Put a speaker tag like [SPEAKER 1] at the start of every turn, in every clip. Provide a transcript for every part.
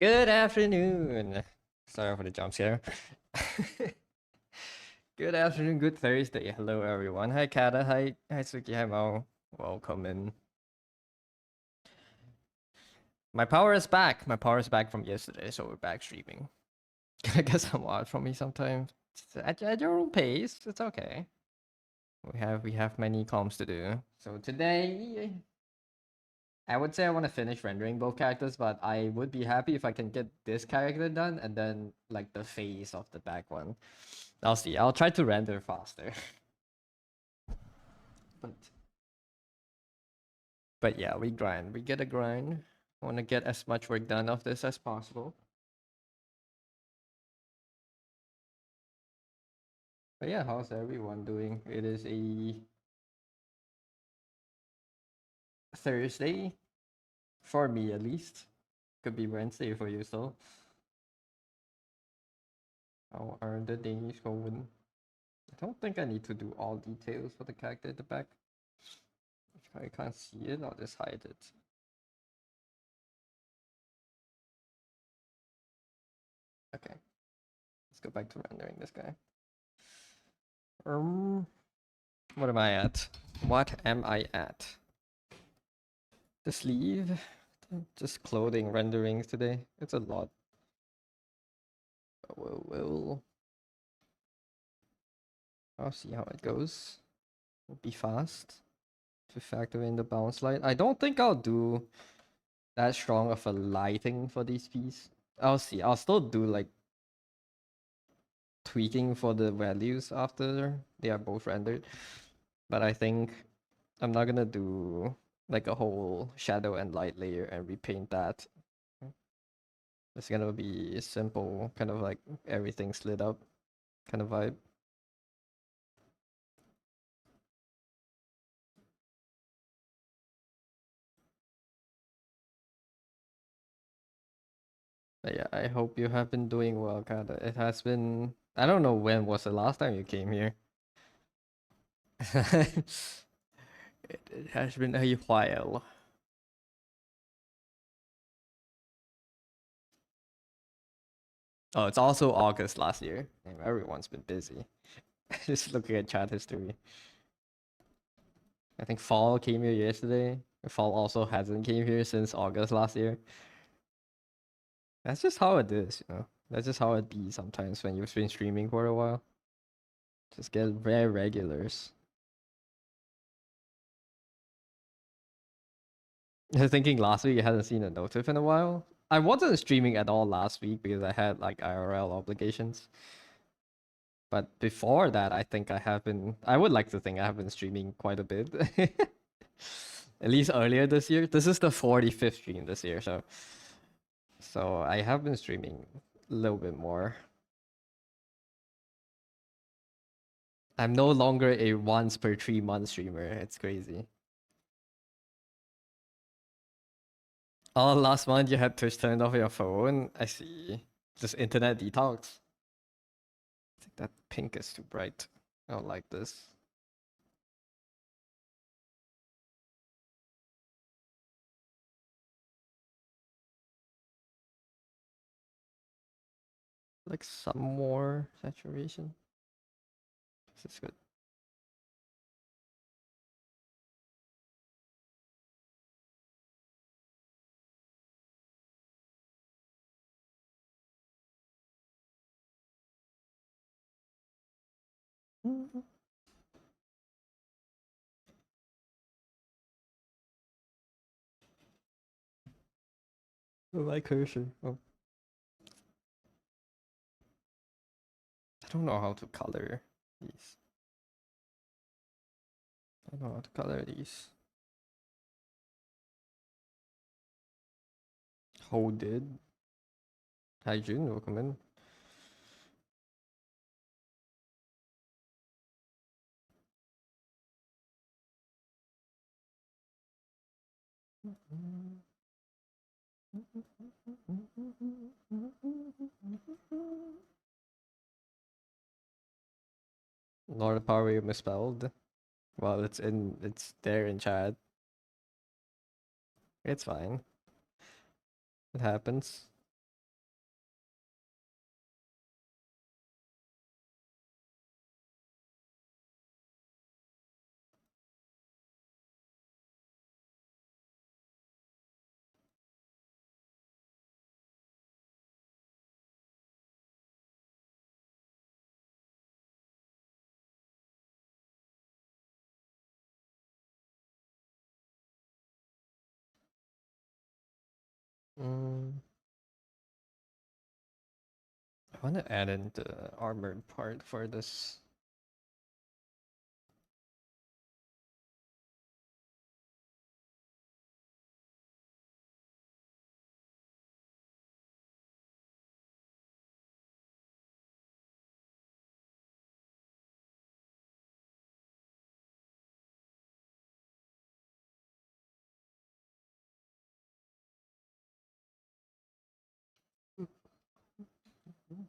[SPEAKER 1] Good afternoon. Sorry for the jump scare. Good afternoon, good Thursday. Hello, everyone. Hi, Kata. Hi, Suki. Hi, Mo. Welcome in. My power is back. My power is back from yesterday, so we're back streaming. I guess some odd from me sometimes. At your own pace. It's okay. We have many comms to do. So today, I would say I want to finish rendering both characters, but I would be happy if I can get this character done and then like the face of the back one. I'll see. I'll try to render faster. but but yeah, we grind. We get a grind. I want to get as much work done of this as possible. But yeah, how's everyone doing? It is a Thursday for me at least. Could be Wednesday for you still. How are the days going? I don't think I need to do all details for the character at the back. If I can't see it, I'll just hide it. Okay. Let's go back to rendering this guy. What am I at? What am I at? The sleeve? Just clothing renderings today. It's a lot. But I'll see how it goes. It'll be fast to factor in the bounce light. I don't think I'll do that strong of a lighting for these pieces. I'll see. I'll still do like tweaking for the values after they are both rendered. But I think I'm not gonna do like a whole shadow and light layer and repaint that. It's gonna be simple, kind of like everything slid up kind of vibe. But yeah, I hope you have been doing well, Kata. It has been. I don't know when was the last time you came here. It has been a while. Oh, it's also August last year. Damn, everyone's been busy. Just looking at chat history. I think Fall came here yesterday. Fall also hasn't came here since August last year. That's just how it is, you know. That's just how it be sometimes when you've been streaming for a while. Just get very regulars. I was thinking last week I hadn't seen a notif in a while. I wasn't streaming at all last week because I had like IRL obligations. But before that, I think I have been. I would like to think I have been streaming quite a bit. At least earlier this year. This is the 45th stream this year, so I have been streaming a little bit more. I'm no longer a once per 3 month streamer. It's crazy. Oh, last month you had Twitch turned off your phone. I see. Just internet detox. I think that pink is too bright. I don't like this. Like some more saturation. This is good. I like cursor. Oh, I don't know how to color these. I don't know how to color these. How did? Hi Jun, welcome in. Lord Power you misspelled. Well, it's there in chat. It's fine. It happens. I want to add in the armored part for this.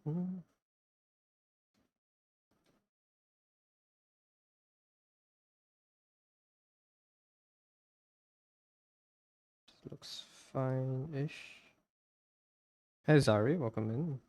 [SPEAKER 1] Mhm. Looks fine-ish. Hey Zari, welcome in.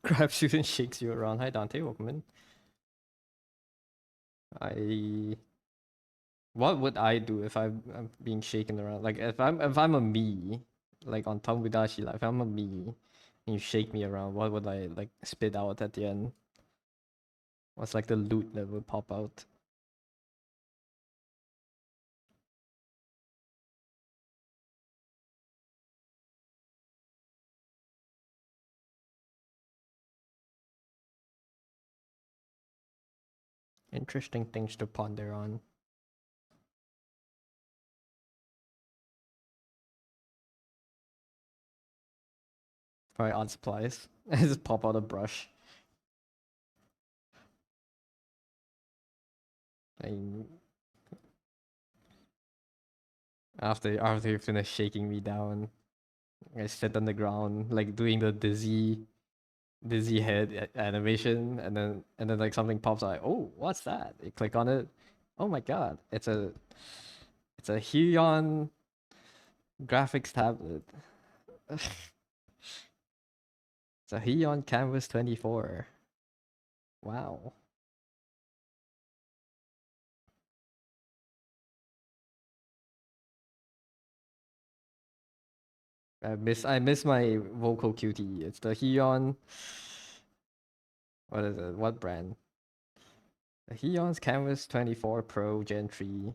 [SPEAKER 1] Grabs you and shakes you around. Hi Dante, welcome in. What would I do if I'm being shaken around? Like if I'm a me, like on Tomodachi, like if I'm a me and you shake me around, what would I like spit out at the end? What's like the loot that would pop out? Interesting things to ponder on. Probably odd supplies. Just pop out a brush. And after you finish shaking me down, I sit on the ground, like doing the dizzy head animation, and then like something pops out. Like, oh, what's that? You click on it. Oh my god, it's a Huion graphics tablet. It's a Huion Canvas 24. Wow. I miss my vocal QT. It's the Huion. What is it? What brand? The Huion's Canvas 24 Pro Gen 3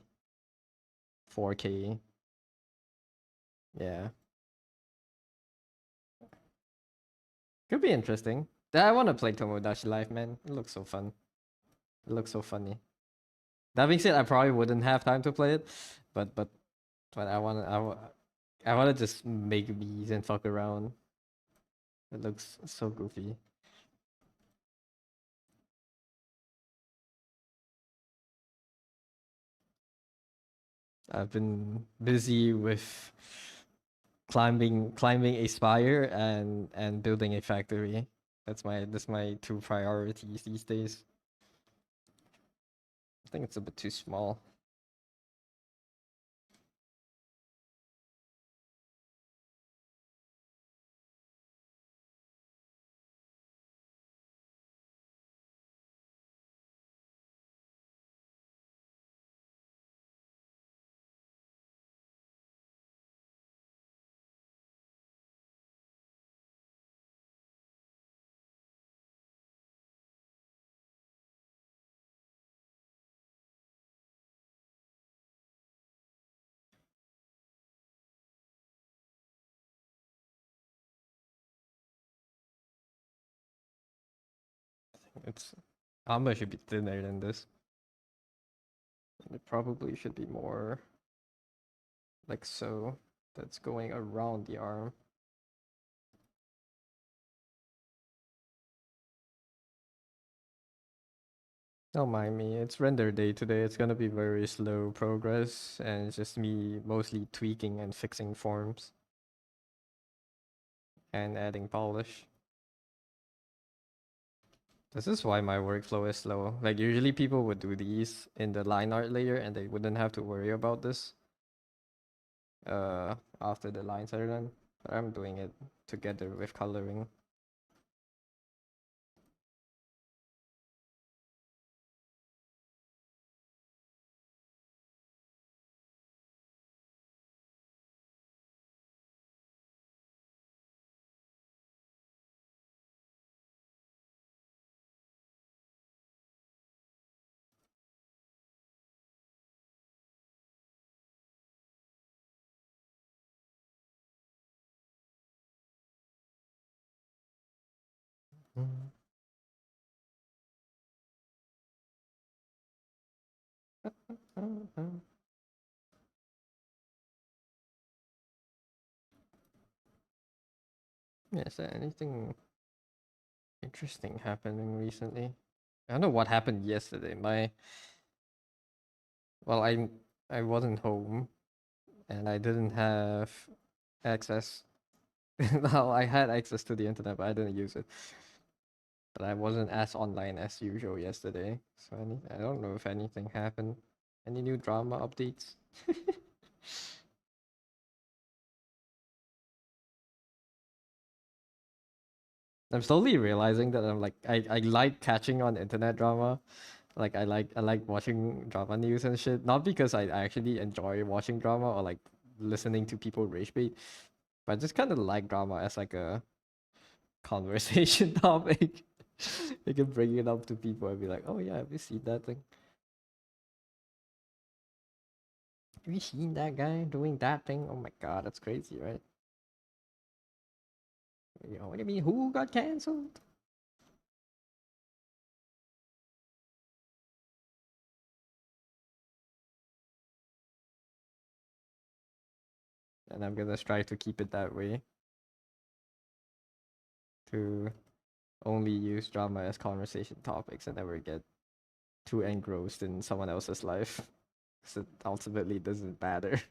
[SPEAKER 1] 4K. Yeah. Could be interesting. I want to play Tomodachi Life, man. It looks so fun. It looks so funny. That being said, I probably wouldn't have time to play it, but but I want to just make bees and fuck around. It looks so goofy. I've been busy with climbing a spire and building a factory. That's my two priorities these days. I think it's a bit too small. It's armor should be thinner than this. It probably should be more like so. That's going around the arm. Don't mind me. It's render day today. It's gonna be very slow progress, and it's just me mostly tweaking and fixing forms and adding polish. This is why my workflow is slow. Like usually people would do these in the line art layer and they wouldn't have to worry about this after the lines are done. But I'm doing it together with coloring. Yeah, is there anything interesting happening recently? I don't know what happened yesterday. Well, I wasn't home and I didn't have access. No, I had access to the internet, but I didn't use it. But I wasn't as online as usual yesterday, so I don't know if anything happened. Any new drama updates? I'm slowly realizing that I like catching on internet drama. Like I like watching drama news and shit. Not because I actually enjoy watching drama or like listening to people rage bait, but I just kind of like drama as like a conversation topic. You can bring it up to people and be like, "Oh yeah, have you seen that thing? Have you seen that guy doing that thing? Oh my god, that's crazy, right? You know what do you mean? Who got cancelled?" And I'm gonna try to keep it that way, to only use drama as conversation topics and never get too engrossed in someone else's life. So it ultimately doesn't matter.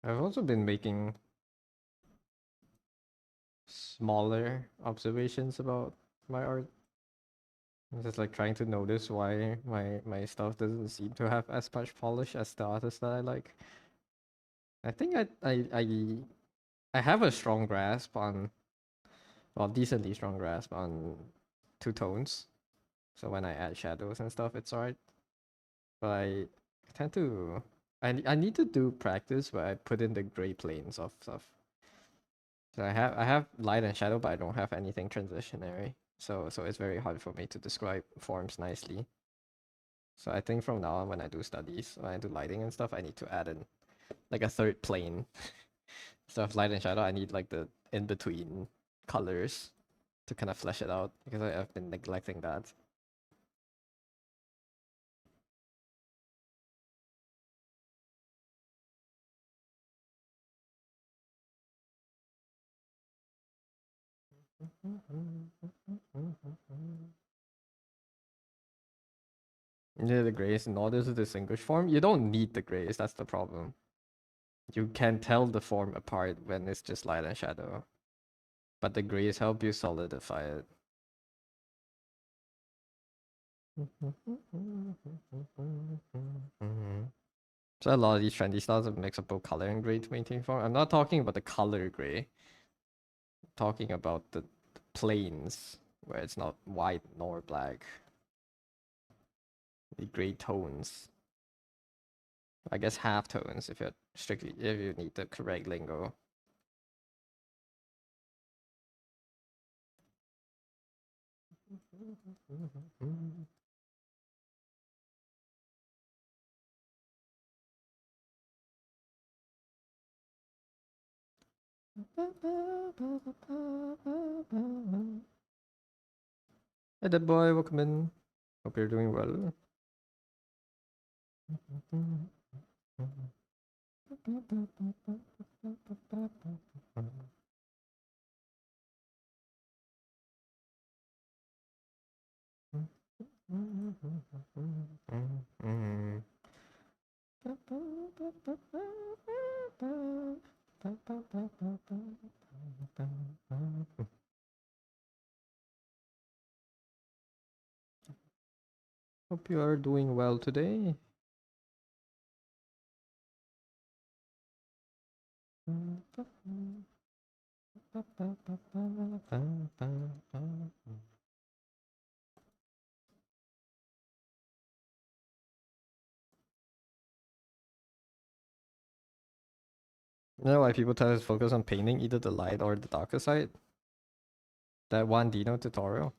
[SPEAKER 1] I've also been making smaller observations about my art. I'm just like trying to notice why my stuff doesn't seem to have as much polish as the artists that I like. I think I have a strong grasp on, well, decently strong grasp on two tones. So when I add shadows and stuff, it's alright. But I tend to, I need to do practice where I put in the gray planes of stuff. So I have light and shadow, but I don't have anything transitionary. So it's very hard for me to describe forms nicely. So I think from now on, when I do studies, when I do lighting and stuff, I need to add in like a third plane. So of light and shadow, I need like the in between colors to kind of flesh it out because I've been neglecting that. Yeah, the grays in order to distinguish form. You don't need the grays, that's the problem. You can tell the form apart when it's just light and shadow. But the grays help you solidify it. So a lot of these trendy styles have mix up both color and gray to maintain form. I'm not talking about the color gray. I'm talking about the planes where it's not white nor black. The gray tones. I guess half tones if you need the correct lingo. Hey, dead boy, welcome in. Hope you're doing well. Hope you are doing well today. You know why people tell us to focus on painting either the light or the darker side? That one Dino tutorial.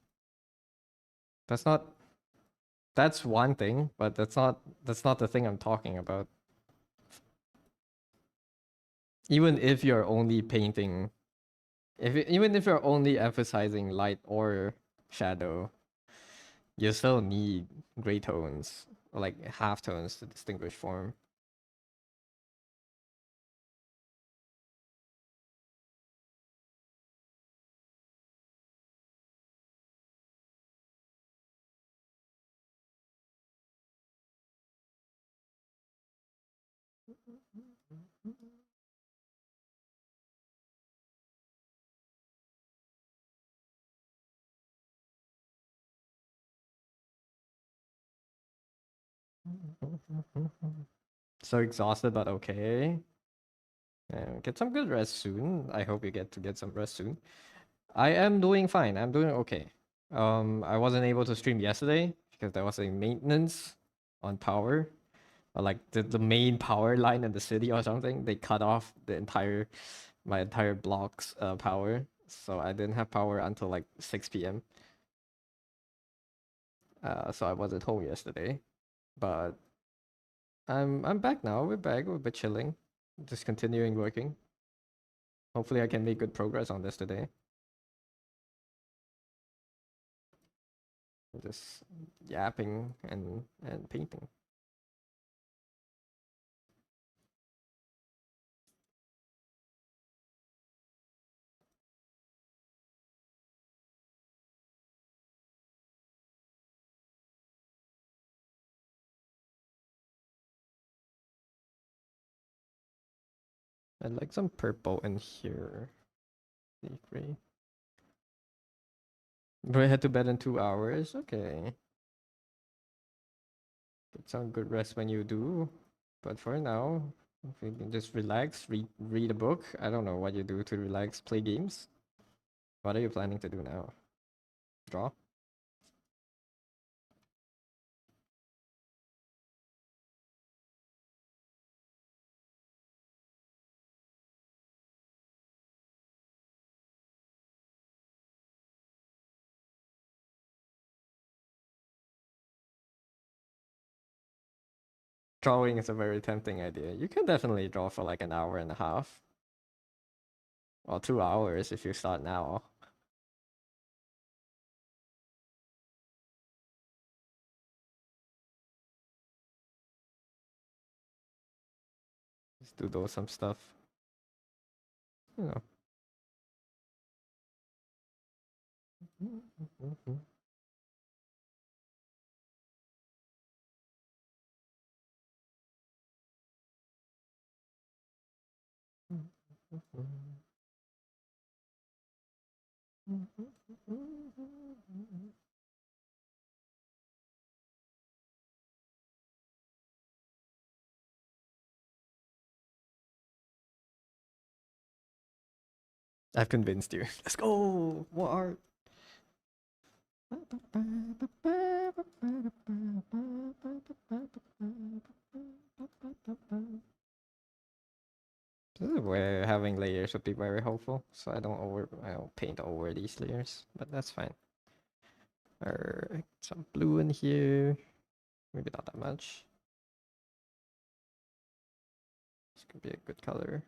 [SPEAKER 1] That's one thing, but that's not the thing I'm talking about. Even if you're only painting, even if you're only emphasizing light or shadow, you still need gray tones or like half tones to distinguish form. So exhausted, but okay. Get some good rest soon. I hope you get some rest soon. I am doing fine. I'm doing okay. I wasn't able to stream yesterday because there was a maintenance on power, or like the main power line in the city or something. They cut off my entire block's power, so I didn't have power until like 6 p.m. So I was at home yesterday, but I'm back now. We're back. We're a bit chilling, just continuing working. Hopefully, I can make good progress on this today. Just yapping and painting. I'd like some purple in here. Leaf gray. But I head to bed in 2 hours. Okay. Get some good rest when you do. But for now, if you can just relax, read a book. I don't know what you do to relax, play games. What are you planning to do now? Draw? Drawing is a very tempting idea. You can definitely draw for like an hour and a half. Or 2 hours if you start now. Let's do those some stuff. You know. I've convinced you. Let's go! More art! This is where having layers would be very helpful, so I don't paint over these layers, but that's fine. Some blue in here, maybe not that much. This could be a good color.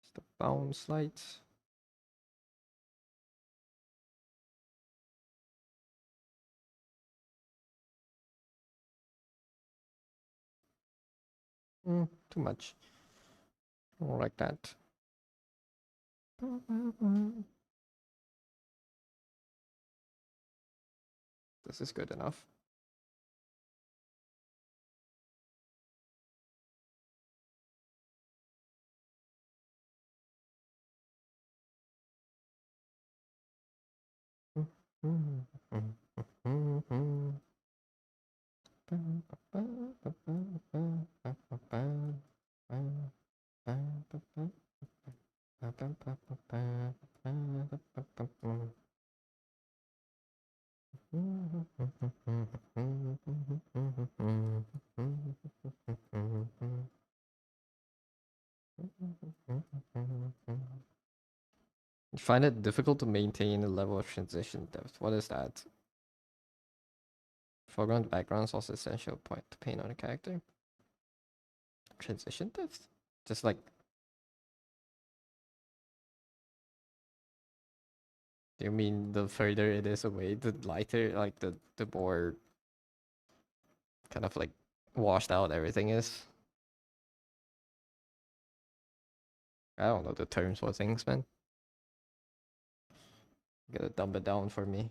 [SPEAKER 1] Just the bounce lights. Too much. I don't like that. This is good enough. You find it difficult to maintain a level of transition depth. What is that? Foreground background is also essential point to paint on a character. Transition depth? Just like, do you mean the further it is away, the lighter, like the more kind of like washed out everything is? I don't know the terms for things, man. You gotta dumb it down for me.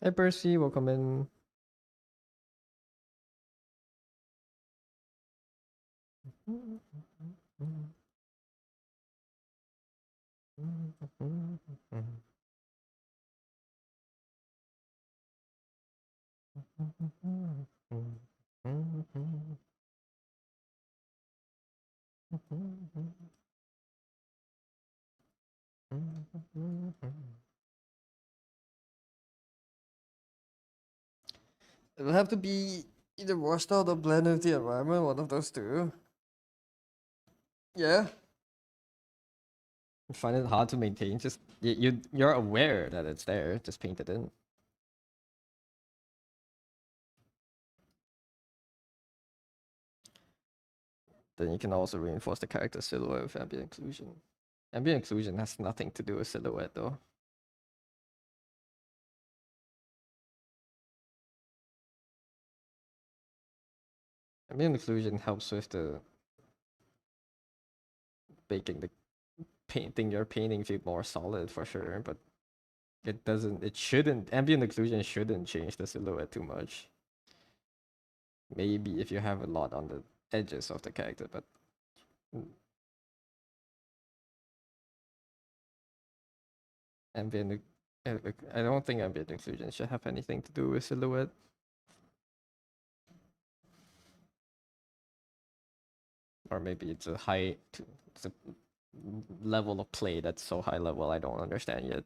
[SPEAKER 1] Hey Percy, welcome in. It'll have to be either washed out or blend with the environment, one of those two. Yeah. I find it hard to maintain. Just you're aware that it's there. Just paint it in. Then you can also reinforce the character silhouette with ambient occlusion. Ambient occlusion has nothing to do with silhouette though. Ambient occlusion helps with the making the painting your painting feel more solid for sure, but it shouldn't, ambient occlusion shouldn't change the silhouette too much. Maybe if you have a lot on the edges of the character, but ambient, I don't think ambient occlusion should have anything to do with silhouette. Or maybe it's a level of play that's so high level I don't understand yet.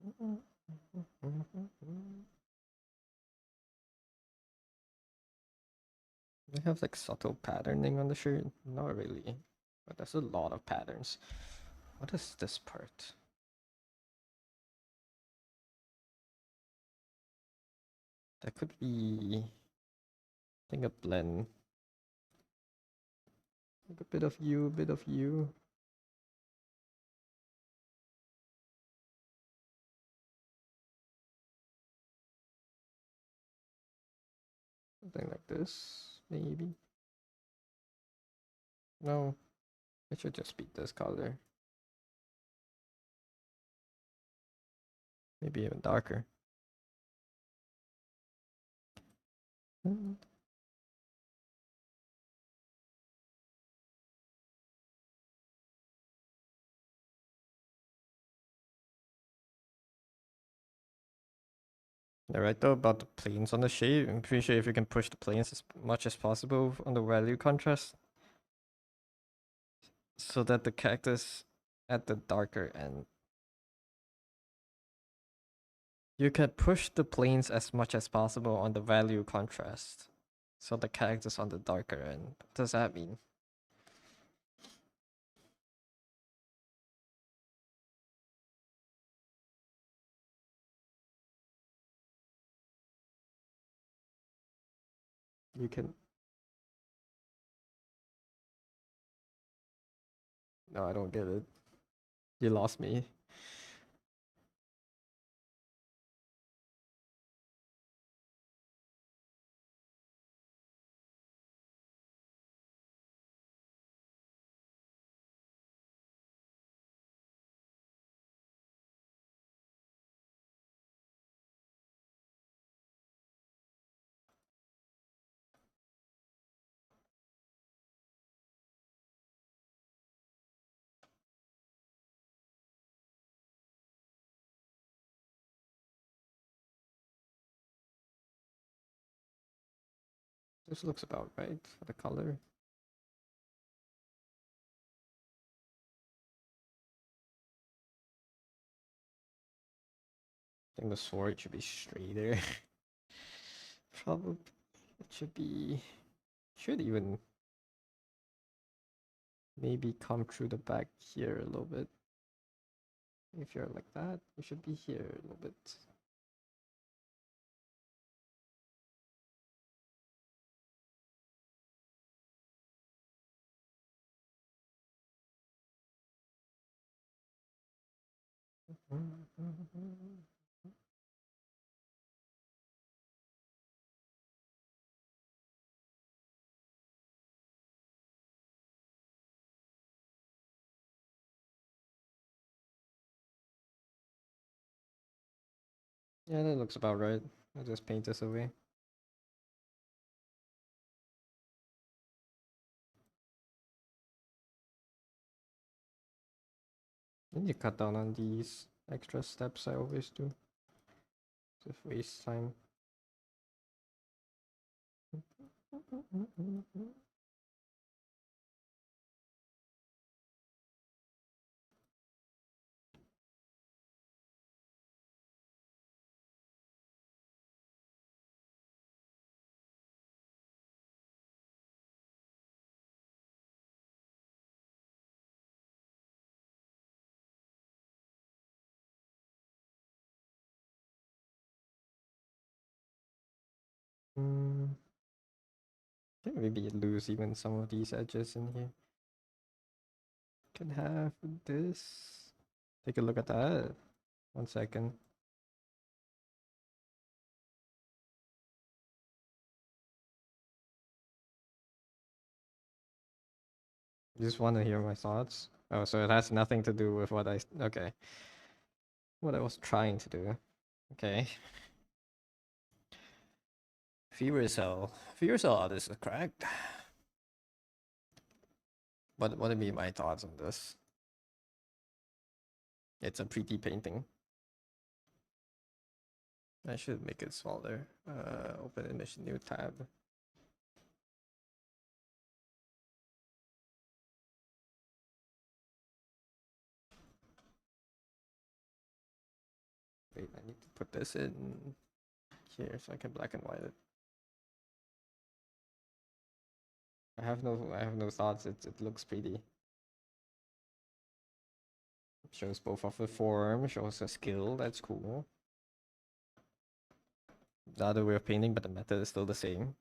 [SPEAKER 1] They have like subtle patterning on the shirt. Not really, but there's a lot of patterns. What is this part? That could be, I think, a blend. Like a bit of you, a bit of you. Something like this, maybe. No, it should just be this color. Maybe even darker. They're right though about the planes on the shade. I'm pretty sure if you can push the planes as much as possible on the value contrast, so that the cactus at the darker end, you can push the planes as much as possible on the value contrast, so the cactus on the darker end. What does that mean? You can. No, I don't get it. You lost me. This looks about right for the color. I think the sword should be straighter. Probably it should be. Should even maybe come through the back here a little bit. If you're like that, you should be here a little bit. Yeah, that looks about right. I'll just paint this away. Need to cut down on these extra steps I always do. Just waste time. Can maybe lose even some of these edges in here. Can have this. Take a look at that. 1 second. You just want to hear my thoughts? Oh, so it has nothing to do with what okay. What I was trying to do. Okay. Fever cell. Fever cell artist is correct. What would be my thoughts on this? It's a pretty painting. I should make it smaller. Open image, new tab. Wait, I need to put this in here so I can black and white it. I have no thoughts. It looks pretty. Shows both of the form, shows a skill. That's cool. The other way of painting, but the method is still the same.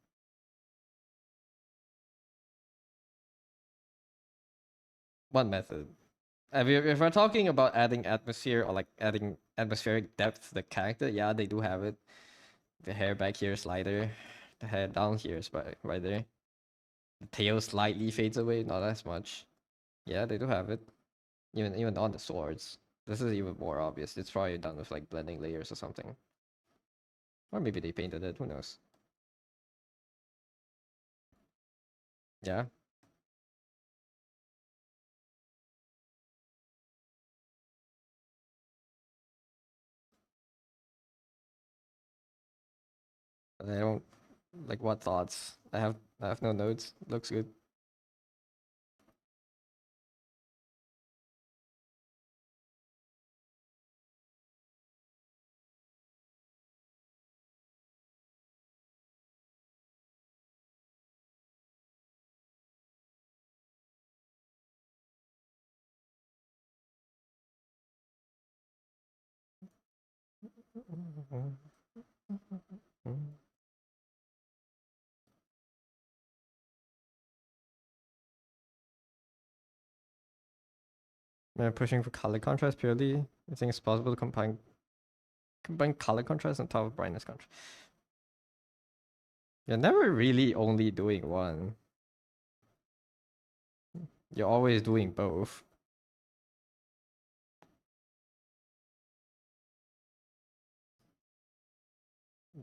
[SPEAKER 1] One method. If we're talking about adding atmosphere or like adding atmospheric depth to the character, yeah, they do have it. The hair back here is lighter. The hair down here is right there. The tail slightly fades away, not as much. Yeah, they do have it. Even on the swords. This is even more obvious. It's probably done with like blending layers or something. Or maybe they painted it, who knows. Yeah. I don't like what thoughts. I have no notes. Looks good. We're pushing for color contrast purely. I think it's possible to combine color contrast on top of brightness contrast. You're never really only doing one. You're always doing both.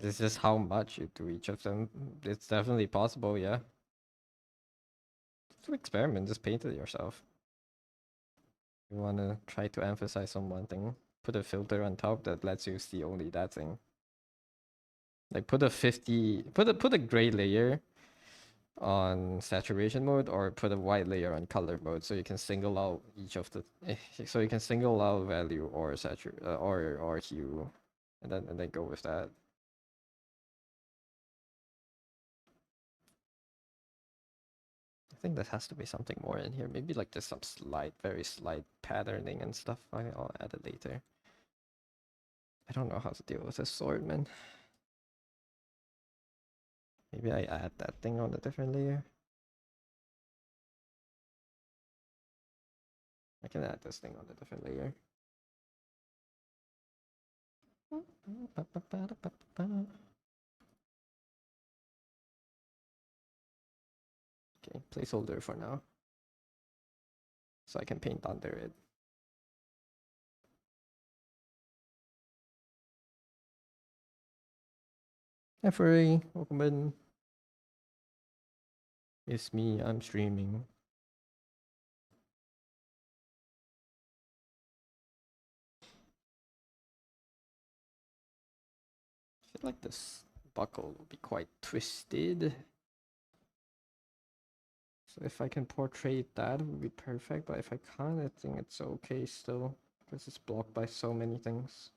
[SPEAKER 1] It's just how much you do each of them. It's definitely possible, yeah. Just experiment, just paint it yourself. You wanna try to emphasize on one thing, put a filter on top that lets you see only that thing. Like put a gray layer on saturation mode or put a white layer on color mode so you can single out each of the so you can single out value or or hue and then go with that. I think there has to be something more in here. Maybe like just some very slight patterning and stuff. I'll add it later. I don't know how to deal with this sword, man. Maybe I add that thing on a different layer. I can add this thing on a different layer. Okay, placeholder for now. So I can paint under it. Hi Furry, welcome in. It's me, I'm streaming. I feel like this buckle will be quite twisted. So if I can portray that, it would be perfect. But if I can't, I think it's okay still. Because it's blocked by so many things.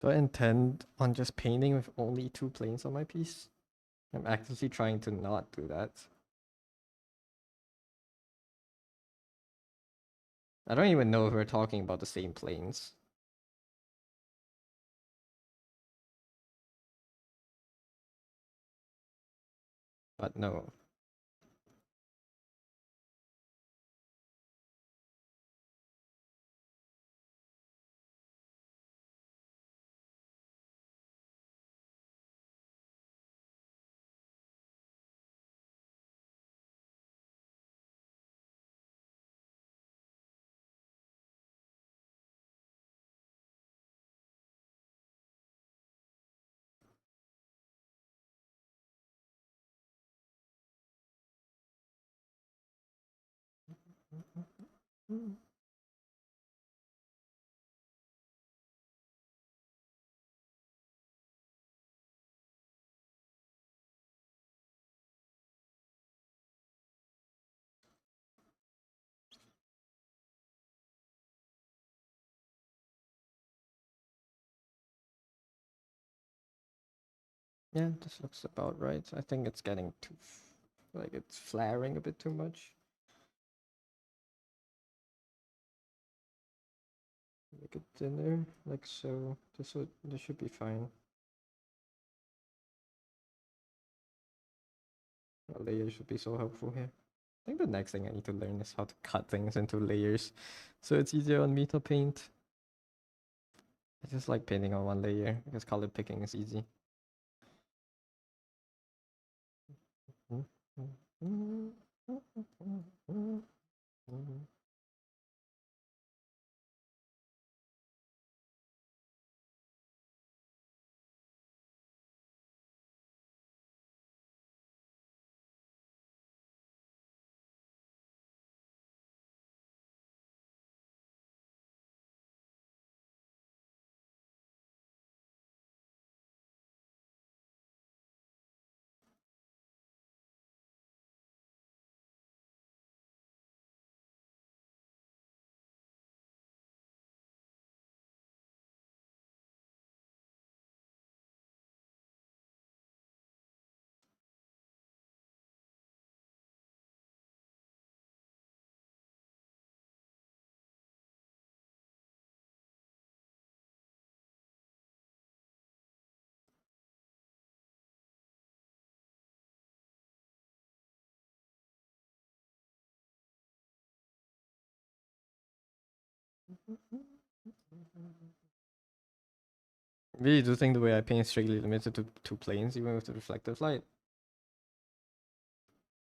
[SPEAKER 1] Do I intend on just painting with only 2 planes on my piece? I'm actively trying to not do that. I don't even know if we're talking about the same planes. But no. Yeah, this looks about right. I think it's getting too, like it's flaring a bit too much. Make it thinner, like so. This should be fine. A layer should be so helpful here. I think the next thing I need to learn is how to cut things into layers, so it's easier on me to paint. I just like painting on one layer because color picking is easy. Really do think the way I paint is strictly limited to two planes, even with the reflective light.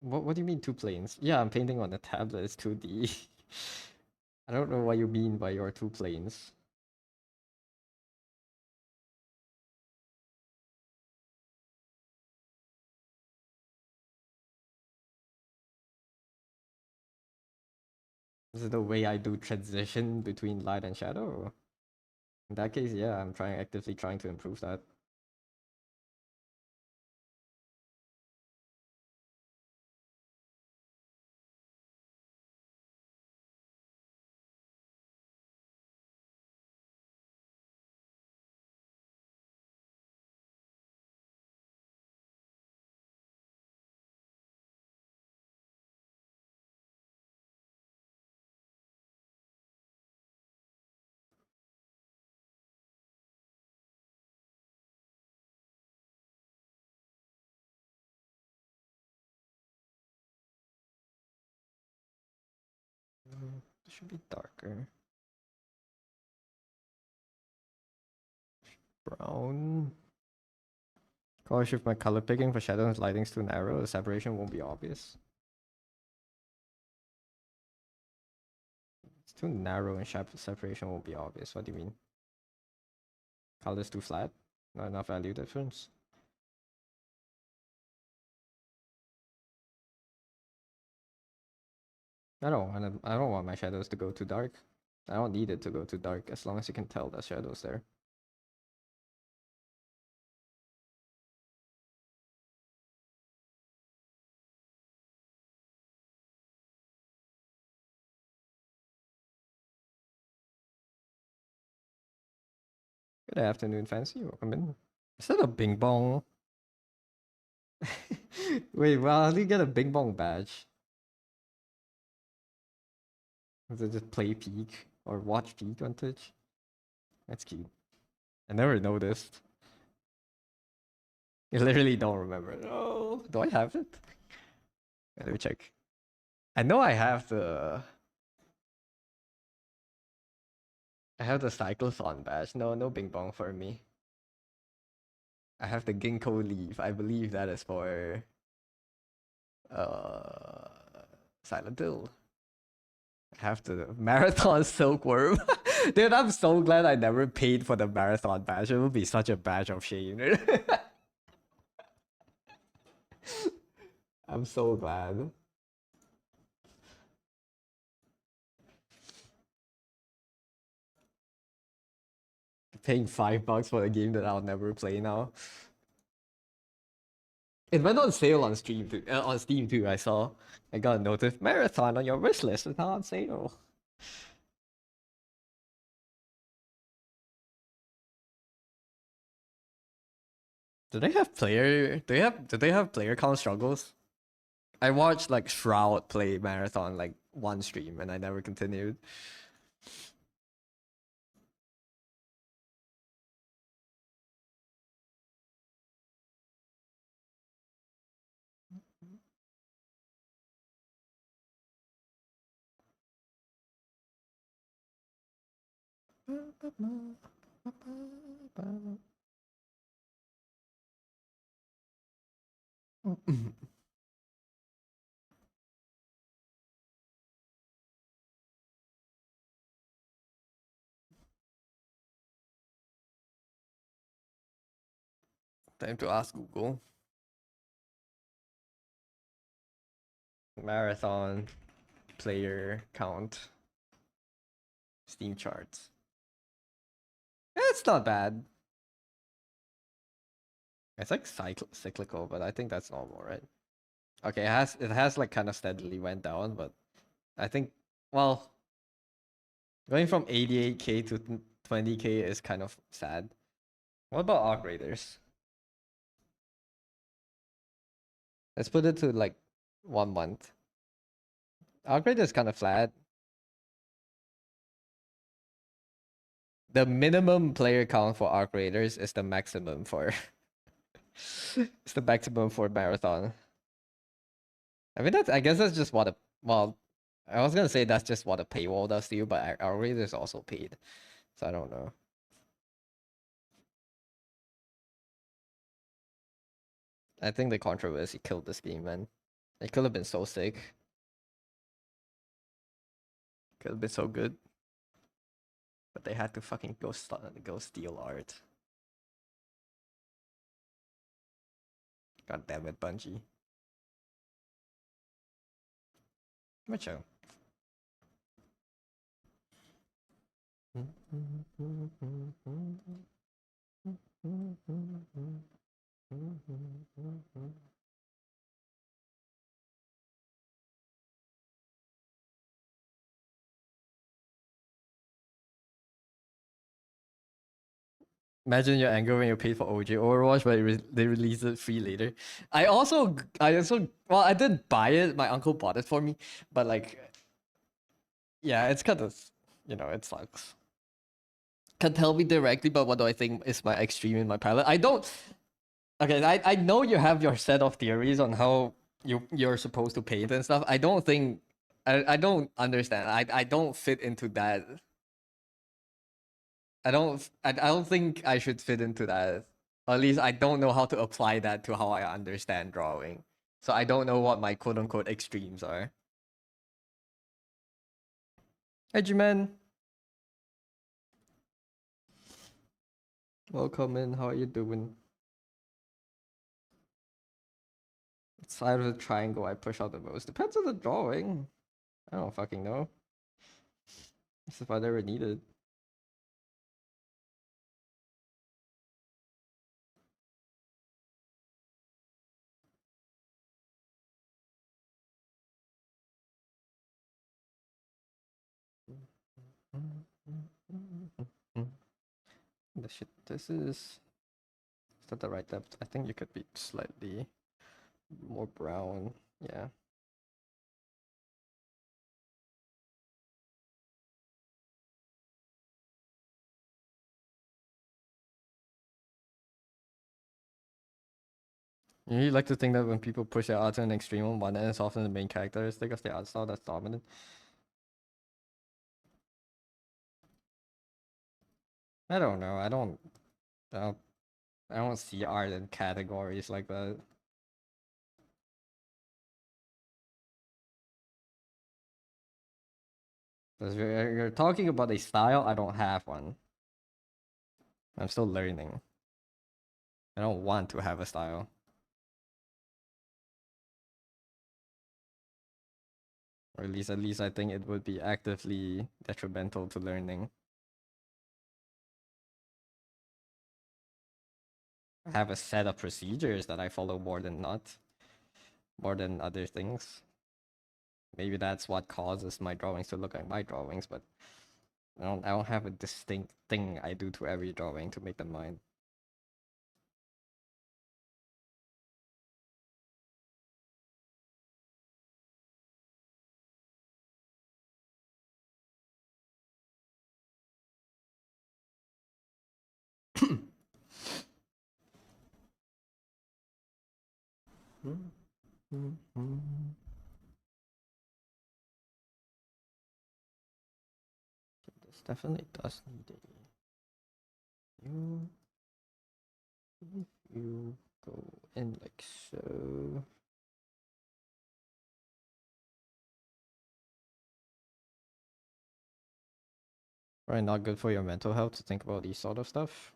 [SPEAKER 1] What do you mean two planes? Yeah, I'm painting on a tablet, it's 2D. I don't know what you mean by your two planes. Is it the way I do transition between light and shadow? In that case, yeah, I'm actively trying to improve that. It should be darker. Brown. Gosh, if my color picking for shadow and lighting is too narrow, the separation won't be obvious. It's too narrow and separation won't be obvious. What do you mean? Color's too flat? Not enough value difference? I don't want my shadows to go too dark. I don't need it to go too dark as long as you can tell the shadows there. Good afternoon, Fancy. Welcome in. Is that a Bing Bong? Wait, well, how do you get a Bing Bong badge? Is it just play peak or watch peak on Twitch? That's cute. I never noticed. I literally don't remember. Oh, do I have it? Let me check. I know I have the cyclothon badge. No, no Bing Bong for me. I have the ginkgo leaf. I believe that is for uh Silent Hill. I have the marathon silkworm. Dude, I'm so glad I never paid for the marathon badge. It would be such a badge of shame. I'm so glad. Paying $5 for a game that I'll never play now. It went on sale on Steam too. On Steam too. I saw. I got a notice. Marathon on your wish list is now on sale. Do they have player? Do they have player count struggles? I watched like Shroud play marathon like one stream and I never continued. Time to ask Google. Marathon player count Steam charts. It's not bad. It's like cyclical, but I think that's normal, right? Okay, it has like kind of steadily went down, but I think well, going from 88k to 20k is kind of sad. What about arc raiders? Let's put it to like 1 month. Arc raider is kind of flat. The minimum player count for arc raiders is the maximum for it's the maximum for marathon. I guess that's just what a well, I was gonna say that's just what a paywall does to you, but arc raider is also paid, so I don't know. I think the controversy killed this game, man. It could have been so sick. Could have been so good, but they had to fucking go steal art. God damn it, Bungie. Macho. Imagine your anger when you paid for OG Overwatch, but they released it free later. Well, I didn't buy it. My uncle bought it for me, but like, yeah, it's kind of, it sucks. Can't tell me directly, but what do I think is my extreme in my palette? I don't. Okay, I know you have your set of theories on how you're supposed to paint and stuff. I don't think I don't understand. I don't fit into that. I don't think I should fit into that. Or at least I don't know how to apply that to how I understand drawing. So I don't know what my quote unquote extremes are. Hey G-Man. Welcome in. How are you doing? Side of the triangle I push out the most. Depends on the drawing. I don't fucking know. That's if I ever needed. This is that the right depth? I think you could be slightly more brown. Yeah. You like to think that when people push their art to an extreme on one end, it's often the main characteristic of the art style that's dominant. I don't know. I don't. I don't see art in categories like that. Because you're talking about a style, I don't have one. I'm still learning. I don't want to have a style. Or at least I think it would be actively detrimental to learning. I have a set of procedures that I follow more than not. More than other things. Maybe that's what causes my drawings to look like my drawings, but I don't have a distinct thing I do to every drawing to make them mine. This definitely does need a you. You go in like so. Probably not good for your mental health to think about these sort of stuff.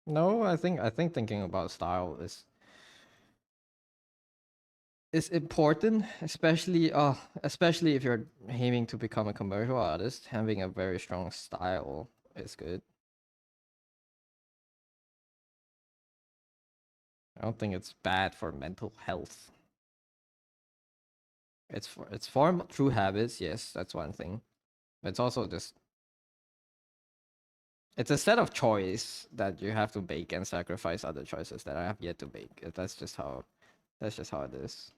[SPEAKER 1] No, I think thinking about style is important, especially if you're aiming to become a commercial artist. Having a very strong style is good. I don't think it's bad for mental health. It's formed through habits, yes, that's one thing. But it's also just it's a set of choice that you have to make and sacrifice other choices that I have yet to make. That's just how it is.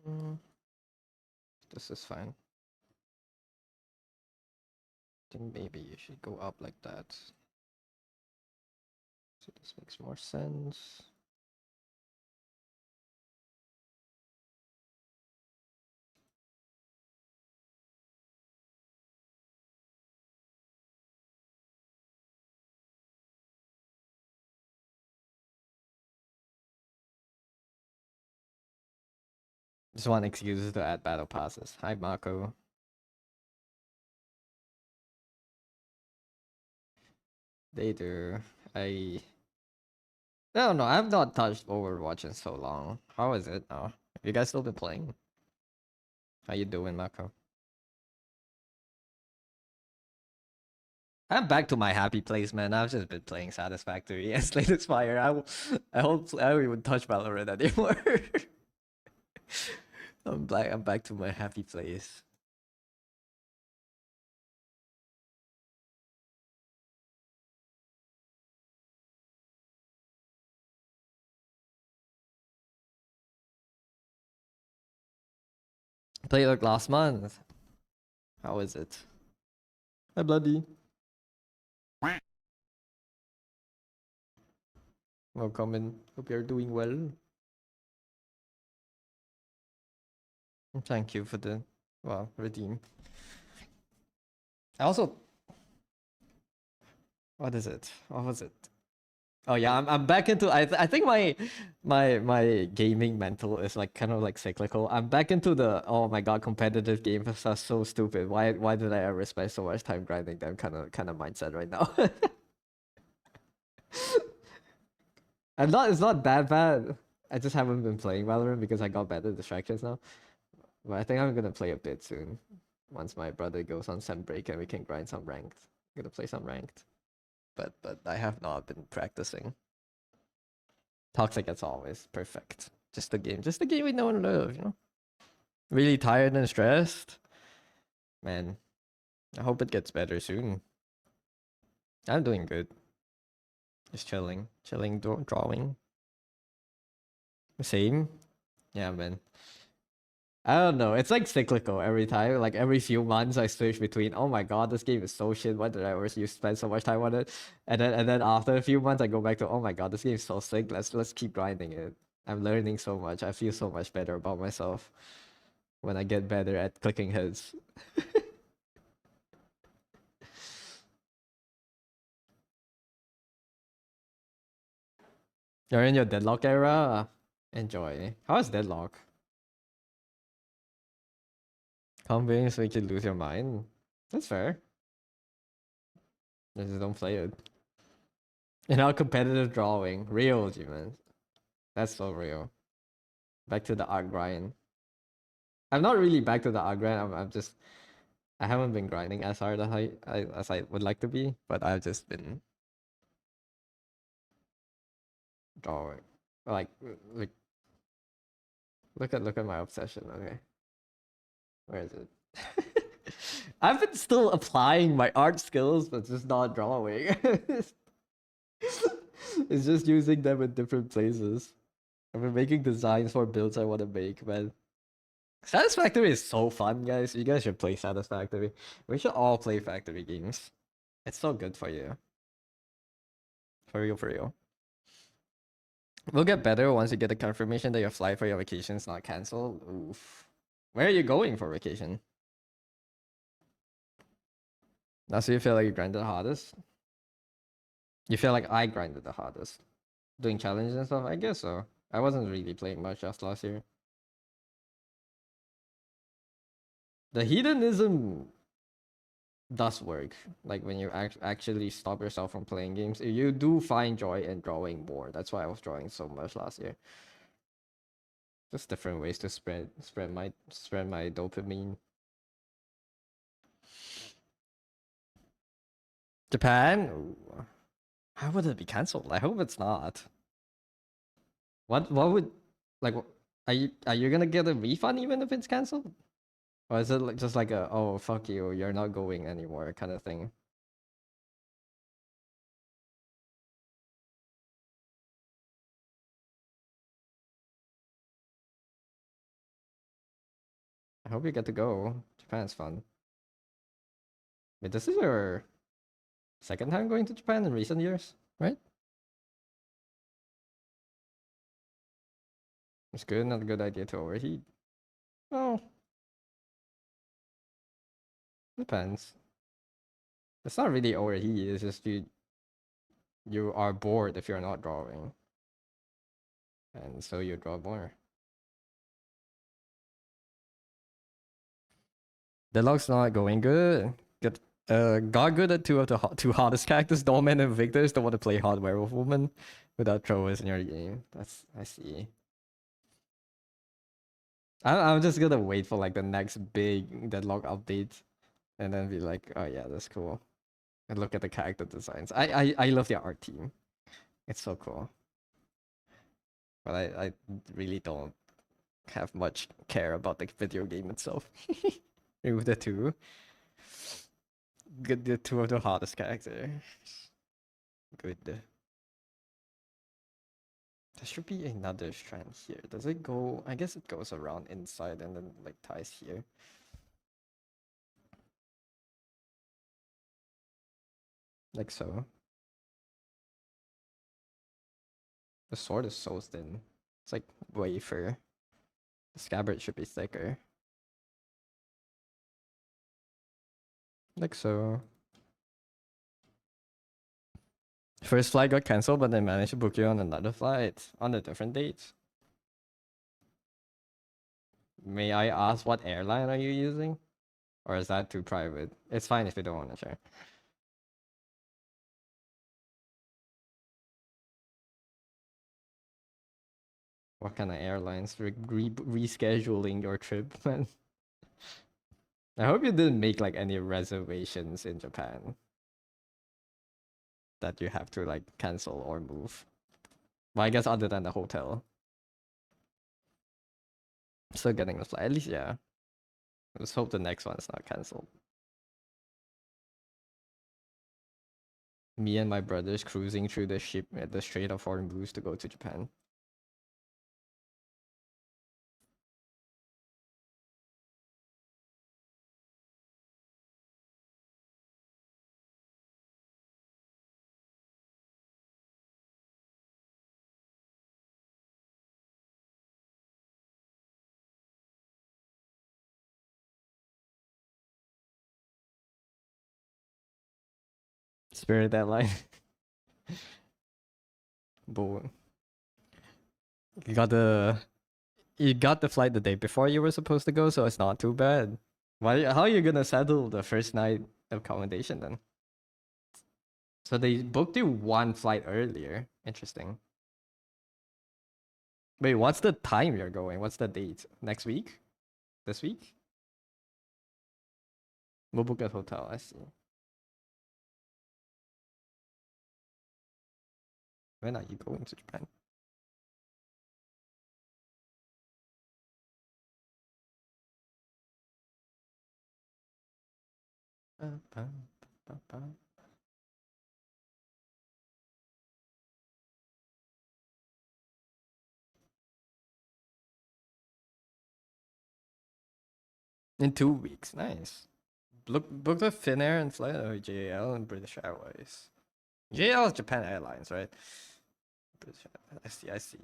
[SPEAKER 1] Mm, this is fine. I think maybe you should go up like that. So this makes more sense. Just want excuses to add battle passes. Hi, Marco. They do. I don't know. I've not touched Overwatch in so long. How is it now? You guys still been playing? How you doing, Marco? I'm back to my happy place, man. I've just been playing Satisfactory and Slay the Spire. I hope I don't even touch Valorant anymore. I'm back to my happy place. Played like last month. How is it? Hi, bloody. Welcome in. Hope you're doing well. Thank you for the redeem. I also what is it? What was it? Oh yeah, I'm back into I think my gaming mental is like kind of like cyclical. I'm back into the oh my god competitive games are so stupid. Why did I ever spend so much time grinding them kind of mindset right now. I'm not it's not that bad. I just haven't been playing Valorant because I got better distractions now. But I think I'm gonna play a bit soon. Once my brother goes on sem break and we can grind some ranked. I'm gonna play some ranked. But I have not been practicing. Toxic as always. Perfect. Just the game. Just the game we know and love, you know? Really tired and stressed. Man, I hope it gets better soon. I'm doing good. Just chilling. Chilling, drawing. Same. Yeah, man. I don't know. It's like cyclical every time. Like every few months, I switch between. Oh my god, this game is so shit. Why did I always you spend so much time on it? And then after a few months, I go back to. Oh my god, this game is so sick. Let's keep grinding it. I'm learning so much. I feel so much better about myself when I get better at clicking heads. You're in your deadlock era. Enjoy. How is deadlock? Combos make you lose your mind. That's fair. Just don't play it. You know, competitive drawing. Real, G man. That's so real. Back to the art grind. I'm not really back to the art grind. I'm just I haven't been grinding as hard as I would like to be, but I've just been drawing. Like like look at my obsession. Okay, where is it? I've been still applying my art skills, but just not drawing. It's just using them in different places. I've been making designs for builds I want to make, man. Satisfactory is so fun, guys. You guys should play Satisfactory. We should all play factory games. It's so good for you. For real, for real. We'll get better once you get the confirmation that your flight for your vacation is not cancelled. Oof. Where are you going for vacation? Now, so you feel like you grinded the hardest? You feel like I grinded the hardest? Doing challenges and stuff? I guess so. I wasn't really playing much just last year. The hedonism does work. Like when you actually stop yourself from playing games, you do find joy in drawing more. That's why I was drawing so much last year. Just different ways to spread my dopamine. Japan? Ooh. How would it be cancelled? I hope it's not. What would like are you gonna get a refund even if it's cancelled? Or is it like just like a oh fuck you, you're not going anymore kind of thing? I hope you get to go. Japan's fun. Wait, this is your second time going to Japan in recent years, right? It's good, not a good idea to overheat. Oh, depends. It's not really overheat, it's just you are bored if you're not drawing. And so you draw more. The log's not going good. Got good at two of the two hardest characters. Doorman and Victors don't want to play hard werewolf woman without throwers in your game. I see. I'm just gonna wait for like the next big deadlock update, and then be like, oh yeah, that's cool. And look at the character designs. I love the art team. It's so cool. But I really don't have much care about the video game itself. Remove the two. Good, the two of the hardest characters. Good. There should be another strand here. Does it go? I guess it goes around inside and then like ties here. Like so. The sword is so thin. It's like wafer. The scabbard should be thicker. Like so. First flight got cancelled, but they managed to book you on another flight on a different date. May I ask what airline are you using? Or is that too private? It's fine if you don't want to share. What kind of airlines? Rescheduling your trip, man. I hope you didn't make like any reservations in Japan that you have to like cancel or move. Well, I guess other than the hotel. Still getting the flight. At least, yeah. Let's hope the next one's not cancelled. Me and my brothers cruising through the ship at the Strait of Hormuz to go to Japan. Spirit Airline. But you got the flight the day before you were supposed to go, so it's not too bad. How are you gonna settle the first night accommodation then? So they booked you one flight earlier. Interesting. Wait, what's the time you're going? What's the date? Next week? This week? We'll book a hotel, I see. When are you going to Japan? In 2 weeks, nice. Booked with Finnair and flight or JAL and British Airways. JAL is Japan Airlines, right? British, I see, I see.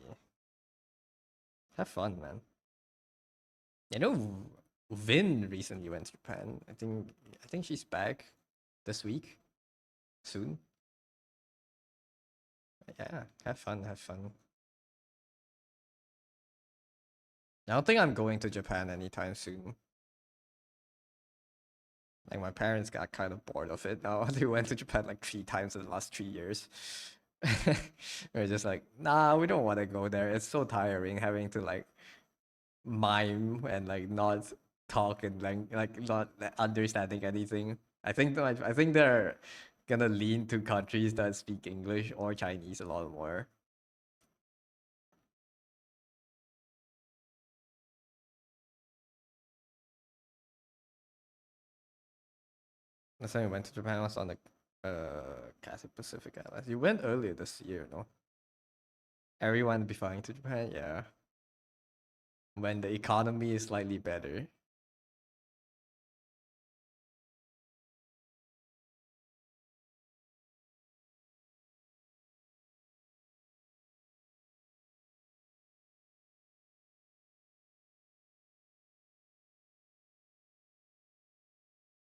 [SPEAKER 1] Have fun, man. You know, Vin recently went to Japan. I think she's back this week, soon. Yeah, have fun, have fun. I don't think I'm going to Japan anytime soon. Like my parents got kind of bored of it now. They went to Japan like 3 times in the last 3 years. We're just like, nah, we don't want to go there. It's so tiring having to like mime and like not talk and like not understanding anything. I think they're gonna lean to countries that speak English or Chinese a lot more. Last time we went to Japan was on the Cathay Pacific Islands. You went earlier this year, no? Everyone be flying to Japan, yeah. When the economy is slightly better.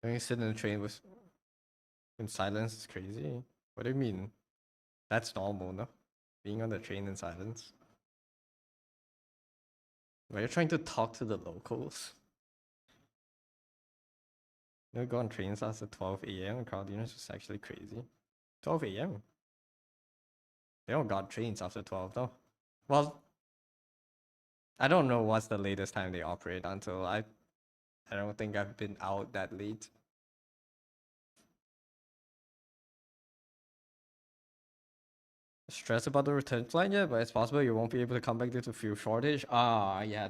[SPEAKER 1] When you sit in a train with in silence is crazy. What do you mean? That's normal, no? Being on the train in silence. Are you trying to talk to the locals? You know, go on trains after 12 a.m. crowd units is actually crazy. 12 a.m. They don't got trains after 12 though. Well, I don't know what's the latest time they operate until I don't think I've been out that late. Stress about the return flight yet, but it's possible you won't be able to come back due to fuel shortage. Ah, yeah,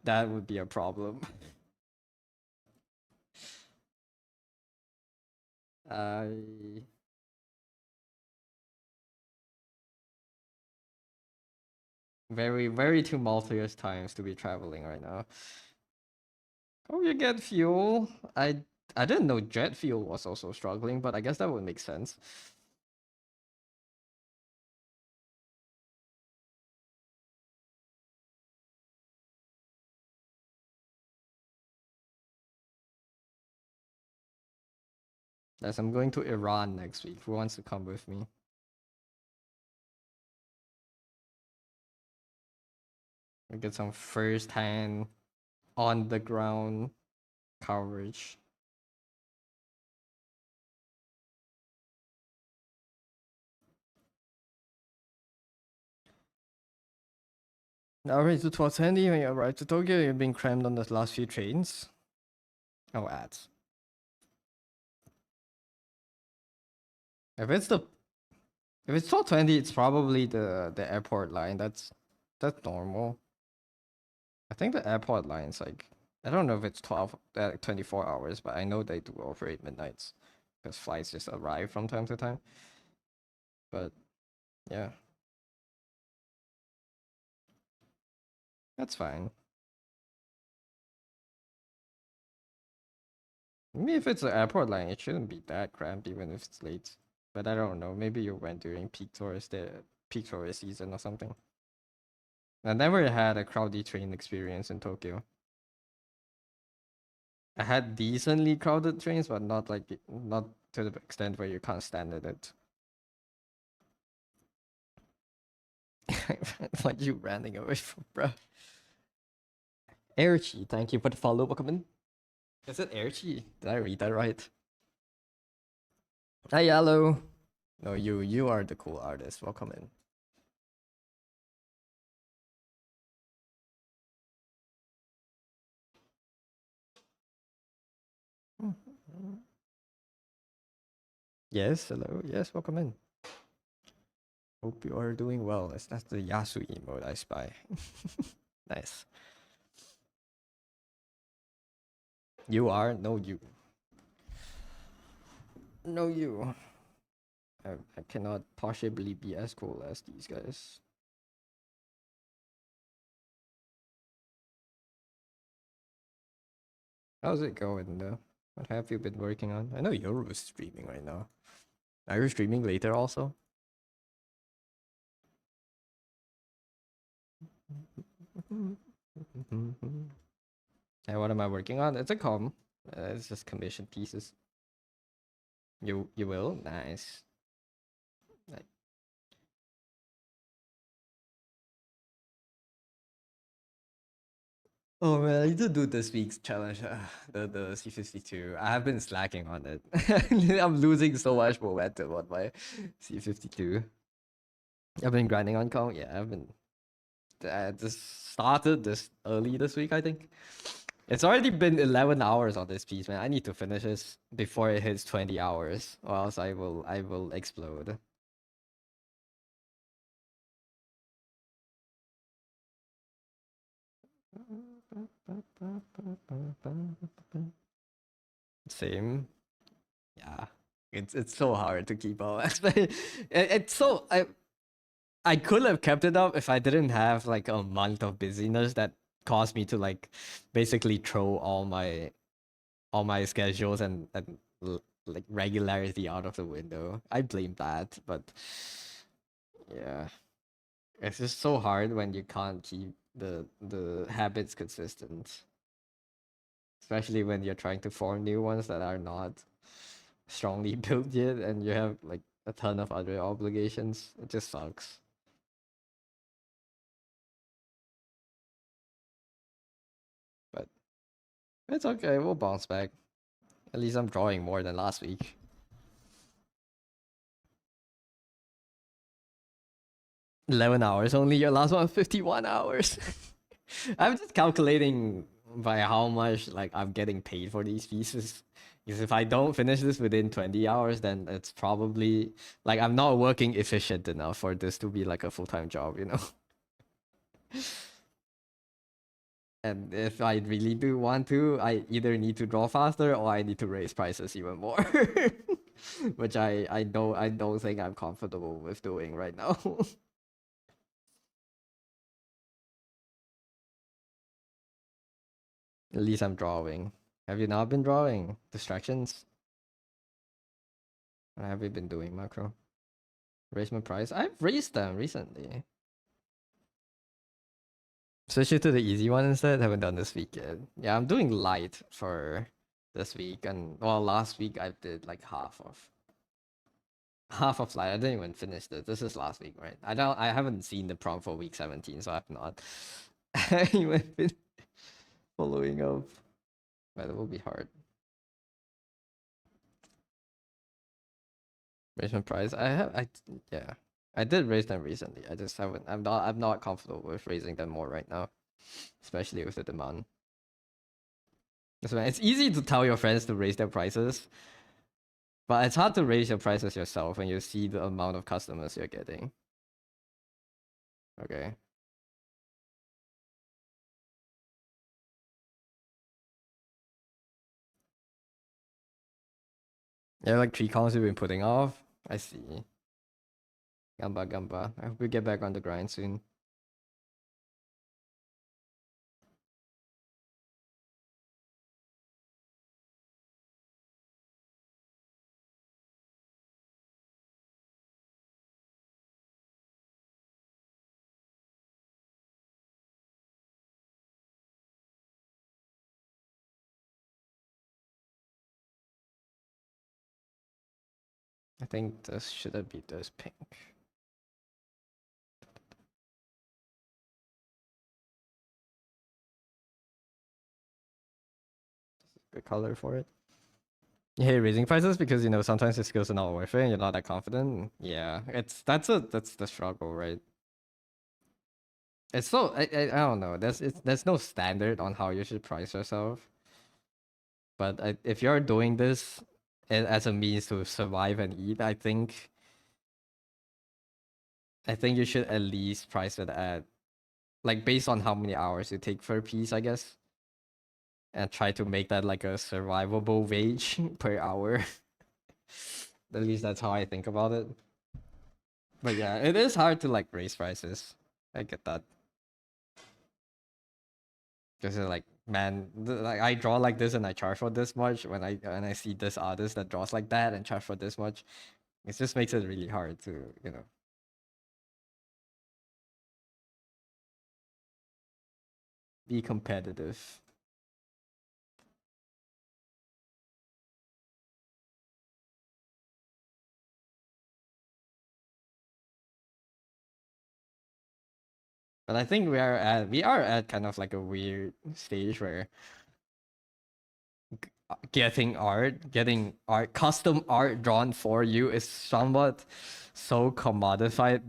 [SPEAKER 1] that would be a problem. I very very tumultuous times to be traveling right now. Oh, you get fuel. I didn't know jet fuel was also struggling, but I guess that would make sense. As I'm going to Iran next week. Who wants to come with me? I get some first hand on the ground coverage. Alright, to 12:20 when you arrive to Tokyo, you're being crammed on the last few trains. Oh, ads. If it's the if it's 12:20, it's probably the airport line. That's normal. I think the airport line's like I don't know if it's 24 hours, but I know they do operate midnights because flights just arrive from time to time. But yeah, that's fine. Maybe if it's an airport line, it shouldn't be that cramped even if it's late. But I don't know. Maybe you went during peak tourist season or something. I never had a crowded train experience in Tokyo. I had decently crowded trains, but not to the extent where you can't stand in it. What you running away from, bro? Airchi, thank you for the follow. Welcome in. Is it Airchi? Did I read that right? Hi, Yellow. No, you are the cool artist. Welcome in. Yes, hello. Yes, welcome in. Hope you are doing well. That's the Yasu emote I spy. Nice. You are? No, you. No, you. I cannot possibly be as cool as these guys. How's it going though? What have you been working on? I know you're streaming right now. Are you streaming later also? And what am I working on? It's a com. It's just commission pieces. You will? Nice. Like, oh man, I need to do this week's challenge. The C52. I have been slacking on it. I'm losing so much momentum on my C52. I've been grinding on com. Yeah, I've been. I just started this early this week, I think. It's already been 11 hours on this piece, man. I need to finish this before it hits 20 hours, or else I will explode. Same. Yeah. It's so hard to keep up. It's so I could have kept it up if I didn't have like a month of busyness that caused me to like basically throw all my schedules and like regularity out of the window. I blame that, but yeah, it's just so hard when you can't keep the habits consistent, especially when you're trying to form new ones that are not strongly built yet, and you have like a ton of other obligations. It just sucks. But it's okay. We'll bounce back. At least I'm drawing more than last week. 11 hours only. Your last one, 51 hours. I'm just calculating by how much like I'm getting paid for these pieces. Because if I don't finish this within 20 hours, then it's probably like I'm not working efficient enough for this to be like a full-time job, you know? And if I really do want to, I either need to draw faster or I need to raise prices even more. Which I don't think I'm comfortable with doing right now. At least I'm drawing. Have you not been drawing? Distractions? What have you been doing, macro? Raise my price? I've raised them recently. Switch it to the easy one instead. Haven't done this week yet. Yeah, I'm doing light for this week, and well, last week I did like half of light. I didn't even finish it. This is last week, right? I haven't seen the prompt for week 17, so I've not even been following up. But it will be hard. Raise my price. Yeah. I did raise them recently. I just haven't. I'm not comfortable with raising them more right now, especially with the demand. That's why it's easy to tell your friends to raise their prices, but it's hard to raise your prices yourself when you see the amount of customers you're getting. Okay. Yeah, like 3 columns you've been putting off. I see. Gamba gamba. I hope we get back on the grind soon. I think this shouldn't be this pink. Good color for it. You hate raising prices because sometimes the skills are not worth it and you're not that confident. Yeah, that's the struggle, right? It's so I don't know. There's no standard on how you should price yourself. But if you're doing this as a means to survive and eat, I think you should at least price it at like based on how many hours you take for a piece, I guess. and try to make that like a survivable wage per hour. At least that's how I think about it. But yeah, it is hard to like raise prices. I get that. Because like, man, like I draw like this and I charge for this much. When I see this artist that draws like that and charge for this much, it just makes it really hard to be competitive. But I think we are at kind of like a weird stage where getting art, custom art drawn for you is somewhat so commodified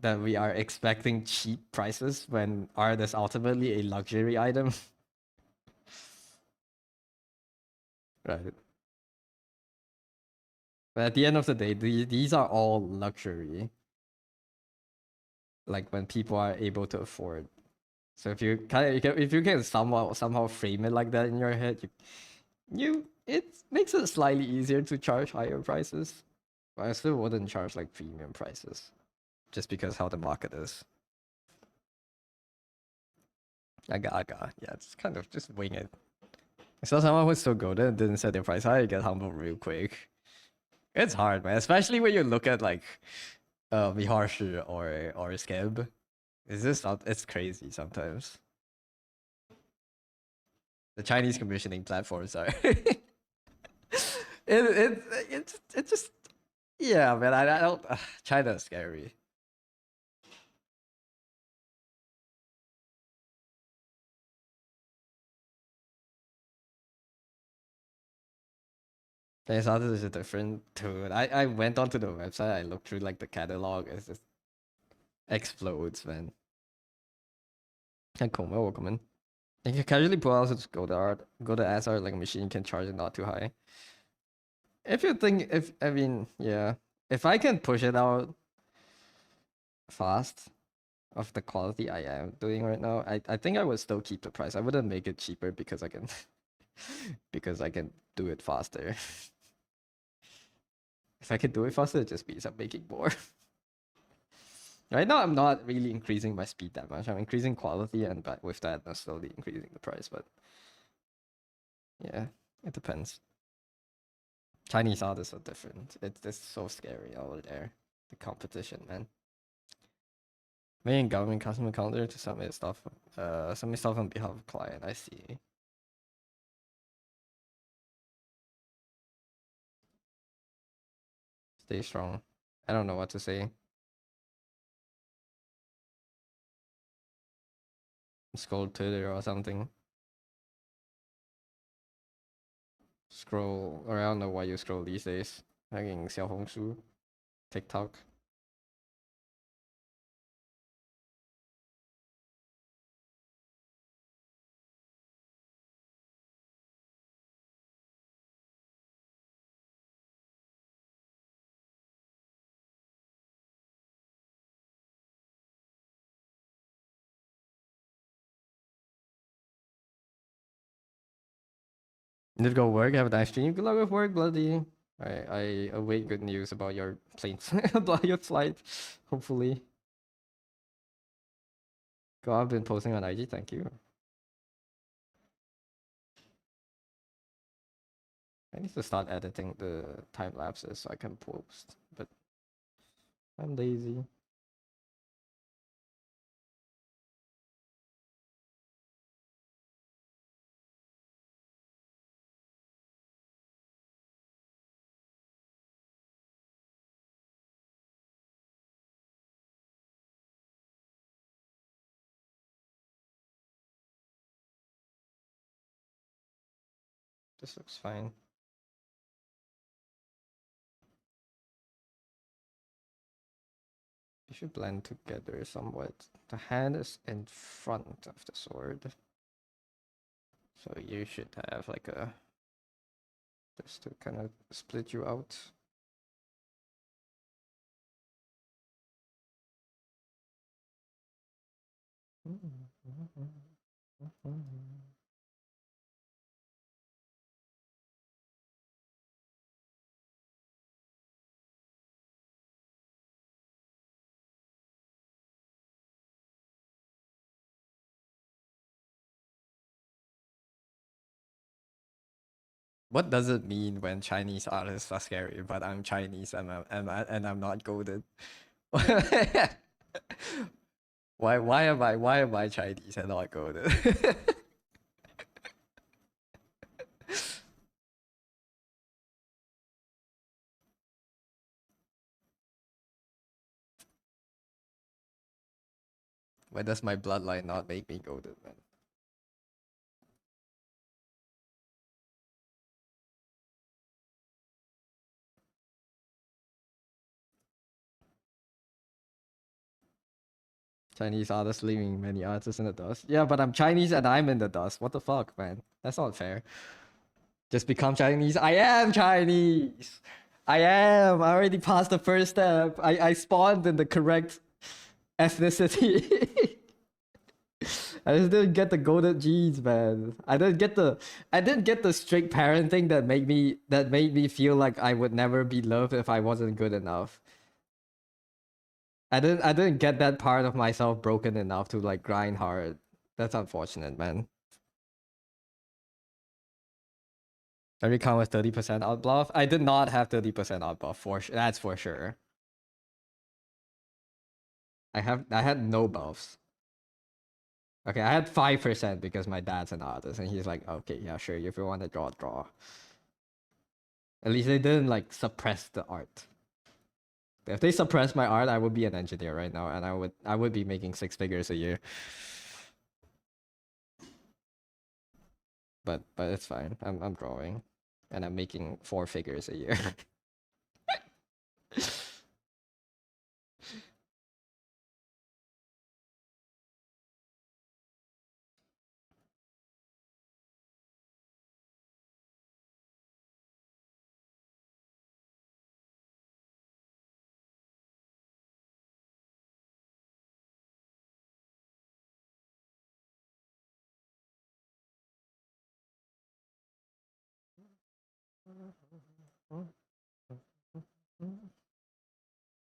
[SPEAKER 1] that we are expecting cheap prices when art is ultimately a luxury item. Right. But at the end of the day, these are all luxury. Like when people are able to afford. So if you if you can somehow frame it like that in your head, you it makes it slightly easier to charge higher prices. But I still wouldn't charge like premium prices just because how the market is. Yeah, it's kind of just wing it. I saw someone who's so good and didn't set their price high, you get humbled real quick. It's hard, man, especially when you look at like Miharshi or Skeb. It's just not, it's crazy sometimes. The Chinese commissioning platforms are it just yeah, man. I don't. China's scary. There's others is different too. I went onto the website. I looked through like the catalog. It just explodes, man. And Koma welcome. You can casually pull out just go to as art like a machine can charge it not too high. If you think if I mean yeah, if I can push it out fast of the quality I am doing right now, I think I would still keep the price. I wouldn't make it cheaper because I can because I can do it faster. If I could do it faster, it just means I'm making more. Right now, I'm not really increasing my speed that much. I'm increasing quality, and but with that, I'm slowly increasing the price. But yeah, it depends. Chinese artists are different. It's so scary over there. The competition, man. Main government customer counter to submit stuff on behalf of client. I see. Stay strong. I don't know what to say. Scroll Twitter or something. Scroll. Or I don't know why you scroll these days. Hanging 小红书, TikTok. Need to go work. Have a nice stream. Good luck with work, bloody. I await good news about your planes, about your flight. Hopefully. Go. I've been posting on IG. Thank you. I need to start editing the time lapses so I can post, but I'm lazy. This looks fine. You should blend together somewhat. The hand is in front of the sword, so you should have like a this to kind of split you out. What does it mean when Chinese artists are scary, but I'm Chinese and I'm not goaded? Why am I Chinese and not goaded? Why does my bloodline not make me goaded, man? Chinese artists leaving many artists in the dust. Yeah, but I'm Chinese and I'm in the dust. What the fuck, man? That's not fair. Just become Chinese. I am Chinese. I am. I already passed the first step. I spawned in the correct ethnicity. I just didn't get the golden genes, man. I didn't get the strict parenting that made me feel like I would never be loved if I wasn't good enough. I didn't get that part of myself broken enough to like grind hard. That's unfortunate, man. Every count was 30% out bluff. I did not have 30% out bluff that's for sure. I had no buffs. Okay, I had 5% because my dad's an artist and he's like, okay, yeah, sure, if you want to draw, draw. At least they didn't like suppress the art. If they suppressed my art, I would be an engineer right now and I would be making 6 figures a year. But it's fine. I'm drawing. And I'm making 4 figures a year.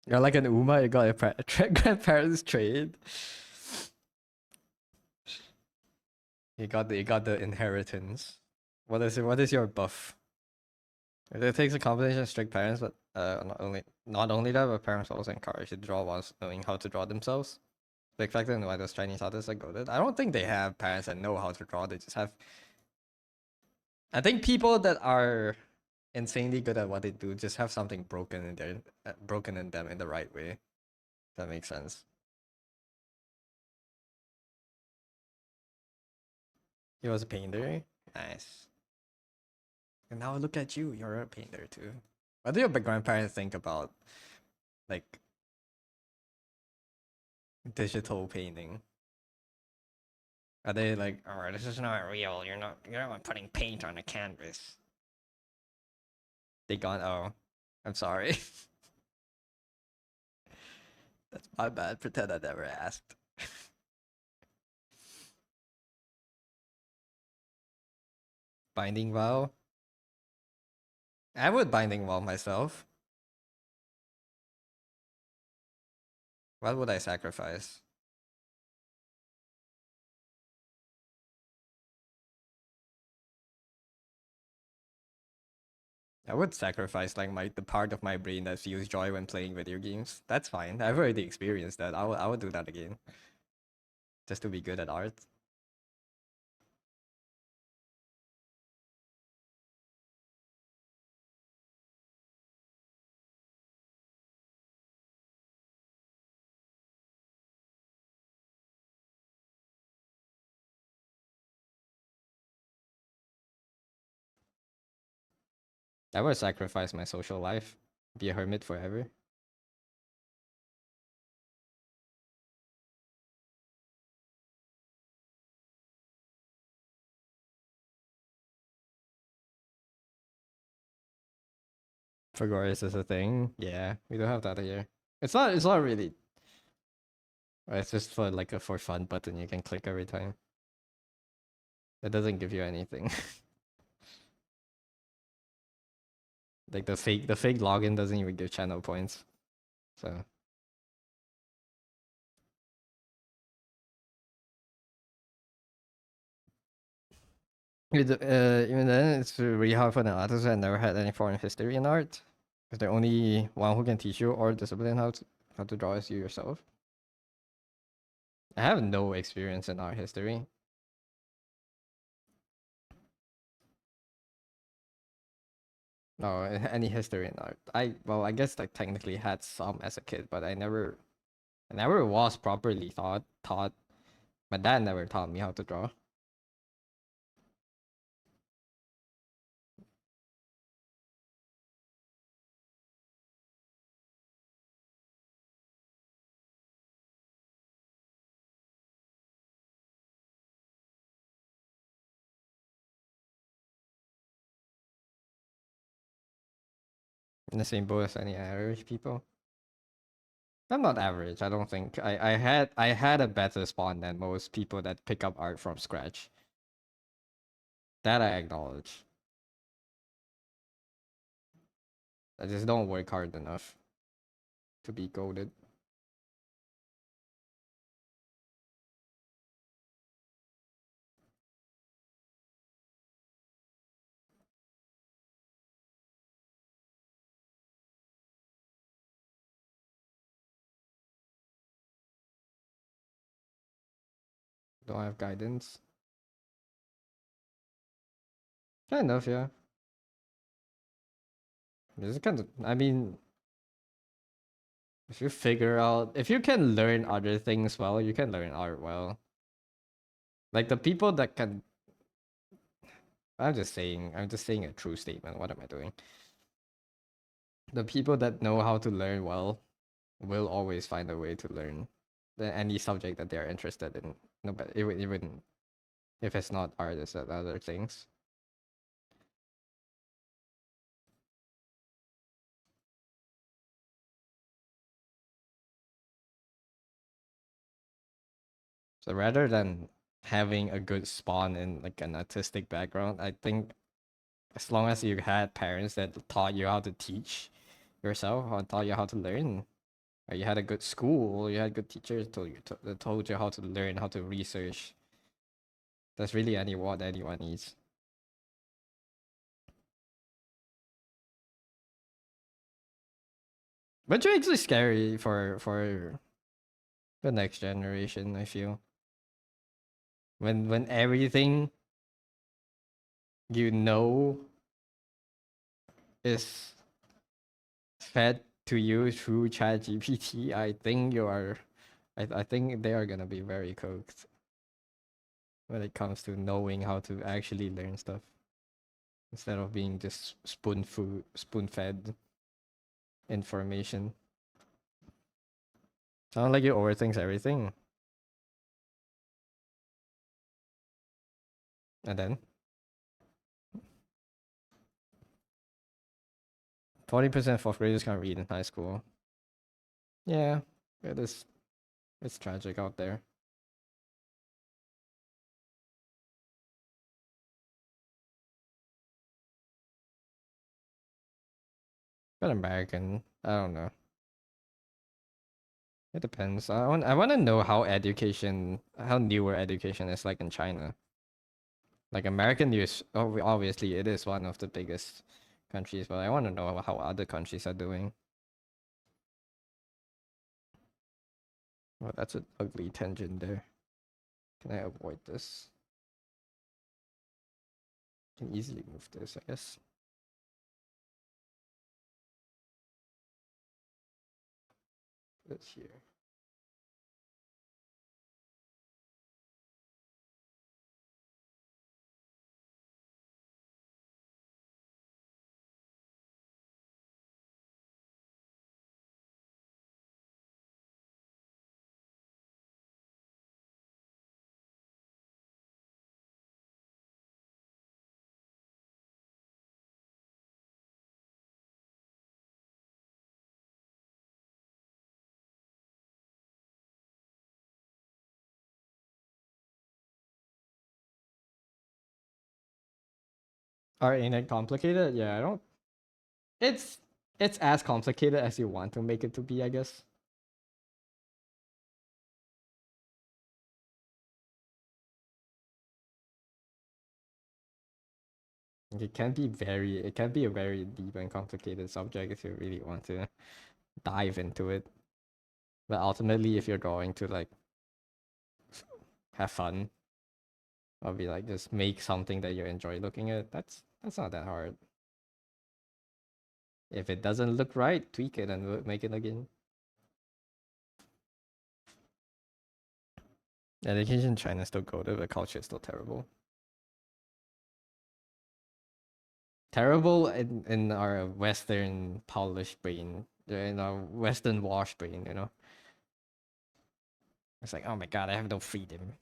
[SPEAKER 1] You're like an Uma, you got a grandparents trade. You got the inheritance. What is your buff? It takes a combination of strict parents, but not only that, but parents also encourage you to draw whilst knowing how to draw themselves. Big factor in why those Chinese artists are goated. I don't think they have parents that know how to draw. They just have. I think people that are insanely good at what they do just have something broken in them in the right way. If that makes sense. He was a painter. Nice. And now look at you. You're a painter too. What do your grandparents think about like digital painting? Are they like, oh, this is not real. You're not putting paint on a canvas. They gone. Oh, I'm sorry. That's my bad. Pretend I never asked. Binding vow. I would binding vow myself. What would I sacrifice? I would sacrifice like the part of my brain that feels joy when playing video games. That's fine. I've already experienced that. I would do that again. Just to be good at art. I would sacrifice my social life. Be a hermit forever. Forgoris is a thing. Yeah, we do have that here. It's not really. It's just for like a for fun button you can click every time. It doesn't give you anything. Like the fake login doesn't even give channel points. So even then, it's really hard for an artist that never had any foreign history in art, because the only one who can teach you or discipline how to draw is you yourself. I have no experience in art history. No, any history in art. I guess I technically had some as a kid, but I never was properly taught. My dad never taught me how to draw. In the same boat as any Irish people. I'm not average. I don't think I had a better spawn than most people that pick up art from scratch. That I acknowledge. I just don't work hard enough to be goaded. Don't have guidance. Kind of, yeah. It's kind of. I mean, if you can learn other things well, you can learn art well. Like the people that can. I'm just saying a true statement. What am I doing? The people that know how to learn well will always find a way to learn any subject that they're interested in. No, but even if it's not art, it's other things. So rather than having a good spawn in like an artistic background, I think as long as you had parents that taught you how to teach yourself, or taught you how to learn, or you had a good school, you had good teachers that told you how to learn, how to research. That's really what anyone needs. But you're actually scary for the next generation. I feel when everything you know is fed to you through ChatGPT, I think I think they are gonna be very cooked when it comes to knowing how to actually learn stuff instead of being just spoon fed information. Sound like you overthink everything, and then 40% of fourth graders can't read in high school. Yeah, it is. It's tragic out there. But American, I don't know. It depends. I want to know how newer education is like in China. Like American news, obviously it is one of the biggest countries, but I want to know how other countries are doing. Well, that's an ugly tangent there. Can I avoid this? Can easily move this, I guess. This here. Art ain't it complicated? Yeah, I don't. It's it's as complicated as you want to make it to be, I guess. It can be a very deep and complicated subject if you really want to dive into it. But ultimately, if you're going to like have fun or be like just make something that you enjoy looking at, that's not that hard. If it doesn't look right, tweak it and make it again. Education in China is still good, but culture is still terrible. Terrible in our Western polished brain, in our Western washed brain, you know? It's like, oh my god, I have no freedom.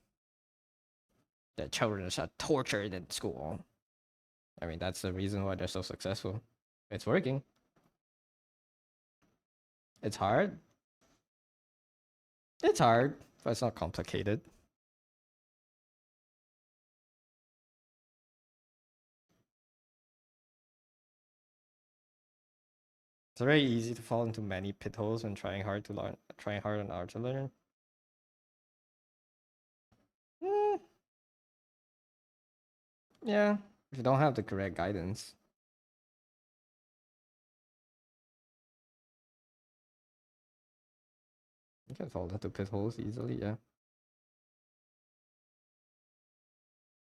[SPEAKER 1] The children are tortured in school. I mean, that's the reason why they're so successful. It's working. It's hard. It's hard, but it's not complicated. It's very easy to fall into many pit holes when trying hard on art to learn. Mm, yeah, if you don't have the correct guidance. You can fall into pit holes easily, yeah.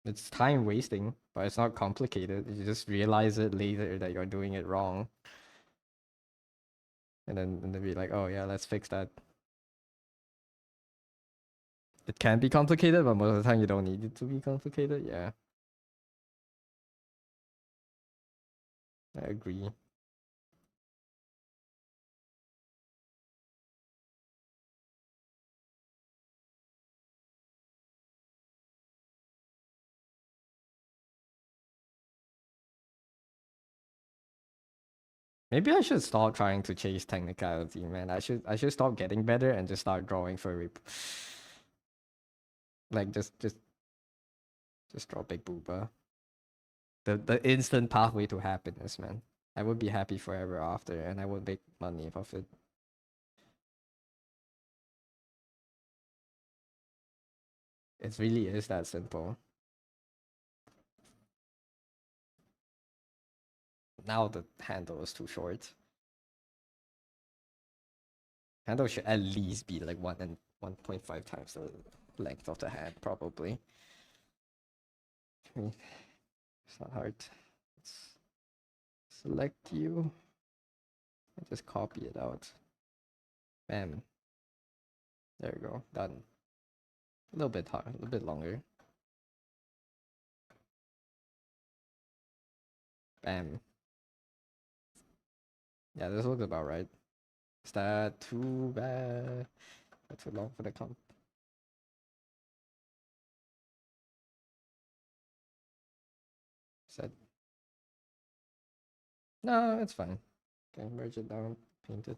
[SPEAKER 1] It's time wasting, but it's not complicated. You just realize it later that you're doing it wrong. And then be like, oh yeah, let's fix that. It can be complicated, but most of the time you don't need it to be complicated. Yeah, I agree. Maybe I should stop trying to chase technicality, man. I should stop getting better and just start drawing for like just draw big booba. The instant pathway to happiness, man. I would be happy forever after, and I would make money off it. It really is that simple. Now the handle is too short. Handle should at least be like 1.5 times the length of the hand, probably. It's not hard. Let's select you and just copy it out. Bam. There you go. Done. A little bit hard, a little bit longer. Bam. Yeah, this looks about right. Is that too bad? That's too long for the comp. Said no, it's fine. Okay, merge it down, paint it.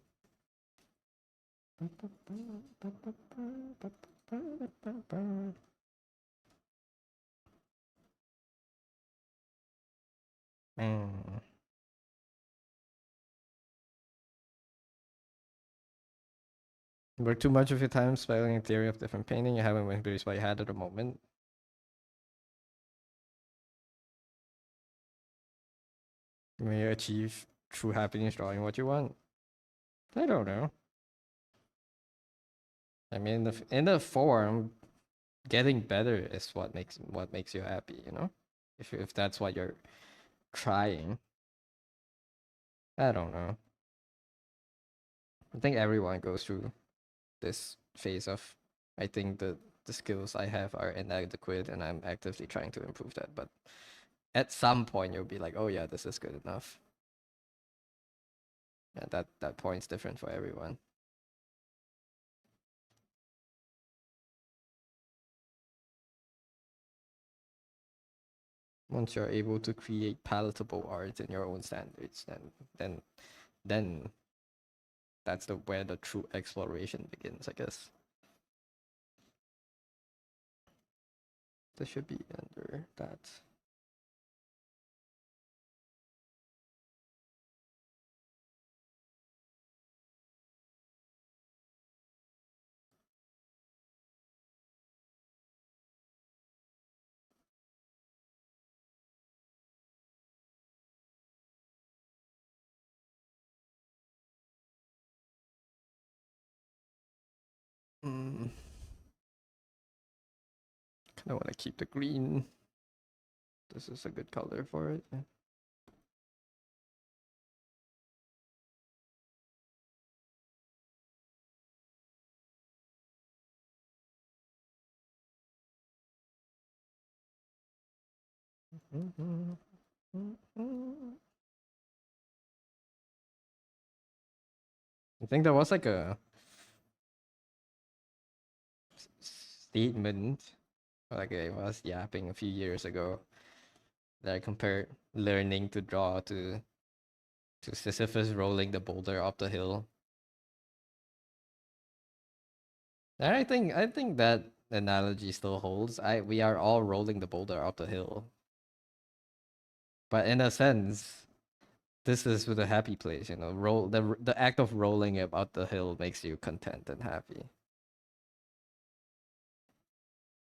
[SPEAKER 1] Mm. Work too much of your time spelling a theory of different painting. You haven't went through what you had at the moment. You may achieve true happiness drawing what you want. I don't know. I mean, in the form, getting better is what makes you happy. You know, if that's what you're trying. I don't know. I think everyone goes through this phase of. I think the skills I have are inadequate, and I'm actively trying to improve that. But at some point, you'll be like, oh yeah, this is good enough. Yeah, that point's different for everyone. Once you're able to create palatable art in your own standards, then that's the where the true exploration begins, I guess. This should be under that. Mm. Kind of want to keep the green. This is a good color for it. I think there was like a statement, like I was yapping a few years ago, that I compared learning to draw to Sisyphus rolling the boulder up the hill. And I think that analogy still holds. We are all rolling the boulder up the hill. But in a sense, this is with a happy place, you know. Roll the act of rolling it up the hill makes you content and happy.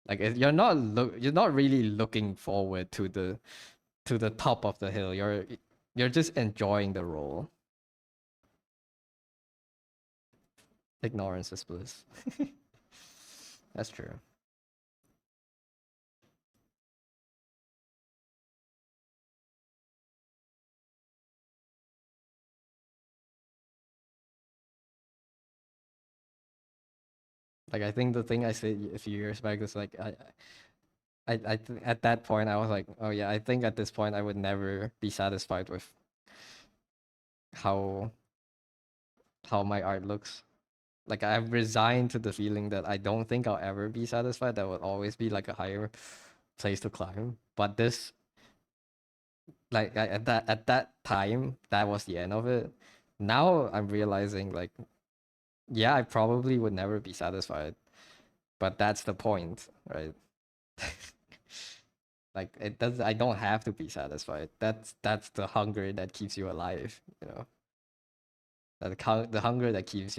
[SPEAKER 1] Like you're not really looking forward to the top of the hill. You're just enjoying the roll. Ignorance is bliss. That's true. Like I think the thing I said a few years back is like at that point I was like, oh yeah, I think at this point I would never be satisfied with how how my art looks. Like I've resigned to the feeling that I don't think I'll ever be satisfied. That will always be like a higher place to climb. But this, like at that time, that was the end of it. Now I'm realizing like, yeah, I probably would never be satisfied. But that's the point, right? Like it does. I don't have to be satisfied. That's the hunger that keeps you alive. You know, the hunger that keeps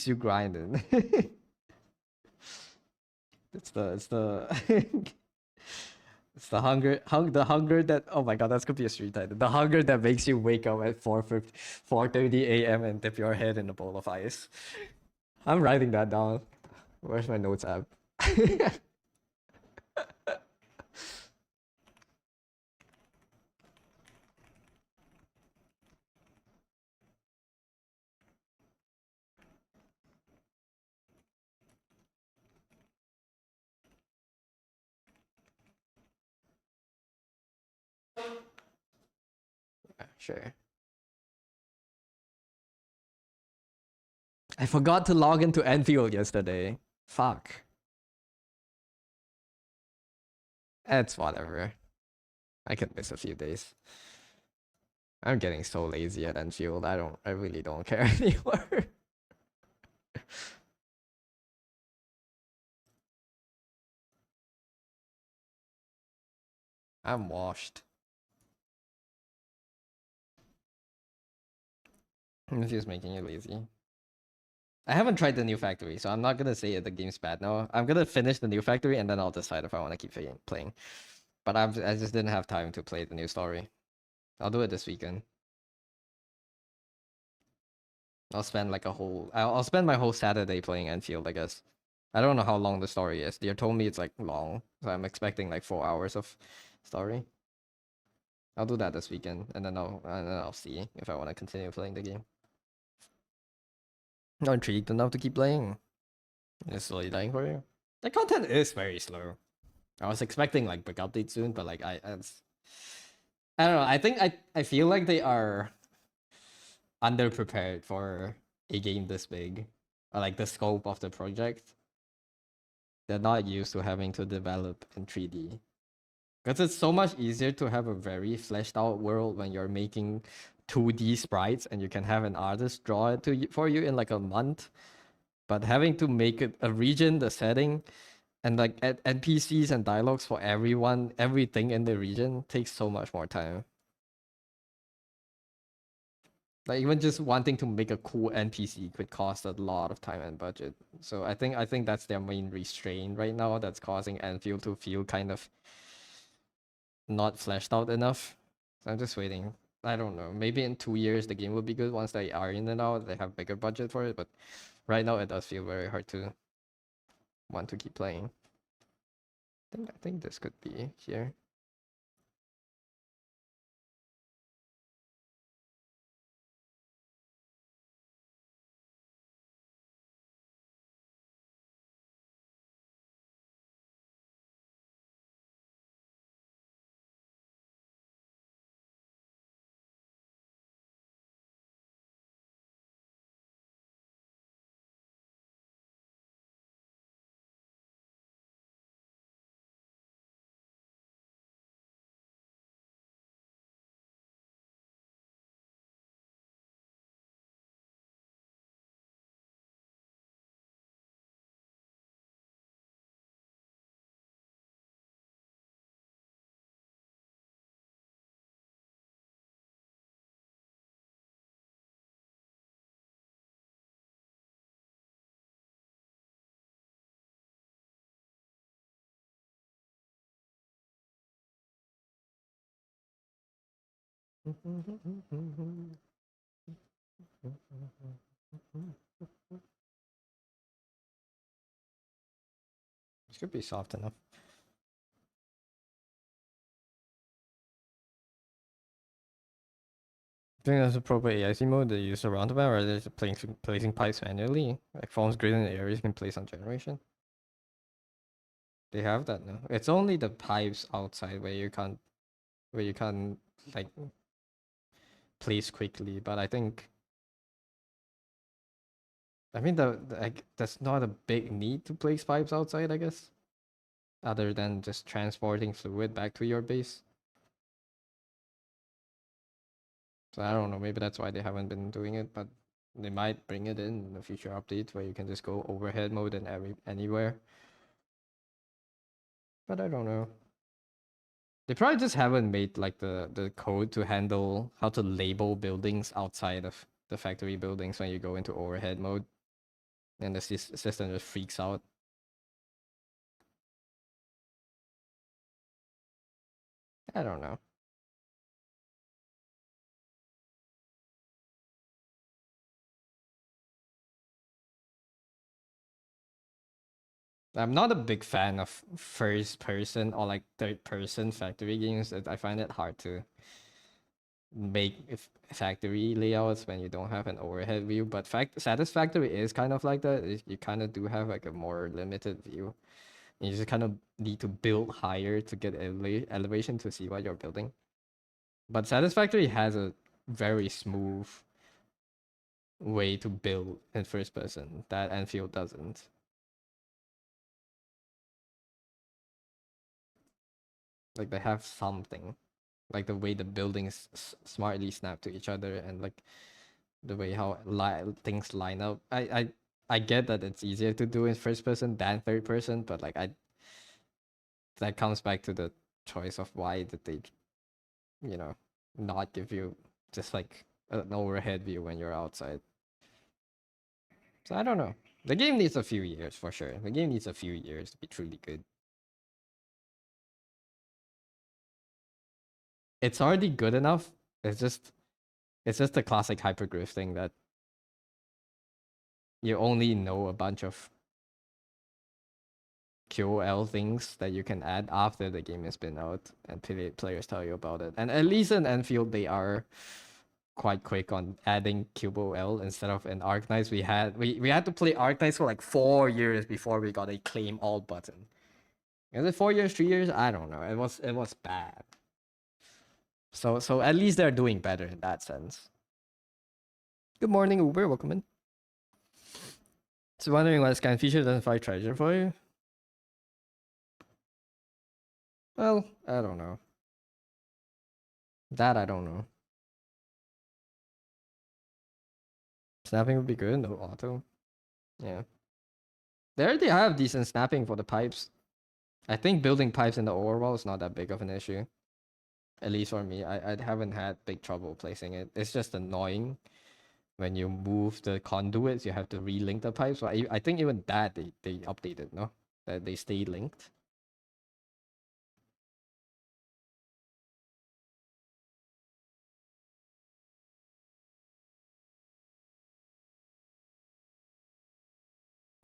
[SPEAKER 1] you grinding. it's the it's the hunger that, oh my god, that's gonna be a street title. The hunger that makes you wake up at 4:30 a.m. and dip your head in a bowl of ice. I'm writing that down. Where's my notes app? Sure. I forgot to log into Enfield yesterday. Fuck. It's whatever. I can miss a few days. I'm getting so lazy at Enfield. I really don't care anymore. I'm washed. Enfield's making you lazy. I haven't tried the new factory, so I'm not gonna say the game's bad now. I'm gonna finish the new factory and then I'll decide if I want to keep playing. But I just didn't have time to play the new story. I'll do it this weekend. I'll spend my whole Saturday playing Enfield, I guess. I don't know how long the story is. They told me it's like long, so I'm expecting like 4 hours of story. I'll do that this weekend, and then I'll see if I want to continue playing the game. I'm intrigued enough to keep playing. It's slowly dying for you. The content is very slow. I was expecting like big update soon, but like I don't know. I feel like they are underprepared for a game this big, or like the scope of the project. They're not used to having to develop in 3D. Because it's so much easier to have a very fleshed out world when you're making 2D sprites and you can have an artist draw it for you in like a month. But having to make it a region, the setting, and like NPCs and dialogues for everyone, everything in the region takes so much more time. Like even just wanting to make a cool NPC could cost a lot of time and budget. So I think that's their main restraint right now that's causing Enfield to feel kind of not fleshed out enough. So I'm just waiting. I don't know. Maybe in 2 years the game will be good once they iron it out. They have bigger budget for it, but right now it does feel very hard to want to keep playing. I think this could be here. This could be soft enough. I think that's a proper AIC mode they use around about, or they're just placing pipes manually. Like forms grid in areas you can place on generation. They have that now. It's only the pipes outside where you can't like place quickly. But I mean like that's not a big need to place pipes outside, I guess. Other than just transporting fluid back to your base. So I don't know, maybe that's why they haven't been doing it, but they might bring it in a future update where you can just go overhead mode and anywhere. But I don't know. They probably just haven't made like the code to handle how to label buildings outside of the factory buildings when you go into overhead mode, and the system just freaks out. I don't know. I'm not a big fan of first person or like third person factory games. I find it hard to make factory layouts when you don't have an overhead view. But Satisfactory is kind of like that. You kind of do have like a more limited view. You just kind of need to build higher to get elevation to see what you're building. But Satisfactory has a very smooth way to build in first person that Enfield doesn't. Like they have something, like the way the buildings smartly snap to each other, and like the way how things line up. I get that it's easier to do in first person than third person, but like that comes back to the choice of why did they, you know, not give you just like an overhead view when you're outside. So I don't know. The game needs a few years for sure. The game needs a few years to be truly good. It's already good enough. It's just the classic hyperglyph thing that you only know a bunch of QOL things that you can add after the game has been out and players tell you about it. And at least in Enfield, they are quite quick on adding QOL instead of in Arknights. We had to play Arknights for like 4 years before we got a claim all button. Is it 4 years, 3 years? I don't know. It was bad. So at least they're doing better in that sense. Good morning, Uber. Welcome in. So wondering why scan feature doesn't find treasure for you? Well, I don't know. That I don't know. Snapping would be good. No auto. Yeah. They already have decent snapping for the pipes. I think building pipes in the overwall is not that big of an issue. At least for me. I haven't had big trouble placing it. It's just annoying when you move the conduits, you have to relink the pipes. So I think even that they updated, no? That they stay linked.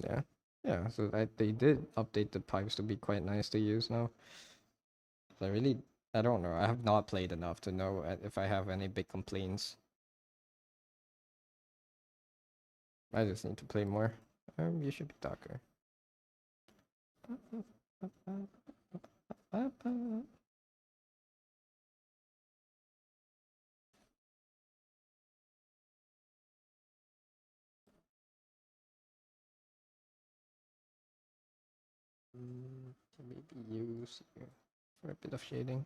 [SPEAKER 1] Yeah. Yeah, so they did update the pipes to be quite nice to use now. I really, I don't know. I have not played enough to know if I have any big complaints. I just need to play more. You should be darker. Can maybe use here for a bit of shading.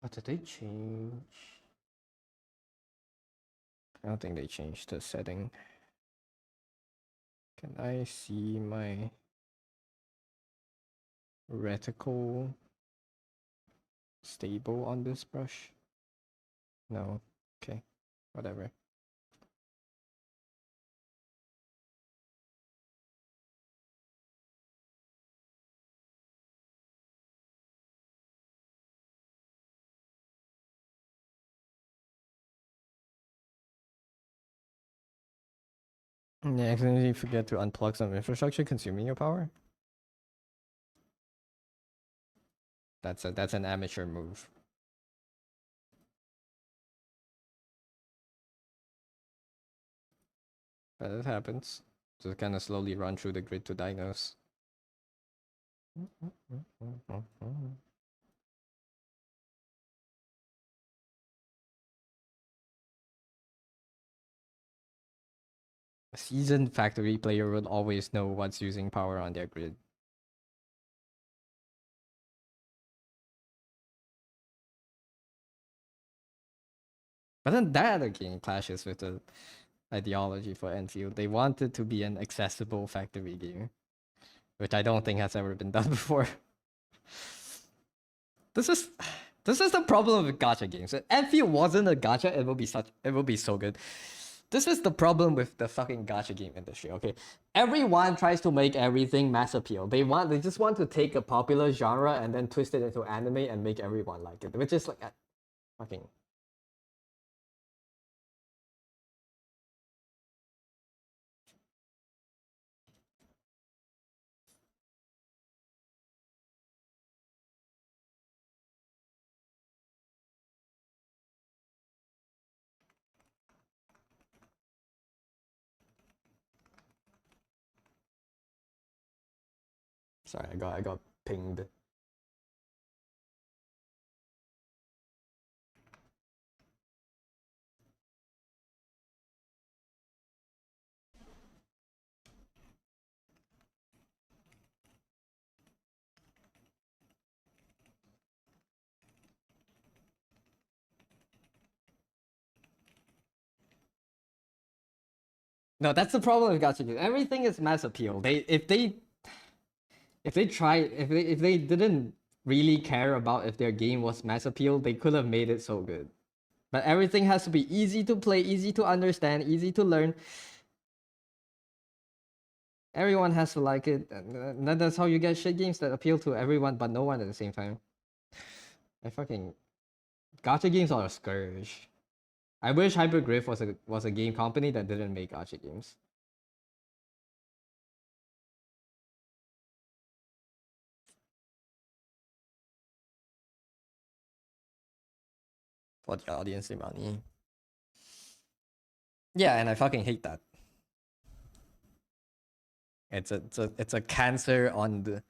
[SPEAKER 1] What did they change? I don't think they changed the setting. Can I see my reticle stable on this brush? No. Okay. Whatever. Yeah, accidentally forget to unplug some infrastructure consuming your power. That's an amateur move. But it happens. Just kind of slowly run through the grid to diagnose. A seasoned factory player will always know what's using power on their grid. But then that again clashes with the ideology for Enfield. They want it to be an accessible factory game, which I don't think has ever been done before. This is this is the problem with gacha games. If Enfield wasn't a gacha, it will be so good. This is the problem with the fucking gacha game industry. Okay, everyone tries to make everything mass appeal. They just want to take a popular genre and then twist it into anime and make everyone like it, which is like fucking. Sorry, I got pinged. No, that's the problem with gacha games. Everything is mass appeal. If they didn't really care about if their game was mass appeal, they could have made it so good. But everything has to be easy to play, easy to understand, easy to learn. Everyone has to like it. And that's how you get shit games that appeal to everyone but no one at the same time. I fucking gacha games are a scourge. I wish Hypergriff was a game company that didn't make gacha games. For the audience money. Yeah, and I fucking hate that. It's a cancer on the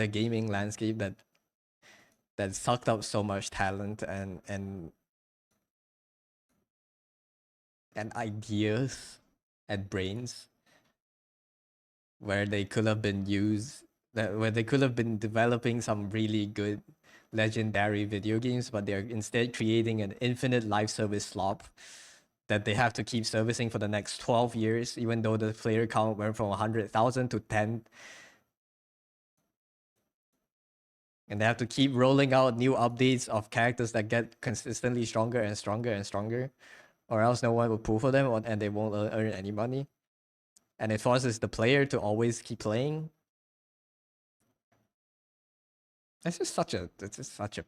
[SPEAKER 1] gaming landscape that sucked up so much talent and ideas and brains where they could have been where they could have been developing some really good legendary video games, but they're instead creating an infinite live service slop that they have to keep servicing for the next 12 years, even though the player count went from 100,000 to 10. And they have to keep rolling out new updates of characters that get consistently stronger and stronger and stronger, or else no one will pull for them and they won't earn any money. and it forces the player to always keep playing. It's just such a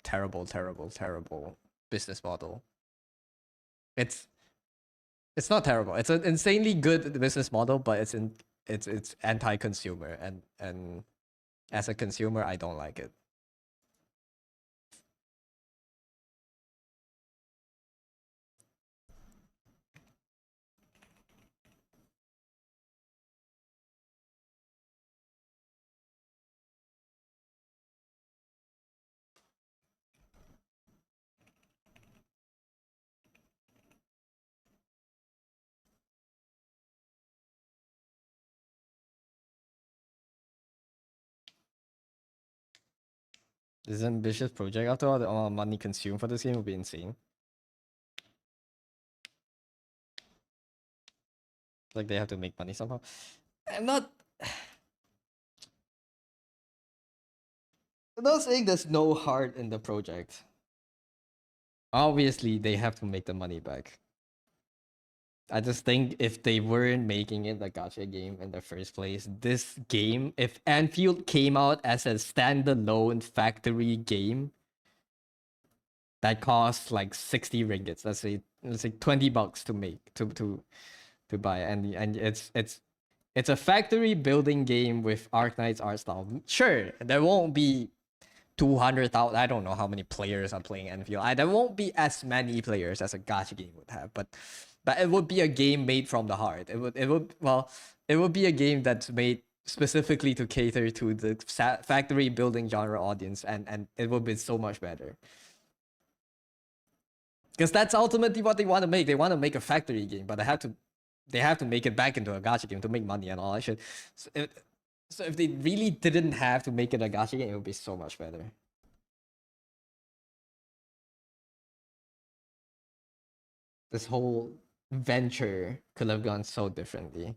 [SPEAKER 1] terrible, terrible, terrible business model. It's it's not terrible. It's an insanely good business model, but it's anti-consumer, and as a consumer, I don't like it. This is an ambitious project. After all the amount of money consumed for this game would be insane. Like they have to make money somehow. I'm not. I'm not saying there's no heart in the project. Obviously, they have to make the money back. I just think if they weren't making it a gacha game in the first place, this game, if Anfield came out as a standalone factory game that costs like 60 ringgits, let's say $20 to make to buy, and it's a factory building game with Arknight's art style. Sure, there won't be 200,000. I don't know how many players are playing Enfield. There won't be as many players as a gacha game would have, but it would be a game made from the heart. It would be a game that's made specifically to cater to the factory building genre audience, and it would be so much better. Because that's ultimately what they want to make. They want to make a factory game, but they have to make it back into a gacha game to make money and all that shit. So if they really didn't have to make it a gacha game, it would be so much better. This whole venture could have gone so differently.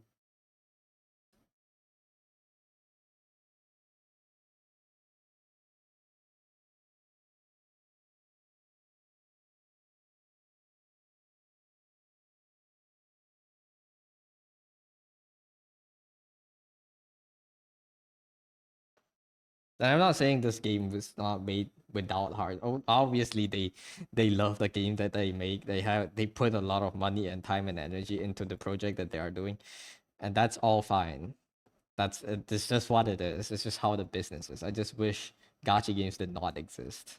[SPEAKER 1] And I'm not saying this game was not made without heart. Obviously, they love the game that they make. They put a lot of money and time and energy into the project that they are doing, and that's all fine. It's just what it is. It's just how the business is. I just wish gacha games did not exist.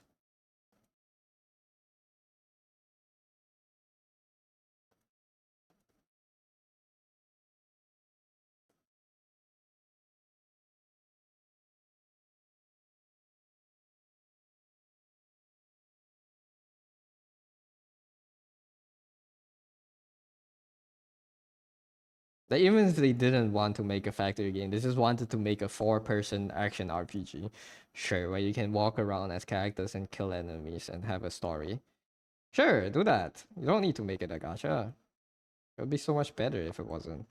[SPEAKER 1] Like, even if they didn't want to make a factory game, they just wanted to make a 4-person action RPG. Sure, where you can walk around as characters and kill enemies and have a story. Sure, do that. You don't need to make it a gacha. It would be so much better if it wasn't.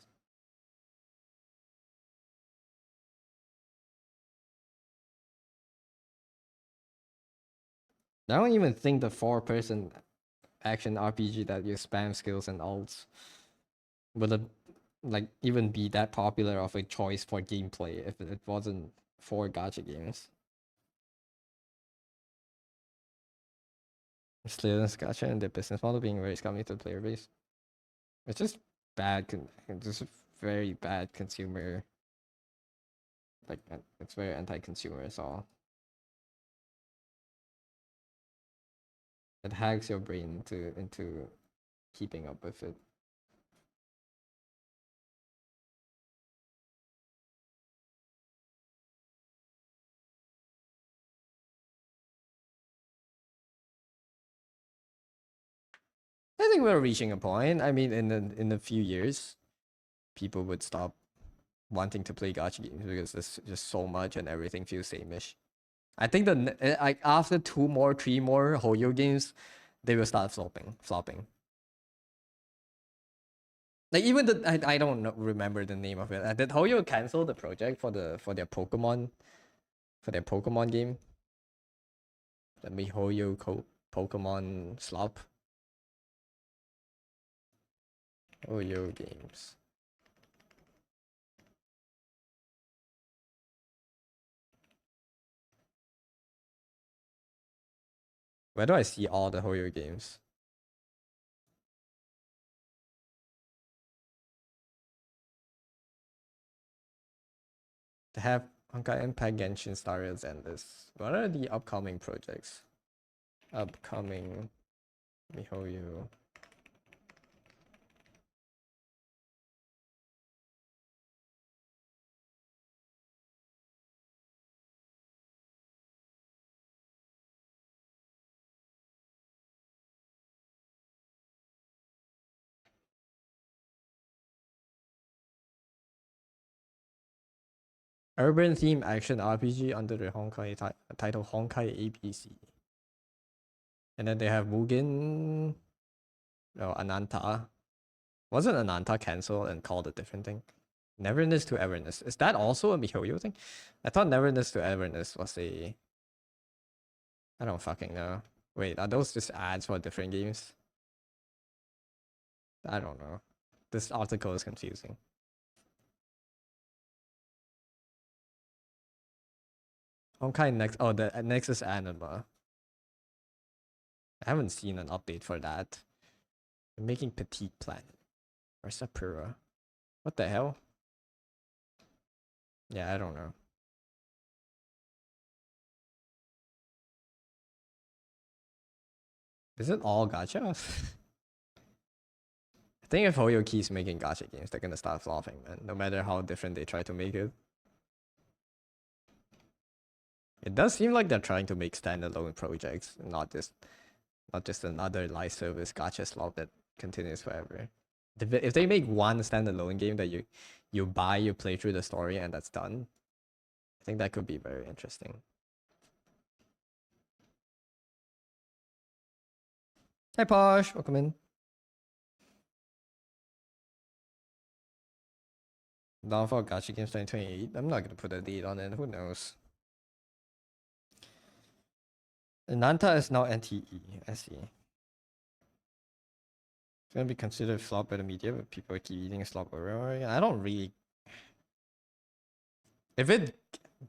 [SPEAKER 1] I don't even think the 4-person action RPG that you spam skills and ults would have like even be that popular of a choice for gameplay if it wasn't for gacha games. Slayers gacha and their business model being very scummy to the player base. It's just bad. Just very bad consumer. Like it's very anti-consumer. It's all. It hacks your brain into keeping up with it. I think we're reaching a point. I mean, in a few years, people would stop wanting to play gacha games because there's just so much and everything feels sameish. I think like after 2 more, 3 more Hoyo games, they will start flopping. Like even I don't remember the name of it. Did Hoyo cancel the project for their Pokemon game? The MiHoYo Pokemon Slop. Hoyo games. Where do I see all the Hoyo games? They have Honkai Impact, Genshin, Star Rail, Zenless. What are the upcoming projects? Upcoming MiHoYo. Urban theme action RPG under the Honkai title Honkai ABC. And then they have Mugen, no, Ananta. Wasn't Ananta cancelled and called a different thing? Neverness to Everness. Is that also a MiHoYo thing? I thought Neverness to Everness was a... I don't fucking know. Wait, are those just ads for different games? I don't know. This article is confusing. Honkai next. Oh, the Nexus Anima. I haven't seen an update for that. I'm making Petite Planet. Or Sapura. What the hell? Yeah, I don't know. Is it all gacha? I think if Hoyo keeps making gacha games, they're gonna start flopping, man. No matter how different they try to make it. It does seem like they're trying to make standalone projects, not just another live service gacha slot that continues forever. If they make one standalone game that you buy, you play through the story, and that's done, I think that could be very interesting. Hi Posh, welcome in. Downfall Gacha Games 2028. I'm not gonna put a date on it. Who knows? Nanta is now NTE. I see. It's gonna be considered flop by the media, but people keep eating slop over. I don't really. If it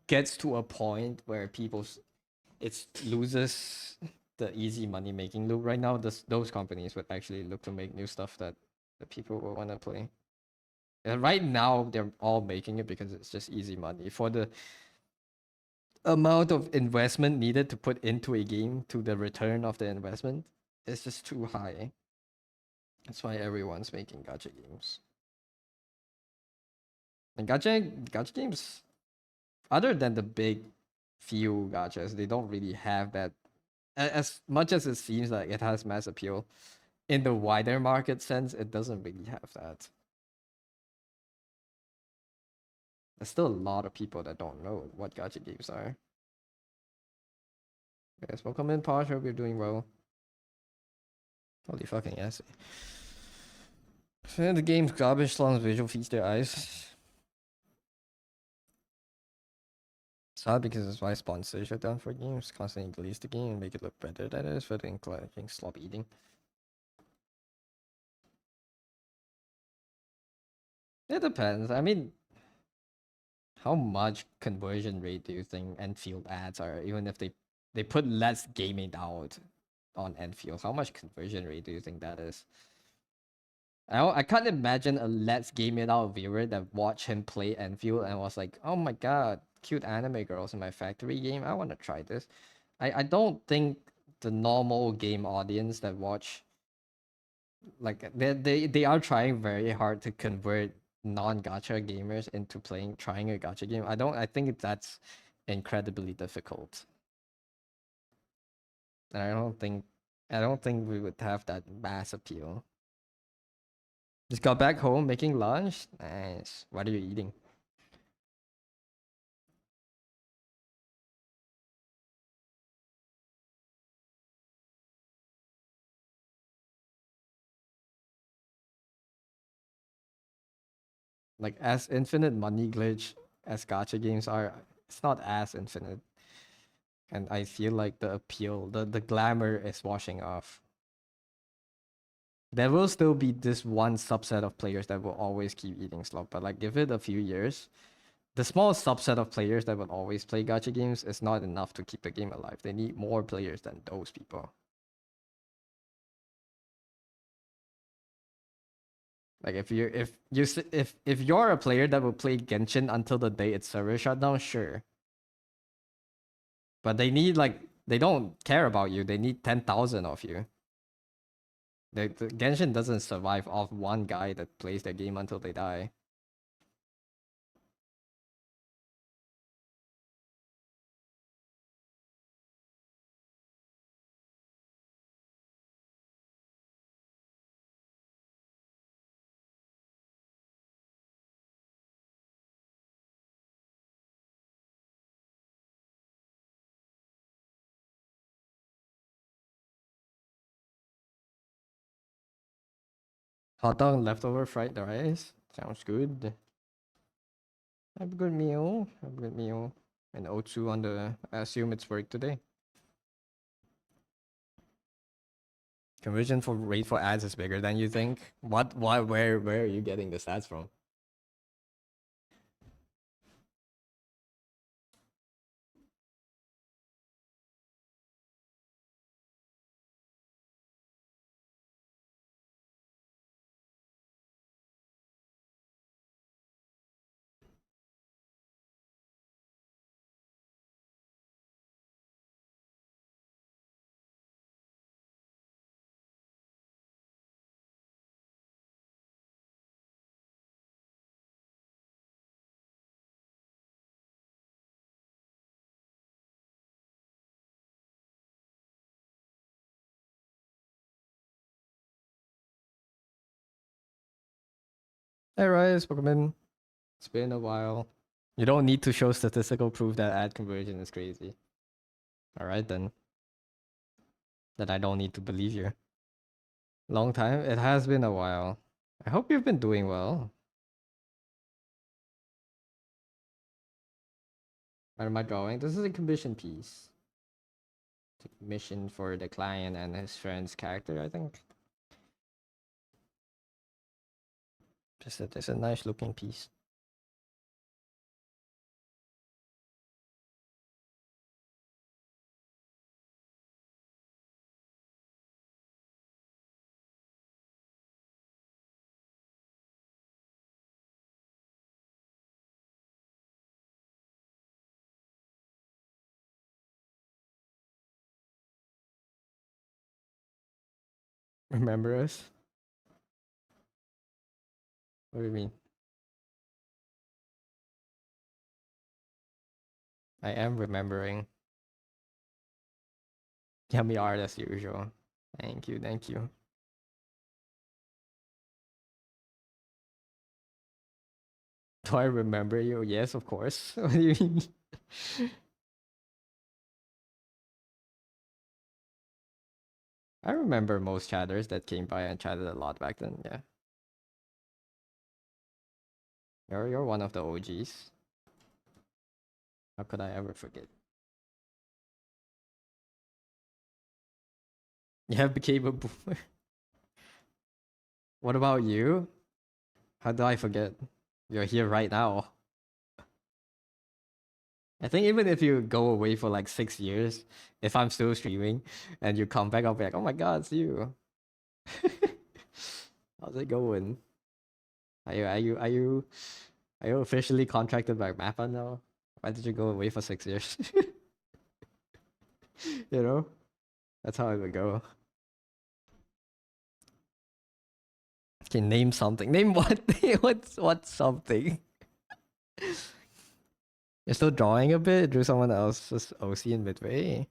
[SPEAKER 1] gets to a point where it loses the easy money making loop right now, those companies would actually look to make new stuff that people will want to play. And right now, they're all making it because it's just easy money. For the amount of investment needed to put into a game to the return of the investment, it's just too high. That's why everyone's making gacha games. And gacha games, other than the big few gachas, they don't really have that. As much as it seems like it has mass appeal, in the wider market sense, it doesn't really have that. There's still a lot of people that don't know what gacha games are. Yes, welcome in, Posh. Hope you're doing well. Holy fucking yes. The game's garbage as long as visual feeds their eyes. It's hard because it's why sponsors are done for games. Constantly release the game and make it look better. That is for the including slop eating. It depends. I mean, how much conversion rate do you think Enfield ads are? Even if they put less gaming out on Enfield, how much conversion rate do you think that is? I can't imagine a Let's Game It Out viewer that watched him play Enfield and was like, oh my god, cute anime girls in my factory game. I want to try this. I don't think the normal game audience that watch, like they are trying very hard to convert non-gacha gamers into trying a gacha game. I think that's incredibly difficult. And I don't think we would have that mass appeal. Just got back home making lunch. Nice. What are you eating? Like as infinite money glitch as gacha games are, it's not as infinite. And I feel like the appeal, the glamour is washing off. There will still be this one subset of players that will always keep eating slop, but like give it a few years, the small subset of players that would always play gacha games is not enough to keep the game alive. They need more players than those people. Like if you're a player that will play Genshin until the day its server shut down, sure. But they need like they don't care about you. They need 10,000 of you. The Genshin doesn't survive off one guy that plays the game until they die. Hot dog and leftover fried rice. Sounds good. Have a good meal. Have a good meal. And Otsu on the. I assume it's work today. Conversion for rate for ads is bigger than you think. What? Why? Where are you getting the stats from? Hey, Rise, welcome in. It's been a while. You don't need to show statistical proof that ad conversion is crazy. All right then. That I don't need to believe you. Long time. It has been a while. I hope you've been doing well. What am I drawing? This is a commission piece. Mission for the client and his friend's character, I think. It's a nice looking piece. Remember us? What do you mean? I am remembering. Yummy art as usual. Thank you, thank you. Do I remember you? Yes, of course. What do you mean? I remember most chatters that came by and chatted a lot back then, yeah. You're one of the OGs. How could I ever forget? You have became a boomer. What about you? How do I forget? You're here right now. I think even if you go away for like 6 years, if I'm still streaming and you come back, I'll be like, oh my god, it's you. How's it going? Are you officially contracted by Mappa now? Why did you go away for 6 years? You know? That's how it would go. Okay, name something. Name what? What's something? You're still drawing a bit? Drew someone else's OC in Midway?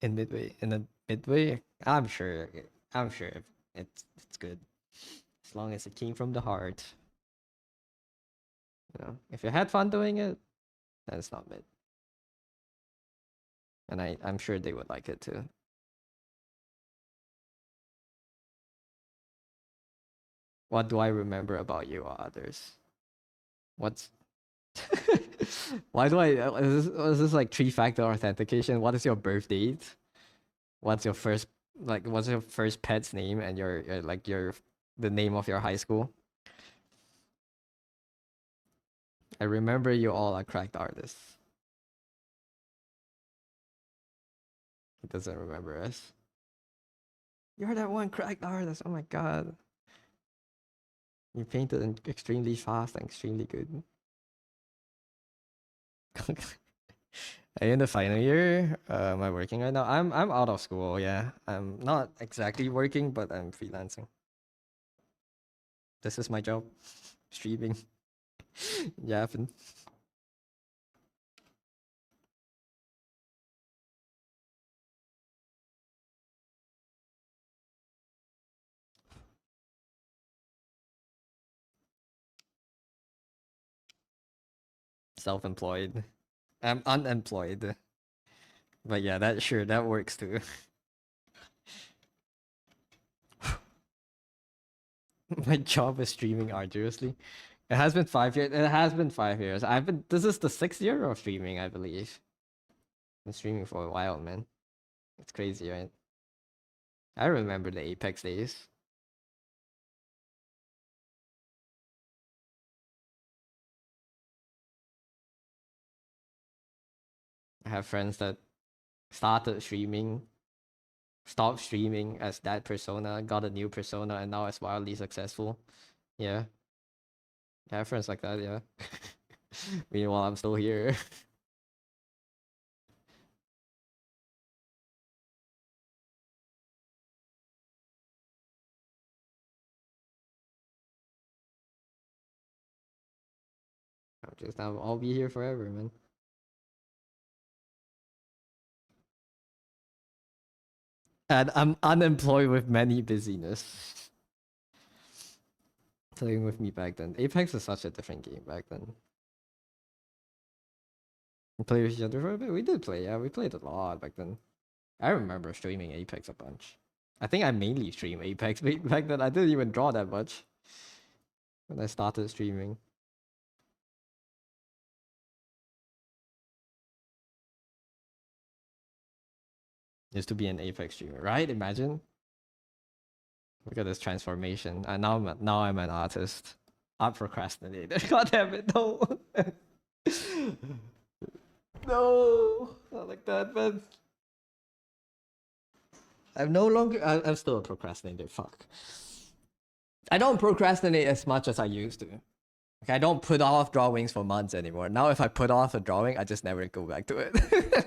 [SPEAKER 1] In Midway? In the Midway? I'm sure. I'm sure it's good. As long as it came from the heart. You know, if you had fun doing it, then it's not mid. And I'm sure they would like it too. What do I remember about you or others? What's why do I is this like 3-factor authentication? What is your birth date? What's your first what's your first pet's name and your the name of your high school? I remember you all are cracked artists. He doesn't remember us. You're that one cracked artist. Oh my god. You painted extremely fast and extremely good. Are you in the final year? Am I working right now? I'm out of school, yeah. I'm not exactly working, but I'm freelancing. This is my job. Streaming. Yapping. Self-employed. I'm unemployed. But yeah, that works too. My job is streaming arduously. It has been 5 years. It has been 5 years. This is the 6th year of streaming, I believe. Been streaming for a while, man. It's crazy, right? I remember the Apex days. I have friends that started streaming, stopped streaming as that persona, got a new persona, and now is wildly successful. Yeah, I have friends like that. Yeah. Meanwhile, I'm still here. I'll be here forever, man. And I'm unemployed with many busyness. Playing with me back then. Apex is such a different game back then. We played with each other for a bit. We did play, yeah. We played a lot back then. I remember streaming Apex a bunch. I think I mainly stream Apex back then. I didn't even draw that much when I started streaming. Used to be an Apex streamer, right? Imagine. Look at this transformation. And now I'm an artist. I'm procrastinator. God damn it, no. No, not like that, man. I'm no longer. I'm still a procrastinator. Fuck. I don't procrastinate as much as I used to. Like, I don't put off drawings for months anymore. Now, if I put off a drawing, I just never go back to it.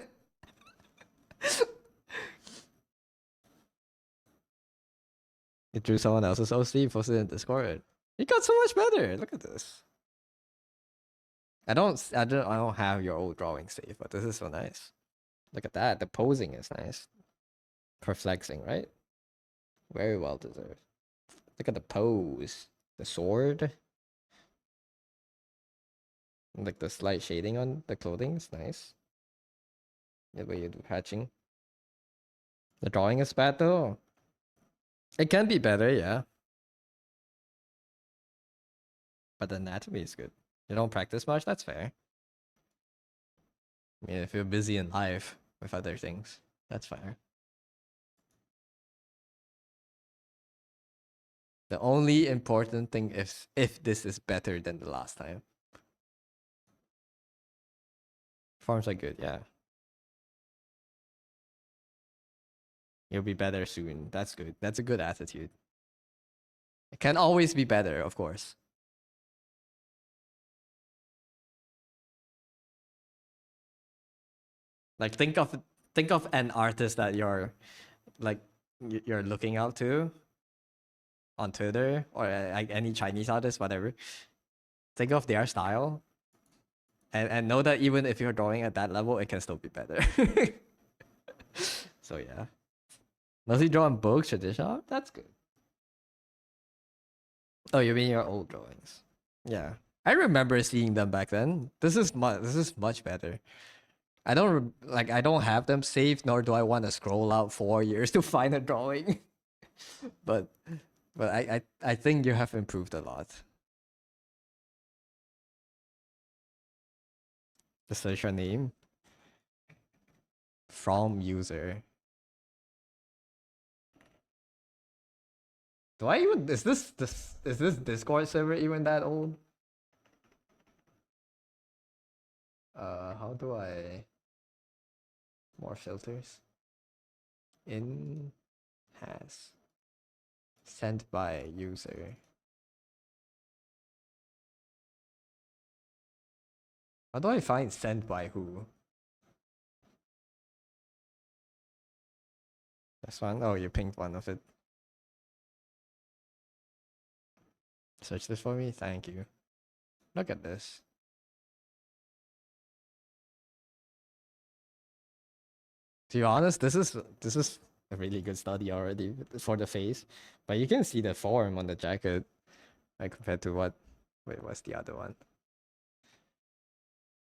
[SPEAKER 1] It drew someone else's OC, posted in Discord. It got so much better. Look at this. I don't have your old drawing saved, but this is so nice. Look at that. The posing is nice. Perplexing, right? Very well deserved. Look at the pose. The sword. Like the slight shading on the clothing is nice. The way you do hatching. The drawing is bad though. It can be better, yeah. But the anatomy is good. You don't practice much, that's fair. I mean, if you're busy in life with other things, that's fair. The only important thing is if this is better than the last time. Forms are good, yeah. You'll be better soon. That's good. That's a good attitude. It can always be better, of course. Like think of an artist that you're like you're looking out to on Twitter or like any Chinese artist, whatever. Think of their style and know that even if you're drawing at that level, it can still be better. So yeah. Does he draw in books, traditional? That's good. Oh, you mean your old drawings? Yeah, I remember seeing them back then. This is much better. I don't have them saved, nor do I want to scroll out 4 years to find a drawing. but I think you have improved a lot. The search your name from user. Do I even is this Discord server even that old? How do I more filters? In has sent by user. How do I find sent by who? This one? Oh, you pinged one of it. Search this for me. Thank you. Look at this. To be honest, this is a really good study already for the face, but you can see the form on the jacket, like compared to what? Wait, what's the other one?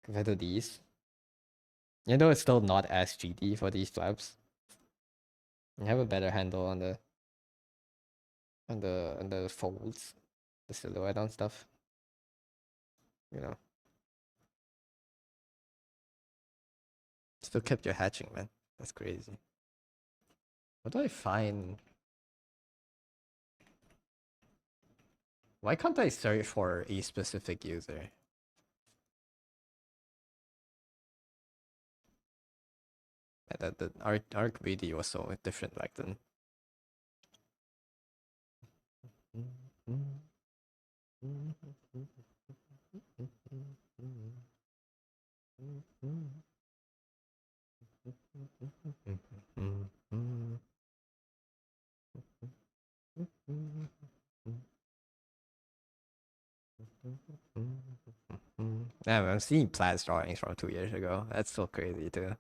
[SPEAKER 1] Compared to these, you know, it's still not as GD for these flaps. You have a better handle on the folds, the silhouette on stuff. You know, still kept your hatching, man. That's crazy. What do I find? Why can't I search for a specific user? That the arc video was so different back then. Yeah, I'm seeing Plaid's drawings from 2 years ago. That's so crazy too.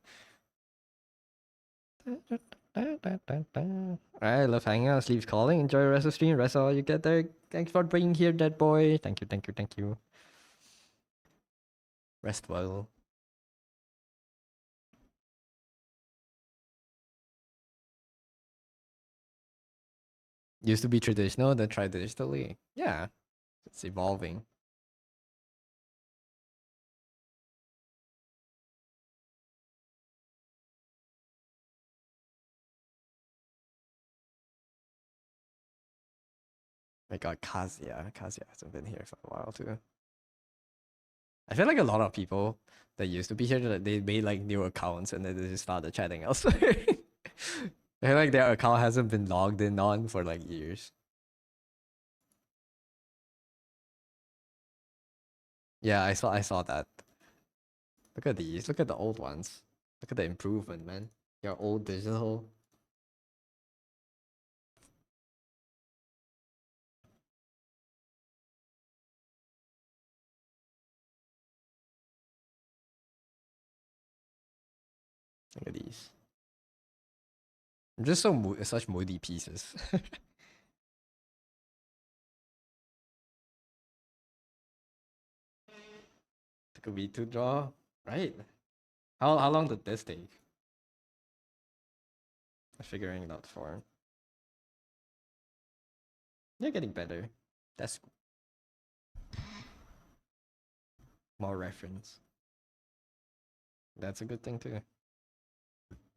[SPEAKER 1] Alright, love hanging out. Sleeps calling. Enjoy the rest of the stream. Rest of all you get there. Thanks for being here, dead boy. Thank you, thank you, thank you. Rest well. Used to be traditional, then try digitally. Yeah, it's evolving. My god, Kazuya. Kazuya hasn't been here for a while too. I feel like a lot of people that used to be here, they made like new accounts and then they just started chatting elsewhere. I feel like their account hasn't been logged in on for like years. Yeah, I saw that. Look at these. Look at the old ones. Look at the improvement, man. Your old digital. Look at these. I'm just such moody pieces. Took a beat to draw. Right. How long did this take? Figuring it out for. You're getting better. That's more reference. That's a good thing too.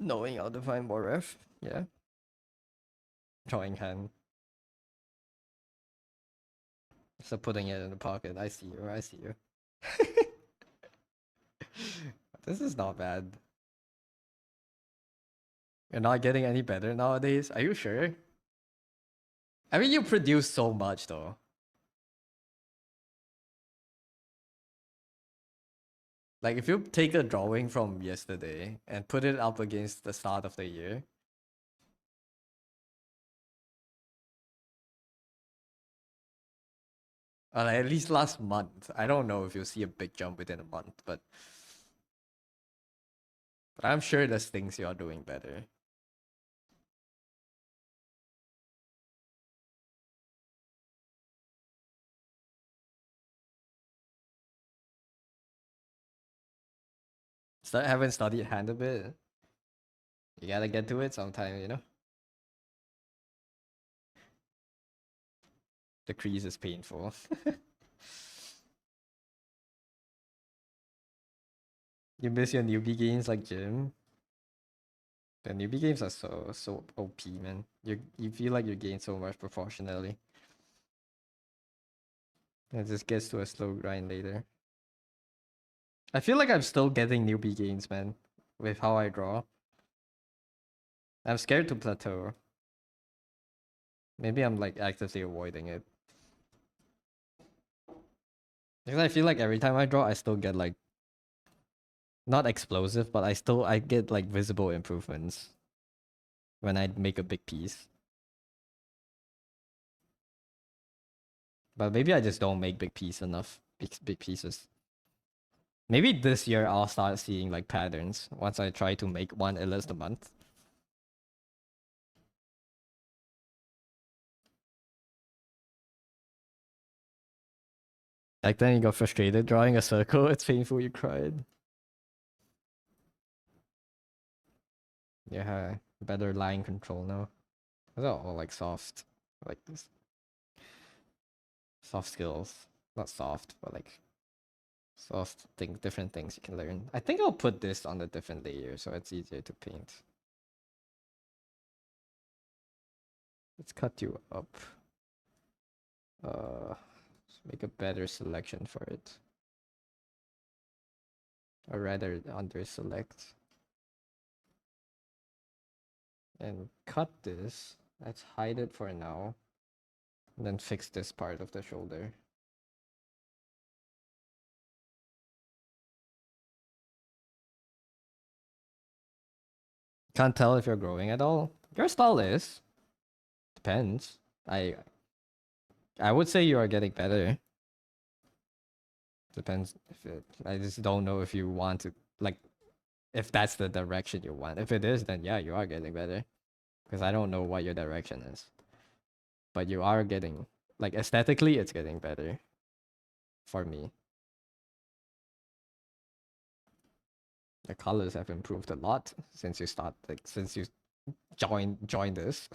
[SPEAKER 1] Knowing how to find more ref. Yeah. Drawing hand. So putting it in the pocket. I see you. I see you. This is not bad. You're not getting any better nowadays. Are you sure? I mean, you produce so much though. Like if you take a drawing from yesterday and put it up against the start of the year, or like at least last month, I don't know if you'll see a big jump within a month, but I'm sure there's things you're doing better. Haven't studied hand a bit. You gotta get to it sometime, you know? The crease is painful. You miss your newbie games like gym. The newbie games are so OP, man. You feel like you gain so much proportionally. It just gets to a slow grind later. I feel like I'm still getting newbie gains, man, with how I draw. I'm scared to plateau. Maybe I'm like actively avoiding it. Because I feel like every time I draw, I still get like not explosive, but I get like visible improvements when I make a big piece. But maybe I just don't make big piece enough, big pieces. Maybe this year I'll start seeing like patterns once I try to make one illust a month. Like then you got frustrated drawing a circle. It's painful. You cried. Yeah, better line control now. Those are all like soft, like this soft skills. Not soft, but like soft things, different things you can learn. I think I'll put this on a different layer so it's easier to paint. Let's cut you up. Let's make a better selection for it. Or rather, under select. And cut this. Let's hide it for now. And then fix this part of the shoulder. Can't tell if you're growing at all. Your style is. Depends. I would say you are getting better. Depends if it. I just don't know if you want to like if that's the direction you want. If it is, then yeah, you are getting better. Because I don't know what your direction is. But you are getting like aesthetically it's getting better for me. The colors have improved a lot since you start like since you joined this.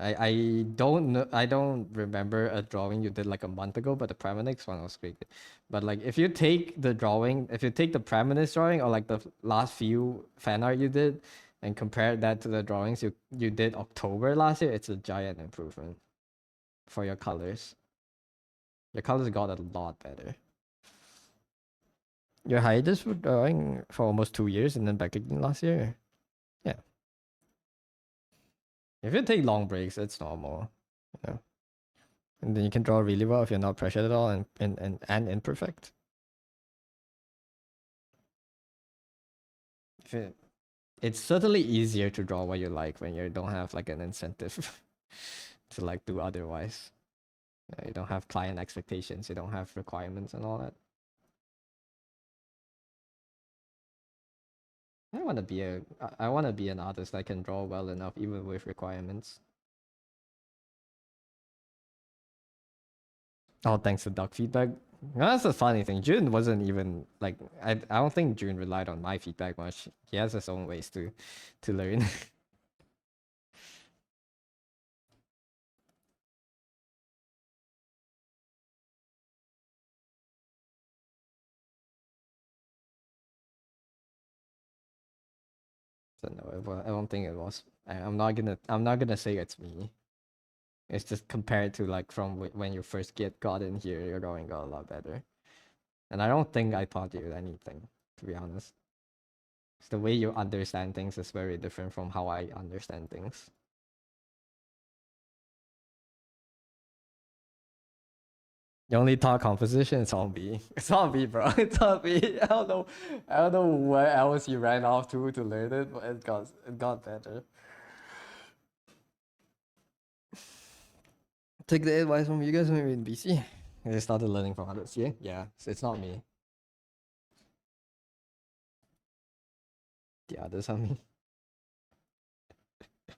[SPEAKER 1] I don't know, I don't remember a drawing you did like a month ago, but the Pramanix one was great. But like if you take the drawing, if you take the Pramanix drawing or like the last few fan art you did and compare that to the drawings you did October last year, it's a giant improvement for your colors. Your colors got a lot better. Your hiatus for drawing for almost 2 years and then back again last year. Yeah. If you take long breaks, it's normal. Yeah. And then you can draw really well if you're not pressured at all and imperfect. If it's certainly easier to draw what you like when you don't have like an incentive to like do otherwise. You don't have client expectations, you don't have requirements and all that. I want to be an artist that can draw well enough even with requirements. Oh, thanks to duck feedback. That's the funny thing. June wasn't even like I don't think June relied on my feedback much. He has his own ways to learn. So no, I don't think it was. I'm not gonna say it's me. It's just compared to like from when you first got in here, you're going got a lot better. And I don't think I taught you anything, to be honest. It's the way you understand things is very different from how I understand things. You only taught composition, it's on me. It's on me, bro. It's on me. I don't know where else you ran off to learn it, but it got better. Take the advice from you guys when we in BC. I started learning from others, yeah? Yeah, so it's not me. The others are me.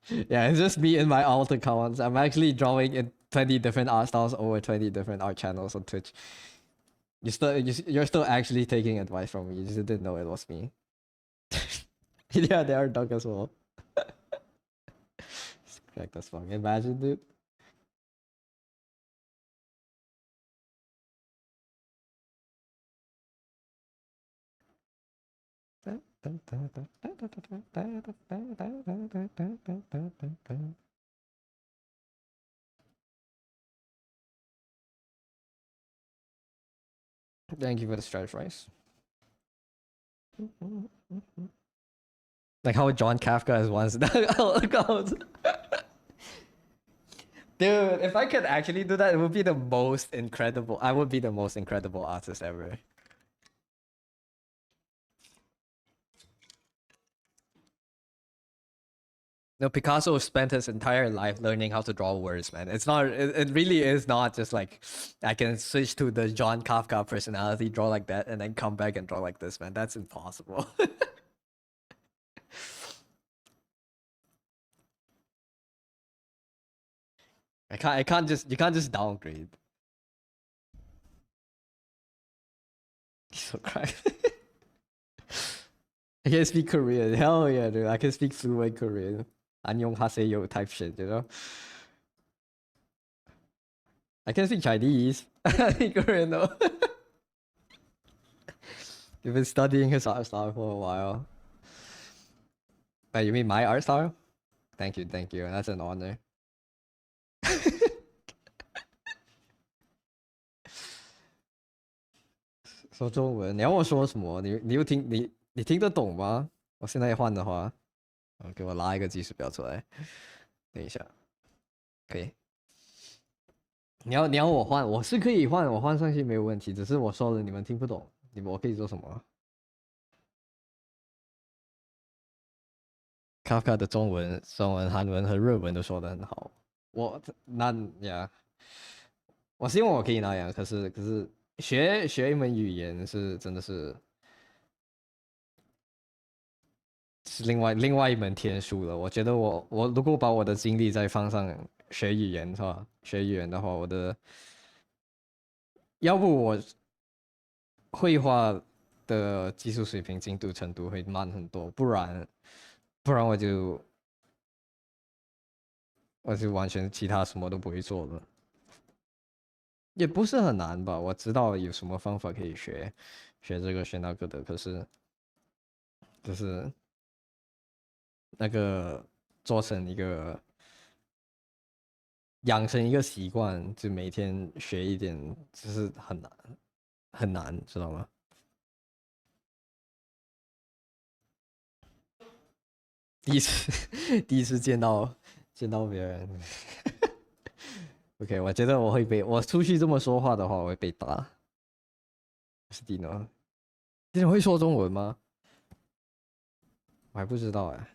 [SPEAKER 1] Yeah, it's just me in my alt accounts. I'm actually drawing in 20 different art styles over 20 different art channels on Twitch. You're still actually taking advice from me. You just didn't know it was me. Yeah, they are dog as well. It's correct as fuck. Imagine, dude. Thank you for the stretch rice. Like how John Kafka is once. Dude, if I could actually do that, it would be the most incredible. I would be the most incredible artist ever. No, Picasso spent his entire life learning how to draw words, man. It's not, it really is not just like I can switch to the John Kafka personality, draw like that, and then come back and draw like this, man. That's impossible. I can't just, you can't just downgrade. He's so cracked. I can speak Korean. Hell yeah, dude. I can speak fluent Korean. 안녕하세요 type shit, you know? I can speak Chinese. I speak Korean though. You've been studying his art style for a while. You mean my art style? Thank you. That's an honor. 说中文，你要我说什么？你听得懂吗？我现在换的话，给我拉一个计时表出来。等一下，可以。你要我换，我是可以换，我换上去没有问题。只是我说了你们听不懂，我可以做什么？Kafka 的中文、韩文和日文都说得很好。我希望我可以那样，可是学一门语言是真的是另外一门天书了。我觉得我如果把我的精力再放上学语言的话，要不我绘画的技术水平进度程度会慢很多，不然我就完全其他什么都不会做了。也不是很难吧？我知道有什么方法可以学这个学那个的，可是就是那个做成一个养成一个习惯，就每天学一点，就是很难，知道吗？第一次见到别人，OK，我觉得我出去这么说话的话，我会被打。是 Dino 会说中文吗？我还不知道哎。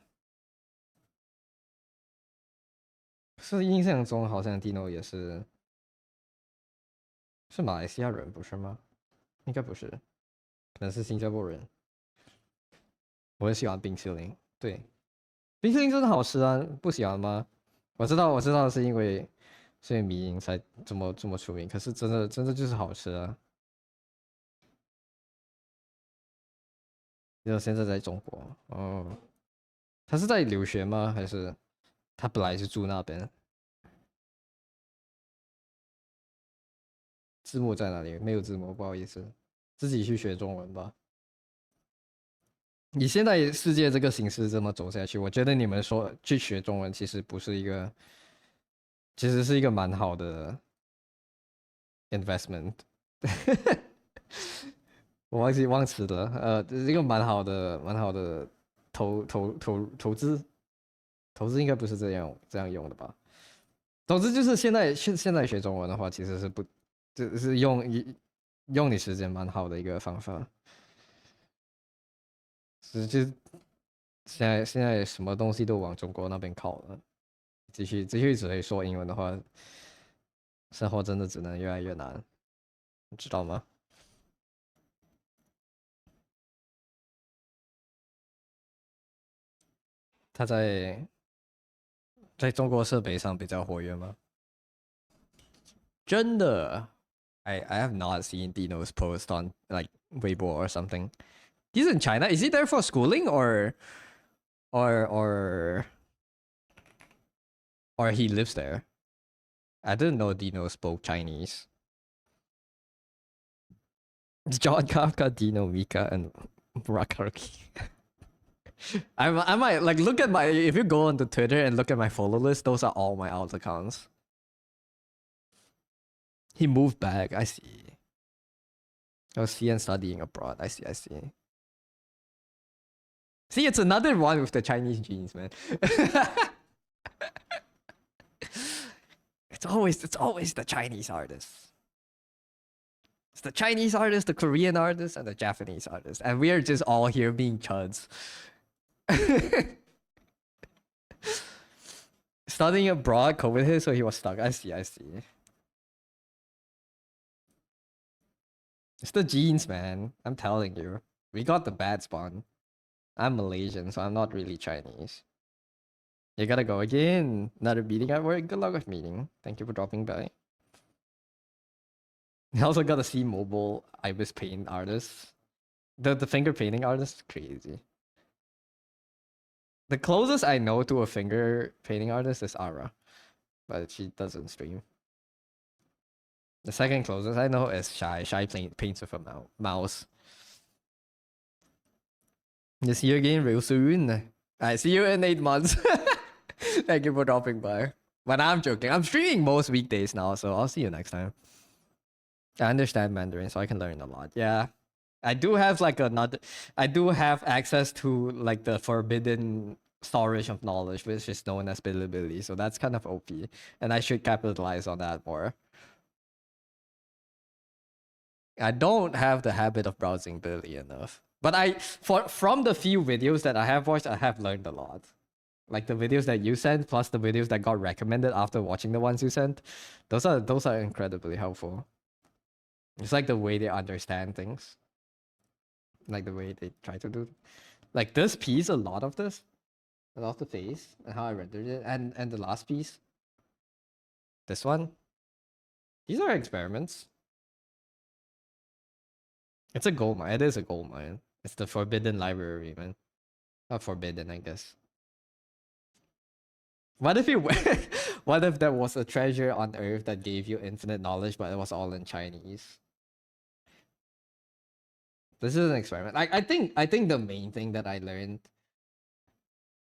[SPEAKER 1] 是印象中好像 Dino 也是马来西亚人不是吗？应该不是，可能是新加坡人。我很喜欢冰淇淋，对，冰淇淋真的好吃啊，不喜欢吗？我知道是因为迷音才这么出名，可是真的就是好吃啊。就现在在中国哦，他是在留学吗？还是他本来是住那边？字幕在哪里？没有字幕，不好意思，自己去学中文吧。你现在世界这个形势这么走下去，我觉得你们说去学中文其实不是一个，其实是一个蛮好的 investment。我忘词了，这是一个蛮好的投资，应该不是这样用的吧？总之就是现在学中文的话，其实是不，就是用你时间蛮好的一个方法。就现在什么东西都往中国那边靠了，继续只会说英文的话，生活真的只能越来越难，你知道吗？他在中国设备上比较活跃吗？真的，I have not seen Dino's post on like Weibo or something. He's in China. Is he there for schooling or he lives there? I didn't know Dino spoke Chinese. John Kafka, Dino, Mika, and Murakaraki. I might like look at my, if you go onto Twitter and look at my follow list, those are all my alt accounts. He moved back. I see. Oh, see, and studying abroad. I see, I see. See, it's another one with the Chinese genes, man. It's always the Chinese artists. It's the Chinese artists, the Korean artists, and the Japanese artists. And we are just all here being chuds. Studying abroad, COVID hit, so he was stuck. I see, I see. It's the genes, man. I'm telling you. We got the bad spawn. I'm Malaysian, so I'm not really Chinese. You gotta go again. Another meeting at work. Good luck with meeting. Thank you for dropping by. I also got to see mobile ibis paint artists. The finger painting artist, crazy. The closest I know to a finger painting artist is Ara, but she doesn't stream. The second closest I know is Shy. Shy paints with a mouse. You see you again real soon. I see you in 8 months. Thank you for dropping by. But I'm joking. I'm streaming most weekdays now, so I'll see you next time. I understand Mandarin, so I can learn a lot. Yeah. I do have like another I do have access to like the forbidden storage of knowledge, which is known as Bilibili. So that's kind of OP. And I should capitalize on that more. I don't have the habit of browsing Billy enough. But from the few videos that I have watched, I have learned a lot. Like the videos that you sent, plus the videos that got recommended after watching the ones you sent. Those are incredibly helpful. It's like the way they understand things. Like the way they try to do. Like this piece, a lot of the face and how I rendered it, and the last piece. This one. These are experiments. It's a gold mine. It is a gold mine. It's the forbidden library, man. Not forbidden, I guess. What if you what if there was a treasure on Earth that gave you infinite knowledge, but it was all in Chinese? This is an experiment. I think the main thing that I learned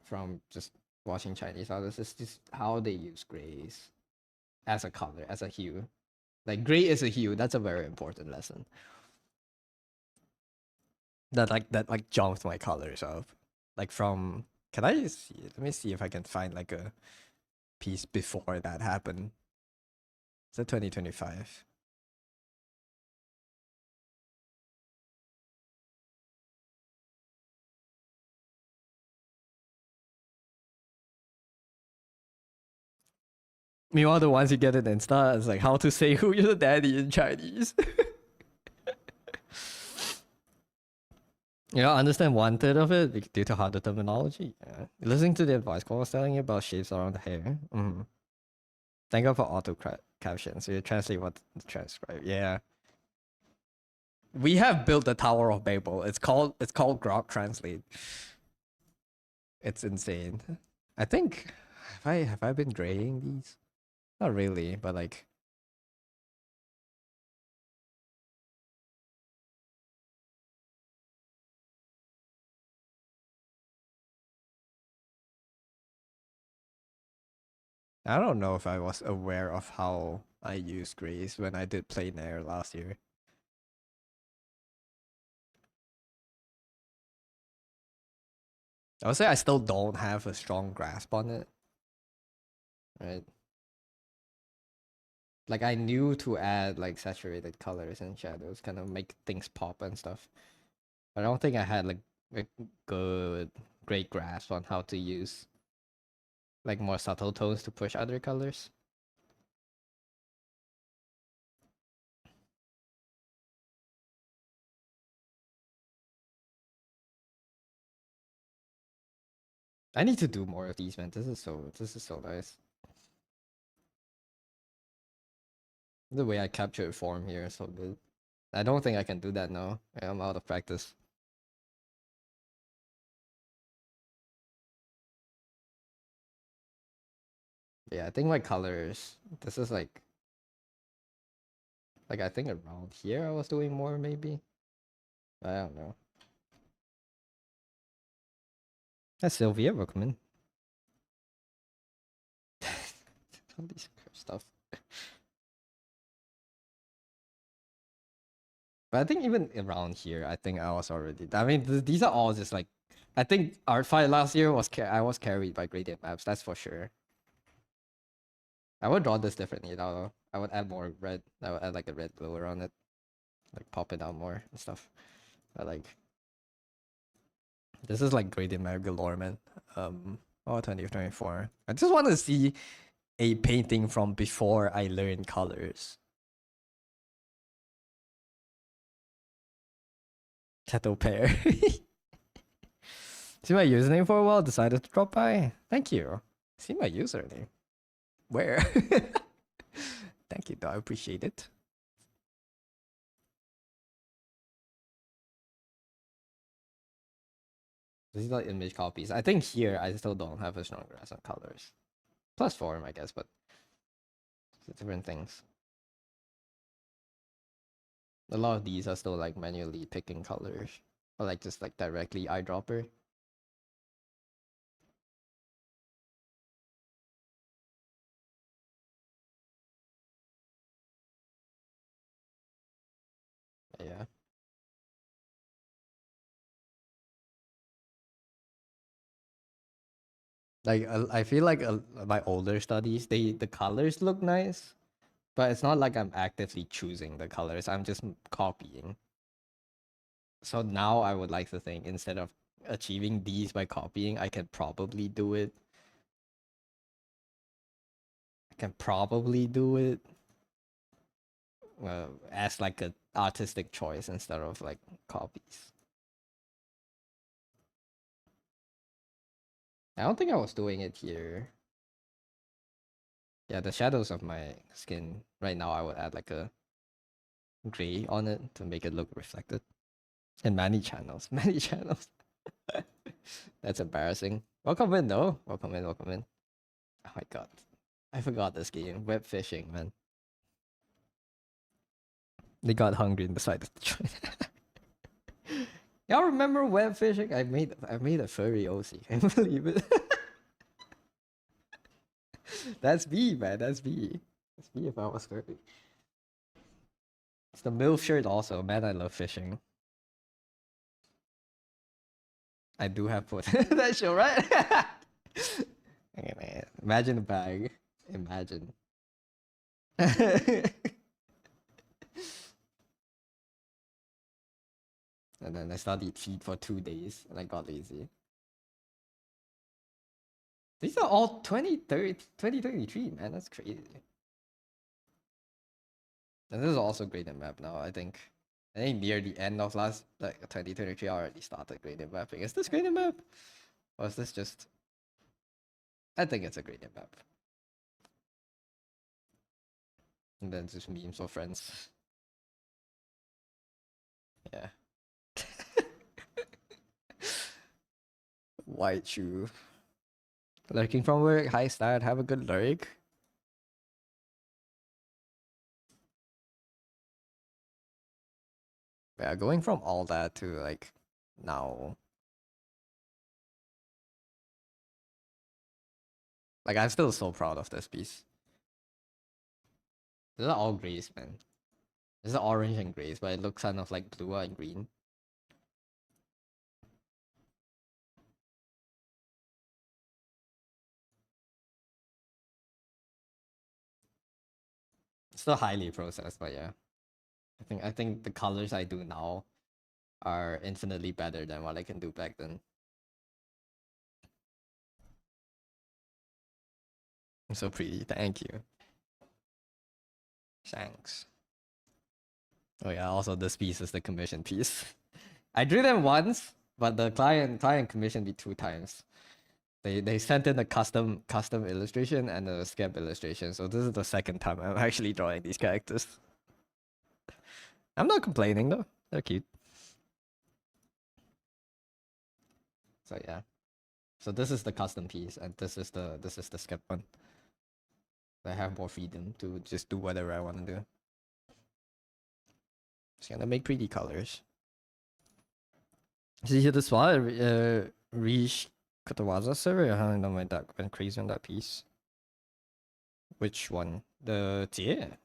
[SPEAKER 1] from just watching Chinese artists is just how they use grays as a color, as a hue. Like gray is a hue. That's a very important lesson. That jumped my colors up. Like from can I see it? Let me see if I can find like a piece before that happened. Is it 2025? Meanwhile, the ones you get in Insta is like how to say who you're the daddy in Chinese. You know, understand 1/3 of it due to harder terminology. Yeah. Listening to the advice call was telling you about shapes around the hair. Thank God for auto caption. So you translate what to transcribe. Yeah. We have built the Tower of Babel. It's called Grok Translate. It's insane. I think have I been graying these? Not really, but like I don't know if I was aware of how I used grays when I did plein air last year. I would say I still don't have a strong grasp on it. Right? Like I knew to add like saturated colors and shadows, kind of make things pop and stuff. But I don't think I had like a good great grasp on how to use like more subtle tones to push other colors. I need to do more of these, man. This is so nice. The way I captured form here is so good. I don't think I can do that now. I'm out of practice. Yeah, I think my colors. This is like I think around here I was doing more maybe. I don't know. That's Sylvia Rookman. All these stuff. But I think even around here, I think I was already. I mean, these are all just like. I think art fight last year was I was carried by gradient maps. That's for sure. I would draw this differently though. I would add more red. I would add like a red glow around it, like pop it out more and stuff. But like, this is like gradient map galore, man. Oh, 2024. I just want to see a painting from before I learned colors. Kettle pear. See my username for a while, decided to drop by. Thank you. See my username. Where? Thank you, though. I appreciate it. These are image copies. I think here I still don't have a strong grasp on colors. Plus form, I guess, but it's different things. A lot of these are still like manually picking colors. Or like just like directly eyedropper. Yeah. Like I feel like my older studies, the colors look nice, but it's not like I'm actively choosing the colors. I'm just copying. So now I would like to think instead of achieving these by copying, I can probably do it. I can probably do it as like a artistic choice instead of like copies. I don't think I was doing it here. Yeah, the shadows of my skin right now, I would add like a gray on it to make it look reflected. And many channels, many channels. That's embarrassing. Welcome in, though. Welcome in, welcome in. Oh my god. I forgot this game. Web fishing, man. They got hungry and decided to join. Y'all remember web fishing? I made a furry OC. Can you believe it? That's me, man. That's me. That's me if I was furry. It's the MILF shirt also. Man, I love fishing. I do have put that show, right? Okay, man. Imagine a bag. Imagine. And then I studied feed for 2 days and I got lazy. These are all 2023, man. That's crazy. And this is also gradient map now, I think. I think near the end of last, like 2023, I already started gradient mapping. Is this gradient map? Or is this just. I think it's a gradient map. And then just memes for friends. Yeah. White shoe. Lurking from work. Hi, Stat. Have a good lurk. Yeah, going from all that to like now. Like, I'm still so proud of this piece. These are all grays, man. This is orange and grays, but it looks kind of like blue and green. It's still highly processed, but yeah. I think the colors I do now are infinitely better than what I can do back then. So pretty, thank you. Thanks. Oh yeah, also this piece is the commission piece. I drew them once, but the client commissioned me 2 times. They sent in a custom illustration and a scamp illustration. So this is the second time I'm actually drawing these characters. I'm not complaining though. They're cute. So yeah. So this is the custom piece, and this is the skip one. I have more freedom to just do whatever I want to do. Just gonna make pretty colors. Did you hear this one? Reach Katawaza server? I haven't done my duck. Went crazy on that piece. Which one? The Jie?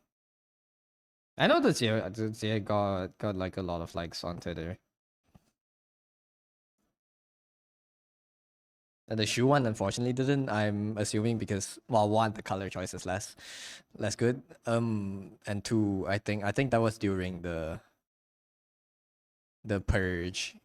[SPEAKER 1] I know that Zia got like a lot of likes on Twitter. And the shoe one unfortunately didn't. I'm assuming because, well, one, the color choice is less good. And two, I think that was during the purge.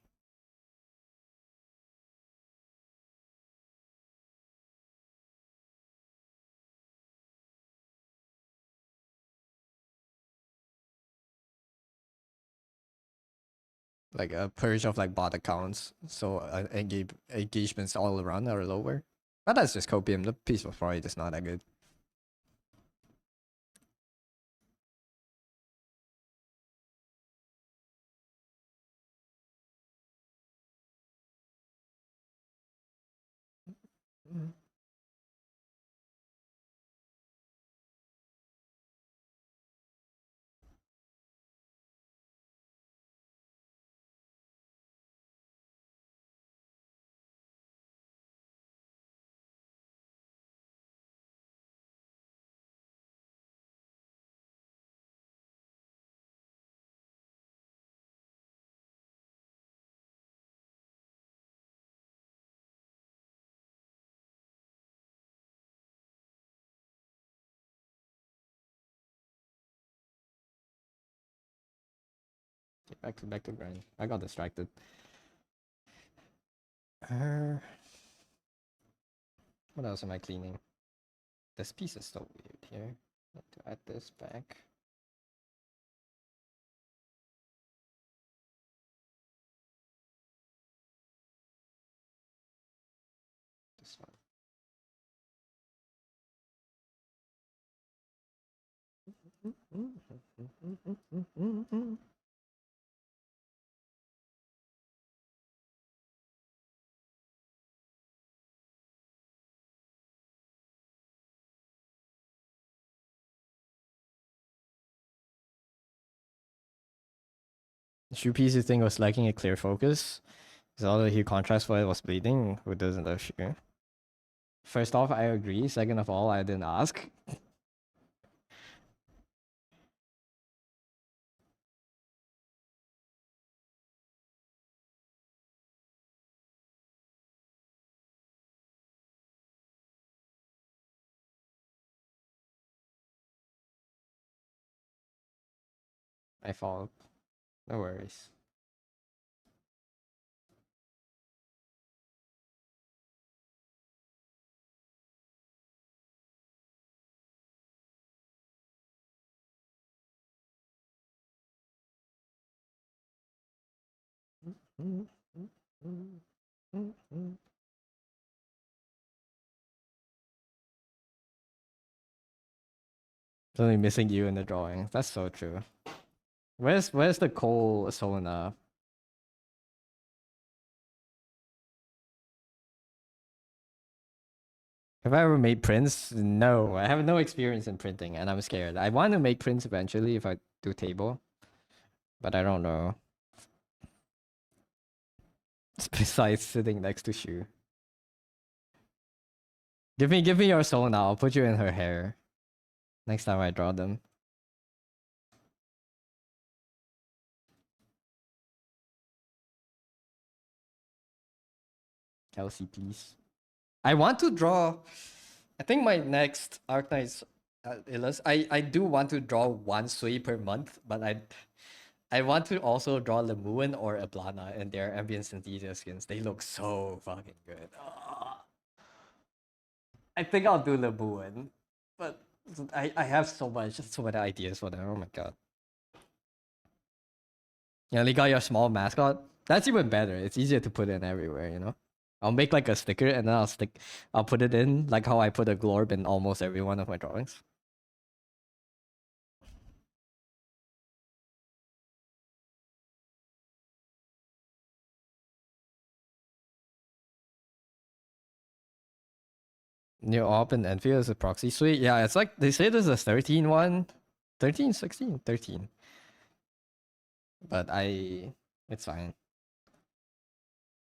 [SPEAKER 1] Like a purge of like bot accounts, so engagements all around are lower. But that's just copium. The piece was probably just not that good. Mm. Okay, back to grind. I got distracted. What else am I cleaning? This piece is so weird here. Need to add this back. This one. The shoe piece thing was lacking a clear focus. Because all the hue contrast while it was bleeding. Who doesn't love shoe? First off, I agree. Second of all, I didn't ask. My fault. No worries. It's only missing you in the drawing. That's so true. Where's the Cole Solana? Have I ever made prints? No, I have no experience in printing, and I'm scared. I want to make prints eventually if I do table, but I don't know. Besides sitting next to Shu. Give me your soul now. I'll put you in her hair. Next time I draw them. Kelsey, please. I want to draw. I think my next Arknight's Illus. I do want to draw one Sui per month, but I want to also draw Lemuin or Ablana in their ambient synthesia skins. They look so fucking good. Ah. I think I'll do Lemuin, but I have so many ideas for them. Oh my god. You only got your small mascot. That's even better. It's easier to put in everywhere, you know? I'll make like a sticker and then I'll put it in like how I put a glorb in almost every one of my drawings. New op and Envy is a proxy suite. Yeah, it's like they say there's a 13 one. 13, 16, 13. But it's fine.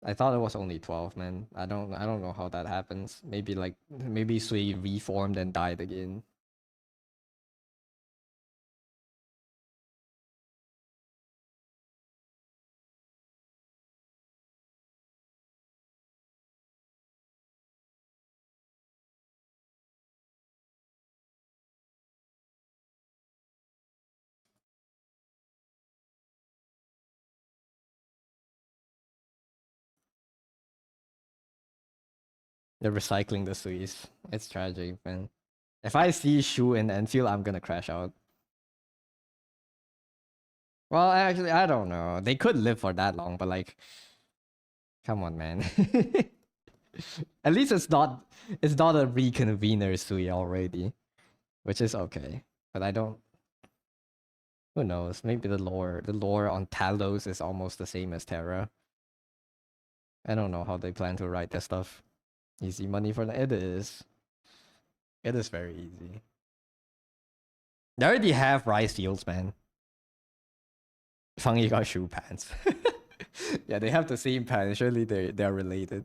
[SPEAKER 1] I thought it was only 12, man. I don't know how that happens. Maybe Sui reformed and died again. They're recycling the Swiss. It's tragic, man. If I see Shu in Enfield, I'm gonna crash out. Well, actually, I don't know. They could live for that long, but like, come on, man. At least it's not a reconvener Sui already, which is okay. But I don't. Who knows? Maybe the lore on Talos is almost the same as Terra. I don't know how they plan to write that stuff. Easy money for them. It is. It is very easy. They already have rice fields, man. Fangyi got shoe pants. Yeah, they have the same pants. Surely they're related.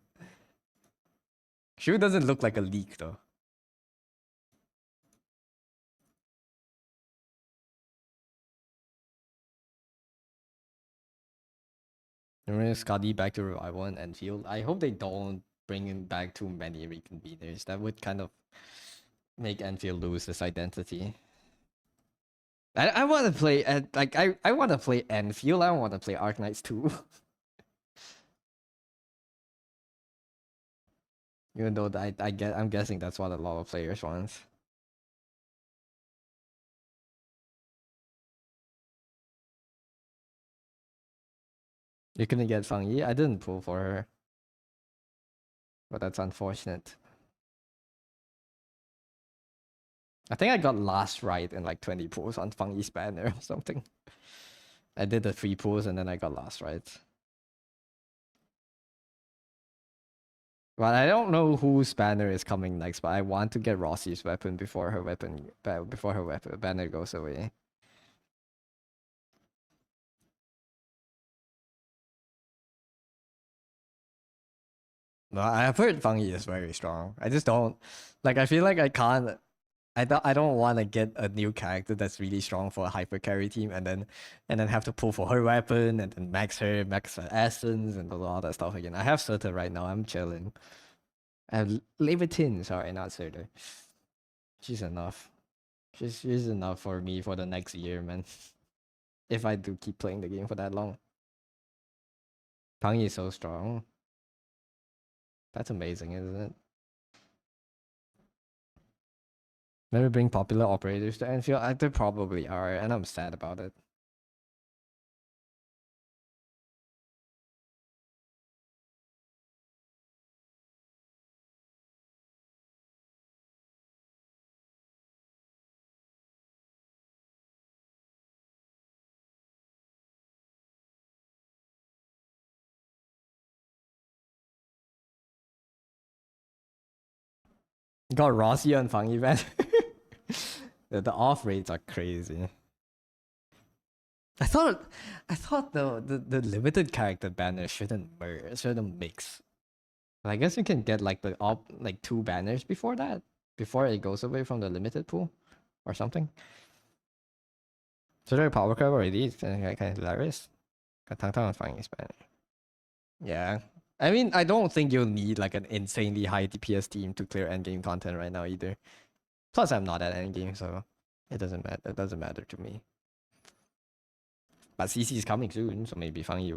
[SPEAKER 1] Shoe doesn't look like a leak though. Remember Scotty back to revival and Enfield? I hope they don't bring in back too many reconveners. That would kind of make Enfield lose its identity. I want to play like I want to play Enfield. I don't want to play Arknights too. Even though I'm guessing that's what a lot of players want. You couldn't get Fang Yi. I didn't pull for her, but that's unfortunate. I think I got last right in like 20 pulls on Fang Yi's banner or something. I did the 3 pulls and then I got last right. Well, I don't know whose banner is coming next, but I want to get Rossi's weapon before her weapon banner goes away. No, I've heard Fang Yi is very strong. I just don't like. I feel like I can't. I don't want to get a new character that's really strong for a hyper carry team and then have to pull for her weapon and then max her essence and all that stuff again. I have Surtur right now. I'm chilling. I have Levitin, sorry, not Surtur. She's enough. She's enough for me for the next year, man. If I do keep playing the game for that long. Pang Yi is so strong. That's amazing, isn't it? Maybe bring popular operators to Enfield. They probably are, and I'm sad about it. Got Rossi on Fang event. The off rates are crazy. I thought the limited character banner shouldn't mix. But I guess you can get like the like 2 banners before that, before it goes away from the limited pool, or something. So they're power curve already. It's kind of hilarious. Got Tang Tang on Fang banner. Yeah. I mean, I don't think you'll need like an insanely high DPS team to clear endgame content right now either. Plus, I'm not at endgame, so it doesn't matter. It doesn't matter to me. But CC is coming soon, so maybe Fang Yi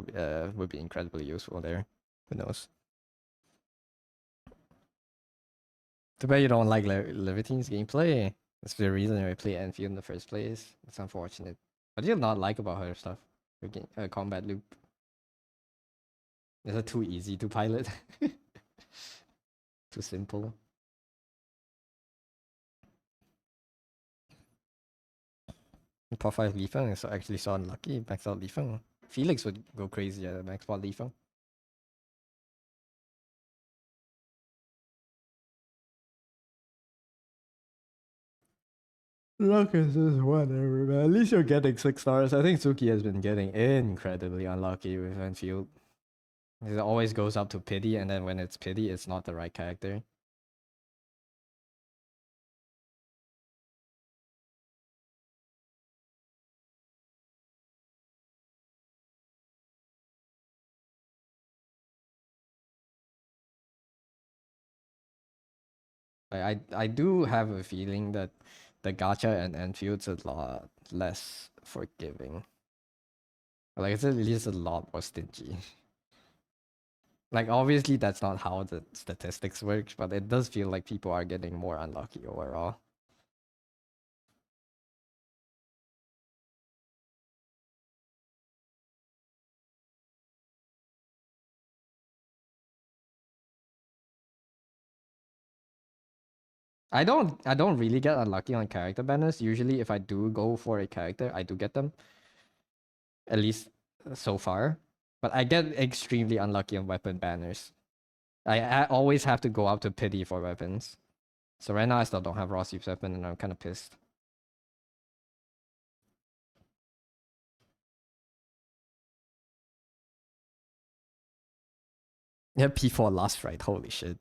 [SPEAKER 1] would be incredibly useful there. Who knows? Too bad you don't like Levitine's gameplay. That's the reason I play Enfield in the first place. It's unfortunate. What do you not like about her stuff? Her combat loop. Is it too easy to pilot? Too simple? Top 5 Li Feng is actually so unlucky. Max out Li Feng. Felix would go crazy at max out Li Feng. Luck is just whatever, man. At least you're getting 6 stars. I think Suki has been getting incredibly unlucky with Enfield. It always goes up to pity, and then when it's pity, it's not the right character. I do have a feeling that the gacha and Enfield's a lot less forgiving. Like it's at least a lot more stingy. Like obviously that's not how the statistics work, but it does feel like people are getting more unlucky overall. I don't really get unlucky on character banners. Usually if I do go for a character, I do get them, at least so far. But I get extremely unlucky on weapon banners. I always have to go out to pity for weapons. So right now I still don't have Rossi's weapon and I'm kind of pissed. Yeah, P4 lost right. Holy shit.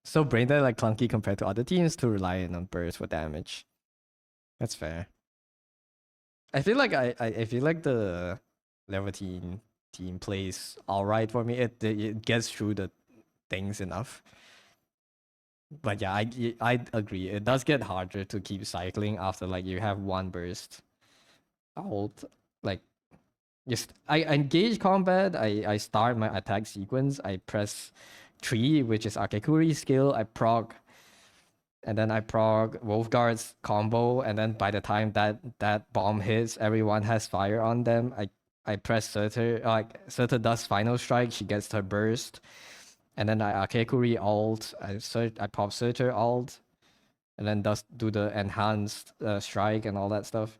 [SPEAKER 1] So brain dead like clunky compared to other teams to rely on burst for damage. That's fair. I feel like I feel like the Levantine team plays alright for me. It gets through the things enough. But yeah, I agree. It does get harder to keep cycling after like you have one burst ult. Like just I engage combat. I start my attack sequence. I press 3, which is Akekuri skill. I proc, and then I proc Wolfguard's combo. And then by the time that bomb hits, everyone has fire on them. I press Surtur. Like Surtur does final strike. She gets her burst, and then I Akekuri ult. I pop Surtur ult, and then does do the enhanced strike and all that stuff.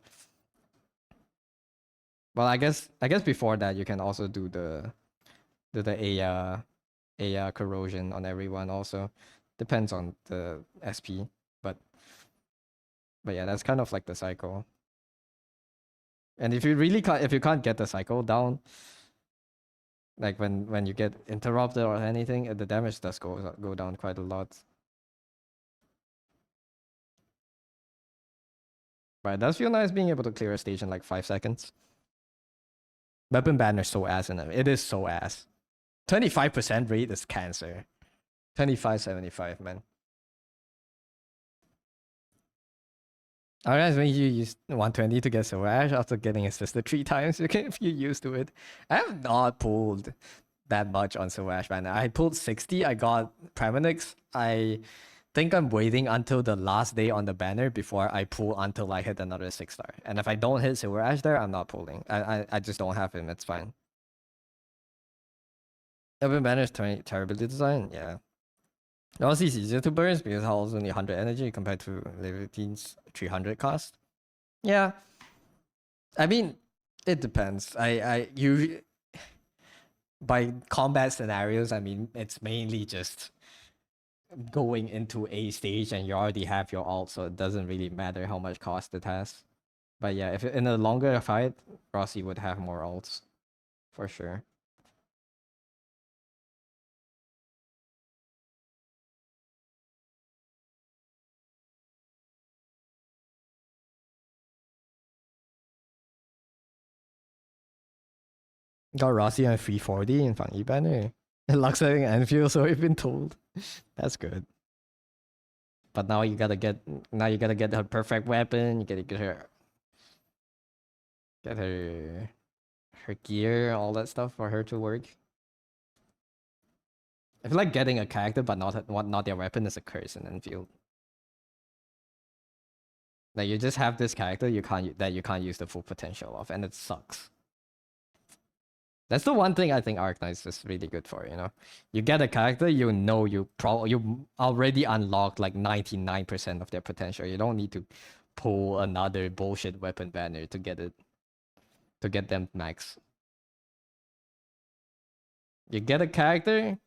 [SPEAKER 1] Well, I guess before that you can also do the Aya corrosion on everyone also. Depends on the SP, but but yeah, that's kind of like the cycle. And if you can't get the cycle down, like when you get interrupted or anything, the damage does go down quite a lot. But it does feel nice being able to clear a stage in like 5 seconds. Weapon banner so ass in it. It is so ass. 25% rate is cancer. 2575, man. Alright, when you use 120 to get Sirash after getting assisted 3 times, you can get used to it. I have not pulled that much on Sirash, man. I pulled 60, I got Premonix. I think I'm waiting until the last day on the banner before I pull until I hit another 6-star. And if I don't hit Sirash there, I'm not pulling. I just don't have him, it's fine. Every banner is terribly designed, yeah. Obviously, it's easier to burst because Howl's only 100 energy compared to Leviatine's 300 cost. Yeah, I mean, it depends. You by combat scenarios, I mean it's mainly just going into a stage and you already have your ult, so it doesn't really matter how much cost it has. But yeah, if in a longer fight, Rossi would have more ults for sure. Got Rossi on 340 in Fangi banner. Lux having Anfield, so we've been told. That's good. But now you gotta get her perfect weapon. You gotta get her gear, all that stuff for her to work. I feel like getting a character but not their weapon is a curse in Enfield. Like you just have this character you can't use the full potential of, and it sucks. That's the one thing I think Arknights is really good for. You get a character, you already unlocked like 99% of their potential. You don't need to pull another bullshit weapon banner to get them max. You get a character,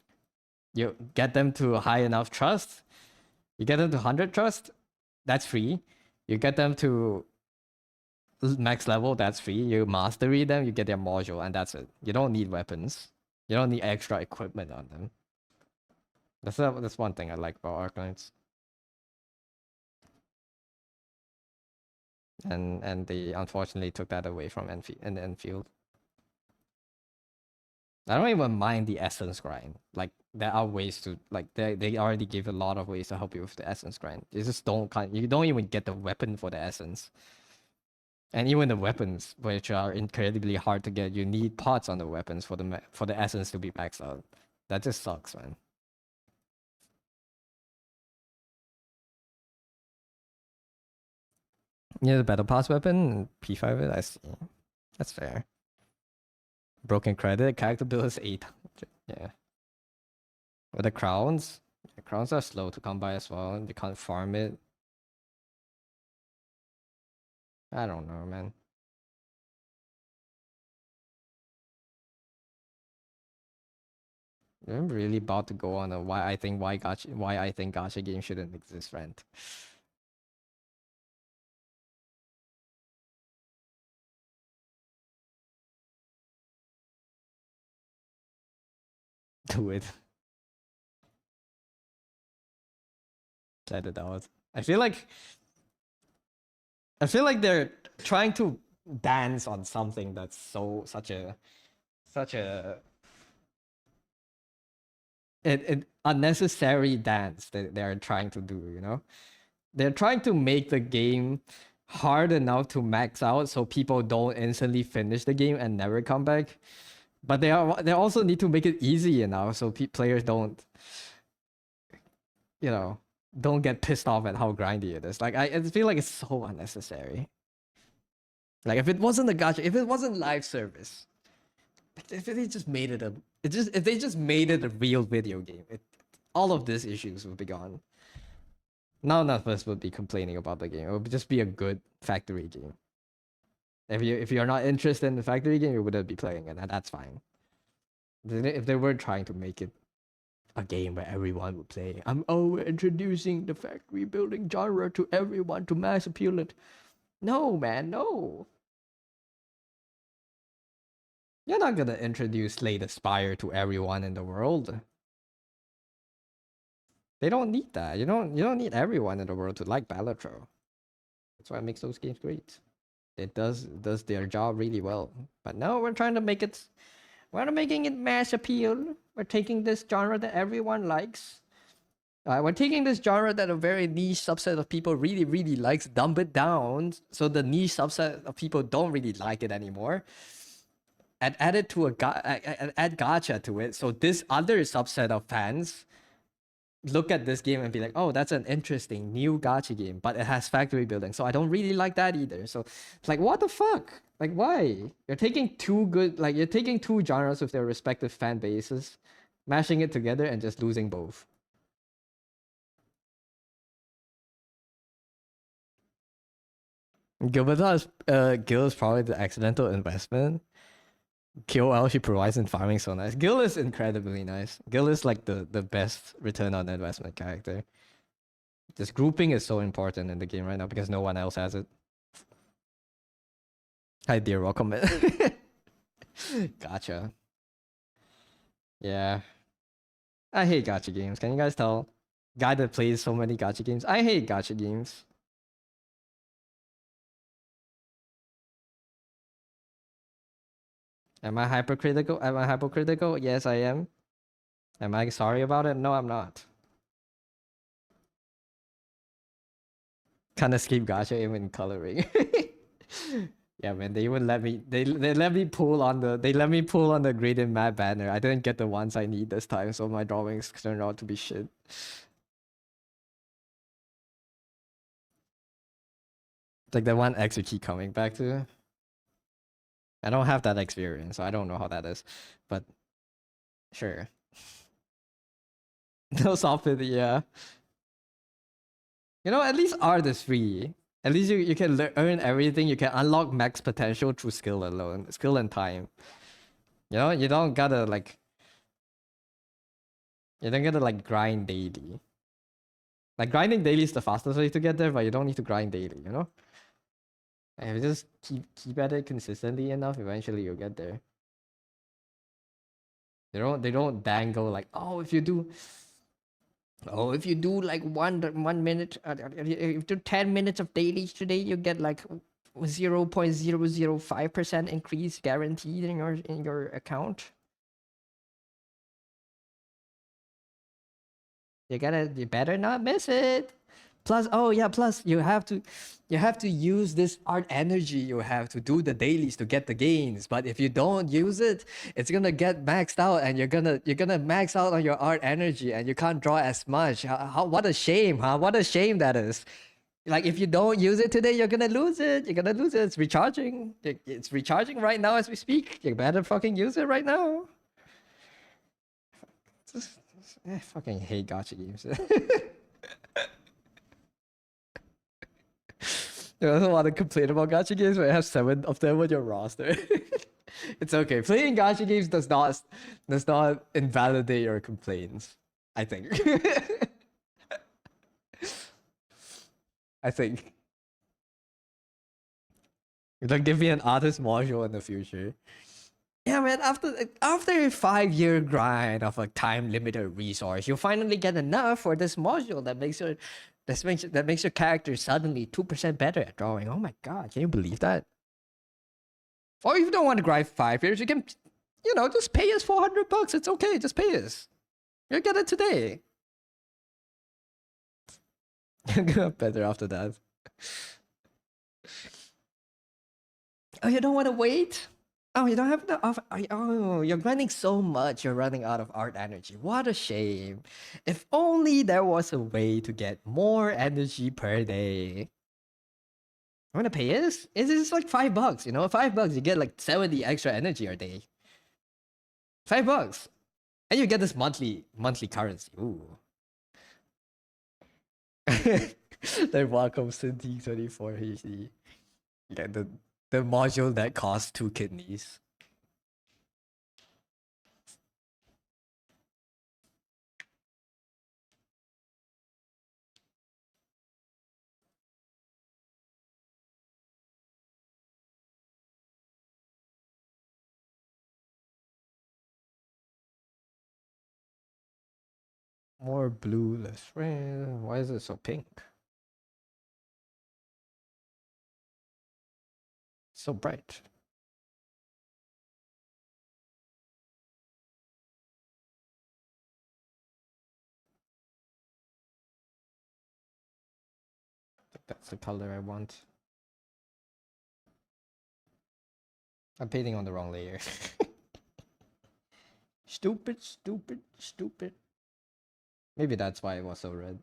[SPEAKER 1] you get them to high enough trust, you get them to 100 trust, that's free. You get them to max level, that's free. You mastery them, you get their module, and that's it. You don't need weapons. You don't need extra equipment on them. That's one thing I like about Arknights. And they unfortunately took that away from Enfield. I don't even mind the essence grind. Like there are ways to they already give a lot of ways to help you with the essence grind. You don't even get the weapon for the essence. And even the weapons, which are incredibly hard to get, you need pots on the weapons for the essence to be maxed out. That just sucks, man. Yeah, the battle pass weapon, P5 it, I see. That's fair. Broken credit, character build is 8. Yeah. With the crowns are slow to come by as well. You can't farm it. I don't know, man. I'm really about to go on a why I think gacha games shouldn't exist rant. Do it. Let it out. I feel like they're trying to dance on something that's such a it unnecessary dance that they're trying to do, you know? They're trying to make the game hard enough to max out so people don't instantly finish the game and never come back. But they also need to make it easy enough so players don't, you know, don't get pissed off at how grindy it is. Like I feel like it's so unnecessary. Like if it wasn't a gacha, if it wasn't live service, if they just made it if they just made it a real video game, all of these issues would be gone. None of us would be complaining about the game. It would just be a good factory game. If you're not interested in the factory game, you wouldn't be playing it, and that's fine. If they were trying to make it a game where everyone would play, we're introducing the factory building genre to everyone to mass appeal it. No, man, no. You're not gonna introduce Slay the Spire to everyone in the world. They don't need that. You don't need everyone in the world to like Balatro. That's why it makes those games great. It does their job really well. But no, we're making it mass appeal. We're taking this genre that everyone likes. We're taking this genre that a very niche subset of people really, really likes, dumb it down so the niche subset of people don't really like it anymore, and add it to add gacha to it. So this other subset of fans look at this game and be like, oh, that's an interesting new gacha game, but it has factory building. So I don't really like that either. So it's like, what the fuck? Like, why? You're taking you're taking two genres with their respective fan bases, mashing it together and just losing both. Gil is probably the accidental investment. KOL she provides in farming so nice. Gil is incredibly nice. Gil is like the best return on investment character. This grouping is so important in the game right now because no one else has it. Hi dear, welcome. Gotcha. Yeah. I hate gacha games. Can you guys tell? Guy that plays so many gacha games. I hate gacha games. Am I hypercritical? Am I hypocritical? Yes, I am. Am I sorry about it? No, I'm not. Can't escape gacha even coloring. Yeah, man, they would let me. They let me pull on the graded map banner. I didn't get the ones I need this time, so my drawings turned out to be shit. Like the one X we keep coming back to. I don't have that experience, so I don't know how that is. But sure. No soft yeah. You know, at least art is free. At least you can earn everything. You can unlock max potential through skill alone, skill and time. You know, you don't gotta grind daily. Like grinding daily is the fastest way to get there, but you don't need to grind daily. You know, and if you just keep at it consistently enough, eventually you'll get there. They don't dangle like, oh, if you do like 1 minute, if you do 10 minutes of dailies today, you get like 0.005% increase guaranteed in your account. You better not miss it. Plus, oh yeah, plus you have to use this art energy you have to do the dailies to get the gains. But if you don't use it, it's gonna get maxed out, and you're gonna max out on your art energy, and you can't draw as much. What a shame, huh? What a shame that is. Like if you don't use it today, you're gonna lose it. You're gonna lose it. It's recharging. It's recharging right now as we speak. You better fucking use it right now. I fucking hate gacha games. There's a lot of complaint about gacha games, but I have 7 of them on your roster. It's okay. Playing gacha games does not invalidate your complaints. I think. I think. Like give me an artist module in the future. Yeah, man. After a 5-year grind of a time limited resource, you finally get enough for this module that makes your character suddenly 2% better at drawing. Oh my god, can you believe that? Or if you don't want to grind 5 years, you can, just pay us $400. It's okay, just pay us. You'll get it today. You're gonna better after that. Oh, you don't want to wait? Oh, you don't have enough. Oh, you're grinding so much, you're running out of art energy. What a shame. If only there was a way to get more energy per day. I want to pay this? It's like $5, $5, you get like 70 extra energy a day. $5. And you get this monthly currency. Ooh. Then welcome Cindy 24 HD. Yeah, the module that costs 2 kidneys. More blue, less red. Why is it so pink? So bright. That's the color I want. I'm painting on the wrong layer. Stupid, stupid, stupid. Maybe that's why it was so red.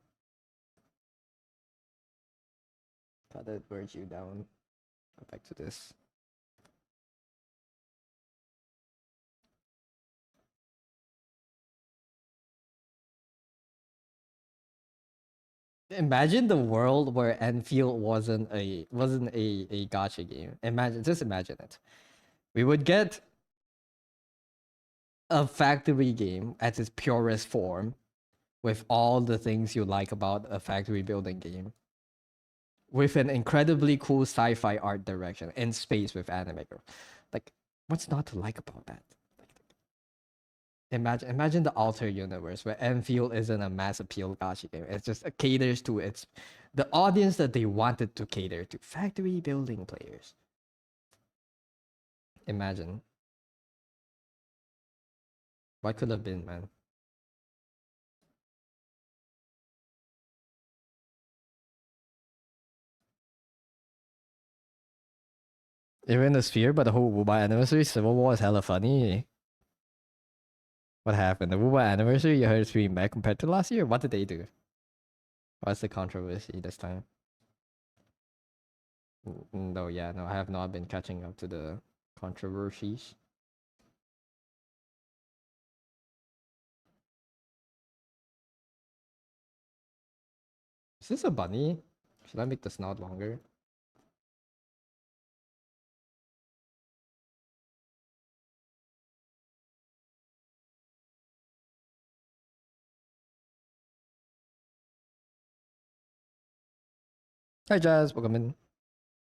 [SPEAKER 1] Cut it, merge you down. Go back to this. Imagine the world where Enfield wasn't a gacha game. Just imagine it. We would get a factory game at its purest form, with all the things you like about a factory building game, with an incredibly cool sci-fi art direction in space with anime. Like, what's not to like about that? Imagine the alter universe where Enfield isn't a mass appeal gacha game. It's just caters to the audience that they wanted to cater to, factory building players. Imagine. What could have been, man? You're in the sphere, but the whole Wubai anniversary Civil War is hella funny. What happened? The Wubai anniversary, you heard stream back compared to last year? What did they do? What's the controversy this time? No, yeah, no, I have not been catching up to the controversies. Is this a bunny? Should I make the snout longer? Hi Jazz, welcome in.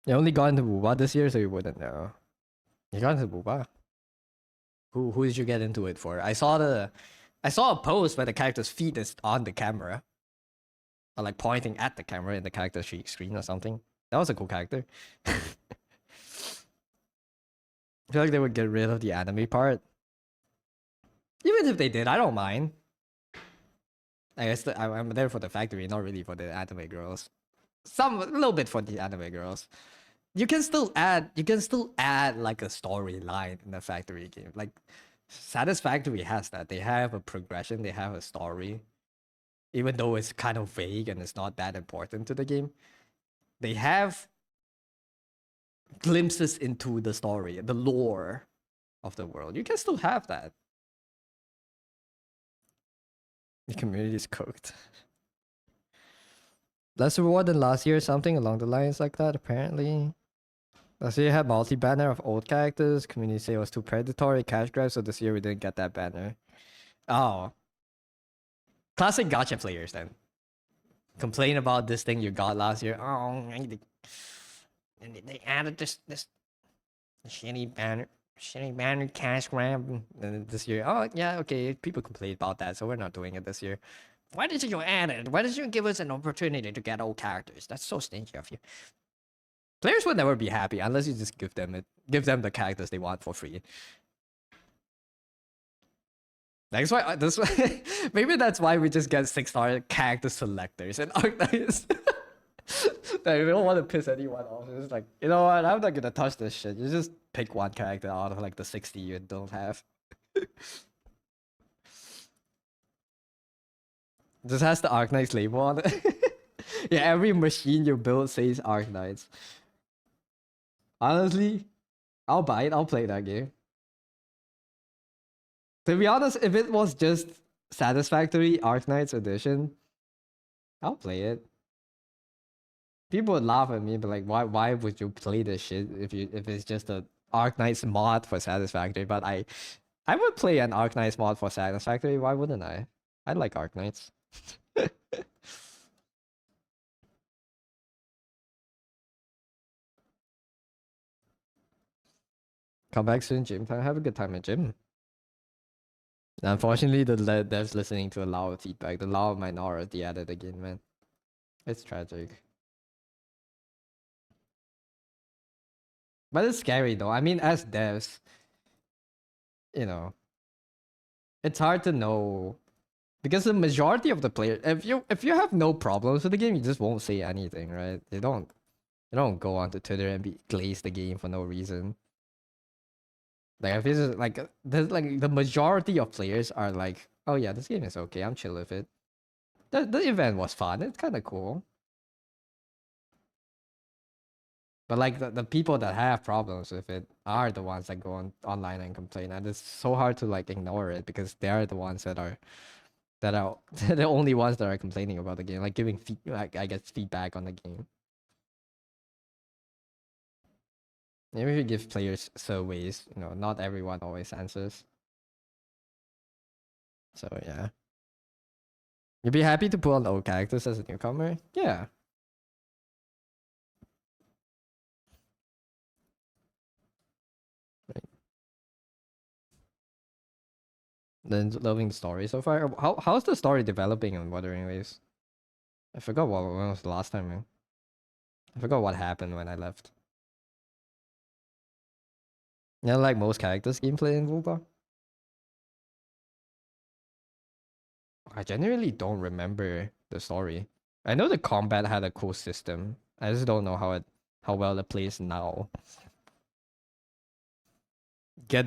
[SPEAKER 1] You only got into Wuba this year, so you wouldn't know. You got into Wuba? Who did you get into it for? I saw a post where the character's feet is on the camera. Or like pointing at the camera in the character screen or something. That was a cool character. I feel like they would get rid of the anime part. Even if they did, I don't mind. I guess I'm there for the factory, not really for the anime girls. Some a little bit for the anime girls. You can still add like a storyline in the factory game. Like Satisfactory has that. They have a progression, they have a story. Even though it's kind of vague and it's not that important to the game, they have glimpses into the story, the lore of the world. You can still have that. The community is cooked. Less reward than last year, something along the lines like that, apparently. Last year had multi-banner of old characters. Community say it was too predatory, cash grab, so this year we didn't get that banner. Oh. Classic gacha players then. Complain about this thing you got last year. Oh, they added this shitty banner cash grab this year. Oh yeah, okay. People complain about that, so we're not doing it this year. Why did you add it? Why did you give us an opportunity to get old characters? That's so stingy of you. Players will never be happy unless you just give them the characters they want for free. That's why maybe that's why we just get 6-star character selectors and Arctics. They don't want to piss anyone off. It's just like, you know what? I'm not gonna touch this shit. You just pick one character out of like the 60 you don't have. This has the Arknights label on it. Yeah, every machine you build says Arknights. Honestly, I'll buy it. I'll play that game. To be honest, if it was just Satisfactory Arknights edition, I'll play it. People would laugh at me, but like, why would you play this shit if it's just a Arknights mod for Satisfactory? But I would play an Arknights mod for Satisfactory. Why wouldn't I? I like Arknights. Come back soon, gym time. Have a good time at gym. Unfortunately, the devs listening to a lot of feedback. The loud minority added again, man. It's tragic. But it's scary though. I mean, as devs, you know, it's hard to know because the majority of the players, if you have no problems with the game, you just won't say anything, right? You don't go onto Twitter and glaze the game for no reason. Like if it's like there's like the majority of players are like, oh yeah, this game is okay. I'm chill with it. The event was fun. It's kind of cool. But like the people that have problems with it are the ones that go on online and complain, and it's so hard to like ignore it because they are the ones that are the only ones that are complaining about the game, like giving like I guess feedback on the game. Maybe if you give players surveys, not everyone always answers. So yeah, you'd be happy to put on old characters as a newcomer. Yeah. Then loving the story so far. How's the story developing in Wuthering Waves? I forgot when was the last time, man. I forgot what happened when I left. Yeah, like most characters gameplay in Vulta. I genuinely don't remember the story. I know the combat had a cool system. I just don't know how well it plays now. Get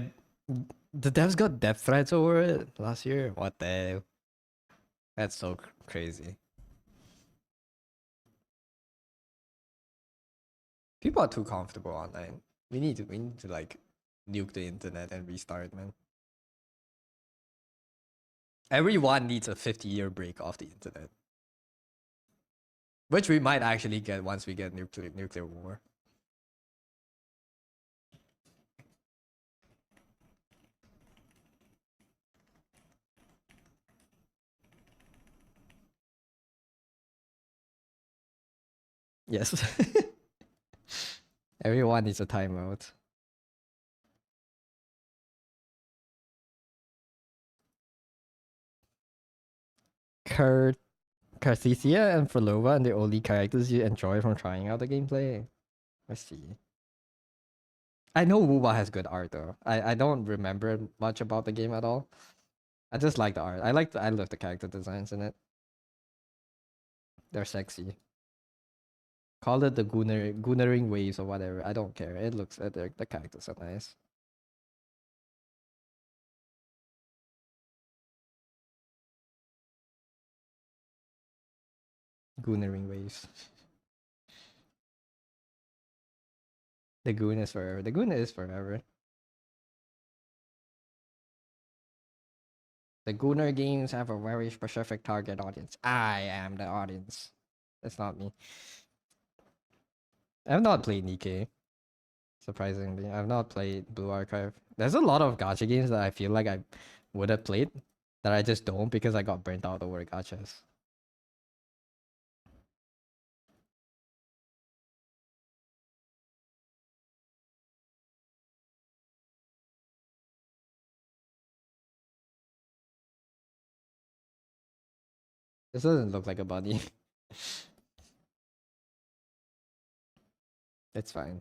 [SPEAKER 1] the devs got death threats over it last year. What the hell? That's so crazy. People are too comfortable online. We need to like nuke the internet and restart, man. Everyone needs a 50-year break off the internet. Which we might actually get once we get nuclear war. Yes. Everyone needs a timeout. Carthesia and Frolova and the only characters you enjoy from trying out the gameplay. I see. I know Wuba has good art though. I don't remember much about the game at all. I just like the art. I love the character designs in it. They're sexy. Call it the Goonering waves or whatever. I don't care. It looks the characters are nice. Goonering waves. The goon is forever. The goon is forever. The Gooner games have a very specific target audience. I am the audience. That's not me. I've not played Nikkei. Surprisingly, I've not played Blue Archive. There's a lot of gacha games that I feel like I would have played that I just don't because I got burnt out over gachas. This doesn't look like a bunny. It's fine.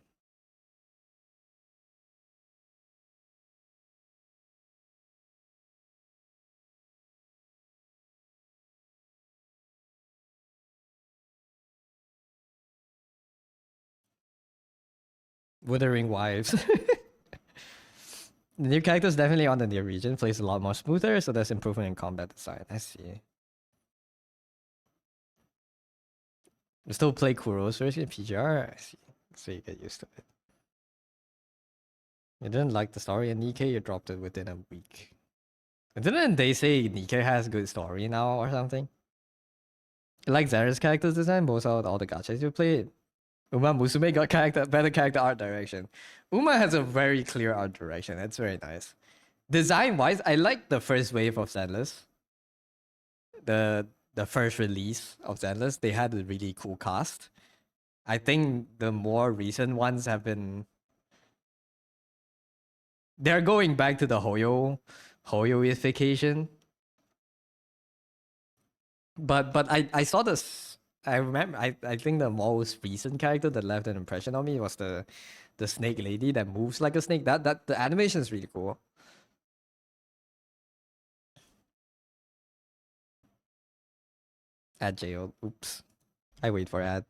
[SPEAKER 1] Withering Wives. The new character's definitely on the near region, plays a lot more smoother, so there's improvement in combat design. I see. You still play Kuro's version in PGR? I see. So you get used to it. You didn't like the story in Nikkei, you dropped it within a week. Didn't they say Nikkei has good story now or something? You like Zera's character's design? Most out all the gachas you played. Uma Musume got better character art direction. Uma has a very clear art direction. That's very nice. Design wise, I like the first wave of Zenless. The first release of Zenless, they had a really cool cast. I think the more recent ones have been. They're going back to the Hoyoification. But I saw this. I remember. I think the most recent character that left an impression on me was the snake lady that moves like a snake. That the animation is really cool. Ad jail. Oops. I wait for ad.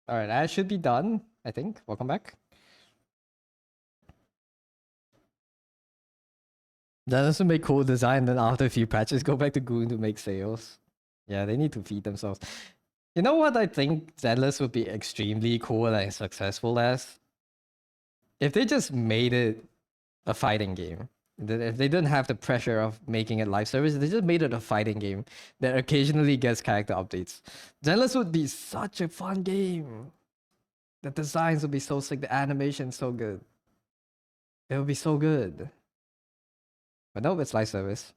[SPEAKER 1] All right, I should be done. I think. Welcome back. That doesn't make cool design. Then after a few patches, go back to Goon to make sales. Yeah, they need to feed themselves. You know what I think Zenless would be extremely cool and successful as? If they just made it a fighting game. If they didn't have the pressure of making it live service, they just made it a fighting game that occasionally gets character updates. Zenless would be such a fun game. The designs would be so sick, the animation so good. It would be so good. But no, it's live service.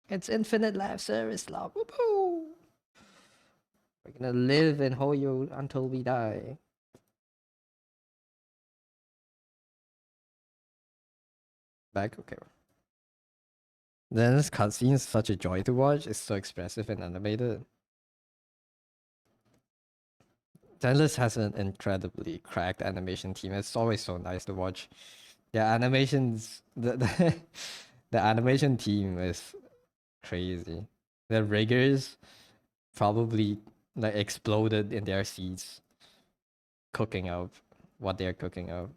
[SPEAKER 1] It's infinite live service, love. Woo-hoo. We're gonna live in Hoyo until we die. Back, okay. Then this cutscene is such a joy to watch. It's so expressive and animated. Zenless has an incredibly cracked animation team. It's always so nice to watch. Yeah, animations. The animation team is crazy. The riggers probably like exploded in their seats, cooking up what they're cooking up.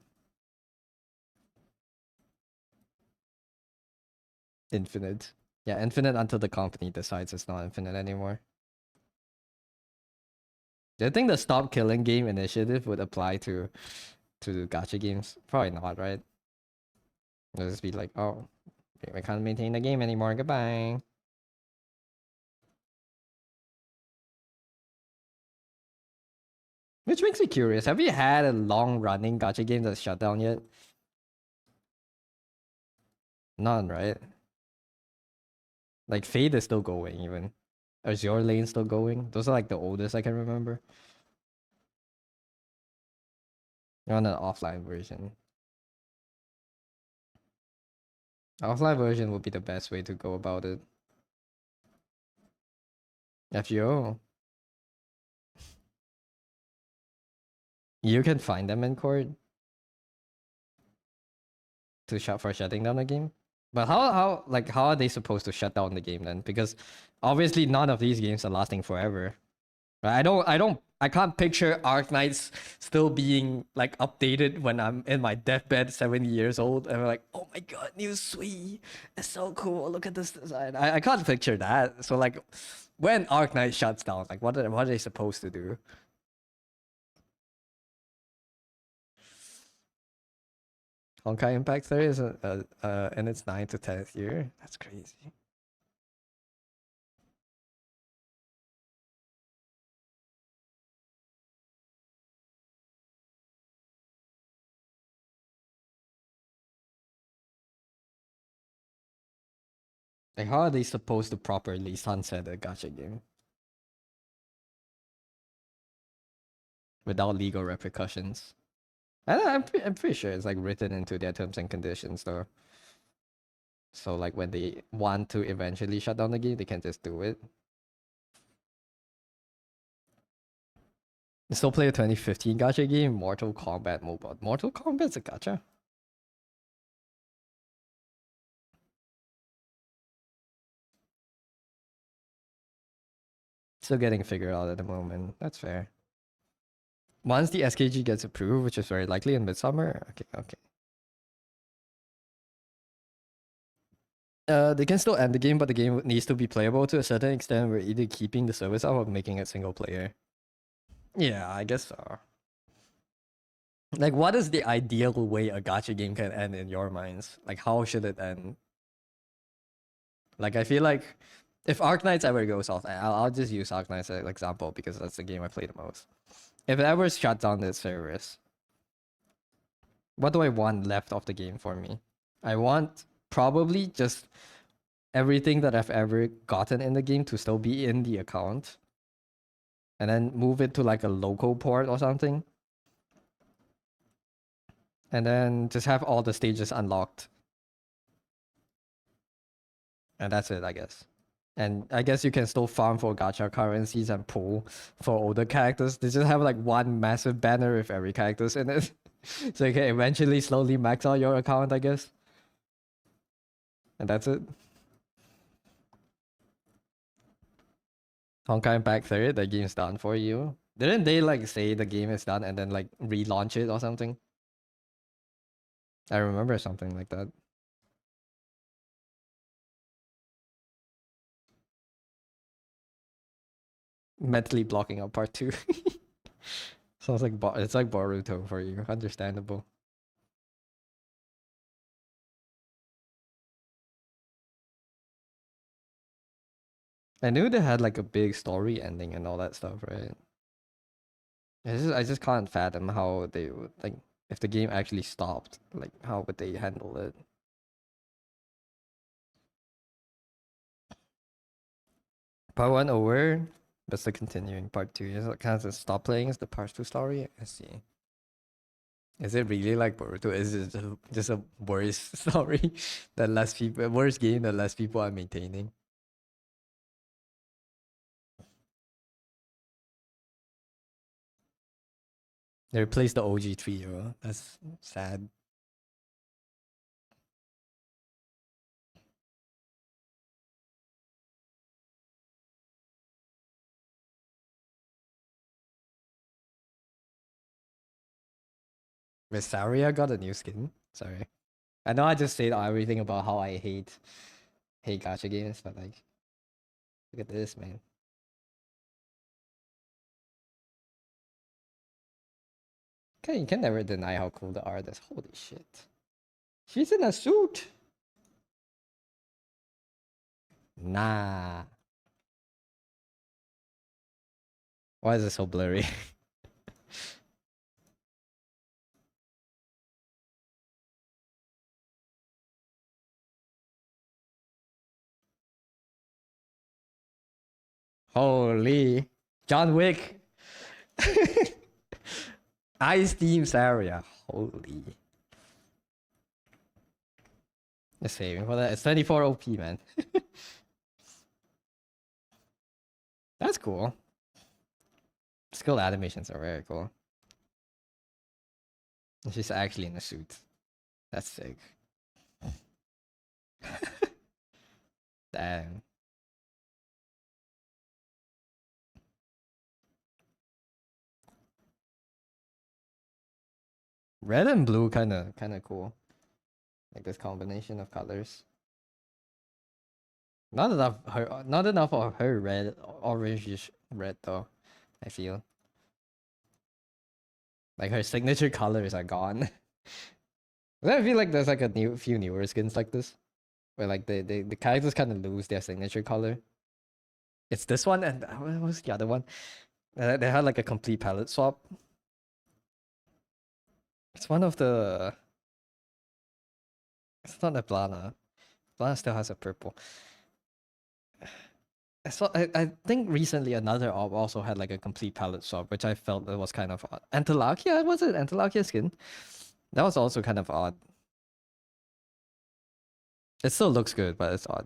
[SPEAKER 1] Infinite. Yeah, infinite until the company decides it's not infinite anymore. Do you think the stop killing game initiative would apply to gacha games? Probably not, right? It'll just be like, oh, we can't maintain the game anymore. Goodbye. Which makes me curious. Have you had a long running gacha game that's shut down yet? None, right? Like Fade is still going even. Is your lane still going? Those are like the oldest I can remember. You're on an offline version. Offline version would be the best way to go about it. FGO. You can find them in court to shut for shutting down the game. But how are they supposed to shut down the game then? Because obviously none of these games are lasting forever. Right? I can't picture Arknights still being like updated when I'm in my deathbed 70 years old and I'm like, oh my god, new Sui. It's so cool. Look at this design. I can't picture that. So like when Arknight shuts down, like what are they supposed to do? Honkai Impact 3 is in its 9th to 10th year. That's crazy. Like, how are they supposed to properly sunset a gacha game without legal repercussions? I'm pretty sure it's like written into their terms and conditions though. So like when they want to eventually shut down the game, they can just do it. You still play a 2015 gacha game, Mortal Kombat Mobile. Mortal Kombat's a gacha. Still getting figured out at the moment. That's fair. Once the SKG gets approved, which is very likely in midsummer, okay. They can still end the game, but the game needs to be playable to a certain extent. We're either keeping the service up or making it single player. Yeah, I guess so. Like, what is the ideal way a gacha game can end in your minds? Like, how should it end? Like, I feel like if Arknights ever goes off, I'll just use Arknights as an example because that's the game I play the most. If it ever shuts down the service, what do I want left of the game for me? I want probably just everything that I've ever gotten in the game to still be in the account. And then move it to like a local port or something. And then just have all the stages unlocked. And that's it, I guess. And I guess you can still farm for gacha currencies and pull for older characters. They just have like one massive banner with every characters in it. So you can eventually slowly max out your account, I guess. And that's it. Honkai Impact 3, the game's done for you. Didn't they like say the game is done and then like relaunch it or something? I remember something like that. Mentally blocking out part 2. Sounds like it's like Boruto for you. Understandable. I knew they had like a big story ending and all that stuff, right? I just can't fathom how they would like if the game actually stopped. Like how would they handle it? Part 1 over. That's the continuing part two. Is it kind of stop playing is the part two story? I see. Is it really like Boruto? Is it just a worse story that less people, a worse game that less people are maintaining? They replaced the OG trio. That's sad. Miss Saria got a new skin. Sorry. I know I just said everything about how I hate gacha games, but like, look at this, man. Okay, you can never deny how cool the art is. Holy shit. She's in a suit. Nah. Why is it so blurry? Holy. John Wick. Ice Team Saria. Holy. Just saving for that. It's 24 OP, man. That's cool. Skill animations are very cool. She's actually in a suit. That's sick. Damn. Red and blue kinda cool. Like this combination of colors. Not enough of her red orange red though, I feel. Like her signature colors are gone. I feel like there's like a few newer skins like this. Where like the characters kinda lose their signature color. It's this one and what was the other one? They had like a complete palette swap. It's one of the. It's not Ablana. Ablana still has a purple. I think recently another orb also had like a complete palette swap, which I felt that was kind of odd. Antalakia, was it? Antalakia skin? That was also kind of odd. It still looks good, but it's odd.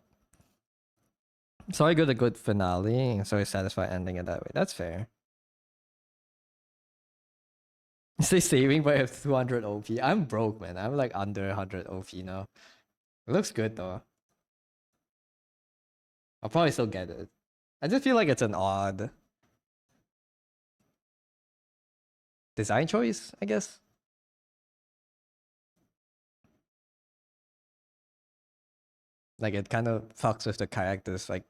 [SPEAKER 1] So I got a good finale, and so I satisfied ending it that way. That's fair. Say saving, but I have 200 OP. I'm broke, man. I'm like under 100 OP now. It looks good though. I'll probably still get it. I just feel like it's an odd design choice, I guess. Like it kind of fucks with the character's like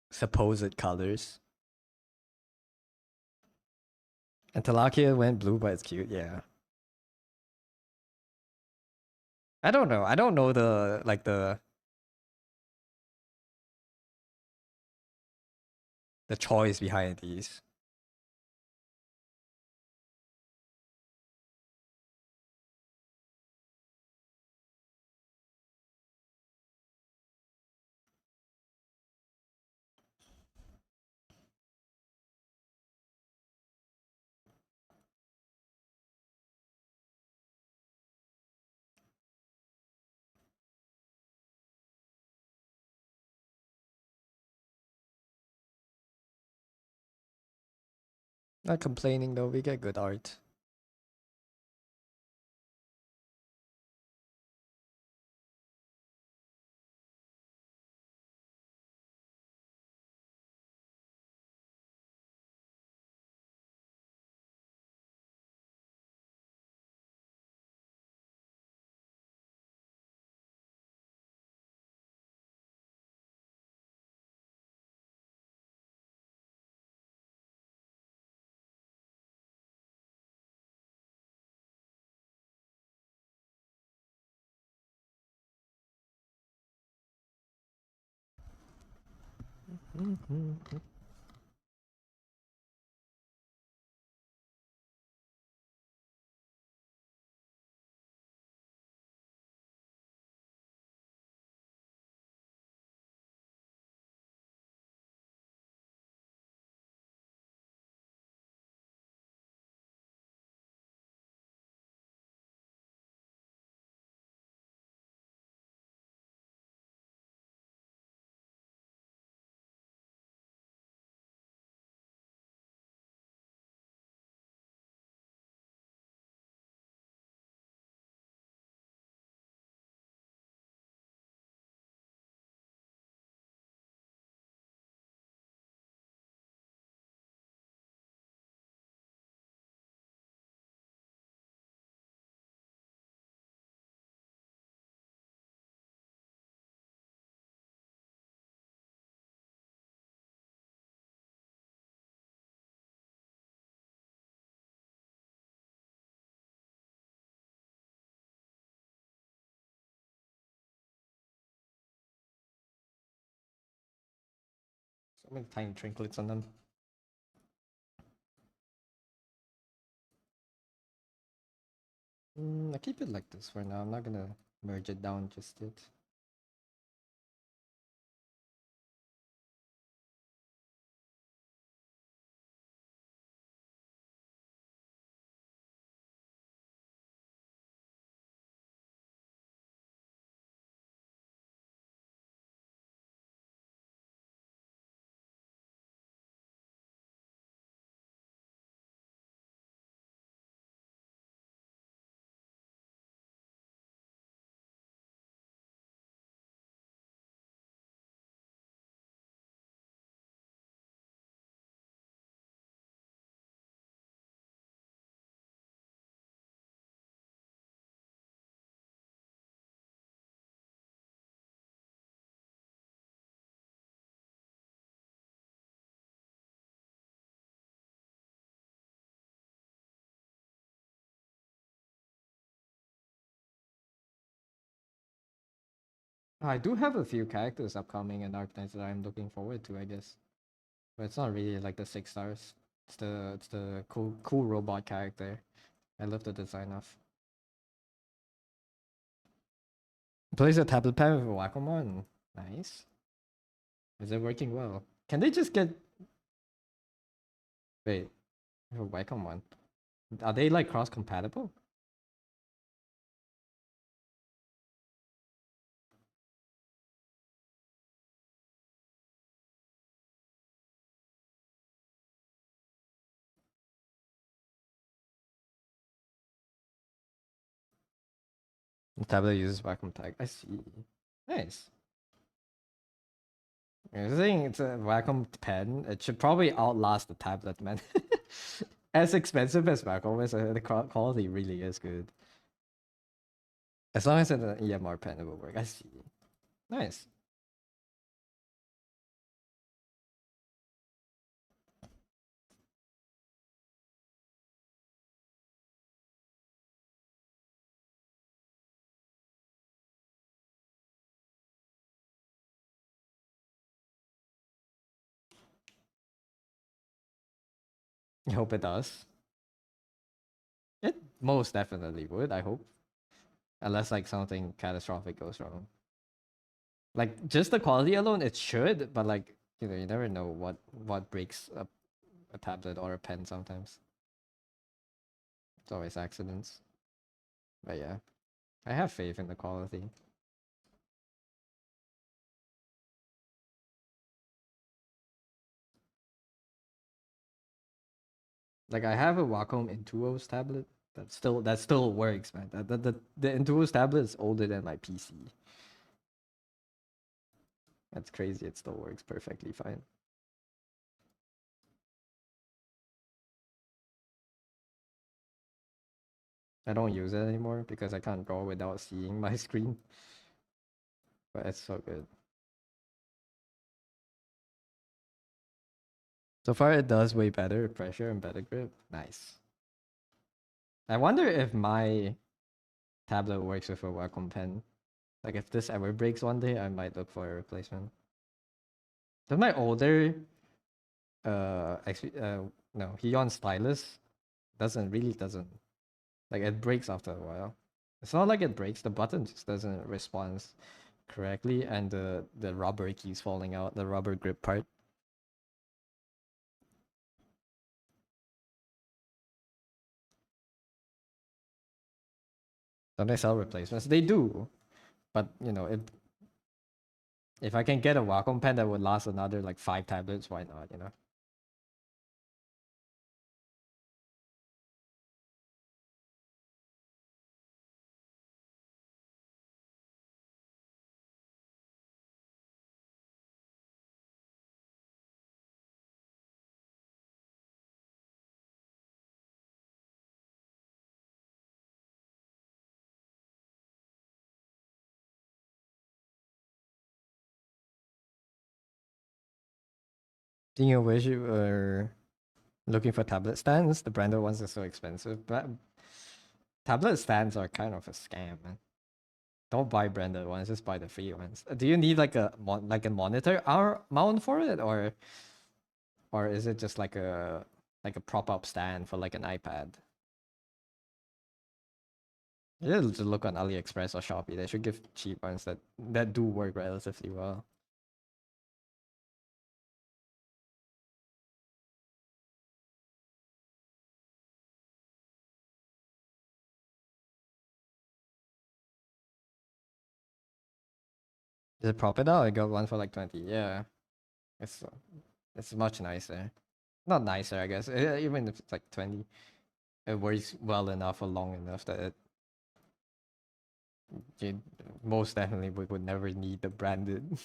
[SPEAKER 1] supposed colors. And Talakia went blue, but it's cute, yeah. I don't know. I don't know the like the choice behind these. Not complaining though, we get good art. So many tiny trinklets on them. I keep it like this for now. I'm not gonna merge it down just yet. I do have a few characters upcoming in Arknights that I'm looking forward to, I guess. But it's not really like the 6 stars. It's the cool robot character. I love the design of. Plays a tablet pen with a Wacomon. Nice. Is it working well? Can they just get wait, a Wacomon? Are they like cross compatible? The tablet uses Wacom tag. I see. Nice. I think it's a Wacom pen. It should probably outlast the tablet, man. As expensive as Wacom is, the quality really is good. As long as it's an EMR pen, it will work. I see. Nice. I hope it does. It most definitely would, I hope. Unless like something catastrophic goes wrong. Like just the quality alone, it should, but like you never know what breaks a tablet or a pen sometimes. It's always accidents. But yeah, I have faith in the quality. Like I have a Wacom Intuos tablet that still works, man. The Intuos tablet is older than my PC. That's crazy. It still works perfectly fine. I don't use it anymore because I can't draw without seeing my screen. But it's so good. So far, it does way better pressure and better grip. Nice. I wonder if my tablet works with a Wacom pen. Like if this ever breaks one day, I might look for a replacement. Does my older no, Heon stylus doesn't like it breaks after a while. It's not like it breaks, the button just doesn't respond correctly and the rubber keeps falling out, the rubber grip part. Don't they sell replacements? They do. But if I can get a Wacom pen that would last another like 5 tablets, why not? Do you wish you were looking for tablet stands? The branded ones are so expensive, but tablet stands are kind of a scam, man. Don't buy branded ones, just buy the free ones. Do you need like a monitor mount for it, or is it just like a prop up stand for like an iPad? Yeah, just look on AliExpress or Shopee. They should give cheap ones that do work relatively well. Is it proper now? I got one for like 20. Yeah, it's it's much nicer. Not nicer, I guess. Even if it's like 20, it works well enough or long enough that you most definitely would never need the branded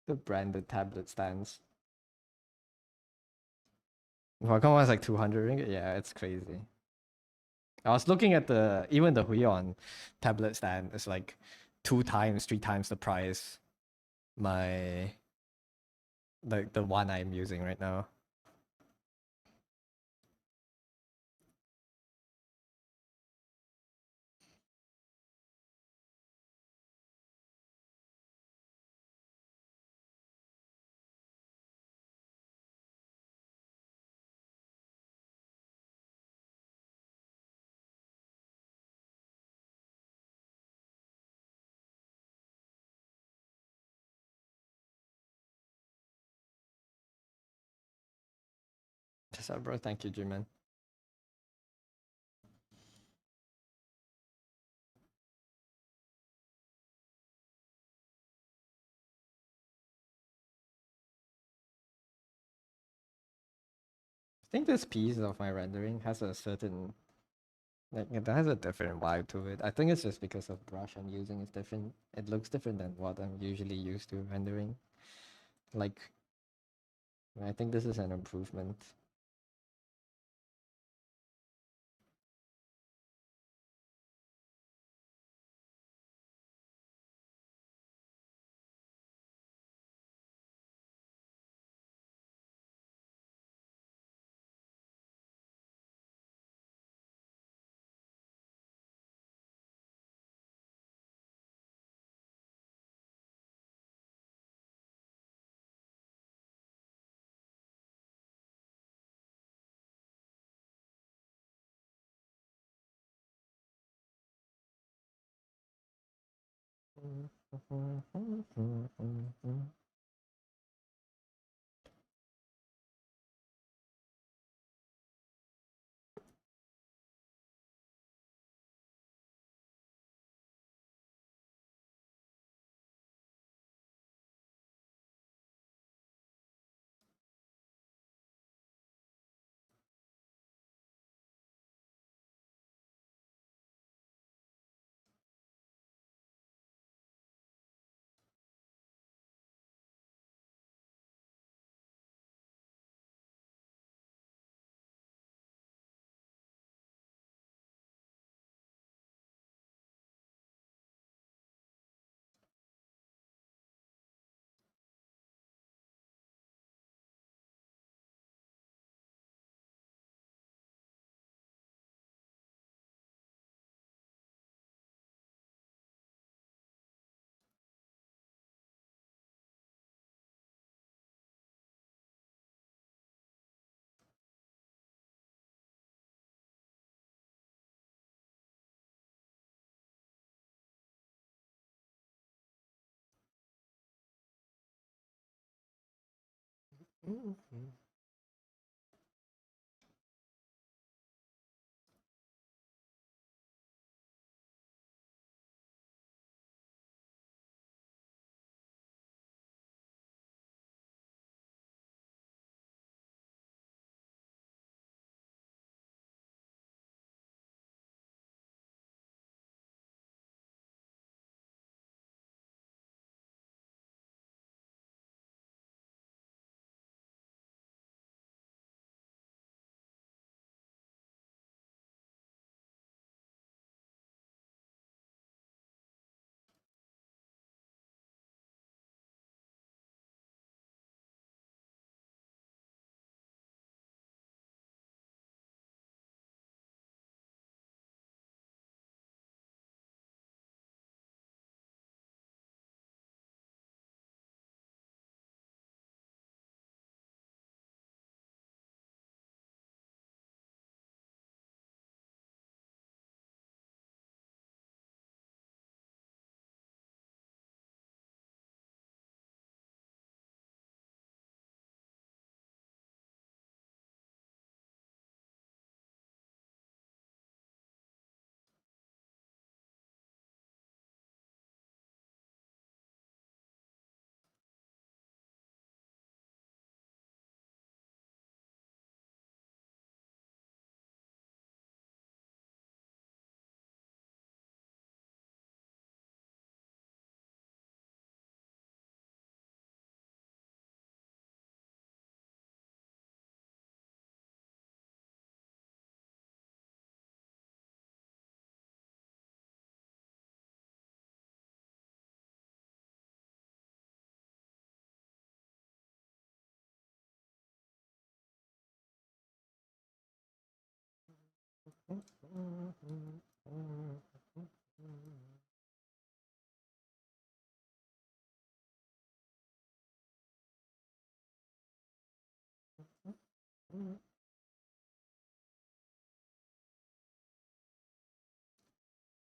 [SPEAKER 1] the branded tablet stands. Qualcomm was like 200 ringgit. Yeah, it's crazy. I was looking at even the Huion tablet stand is like 2 times, 3 times the price my the one I'm using right now. What's up, bro? Thank you, G-Man. I think this piece of my rendering has a certain like it has a different vibe to it. I think it's just because of brush I'm using is different. It looks different than what I'm usually used to rendering. Like I think this is an improvement.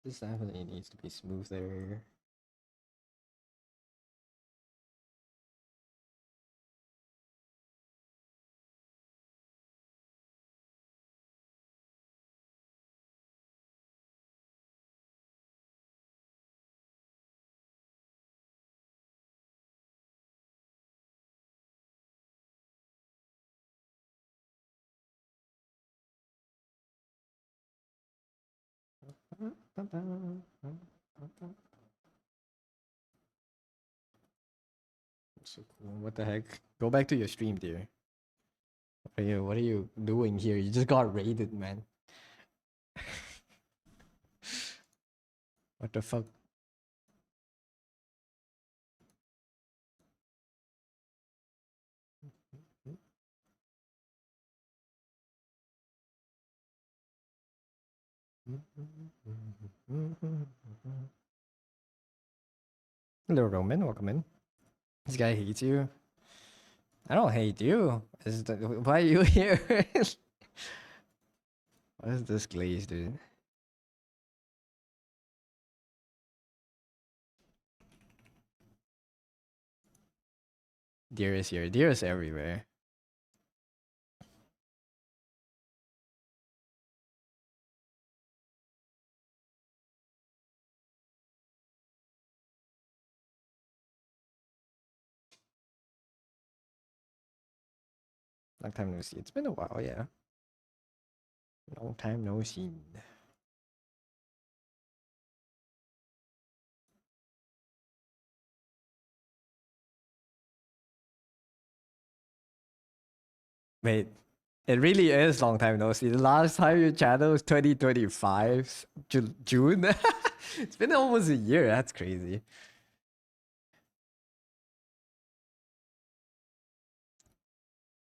[SPEAKER 1] This definitely needs to be smoother. So cool. What the heck? Go back to your stream, dear. What are you doing here? You just got raided, man. What the fuck? Hello, Roman. Welcome in. This guy hates you. I don't hate you. Why are you here? What is this glaze, dude? Deer is here. Deer is everywhere. Long time no see. It's been a while, yeah. Long time no see. Wait, it really is long time no see. The last time your channel was 2025 June. It's been almost a year. That's crazy.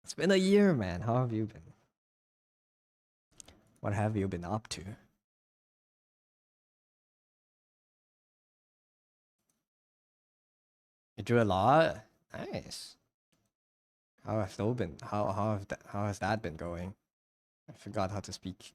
[SPEAKER 1] It's been a year, man. How have you been? What have you been up to? You drew a lot. Nice. How have those been? How has that been going? I forgot how to speak.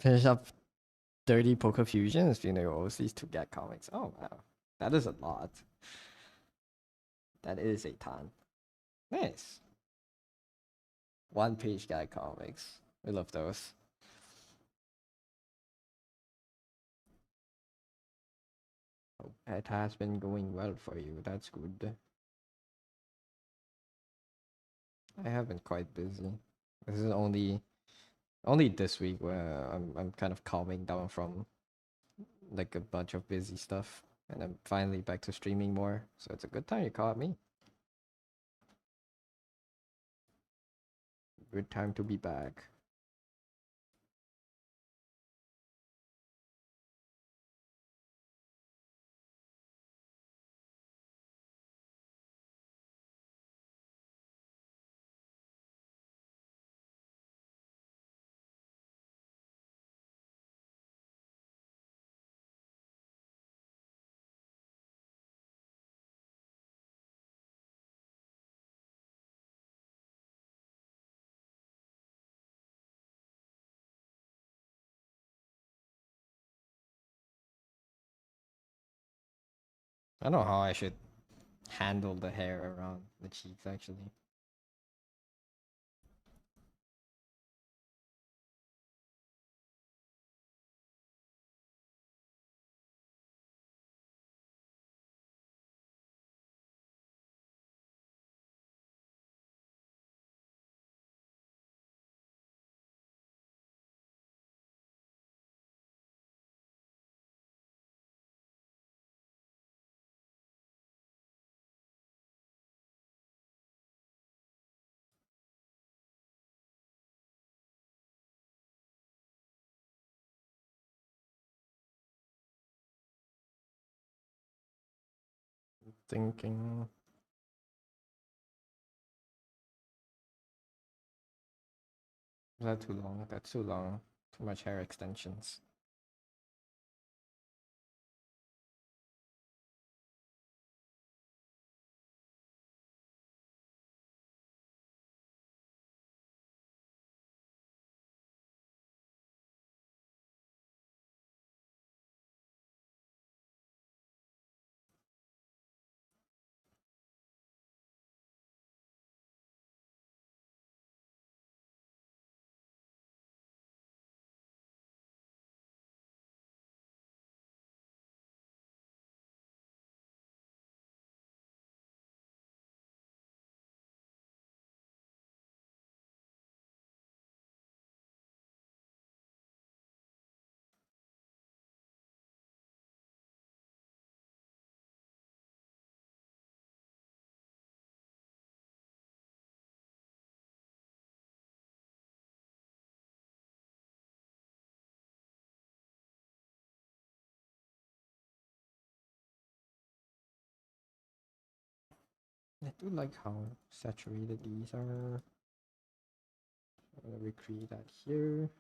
[SPEAKER 1] Finish up 30 Poker Fusions, being overseas to get comics. Oh wow. That is a lot. That is a ton. Nice. One page guy comics. We love those. Hope it has been going well for you. That's good. I have been quite busy. This is only this week where I'm kind of calming down from like a bunch of busy stuff, and I'm finally back to streaming more. So it's a good time you caught me. Good time to be back. I don't know how I should handle the hair around the cheeks actually. thinking. Is that too long? That's too long. Too much hair extensions. I do like how saturated these are. I'm gonna recreate that here.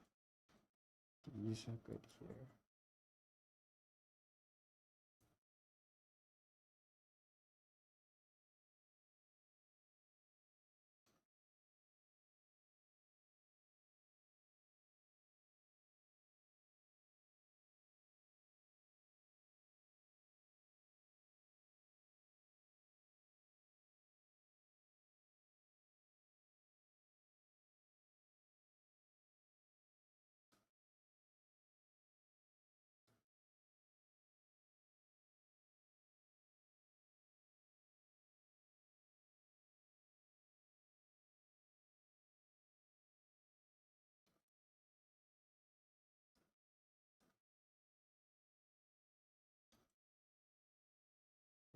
[SPEAKER 1] These are good here.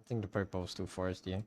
[SPEAKER 1] I think the purple is too foresty.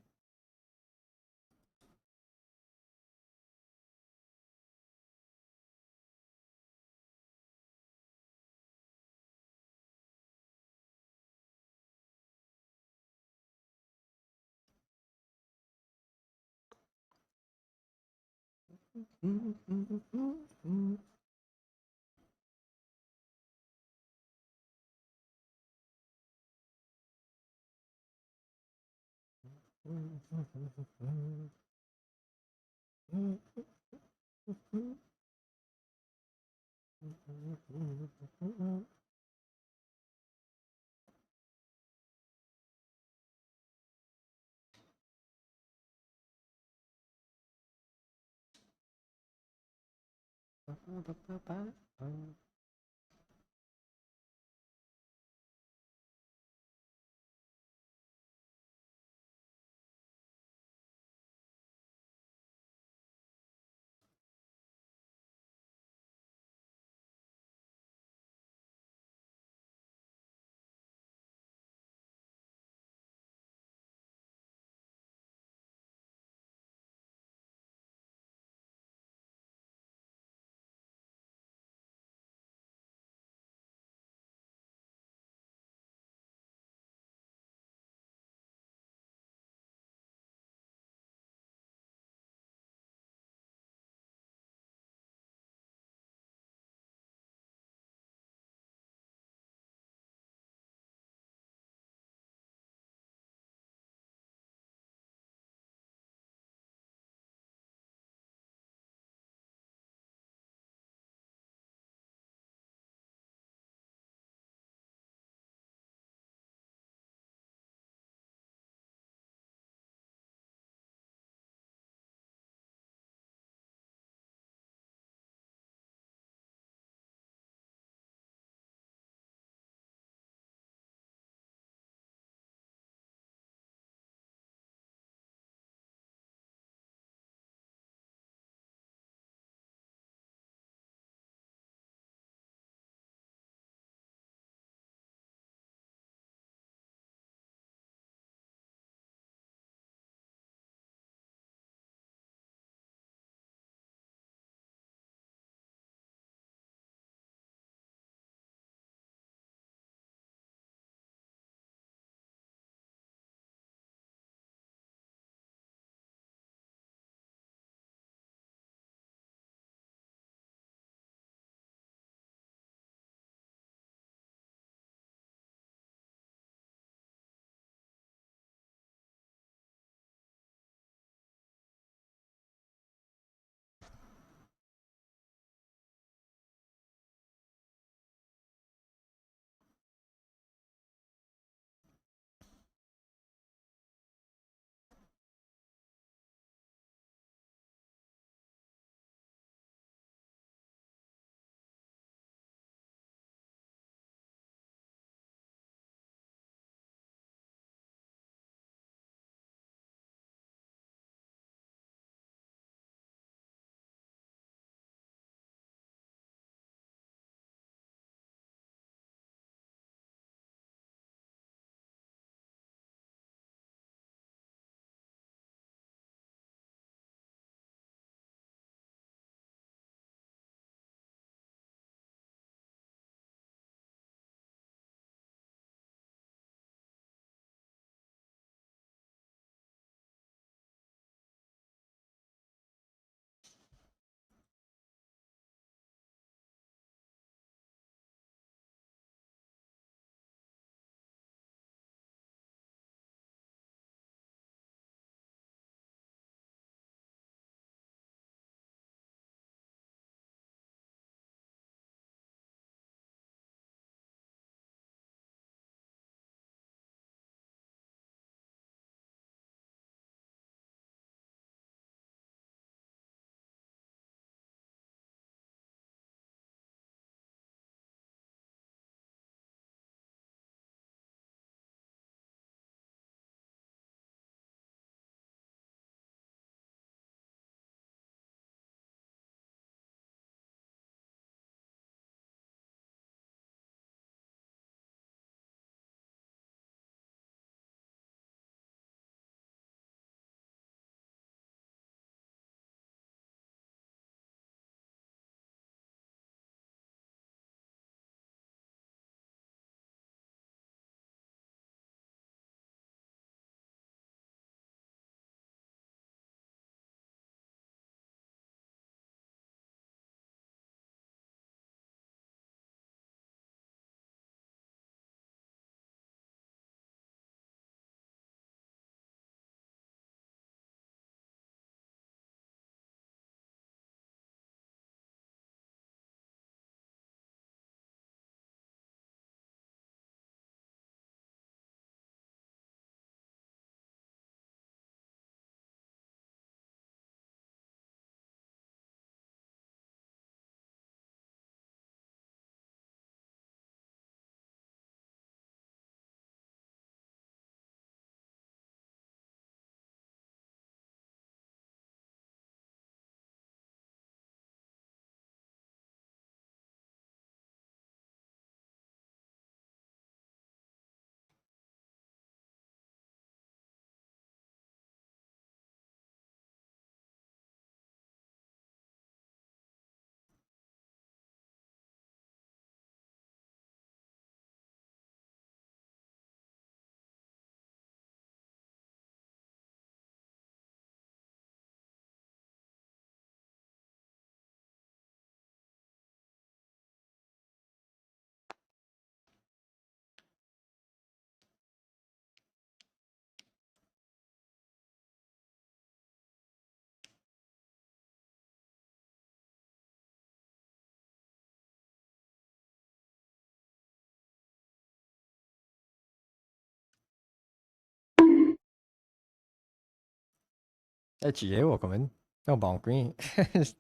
[SPEAKER 1] HGA, welcome in. No bonk me. Just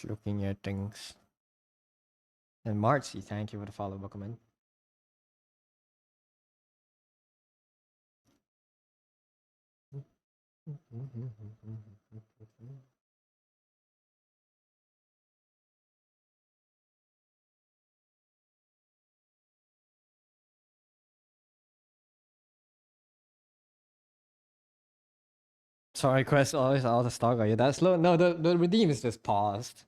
[SPEAKER 1] looking at things. And Marcy, thank you for the follow, welcome in. Sorry, Quest always out of stock. Are you that slow? No, the redeem is just paused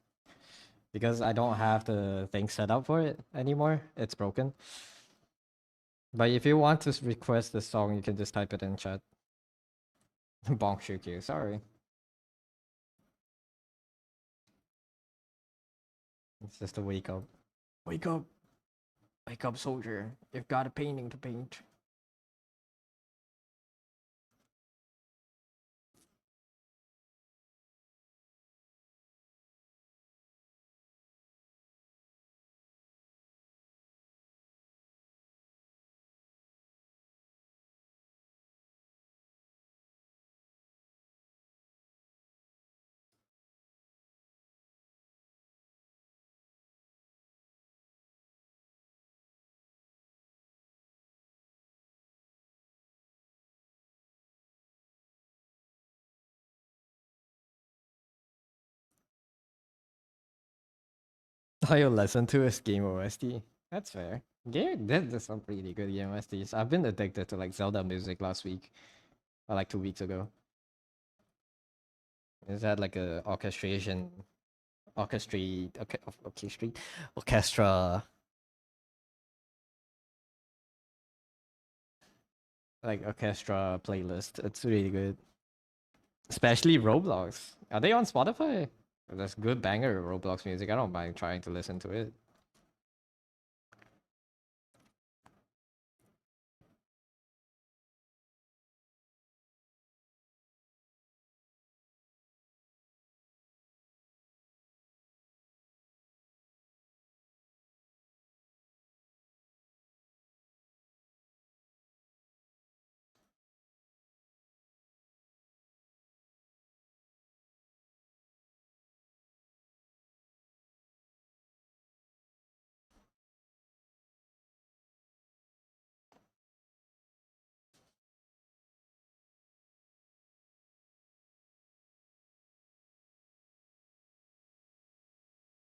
[SPEAKER 1] because I don't have the thing set up for it anymore. It's broken. But if you want to request the song, you can just type it in chat. Bonk shook you. Sorry. It's just a wake up. Wake up. Wake up, soldier. You've got a painting to paint. All you listen to is game OST. That's fair. There's some pretty good game OSTs. I've been addicted to like Zelda music last week. Or like 2 weeks ago. Is that like a orchestra like orchestra playlist. It's really good. Especially Roblox. Are they on Spotify? There's good banger Roblox music. I don't mind trying to listen to it.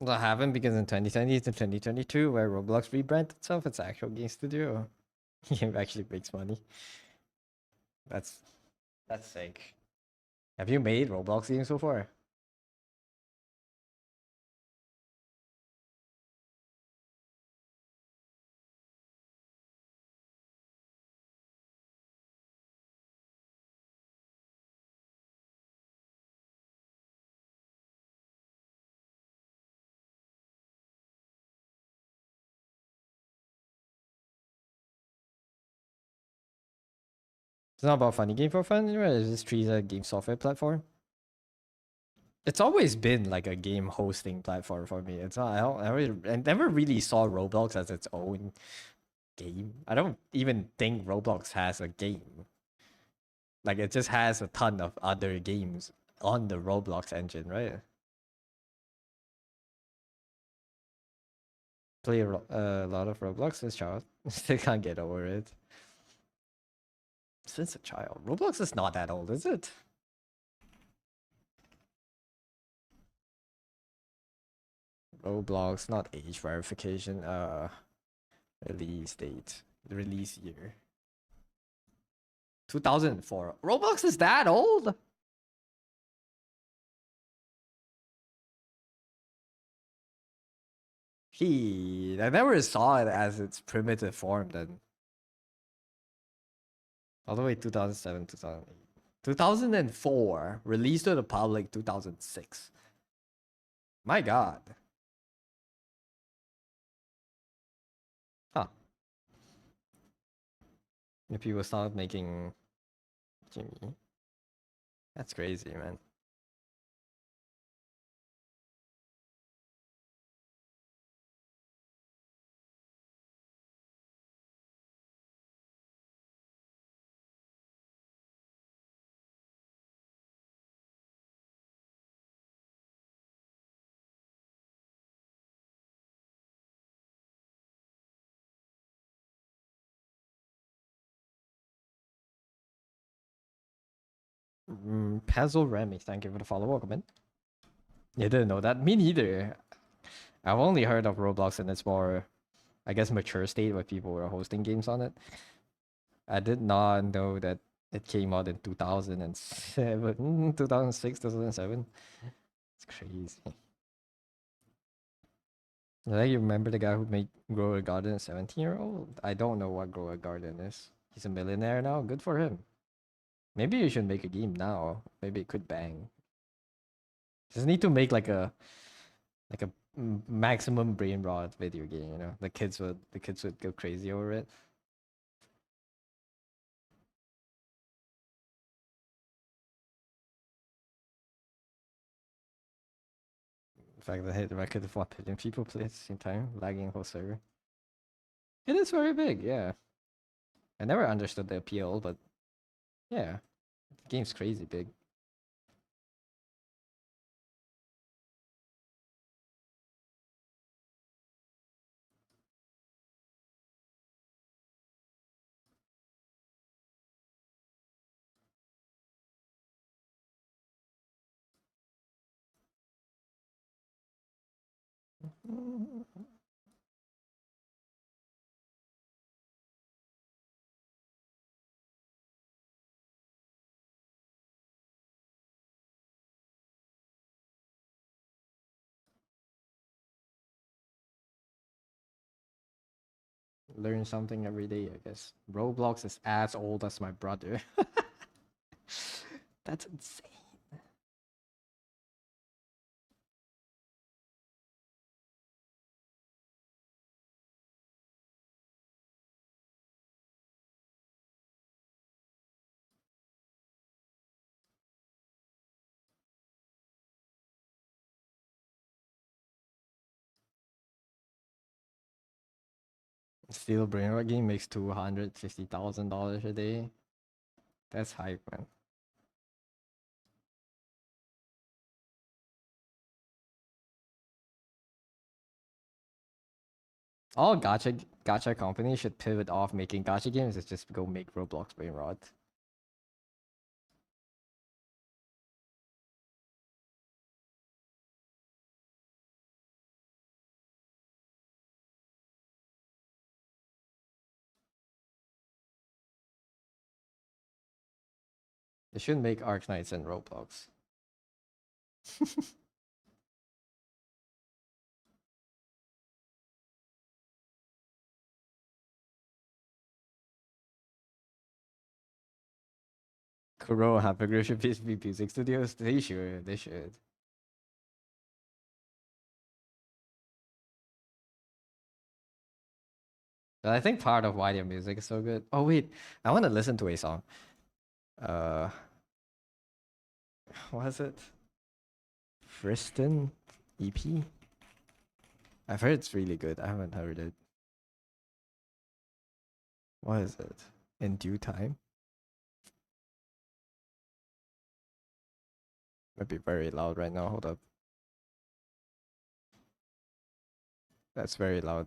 [SPEAKER 1] That happened because in 2020 to 2022, where Roblox rebranded itself, its actual game studio, it actually makes money. That's sick. Have you made Roblox games so far? It's not about funny game for fun, right? It's just treated as a game software platform. It's always been like a game hosting platform for me. It's not. I never really saw Roblox as its own game. I don't even think Roblox has a game. Like it just has a ton of other games on the Roblox engine, right? Play a lot of Roblox since child. Still can't get over it. Since a child, Roblox is not that old, is it? Roblox, not age verification. Release date, release year. 2004. Roblox is that old? I never saw it as its primitive form then. All the way 2007, 2008. 2004. Released to the public 2006. My god. Huh. If people start making Jimmy. That's crazy, man. Puzzle Remy, thank you for the follow. Welcome in. You didn't know that? Me neither. I've only heard of Roblox in its more, I guess, mature state where people were hosting games on it. I did not know that it came out in 2007, 2006, 2007. It's crazy. Like, you remember the guy who made Grow a Garden, a 17-year-old? I don't know what Grow a Garden is. He's a millionaire now. Good for him. Maybe you should make a game now. Maybe it could bang. Just need to make like a maximum brain rot video game. You know, the kids would go crazy over it. The fact that I hit the record of 1 billion people play at the same time, lagging whole server. It is very big, yeah. I never understood the appeal, but yeah, the game's crazy big. Learn something every day, I guess. Roblox is as old as my brother. That's insane. Steel brain rot game makes $250,000 a day. That's hype, man. All gacha companies should pivot off making gacha games and just go make Roblox brain rot. They should make Arknights and Roblox. Kuro have a Grusha PSP Music Studios. They should. They should. But I think part of why their music is so good. Oh wait, I want to listen to a song. Uh, what is it? Friston EP. I've heard it's really good. I haven't heard it. What is it? In due time. Might be very loud right now. Hold up. That's very loud.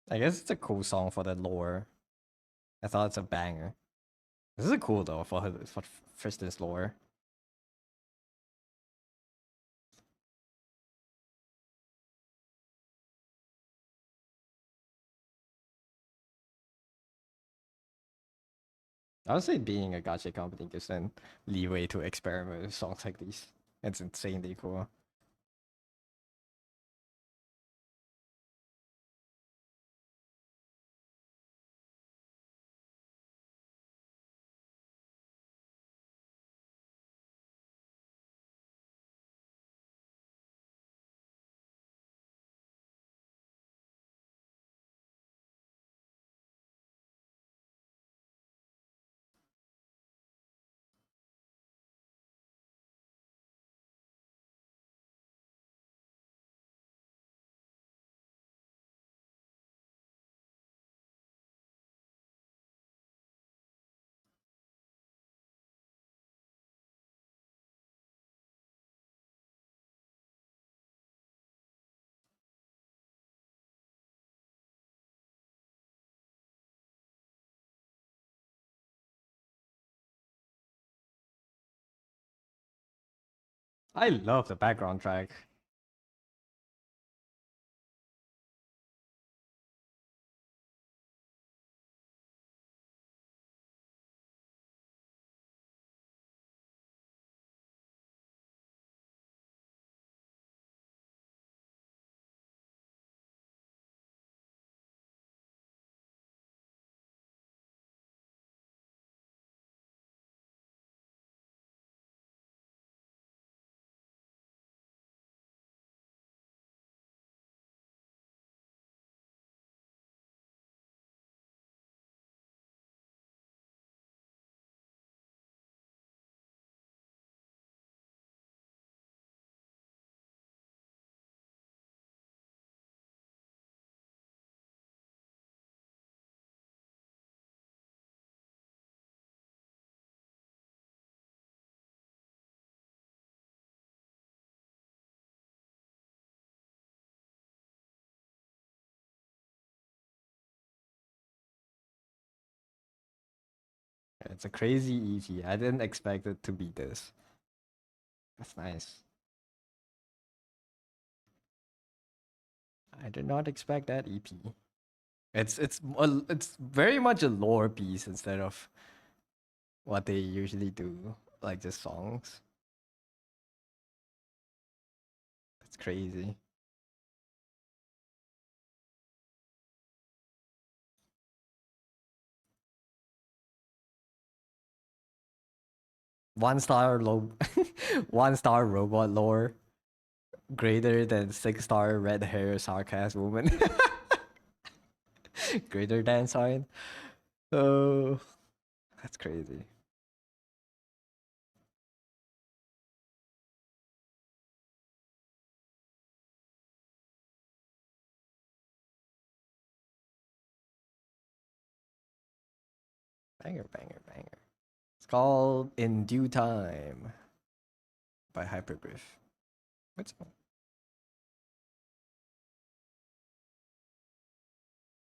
[SPEAKER 1] I guess it's a cool song for the lore. I thought it's a banger. This is cool though for Friston's lore. I would say being a gacha company gives them leeway to experiment with songs like these. It's insanely cool. I love the background track. It's a crazy EP. I didn't expect it to be this. That's nice. I did not expect that EP. It's very much a lore piece instead of what they usually do, like just songs. That's crazy. One star low, one star robot lore greater than 6-star red hair sarcasm woman. Greater than sign. Oh, that's crazy. Banger, banger, banger. It's called In Due Time by Hypergriff. What's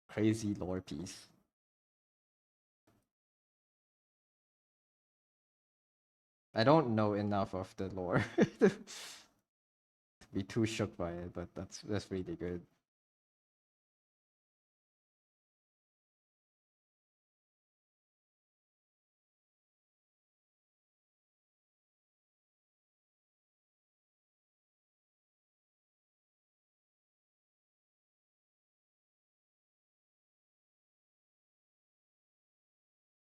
[SPEAKER 1] crazy lore piece? I don't know enough of the lore to be too shook by it, but that's really good.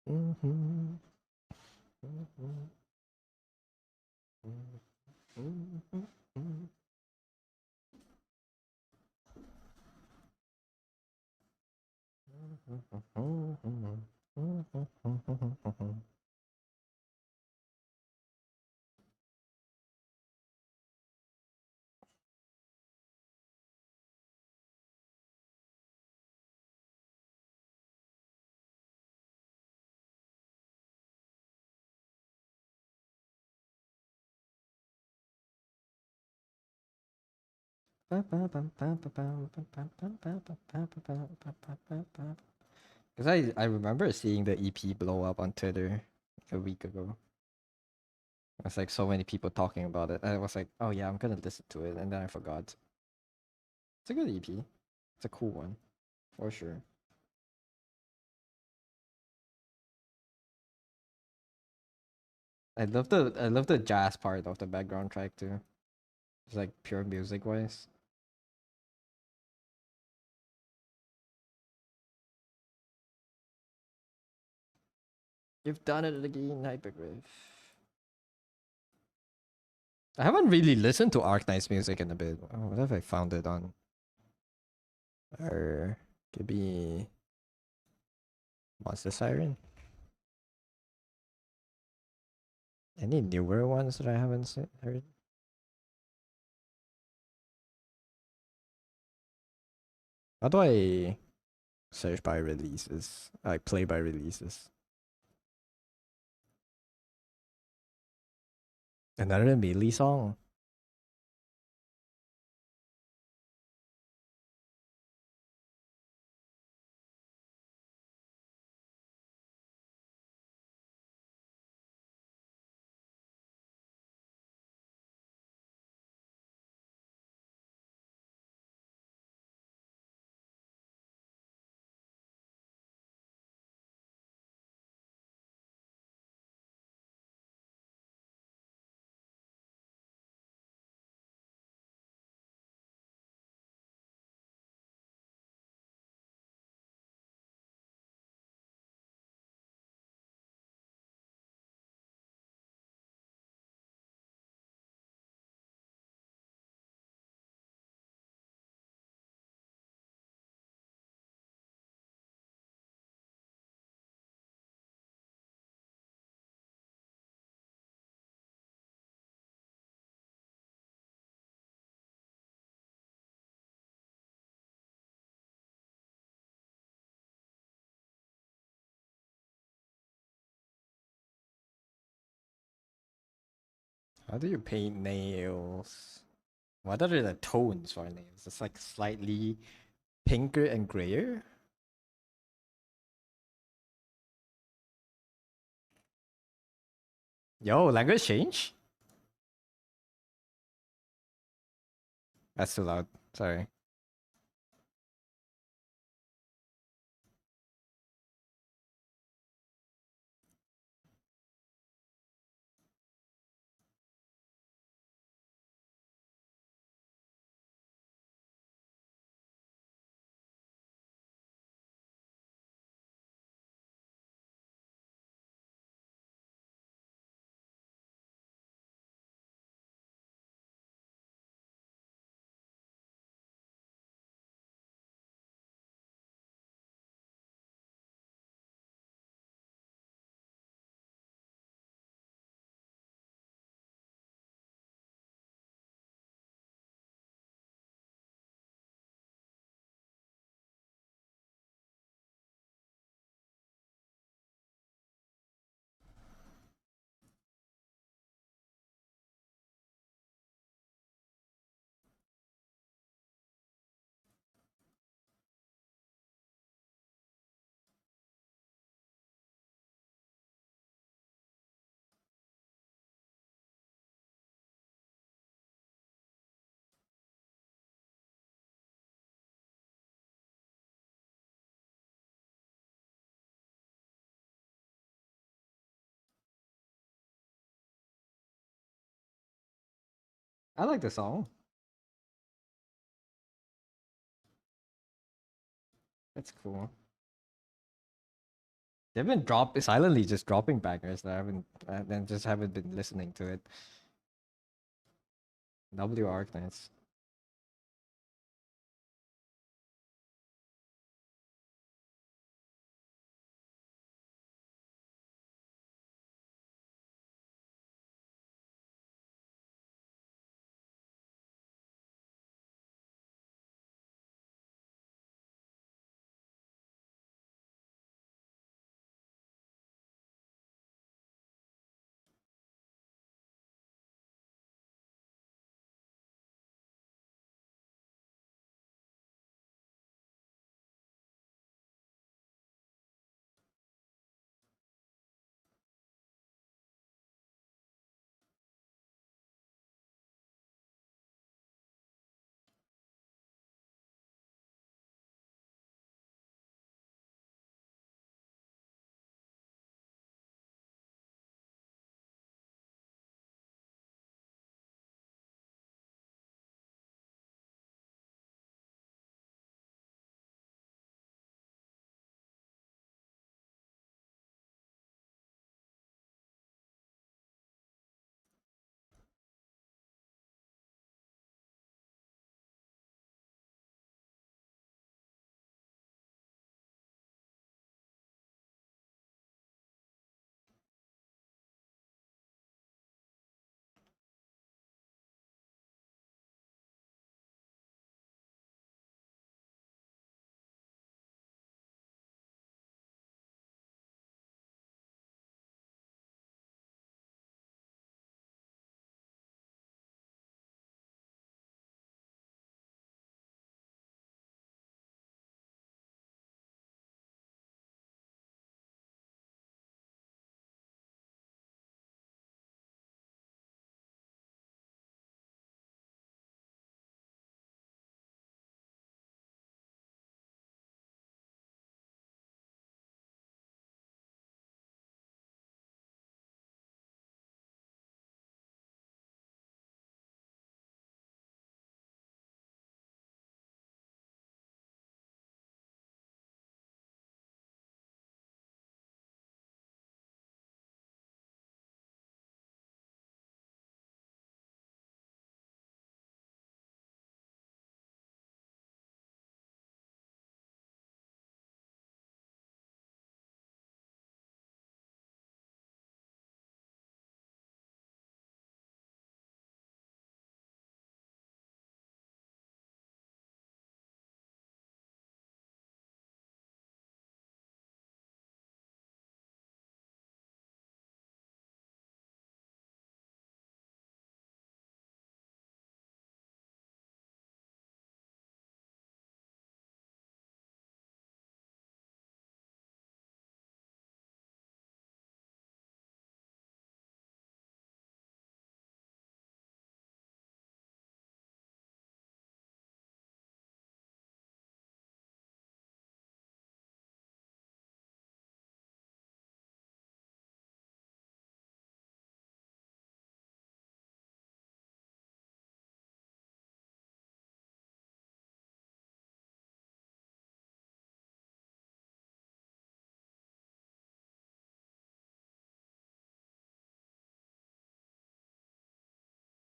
[SPEAKER 1] Mm-hmm. Mm-hmm. Mm-hmm. Because I remember seeing the EP blow up on Twitter a week ago. It's like so many people talking about it. I was like, oh yeah, I'm gonna listen to it, and then I forgot. It's a good EP. It's a cool one, for sure. I love the jazz part of the background track too. It's like pure music wise. You've done it again, Hypergraph. I haven't really listened to Arknight's music in a bit. Oh, what have I found it on? Or could be Monster Siren. Any newer ones that I haven't heard? How do I search by releases? I play by releases. Another Melee song. How do you paint nails? What are the tones for nails? It's like slightly pinker and grayer. Yo, language change? That's too loud. Sorry. I like the song. That's cool. They've been silently just dropping bangers that I haven't then just haven't been listening to it. W Arknights.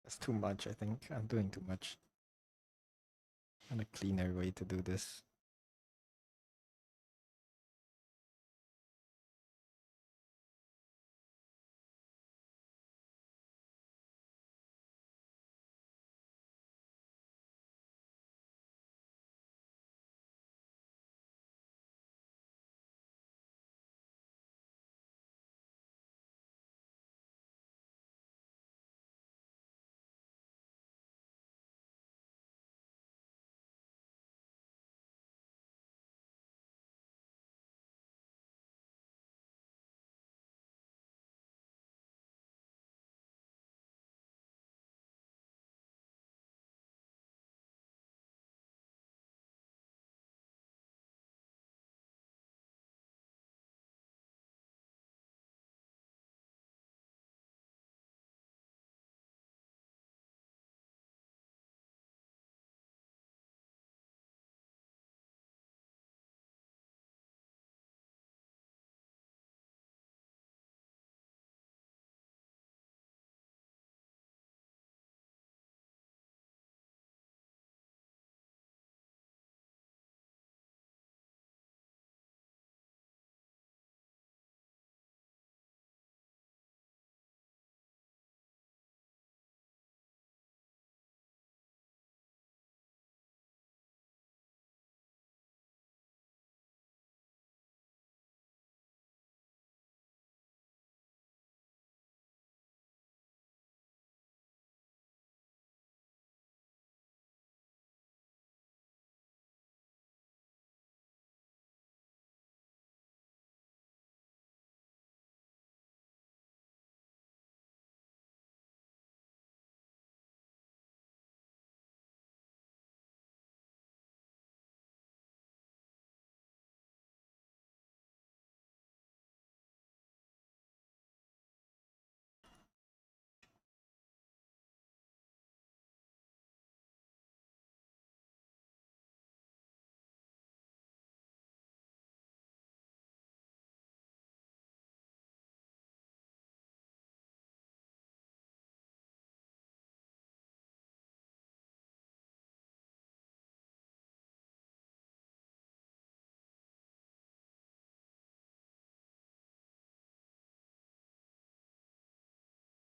[SPEAKER 1] That's too much, I think. I'm doing too much. And a cleaner way to do this.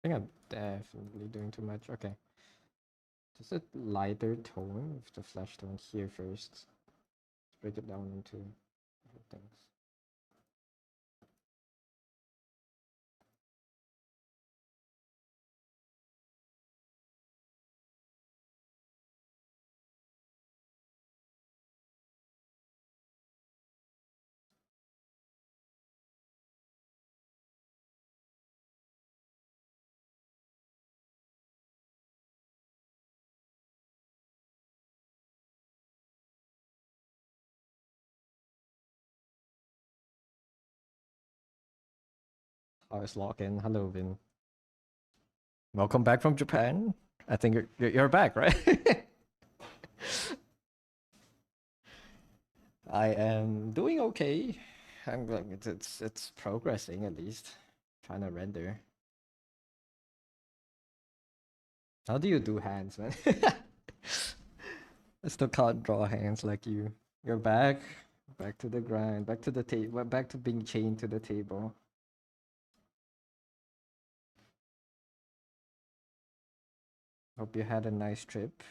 [SPEAKER 1] I think I'm definitely doing too much. Okay. Just a lighter tone with the flesh tone here first. Let's break it down into different things. Oh, it's lock-in. Hello, Vin. Welcome back from Japan. I think you're back, right? I am doing okay. I'm like it's progressing at least. Trying to render. How do you do hands, man? I still can't draw hands like you. You're back. Back to the grind. Back to the table. Back to being chained to the table. Hope you had a nice trip.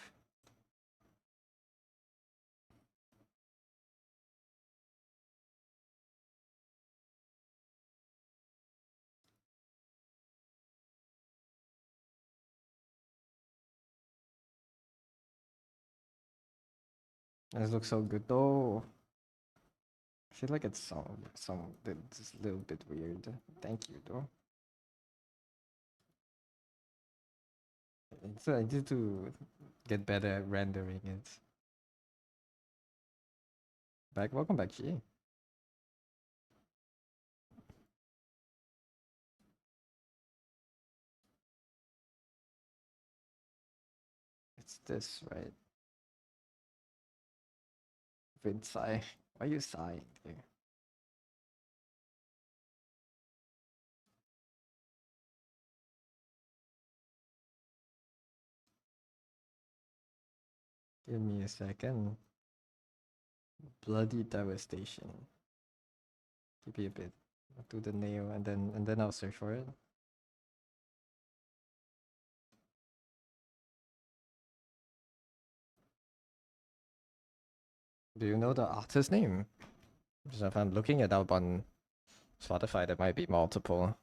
[SPEAKER 1] This looks so good though. I feel like it's it's a little bit weird. Thank you though. So I need to get better at rendering it. Back, welcome back, G. It's this, right? Vid sigh. Why are you sighing, dude? Give me a second. Bloody devastation. Give me a bit. I'll do the nail and then I'll search for it. Do you know the artist name? Because if I'm looking it up on Spotify, there might be multiple.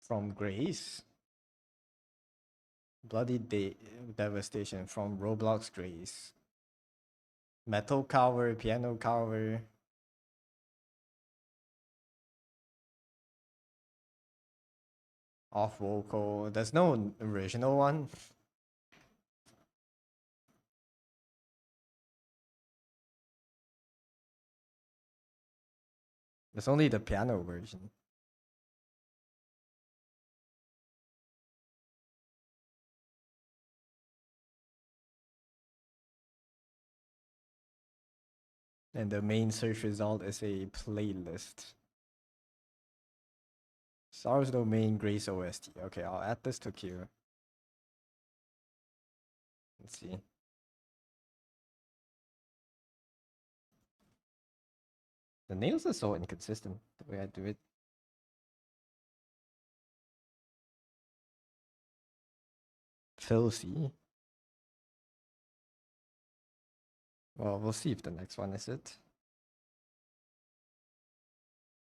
[SPEAKER 1] From Grace. Bloody devastation from Roblox Grace. Metal cover, piano cover. Off vocal. There's no original one. There's only the piano version. And the main search result is a playlist. Stars Domain Grace OST. Okay, I'll add this to queue. Let's see. The nails are so inconsistent the way I do it. Phil C. Well, we'll see if the next one is it.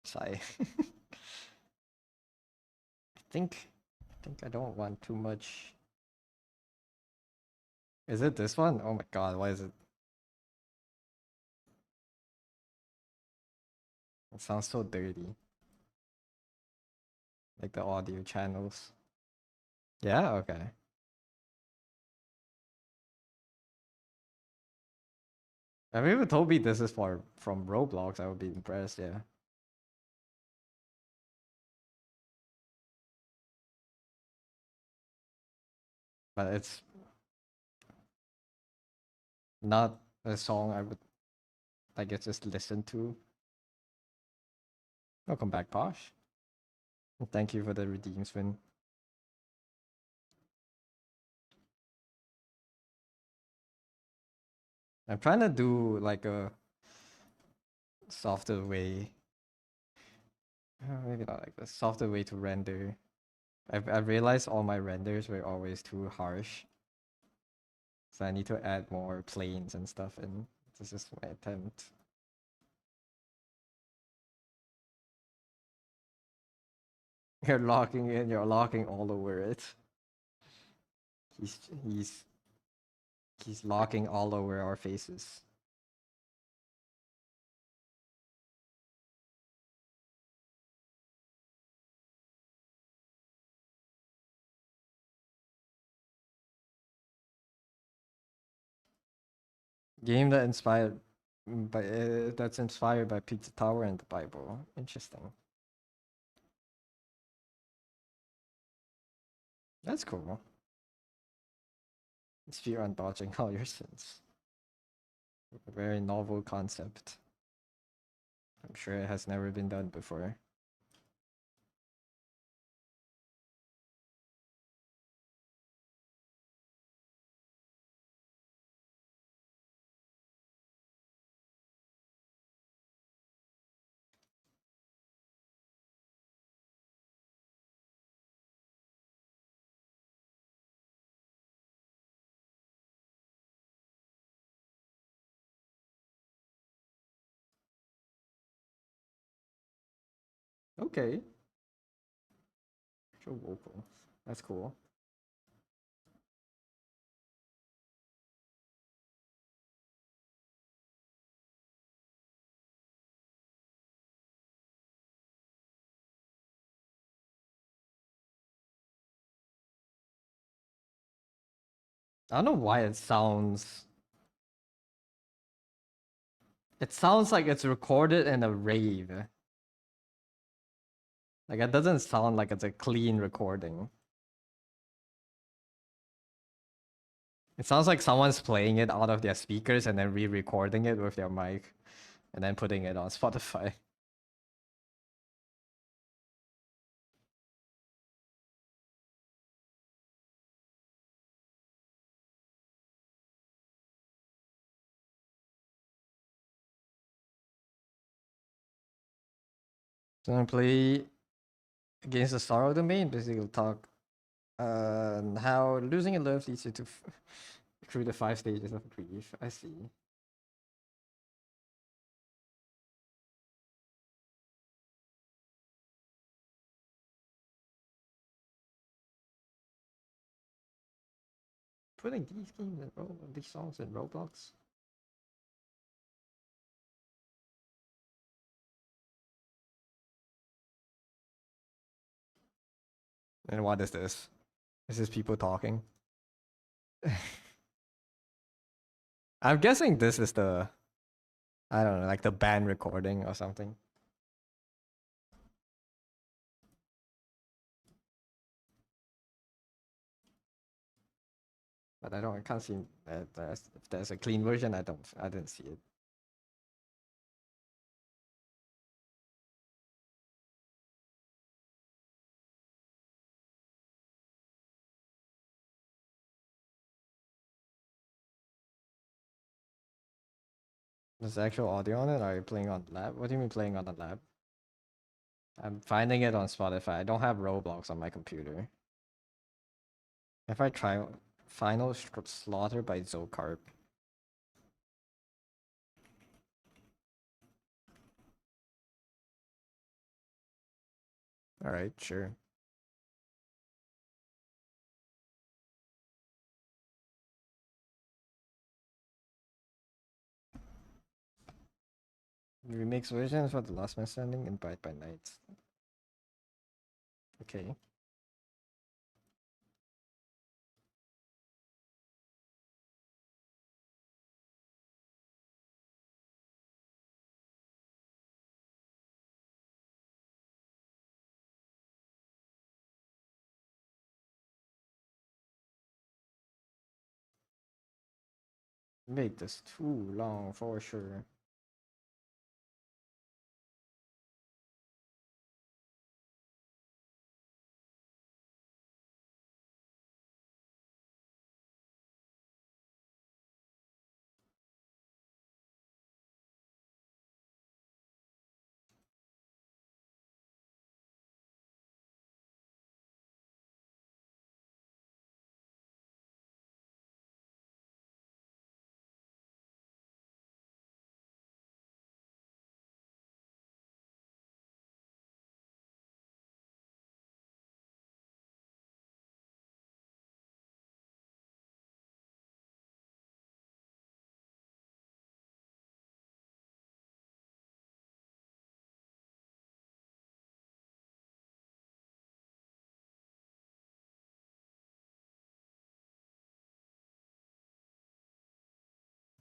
[SPEAKER 1] Sigh. think I don't want too much. Is it this one? Oh my god, why is it? It sounds so dirty. Like the audio channels. Yeah, okay. If you told me this is from Roblox, I would be impressed, yeah. But it's not a song I would, I guess, just listen to. Welcome back, Posh. And thank you for the redeem spin. I'm trying to do like a softer way. Maybe not like the softer way to render. I've realized all my renders were always too harsh. So I need to add more planes and stuff in. This is my attempt. You're locking in, you're locking all over it. He's locking all over our faces. Game that inspired by that's inspired by Pizza Tower and the Bible. Interesting. That's cool. It's fear on dodging all your sins. A very novel concept. I'm sure it has never been done before. Okay. Show vocal. That's cool. I don't know why it sounds. It sounds like it's recorded in a rave. Like it doesn't sound like it's a clean recording. It sounds like someone's playing it out of their speakers and then re-recording it with their mic and then putting it on Spotify. Gonna play against the Sorrow domain. Basically, talk how losing in love leads you to through the 5 stages of grief. I see. Putting these games in these songs in Roblox. And what is this? Is this people talking? I'm guessing this is the, I don't know, like the band recording or something. But I can't see that if there's a clean version. I didn't see it. There's actual audio on it. Are you playing on lab? What do you mean playing on the lab? I'm finding it on Spotify. I don't have Roblox on my computer. If I try Final Slaughter by Zocarp. Alright, sure. Remix version for The Last Man Standing and Bite by Night. Okay. Made this too long for sure.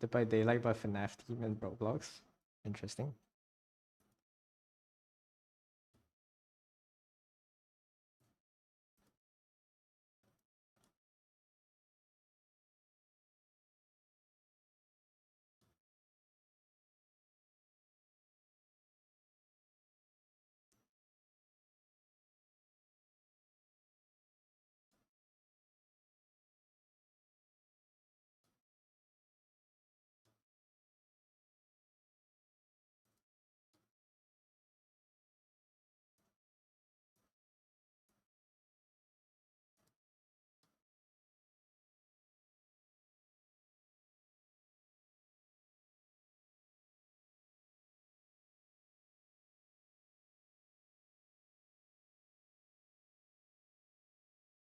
[SPEAKER 1] Dead by Daylight by FNAF team and Roblox. Interesting.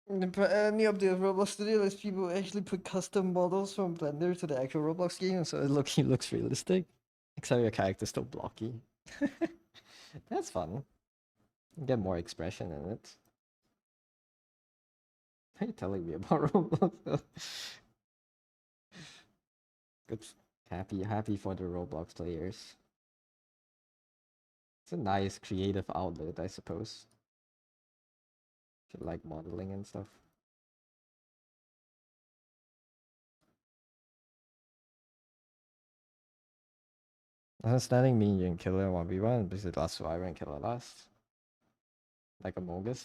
[SPEAKER 1] New update of Roblox Studio lets people actually put custom models from Blender to the actual Roblox game, so it looks realistic. Except your character's still blocky. That's fun. You get more expression in it. Why are you telling me about Roblox? Good, happy for the Roblox players. It's a nice creative outlet, I suppose. If you like modeling and stuff. Standing mean you can kill it in 1v1, basically last survivor and kill it last. Like a Mogus.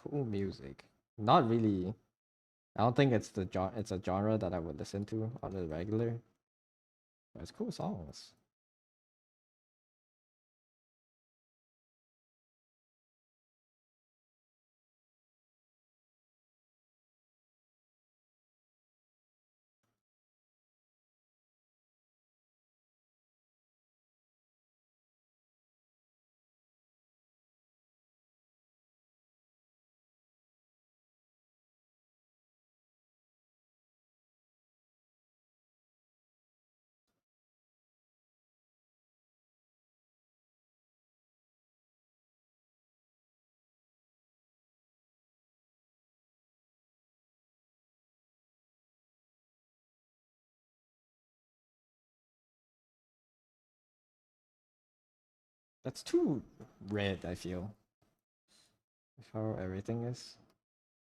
[SPEAKER 1] Cool music. Not really. I don't think it's a genre that I would listen to on the regular. But it's cool songs. That's too red, I feel. That's how everything is.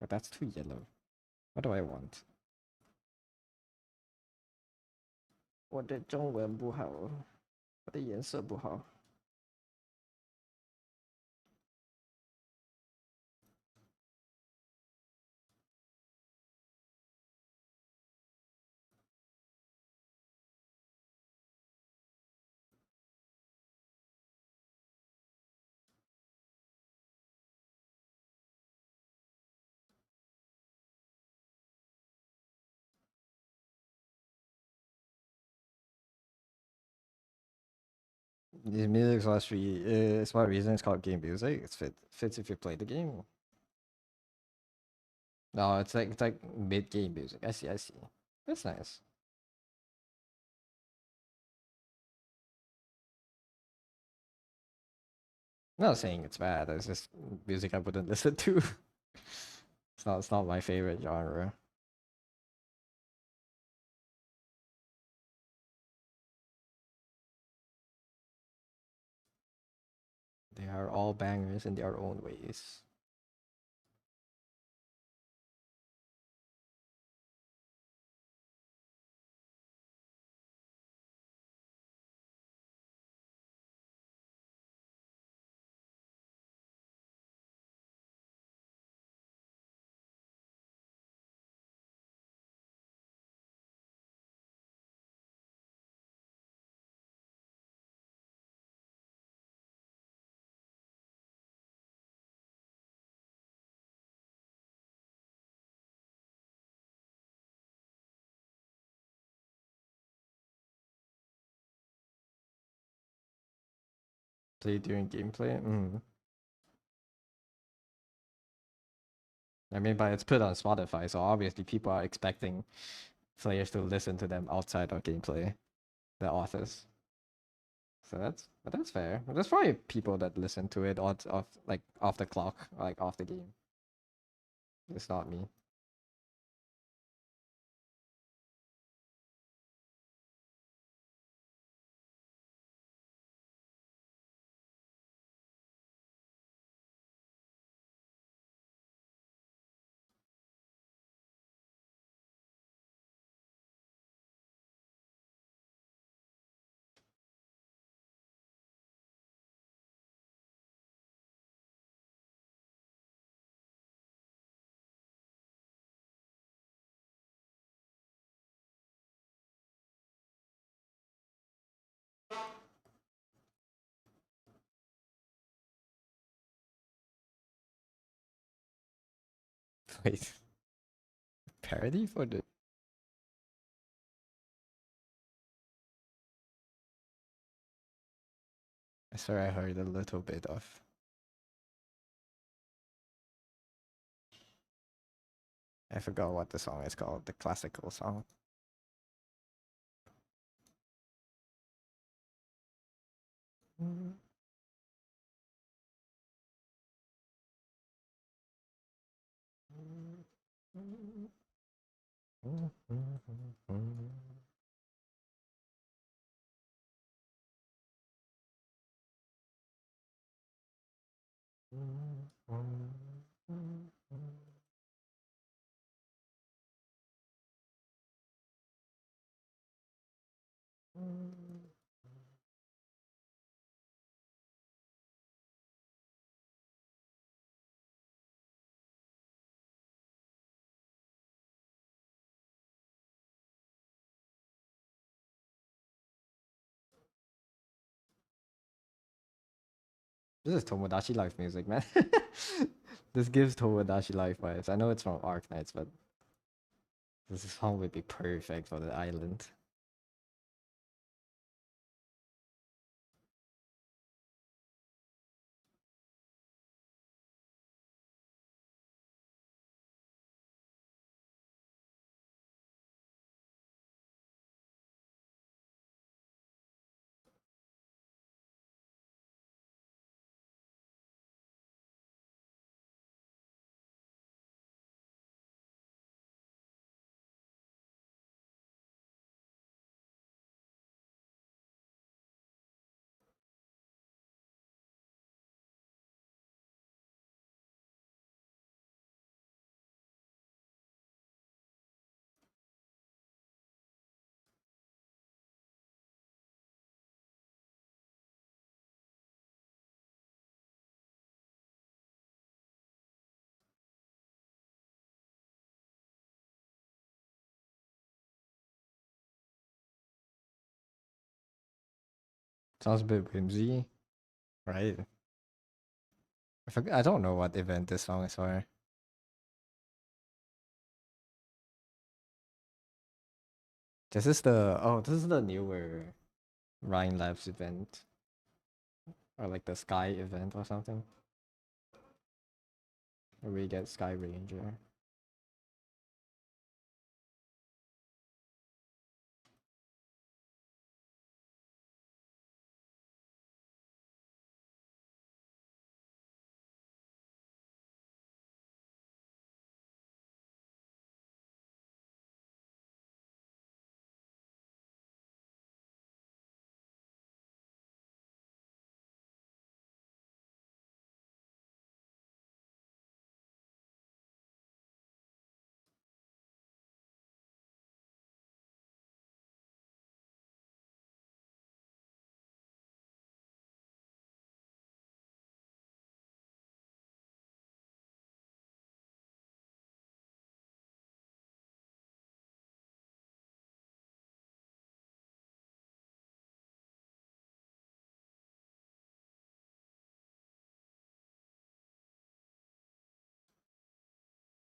[SPEAKER 1] But that's too yellow. What do I want? 我的中文不好，我的颜色不好。The music's actually it's one reason it's called game music. Fits if you play the game. No, it's like mid game music. I see. That's nice. I'm not saying it's bad. It's just music I wouldn't listen to. It's not my favorite genre. They are all bangers in their own ways. Play during gameplay. I mean, but it's put on Spotify, so obviously people are expecting players to listen to them outside of gameplay, the authors. So that's fair. There's probably people that listen to it off like off the clock, like off the game. It's not me. Wait, parody for the? I swear I heard a little bit of. I forgot what the song is called. The classical song. This is Tomodachi Life music, man. This gives Tomodachi Life vibes. I know it's from Arknights, but this song would be perfect for the island. Sounds a bit whimsy, right? I don't know what event this song is for. This is the newer Rhine Labs event. Or like the Sky event or something. Where we get Sky Ranger.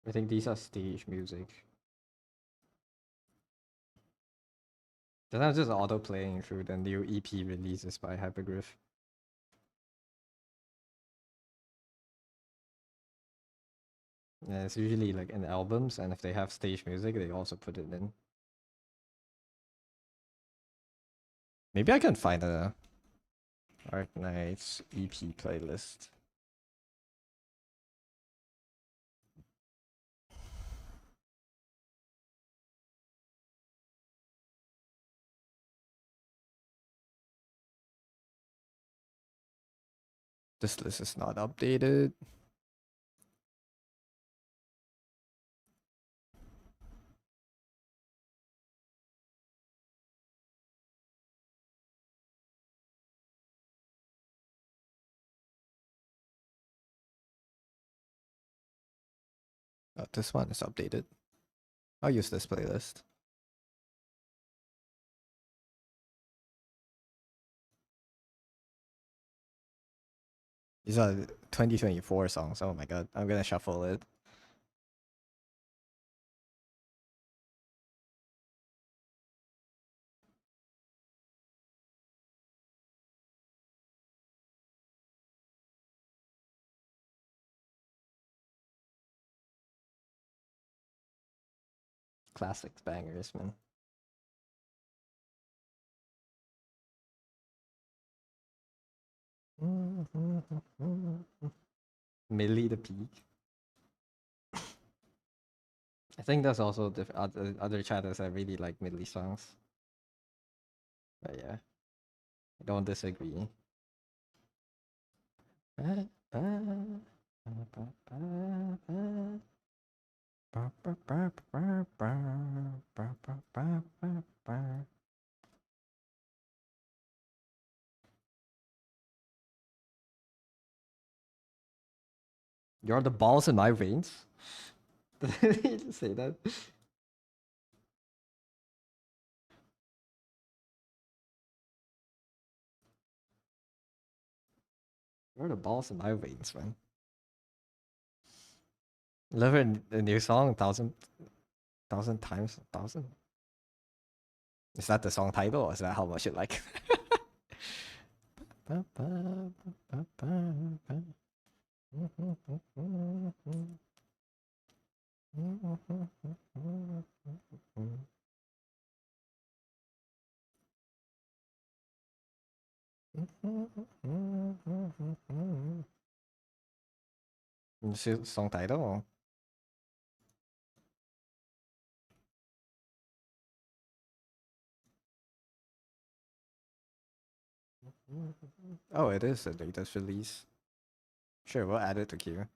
[SPEAKER 1] I think these are stage music. Then I'm just auto playing through the new EP releases by Hypergriff. Yeah, it's usually like in albums, and if they have stage music, they also put it in. Maybe I can find a Art Nights EP playlist. This list is not updated. Oh, this one is updated. I'll use this playlist. These are 2024 songs. Oh my god, I'm gonna shuffle it. Classics bangers, man. Millie the Peak. I think there's also other channels that really like Millie songs. But yeah, I don't disagree. You're the balls in my veins. Did he just say that? You're the balls in my veins, man. Love a new song 1,000 times 1,000. Is that the song title or is that how much you like? Song title. Oh, it is the latest release. Sure, we'll add it to queue.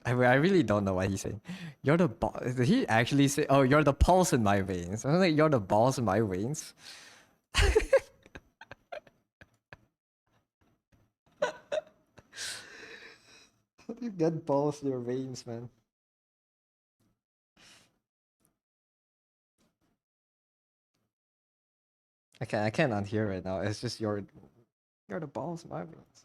[SPEAKER 1] I really don't know what he's saying. You're the ball. Did he actually say, "Oh, you're the pulse in my veins"? I was like, "You're the balls in my veins." How do you get balls in your veins, man? I can't unhear right now. It's just you're the balls in my veins.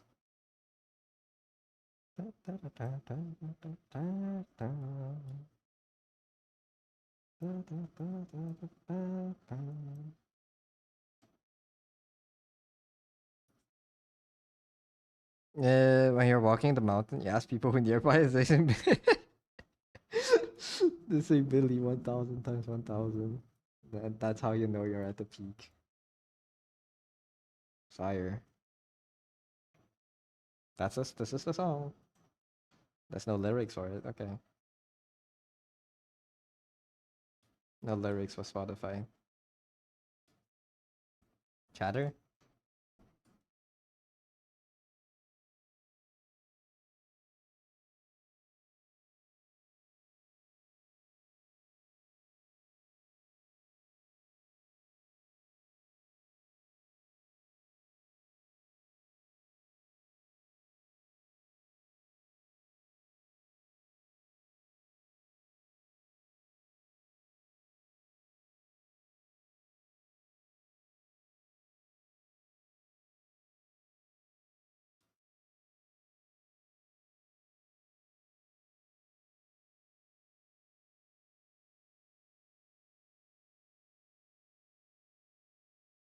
[SPEAKER 1] When you're walking the mountain, you ask people who nearby, they say, they say Billy 1,000 times 1,000. That's how you know you're at the peak. Fire. That's us. This is the song. There's no lyrics for it. Okay. No lyrics for Spotify. Chatter?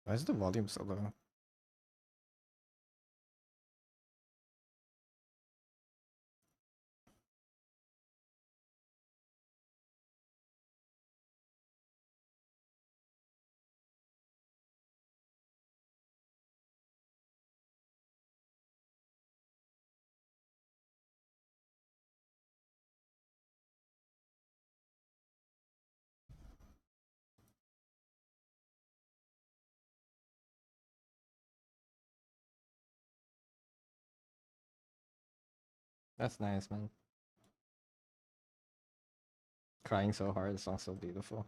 [SPEAKER 1] Why is the volume so low? That's nice, man. Crying so hard, the song's so beautiful.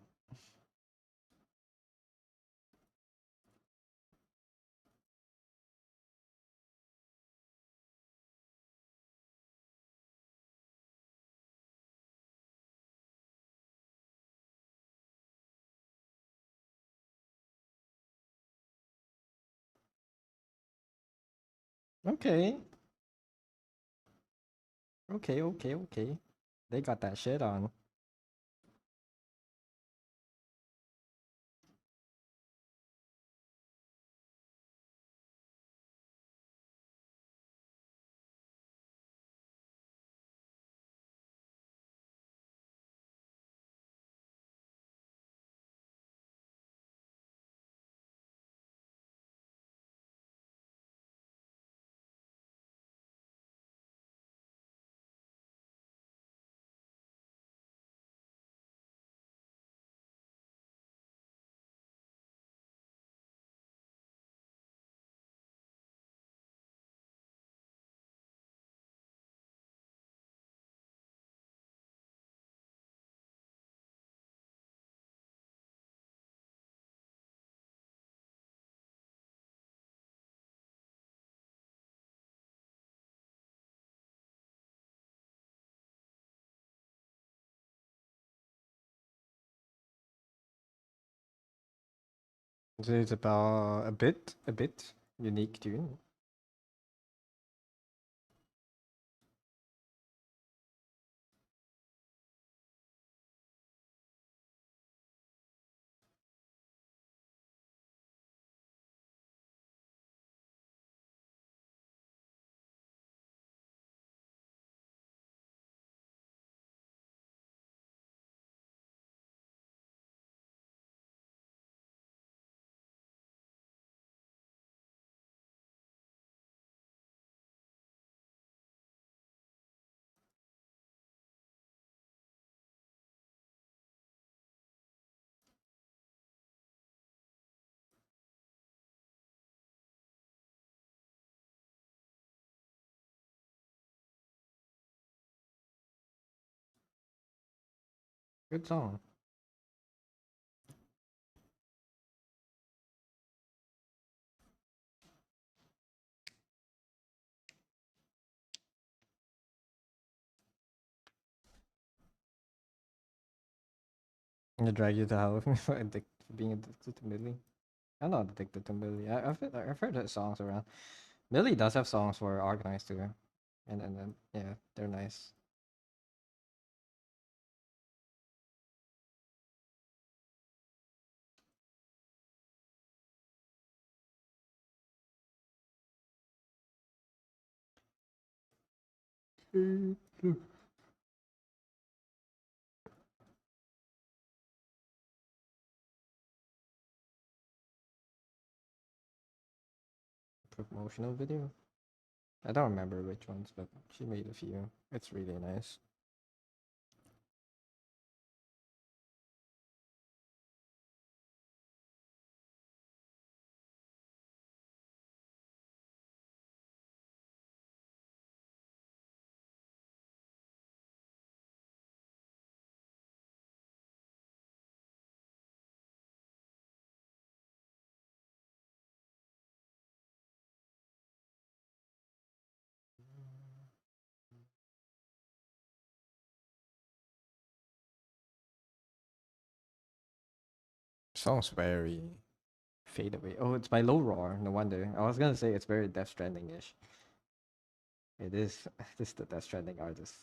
[SPEAKER 1] Okay. Okay, okay, okay. They got that shit on. It's about a bit unique tune. Good song. I'm gonna drag you to hell with me for being addicted to Millie. I'm not addicted to Millie. I've heard her songs around. Millie does have songs for Organized too, and then yeah, they're nice. Promotional video. I don't remember which ones, but she made a few. It's really nice. Song's very fade away. Oh, it's by Low Roar. No wonder. I was gonna say it's very Death Stranding-ish. It is. This is the Death Stranding artist.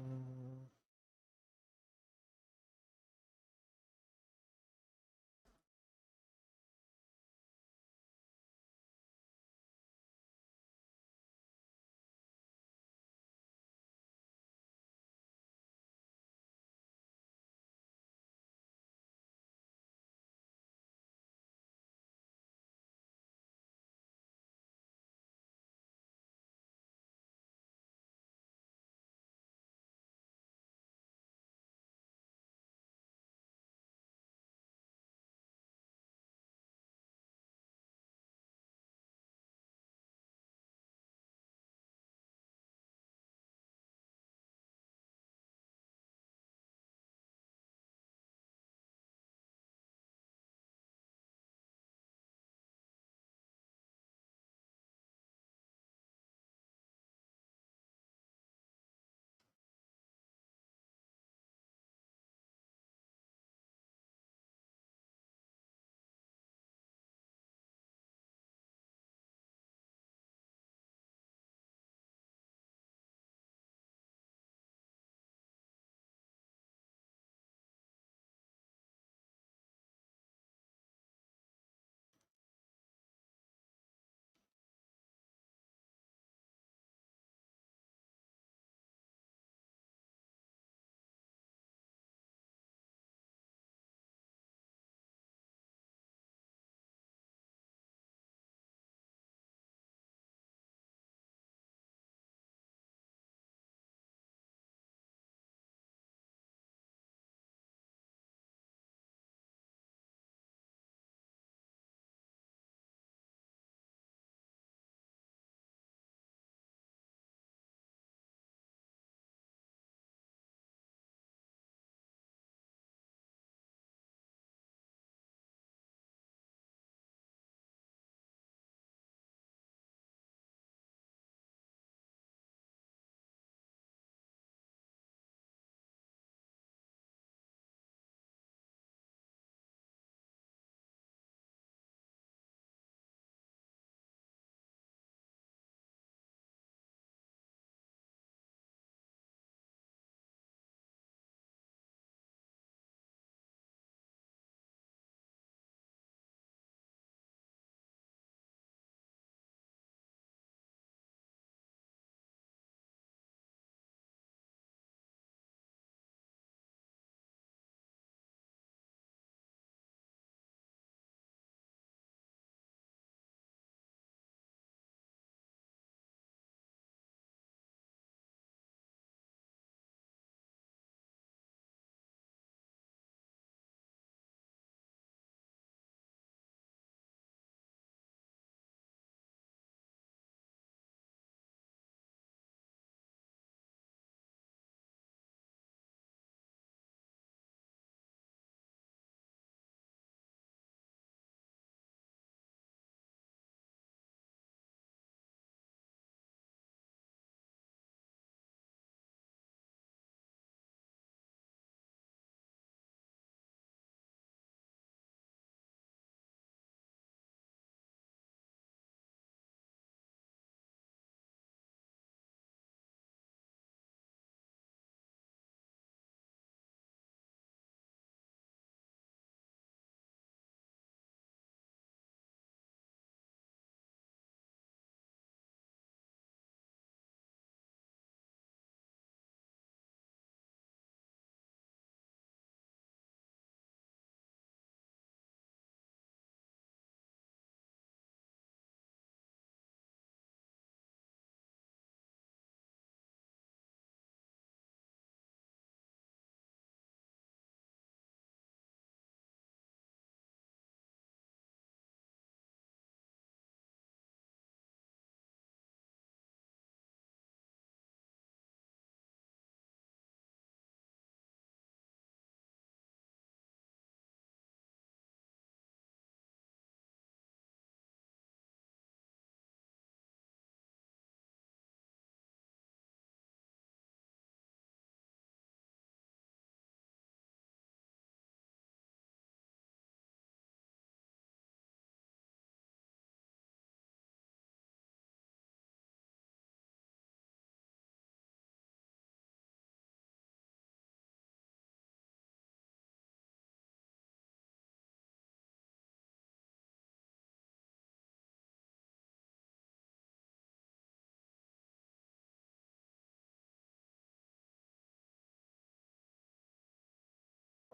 [SPEAKER 1] Mm.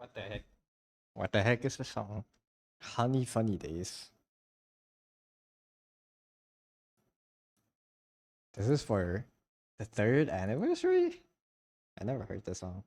[SPEAKER 1] What the heck? What the heck is the song? Honey Funny Days. This is for the 3rd anniversary? I never heard this song.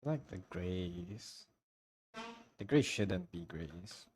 [SPEAKER 1] Like the grays. The grays shouldn't be grays.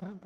[SPEAKER 1] Thank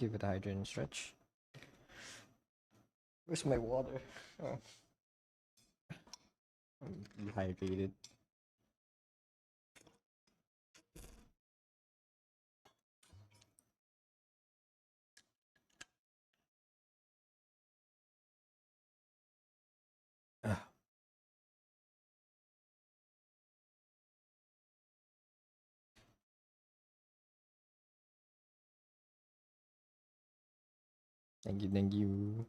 [SPEAKER 1] you for the hydrant stretch. Where's my water? Oh, I'm dehydrated. Ah, thank you, thank you.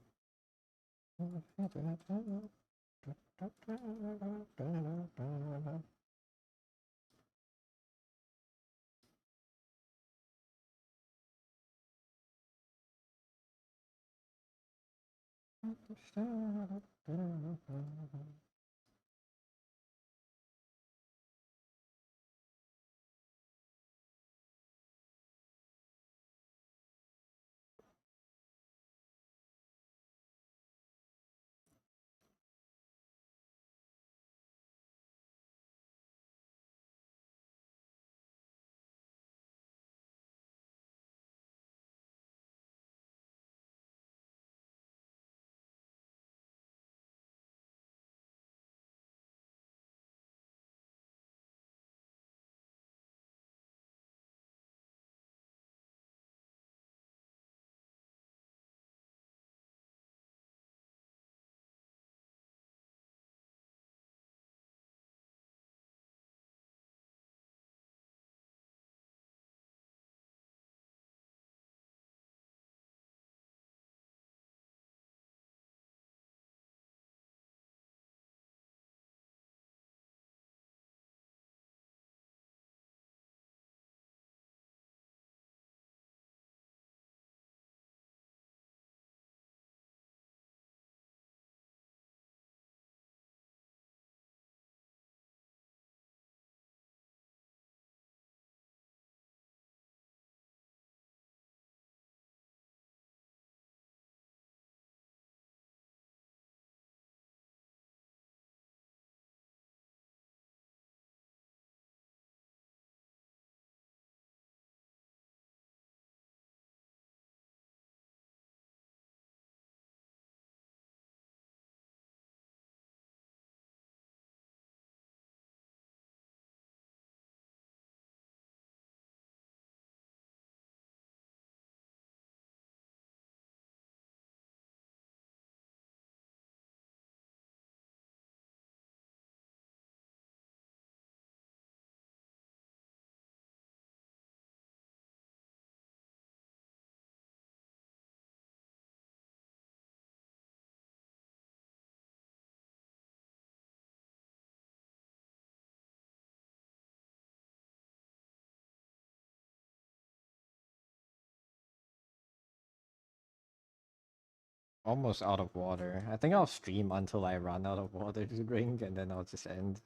[SPEAKER 1] Almost out of water. I think I'll stream until I run out of water to drink, and then I'll just end.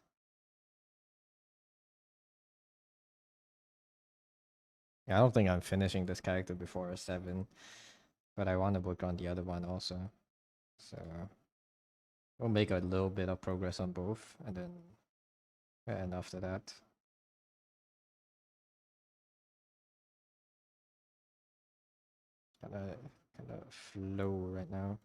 [SPEAKER 1] Yeah, I don't think I'm finishing this character before a 7, but I want to work on the other one also. So we'll make a little bit of progress on both, and then and after that, kind of flow right now.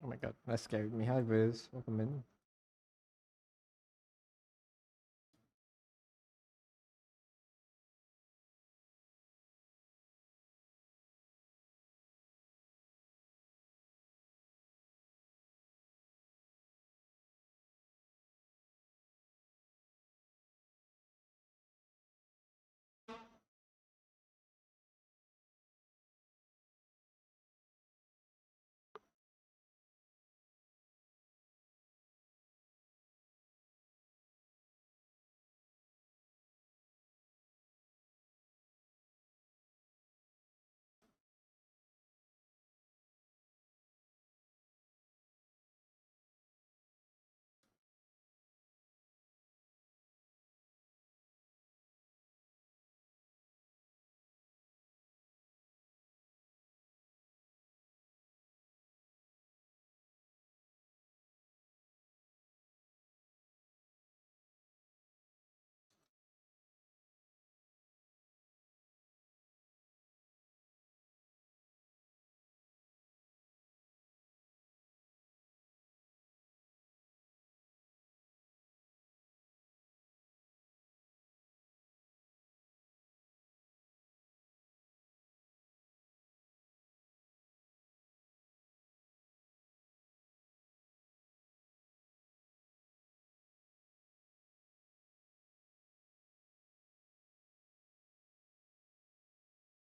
[SPEAKER 1] Oh my god, that scared me. Hi, Viz. Welcome in.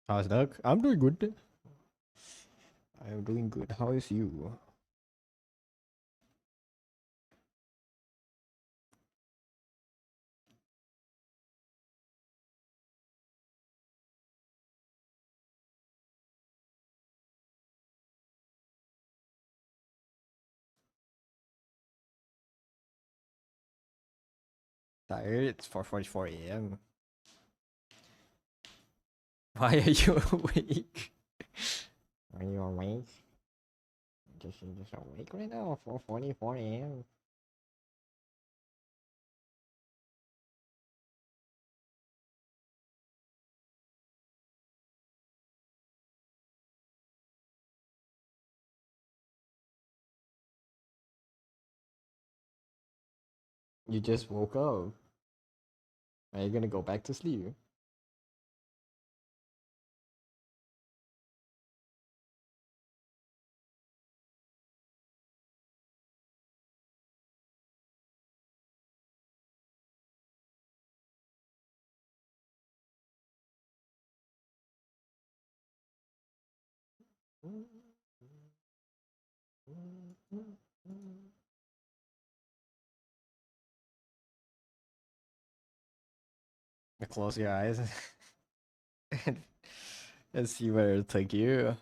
[SPEAKER 1] How's Doug? I'm doing good. I'm doing good. How is you? Tired? It's 4:44 a.m. Why are you awake? Are you awake? Just awake right now. 4:44 a.m. You just woke up. Are you gonna go back to sleep? Close your eyes and see where it'll take you.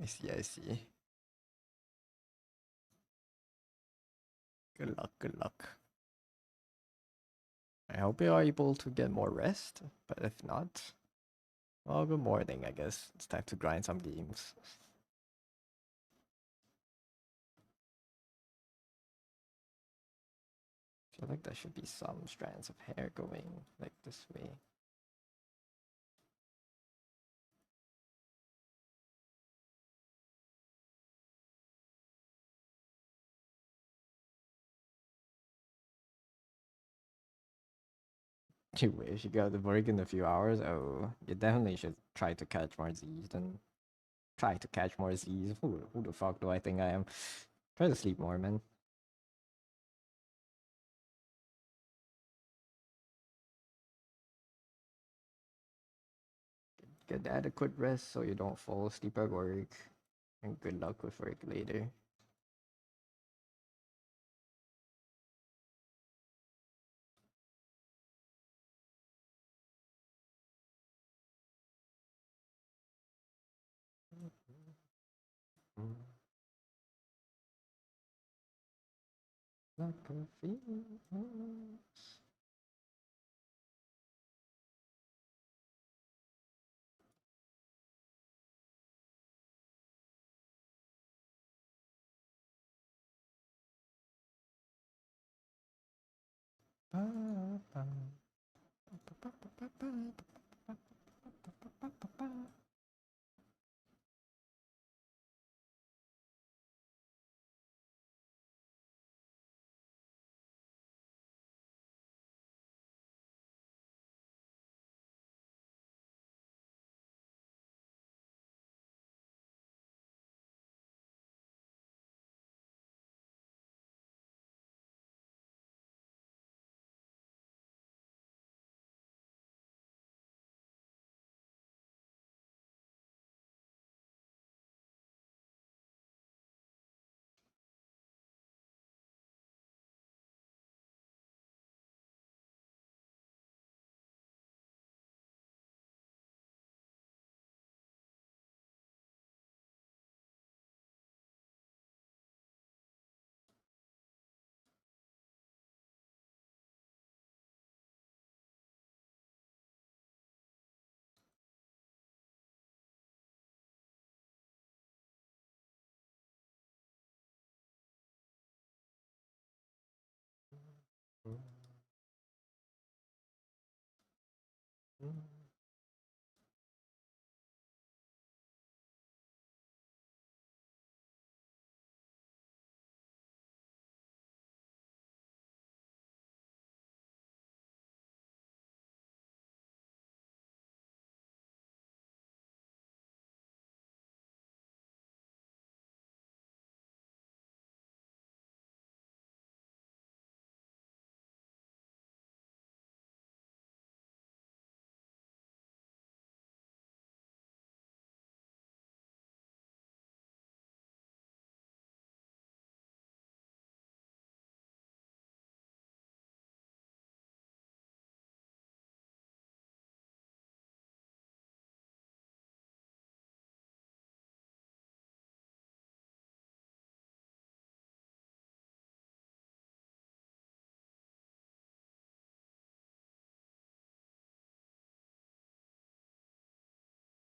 [SPEAKER 1] I see, I see. Good luck, good luck. I hope you are able to get more rest, but if not, well, good morning, I guess. It's time to grind some games. I feel like there should be some strands of hair going like this way. You wish you got to work in a few hours. Oh, you definitely should try to catch more Z's than try to catch more Z's. Who the fuck do I think I am? Try to sleep more, man. Get adequate rest so you don't fall asleep at work. And good luck with work later. Like a feeling.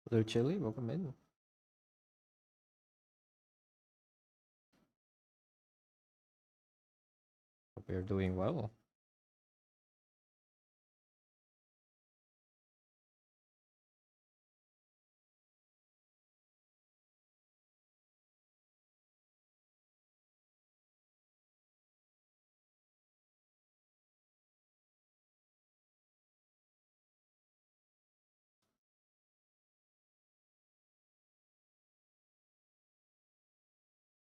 [SPEAKER 1] Blue Chili, welcome in. Hope you're doing well.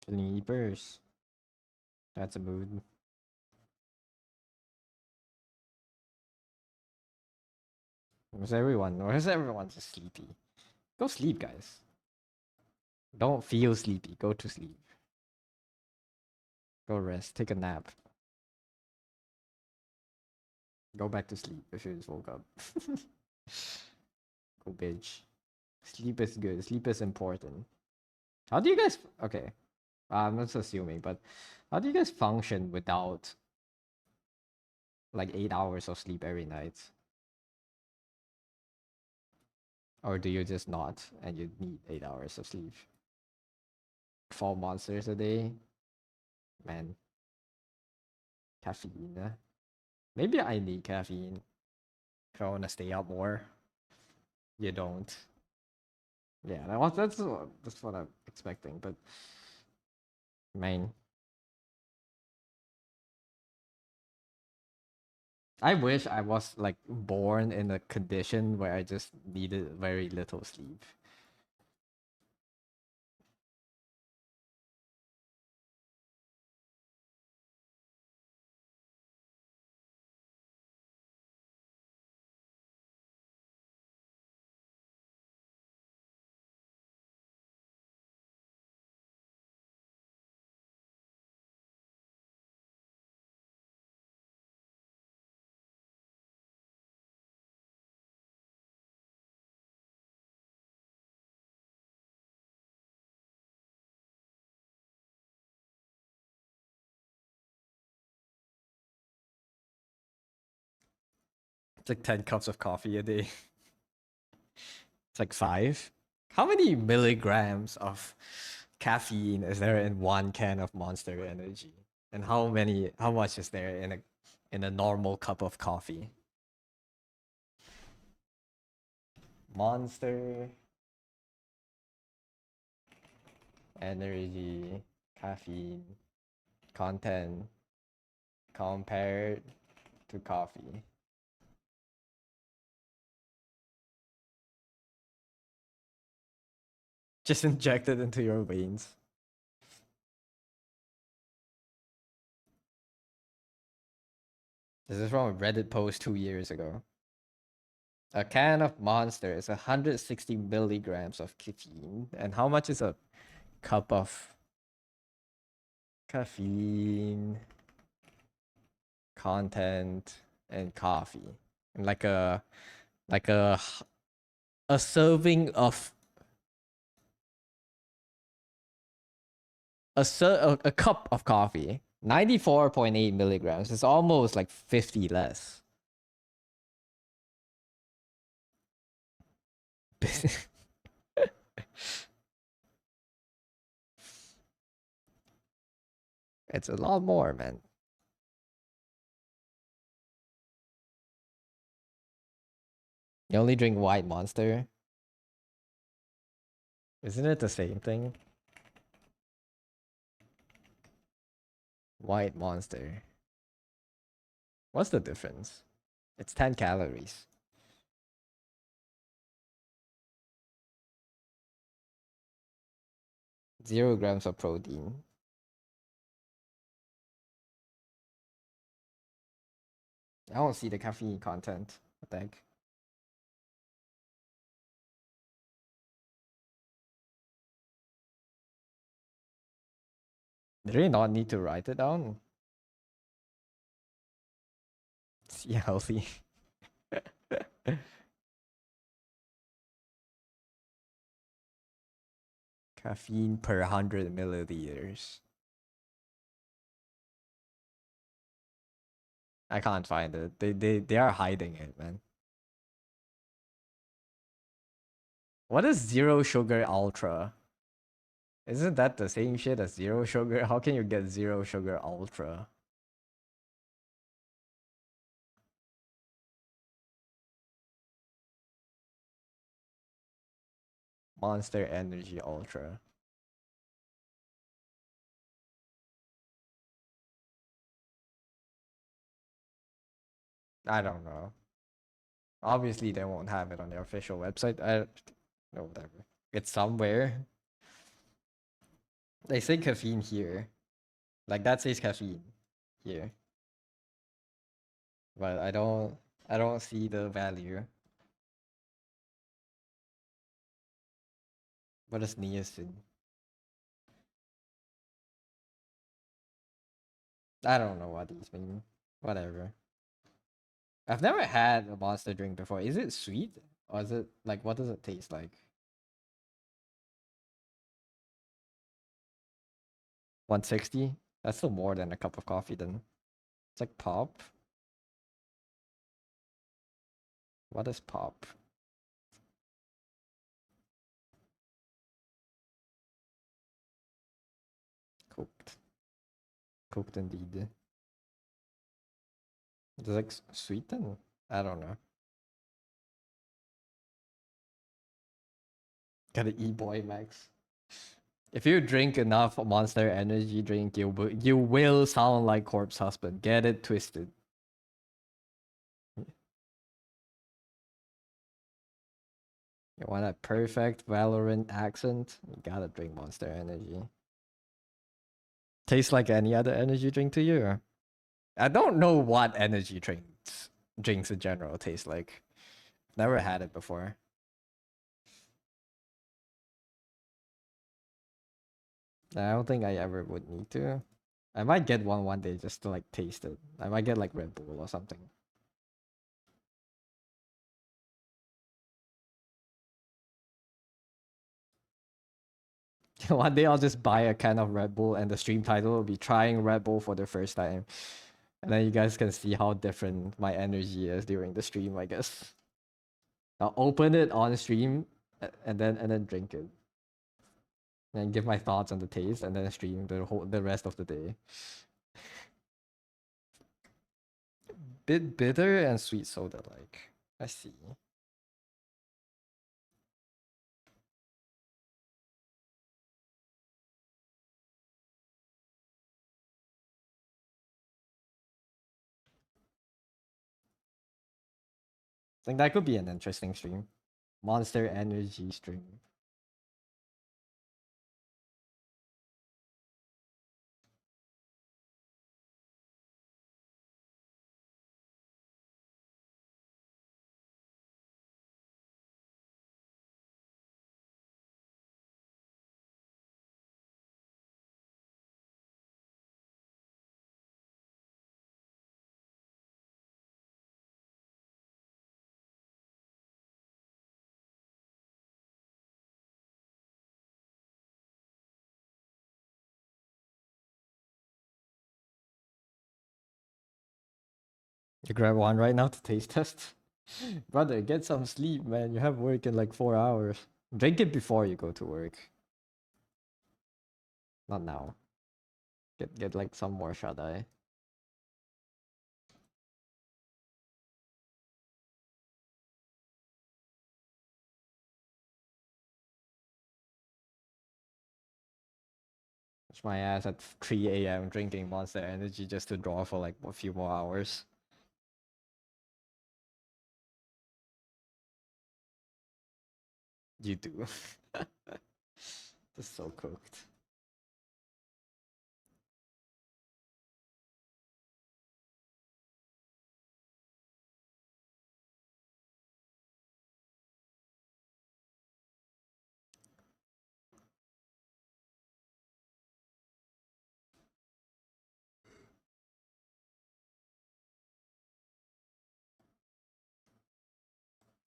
[SPEAKER 1] Sleepers. That's a mood. Where's everyone just sleepy? Go sleep, guys. Don't feel sleepy. Go to sleep. Go rest. Take a nap. Go back to sleep if you just woke up. Go bitch. Sleep is good. Sleep is important. How do you guys? Okay, I'm not assuming, but how do you guys function without like 8 hours of sleep every night? Or do you just not and you need 8 hours of sleep? 4 monsters a day? Man, caffeine. Maybe I need caffeine if I want to stay up more. You don't. Yeah, that's what I'm expecting. But man, I wish I was like born in a condition where I just needed very little sleep. It's like 10 cups of coffee a day. It's like five. How many milligrams of caffeine is there in one can of Monster Energy? And how much is there in a normal cup of coffee? Monster Energy caffeine content compared to coffee. Just inject it into your veins. This is from a Reddit post 2 years ago. A can of Monster is 160 milligrams of caffeine. And how much is a cup of caffeine content and coffee? And like a serving of a cup of coffee, 94.8 milligrams. It's almost like 50 less. It's a lot more, man. You only drink white Monster. Isn't it the same thing? White Monster. What's the difference? It's 10 calories. Zero grams of protein. I don't see the caffeine content. What the heck? Do you not need to write it down? See healthy. Caffeine per 100 milliliters. I can't find it. They are hiding it, man. What is zero sugar ultra? Isn't that the same shit as zero sugar? How can you get zero sugar ultra? Monster Energy Ultra. I don't know. Obviously, they won't have it on their official website. I no whatever. It's somewhere. They say caffeine here. Like that says caffeine here. But I don't see the value. What is niacin? I don't know what these mean. Whatever. I've never had a monster drink before. Is it sweet? Or is it like what does it taste like? 160? That's still more than a cup of coffee then. It's like pop. What is pop? Cooked. Cooked indeed. It's like sweetened? I don't know. Gotta e-boy Max. If you drink enough Monster Energy drink, you will sound like Corpse Husband. Get it twisted. You want a perfect Valorant accent? You gotta drink Monster Energy. Tastes like any other energy drink to you? I don't know what energy drinks in general taste like. Never had it before. I don't think I ever would need to. I might get one day just to like taste it. I might get like Red Bull or something. One day I'll just buy a can of Red Bull and the stream title will be trying Red Bull for the first time. And then you guys can see how different my energy is during the stream, I guess. I'll open it on stream and then drink it. And give my thoughts on the taste and then stream the rest of the day. Bit bitter and sweet soda like. I see. I think that could be an interesting stream. Monster Energy stream. You grab one right now to taste test? Brother, get some sleep, man. You have work in like 4 hours. Drink it before you go to work. Not now. Get like some more shut eye. my ass at 3 a.m. drinking Monster Energy just to draw for like a few more hours. You do. Just so cooked.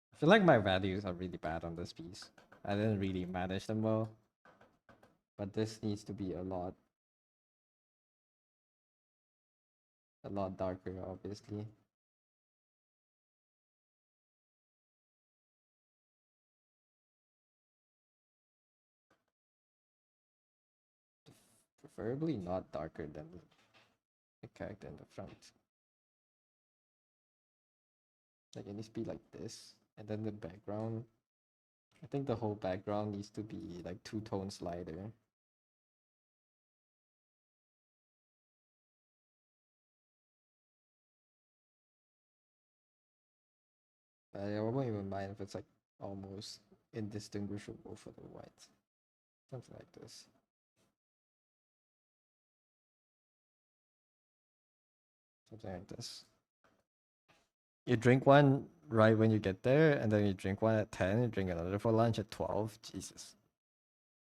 [SPEAKER 1] I feel like my values are really bad on this piece. I didn't really manage them well. But this needs to be a lot darker, obviously. Preferably not darker than the character in the front. Like it needs to be like this. And then the background. I think the whole background needs to be like 2 tones lighter. I won't even mind if it's like almost indistinguishable for the white. Something like this. Something like this. You drink one right when you get there, and then you drink one at 10, you drink another for lunch at 12. Jesus.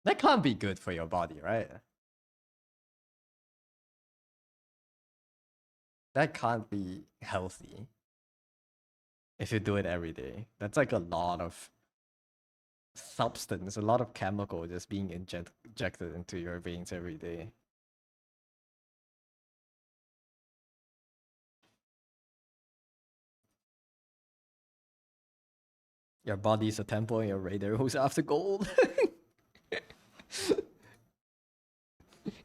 [SPEAKER 1] That can't be good for your body, right? That can't be healthy if you do it every day. That's like a lot of substance, a lot of chemical just being injected into your veins every day. Your body's a temple and your raider who's after gold.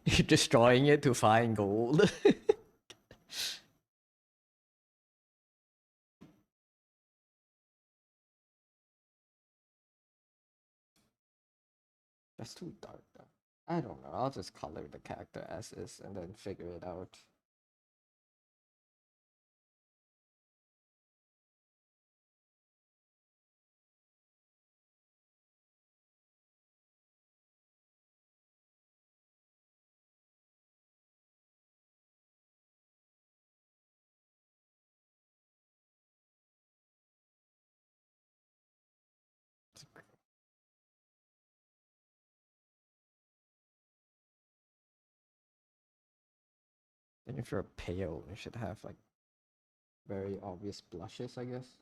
[SPEAKER 1] You're destroying it to find gold. That's too dark though. I don't know. I'll just color the character as is and then figure it out. And if you're pale, you should have like very obvious blushes, I guess.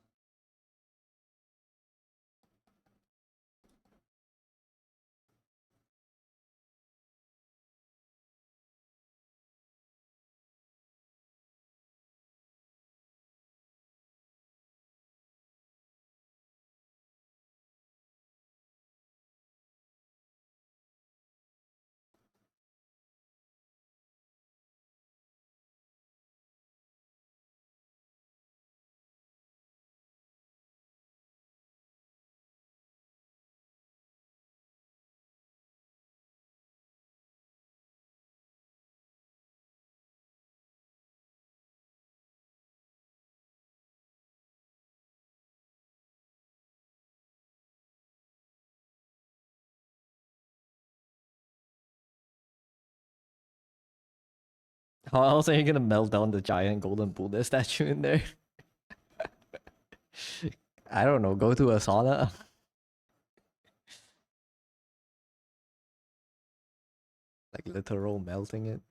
[SPEAKER 1] How else are you gonna melt down the giant golden Buddha statue in there? I don't know. Go to a sauna. Like literal melting it.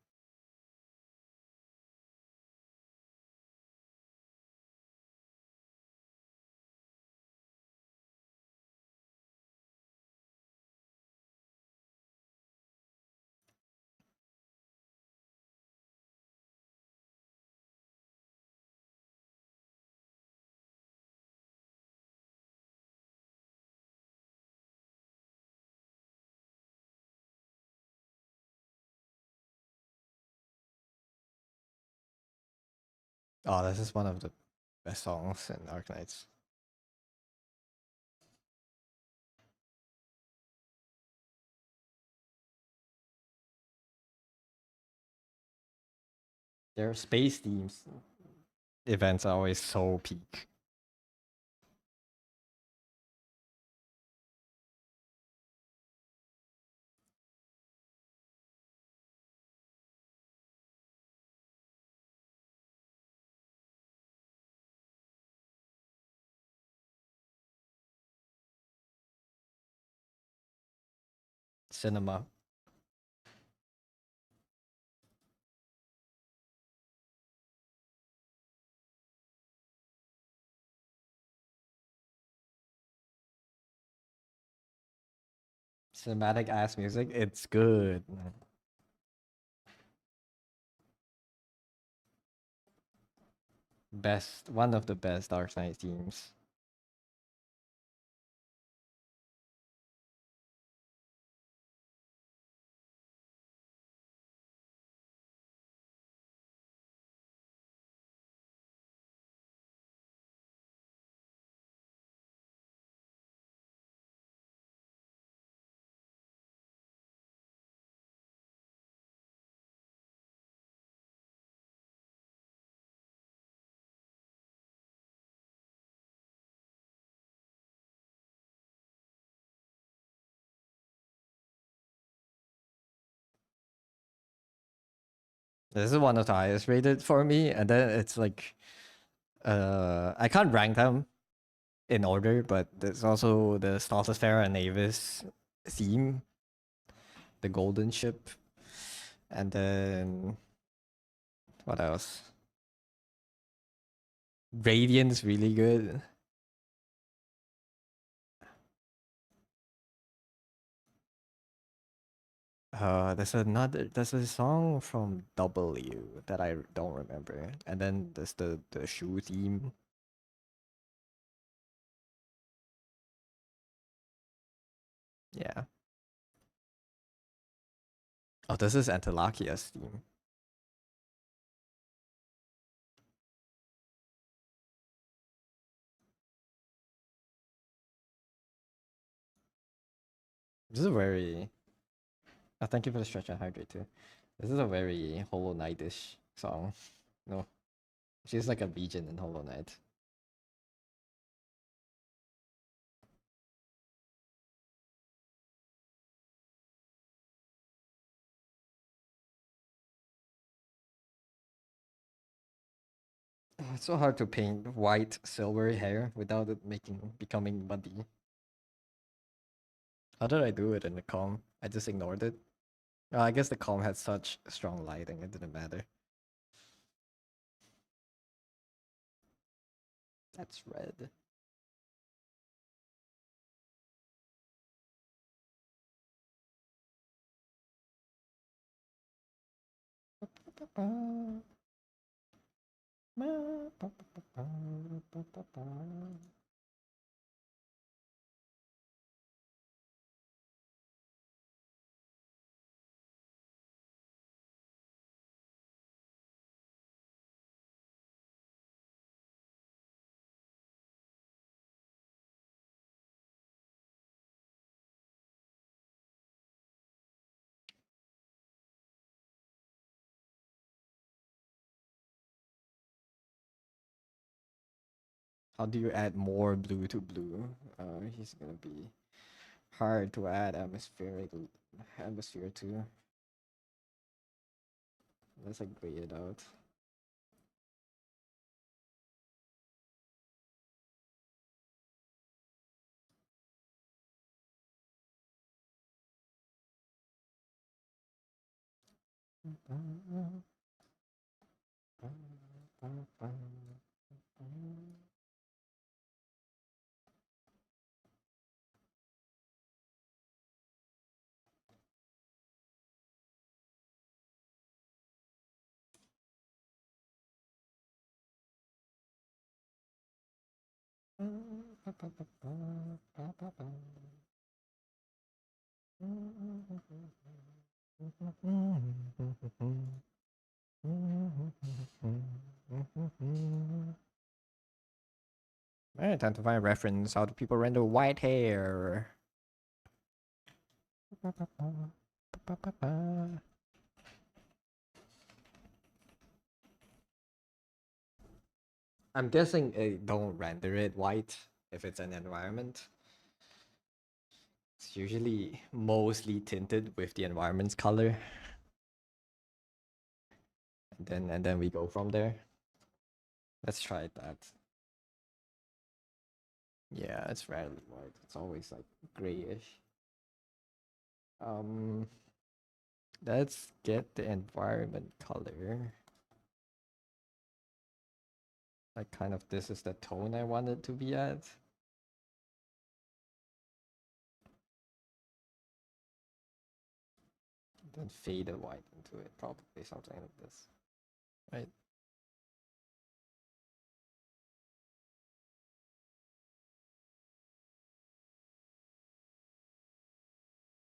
[SPEAKER 1] Oh, this is one of the best songs in Arknights. Their space themes events are always so peak. Cinema. Cinematic ass music, it's good. Best, one of the best Dark Knight themes. This is one of the highest rated for me, and then it's like, I can't rank them in order, but there's also the Stratosphera and Avis theme, the Golden Ship, and then what else? Radiant's really good. There's a song from W that I don't remember, and then there's the shoe theme. Yeah. Oh, this is Antilachia's theme. This is a very. Oh, thank you for the stretch and hydrate too. This is a very Hollow Knight-ish song. No, she's like a Legion in Hollow Knight. It's so hard to paint white silver hair without it becoming muddy. How did I do it in the calm? I just ignored it. Oh, I guess the calm had such strong lighting, it didn't matter. That's red. How do you add more blue to blue? He's gonna be hard to add atmosphere to. Let's like gray it out. Alright, time to find a reference. How do people render white hair? I'm guessing it don't render it white if it's an environment. It's usually mostly tinted with the environment's color. And then we go from there. Let's try that. Yeah, it's rarely white. It's always like grayish. Um let's get the environment color. Like kind of this is the tone I want it to be at. Then fade the white into it, probably something like this. Right?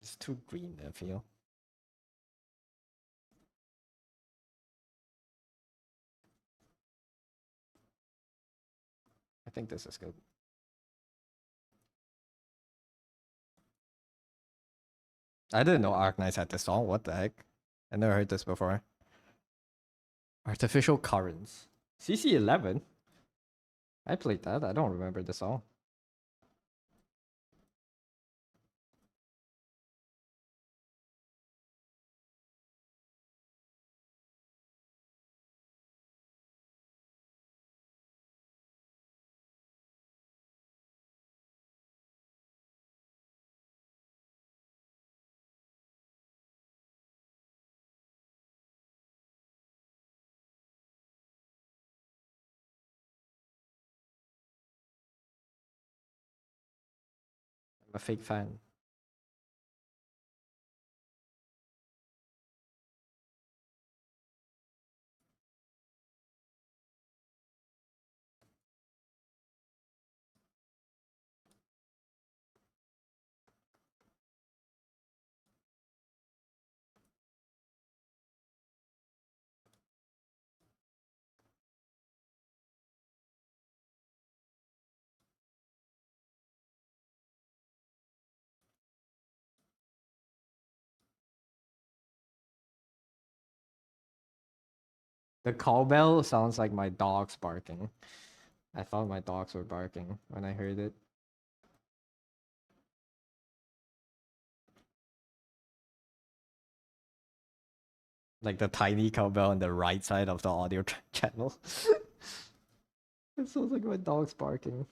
[SPEAKER 1] It's too green, I feel. I think this is good. I didn't know Arknights had this song. What the heck? I never heard this before. Artificial Currents. CC11? I played that. I don't remember the song. I'm a fake fan. The cowbell sounds like my dogs barking. I thought my dogs were barking when I heard it. Like the tiny cowbell on the right side of the audio channel. It sounds like my dog's barking.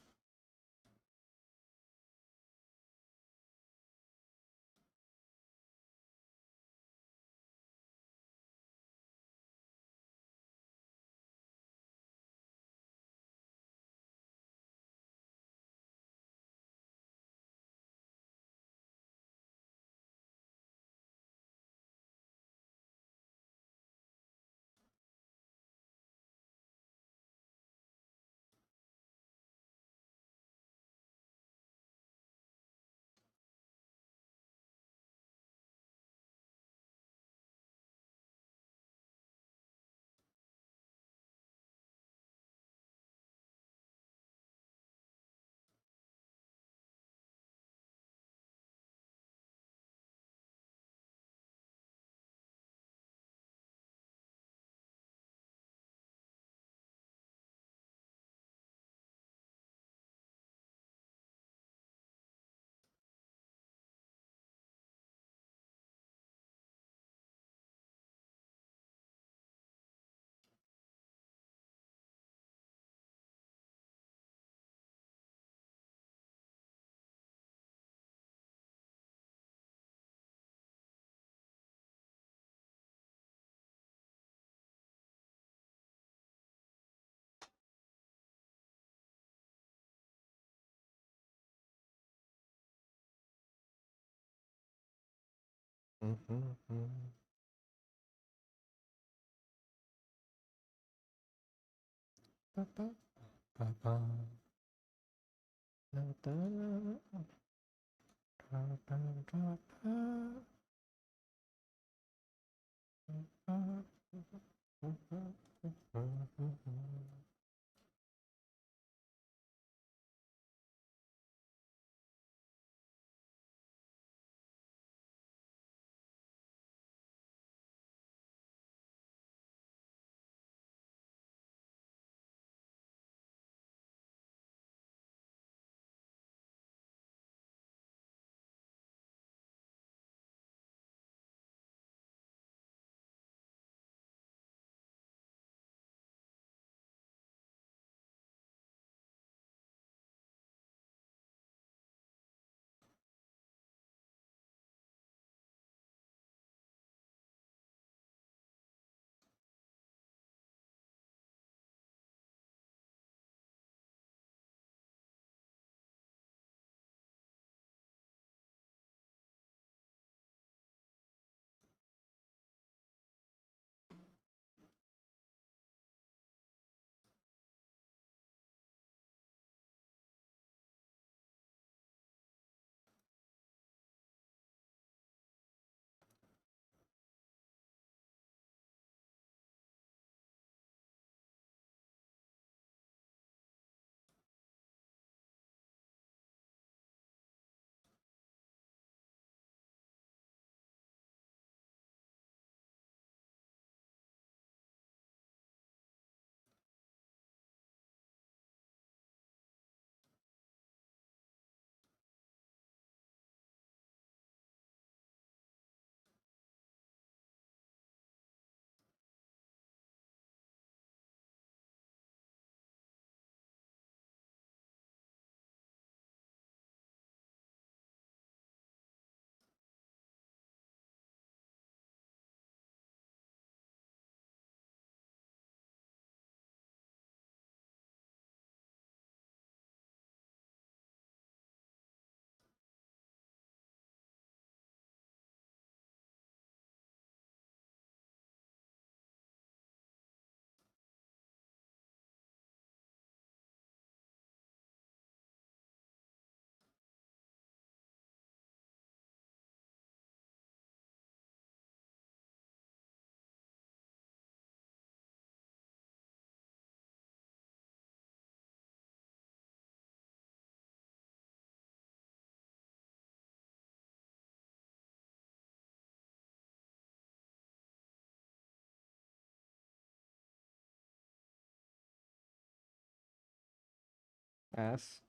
[SPEAKER 1] Ass.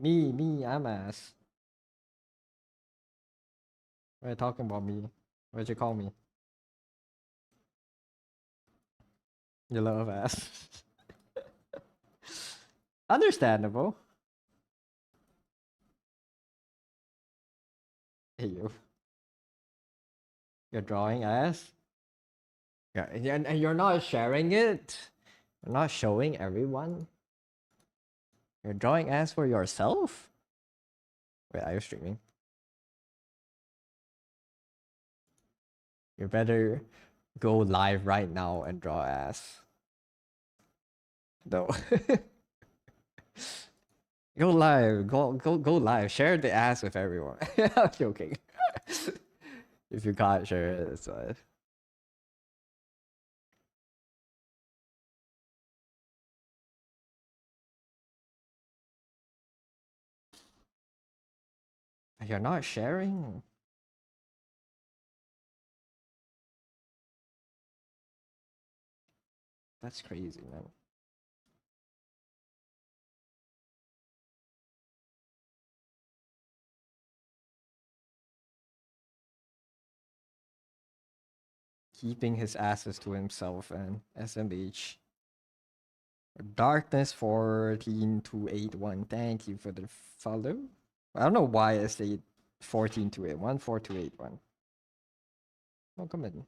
[SPEAKER 1] I'm ass. Why are you talking about me? What'd you call me? You love ass. Understandable. Hey you. You're drawing ass? Yeah, and you're not sharing it? You're not showing everyone? You're drawing ass for yourself? Wait, are you streaming? You better go live right now and draw ass. No. Go live. Go live. Share the ass with everyone. I'm joking. If you can't share it, it's fine. You're not sharing? That's crazy, man. Keeping his asses to himself and SMH. Darkness 14281. Thank you for the follow. I don't know why I say 14281. 4281. Welcome in.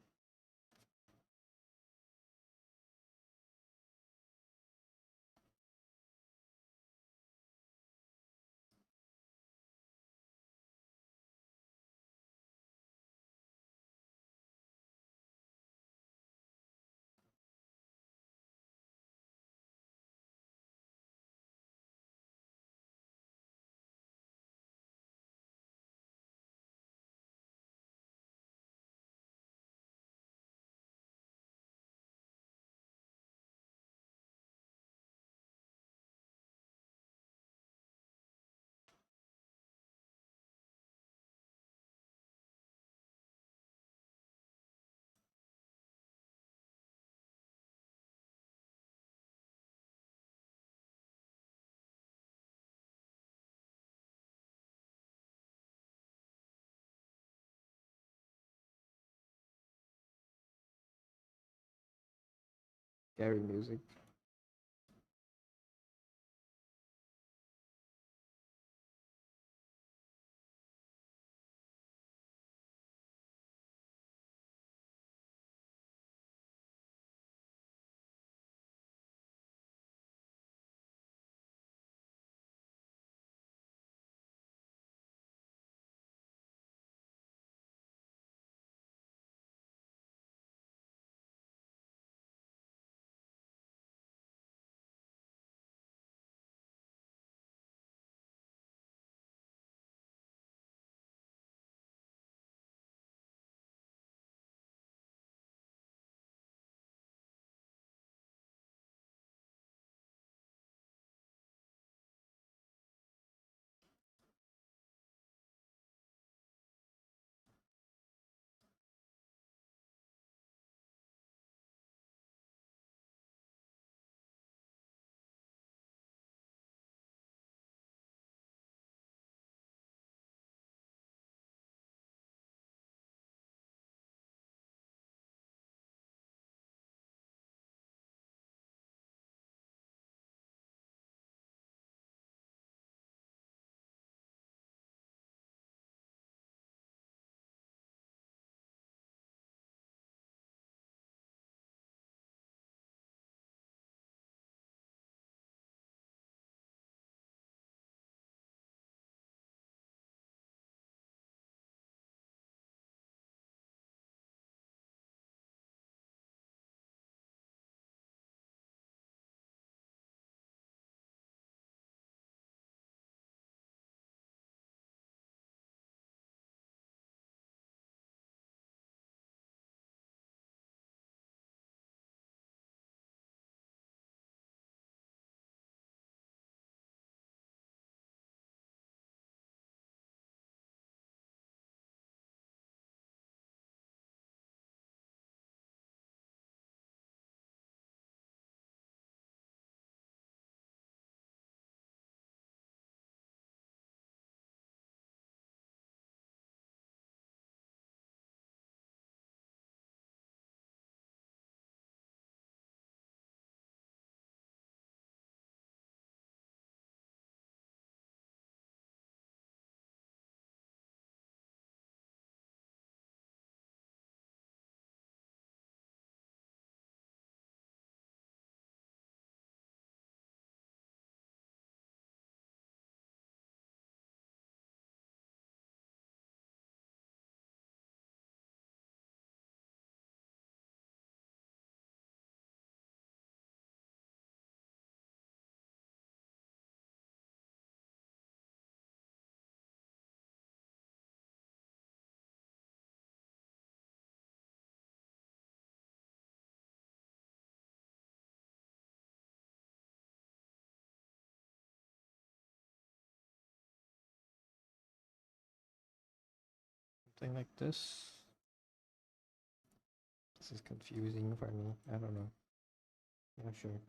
[SPEAKER 1] Scary music. something like this. This is confusing for me. I don't know. Yeah, sure.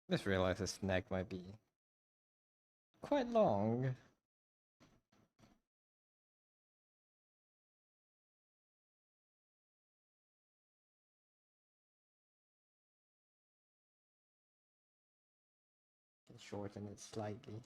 [SPEAKER 1] Just realized this neck might be quite long. Can shorten it slightly.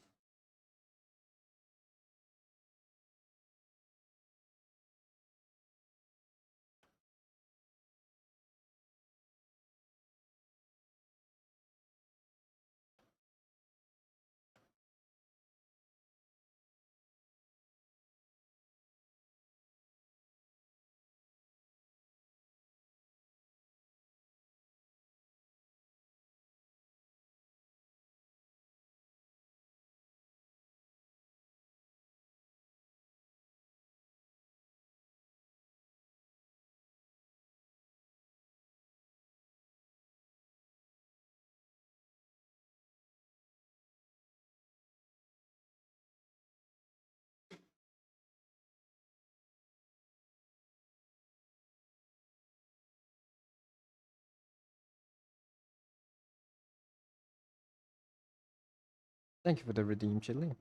[SPEAKER 1] Thank you for the redeem chili.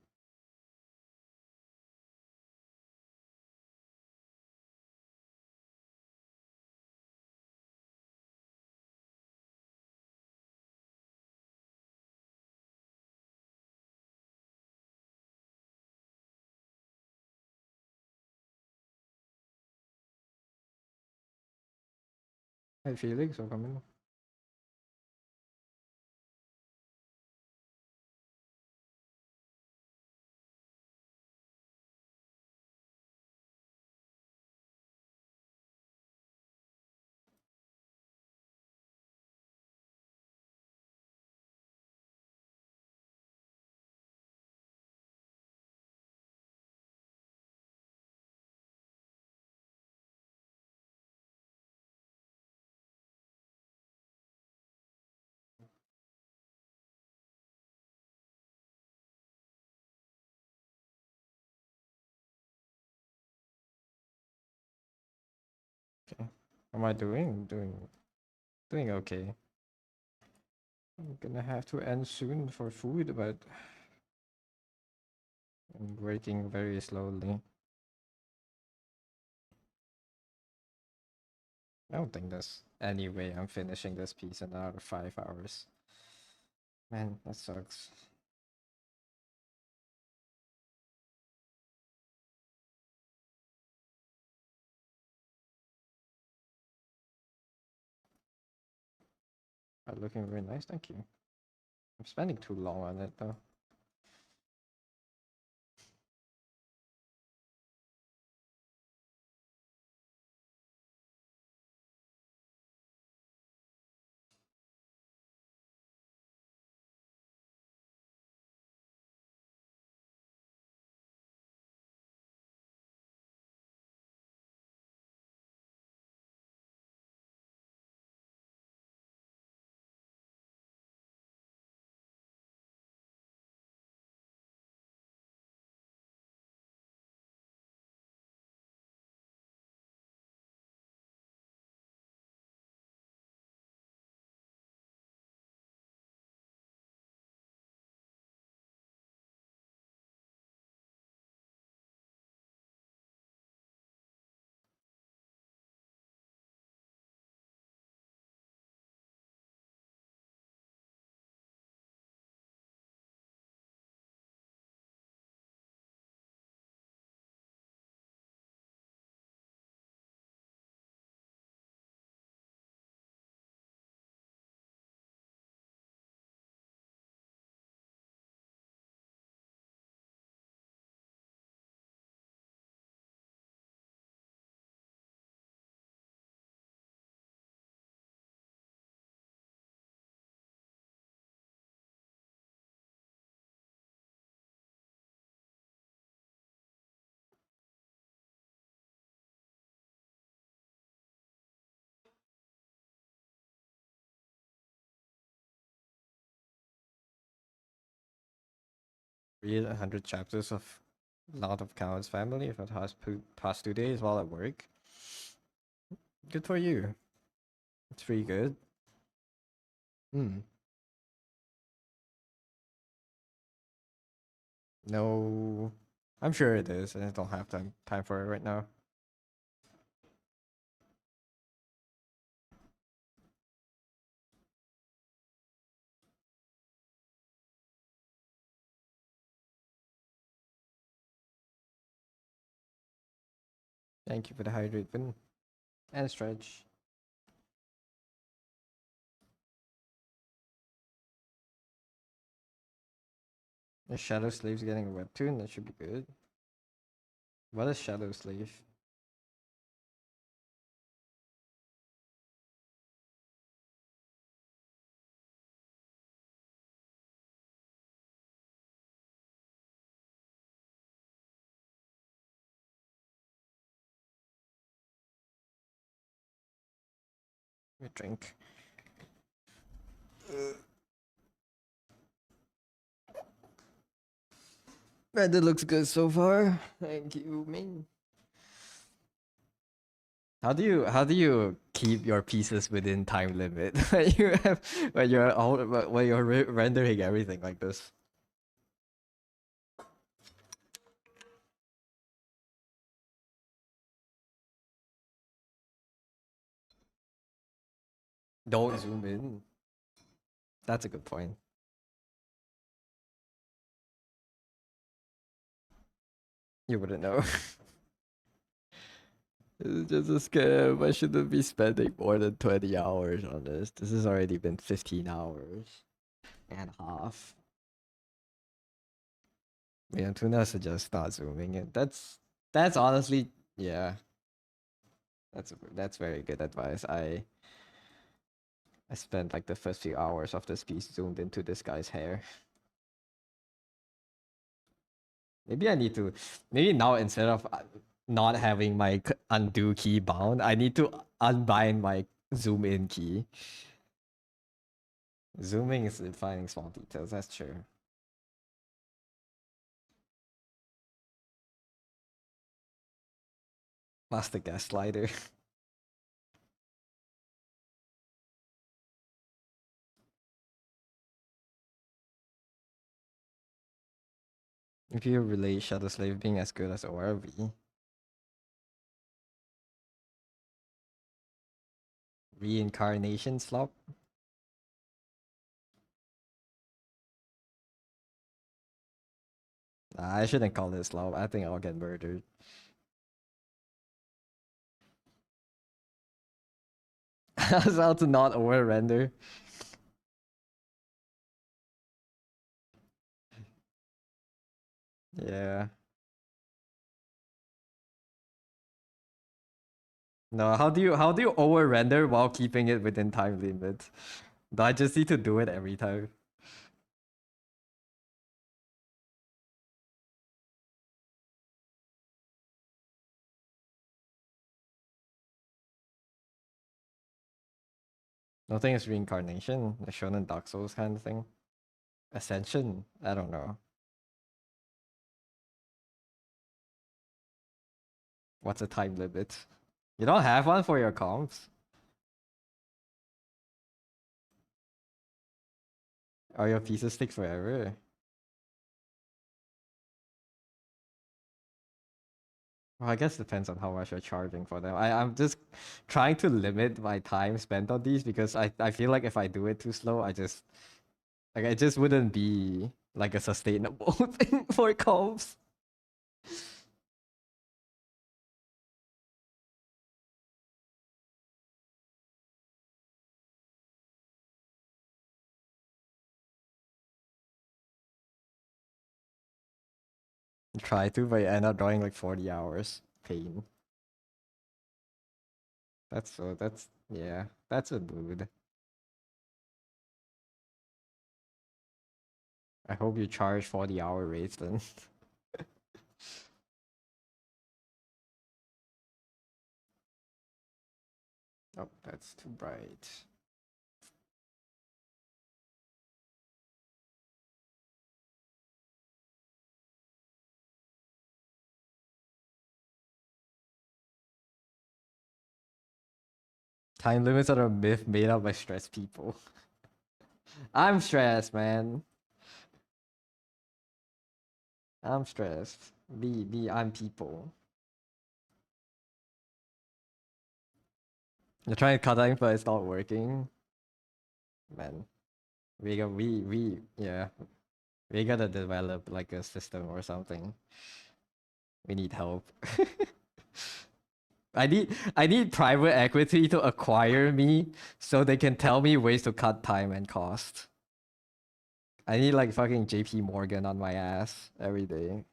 [SPEAKER 1] Hey Felix, welcome in. Okay. How am I doing? Doing okay. I'm gonna have to end soon for food, but I'm working very slowly. I don't think there's any way I'm finishing this piece in another 5 hours. Man, that sucks. Looking very nice, thank you. I'm spending too long on it though. Read 100 chapters of Lot of Cowards Family for the past 2 days while at work. Good for you. It's pretty good. Hmm. No, I'm sure it is. I just don't have time for it right now. Thank you for the hydrate pin and stretch. The Shadow Slave's getting a webtoon. That should be good. What is Shadow Slave? Let me drink. Man, that looks good so far. Thank you, Ming. How do you keep your pieces within time limit when you have when you're rendering everything like this? Don't zoom in. That's a good point. You wouldn't know. It's just a scam. I shouldn't be spending more than 20 hours on this. This has already been 15 hours and a half. Yeah, Tuna suggests not zooming in. That's honestly, yeah. That's very good advice. I spent like the first few hours of this piece zoomed into this guy's hair. Maybe I need to, maybe now instead of not having my undo key bound, I need to unbind my zoom in key. Zooming is finding small details, that's true. Plus the gaslighter. If you relate Shadow Slave being as good as ORV, reincarnation slop. Nah, I shouldn't call it slop. I think I'll get murdered. How to not over render. Yeah. No, how do you over render while keeping it within time limit? Do I just need to do it every time? Nothing is reincarnation, the Shonen Dark Souls kind of thing. Ascension, I don't know. What's a time limit? You don't have one for your comps? Or your pieces stick forever? Well, I guess it depends on how much you're charging for them. I'm just trying to limit my time spent on these because I feel like if I do it too slow, it just wouldn't be like a sustainable thing for comps. Try to, but you end up drawing like 40 hours. Pain. That's yeah, that's a mood. I hope you charge 40-hour rates then. Oh, that's too bright. Time limits are a myth made up by stressed people. I'm stressed, man. I'm stressed. I'm people. You're trying to cut time, but it's not working. Man, yeah, we gotta develop like a system or something. We need help. I need private equity to acquire me so they can tell me ways to cut time and cost. I need like fucking JP Morgan on my ass every day.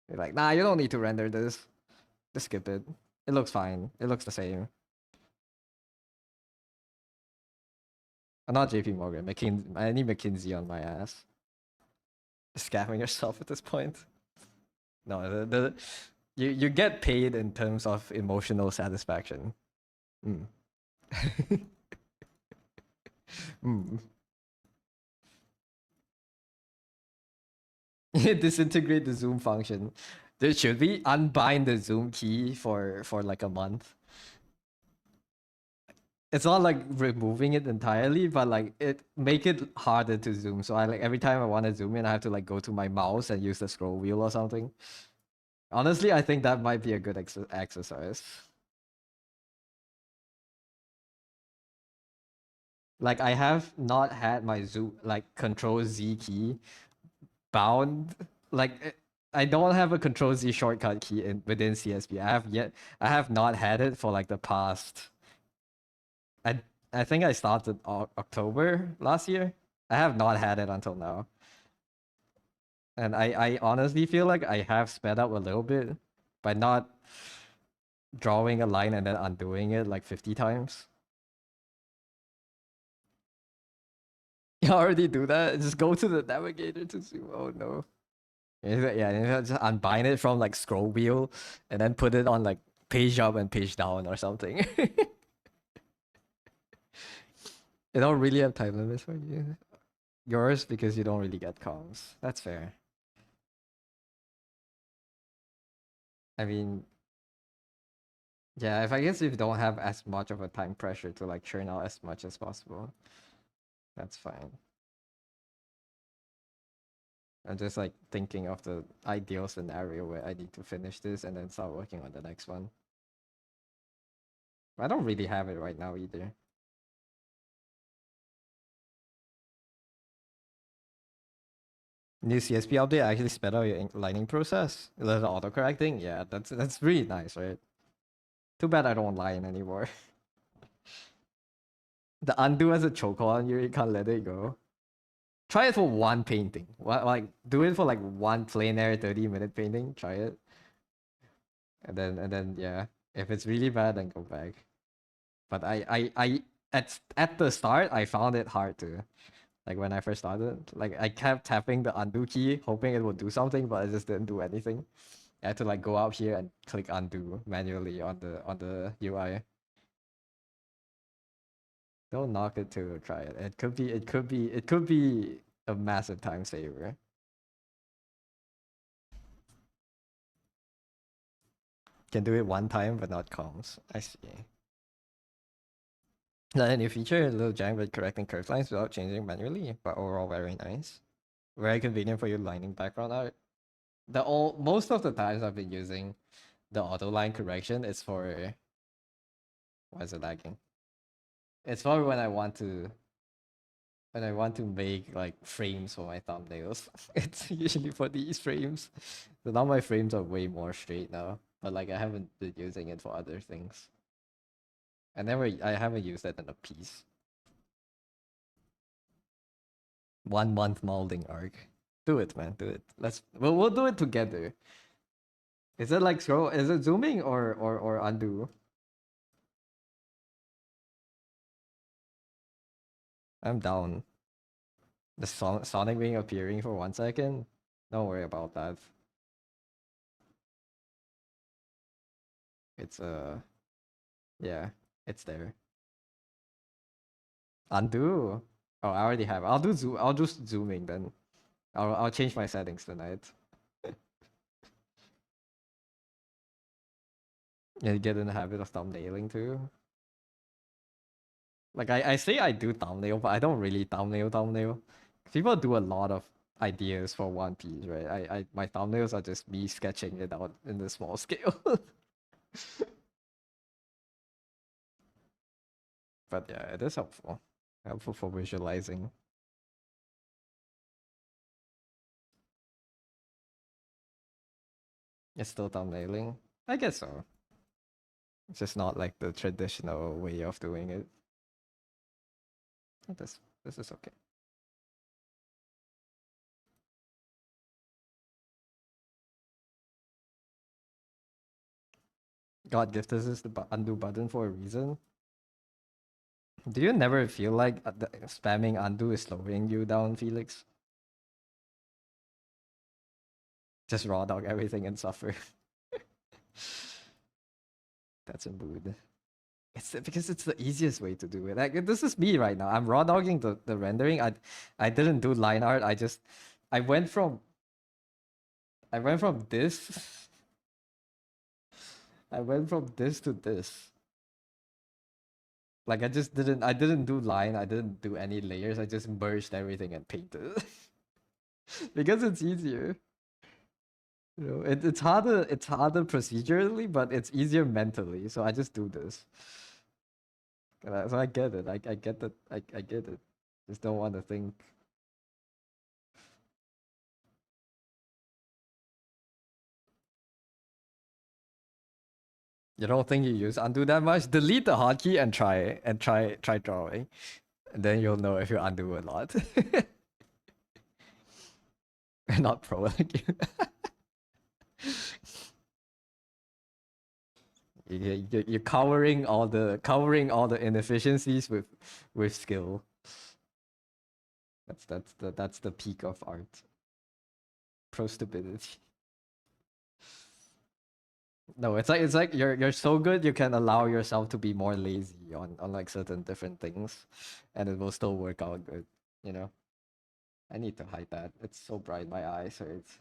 [SPEAKER 1] They're like, nah, you don't need to render this. Just skip it. It looks fine. It looks the same. Not JP Morgan. McKinsey. I need McKinsey on my ass. Scamming yourself at this point. No, you get paid in terms of emotional satisfaction. Mm. Mm. Disintegrate the Zoom function. There should be unbind the Zoom key for like a month. It's not like removing it entirely, but like it make it harder to zoom. So I like every time I want to zoom in, I have to like go to my mouse and use the scroll wheel or something. Honestly, I think that might be a good exercise. Like I have not had my zoom like Control Z key bound. Like I don't have a Control Z shortcut key within CSP. I have not had it for like the past. I I think I started October last year. I have not had it until now. And I honestly feel like I have sped up a little bit by not drawing a line and then undoing it like 50 times. You already do that? Just go to the navigator to zoom. Oh no. Yeah, you just unbind it from like scroll wheel and then put it on like page up and page down or something. You don't really have time limits for you. Yours because you don't really get comms. That's fair. I mean, yeah, if I guess if you don't have as much of a time pressure to like churn out as much as possible, that's fine. I'm just like thinking of the ideal scenario where I need to finish this and then start working on the next one. I don't really have it right now either. New CSP update actually sped up your lining process. A little autocorrecting. Yeah, that's really nice, right? Too bad I don't line anymore. The undo has a choke on you, you can't let it go. Try it for one painting. Like do it for like one plain air 30-minute painting. Try it. And then yeah. If it's really bad, then go back. But I at the start I found it hard to. Like when I first started, like I kept tapping the undo key, hoping it would do something, but it just didn't do anything. I had to like go out here and click undo manually on the UI. Don't knock it to try it. It could be a massive time saver. Can do it one time but not comms. I see. Another new feature, a little jank with correcting curve lines without changing manually, but overall very nice. Very convenient for your lining background art. Most of the times I've been using the auto line correction is for why is it lagging? It's for when I want to make like frames for my thumbnails. It's usually for these frames. So now my frames are way more straight now. But like I haven't been using it for other things. I haven't used it in a piece. 1 month molding arc. Do it, man. Do it. We'll do it together. Is it like scroll? Is it zooming or undo? I'm down. The Sonic being appearing for 1 second. Don't worry about that. It's yeah, it's there. Undo. Oh, I already have. I'll do zoom. I'll do zooming then. I'll change my settings tonight. Yeah, get in the habit of thumbnailing too. Like I say I do thumbnail, but I don't really thumbnail. People do a lot of ideas for One Piece, right? My thumbnails are just me sketching it out in the small scale. But yeah, it is helpful. Helpful for visualizing. It's still thumbnailing. I guess so. It's just not like the traditional way of doing it. This is okay. God gifted us the undo button for a reason. Do you never feel like spamming undo is slowing you down, Felix? Just raw dog everything and suffer. That's a mood. It's because it's the easiest way to do it. Like this is me right now. I'm raw dogging the rendering. I didn't do line art. I went from this. I went from this to this. Like I didn't do line. I didn't do any layers. I just merged everything and painted. Because it's easier. You know, it's harder procedurally, but it's easier mentally. So I just do this. So I get it. I get that. I get it. Just don't want to think. You don't think you use undo that much? Delete the hotkey and try drawing. And then you'll know if you undo a lot. Not pro like you. You're covering all the inefficiencies with skill. That's the peak of art. Pro stability. No, it's like you're so good you can allow yourself to be more lazy on like certain different things, and it will still work out good. You know. I need to hide that. It's so bright my eyes hurts.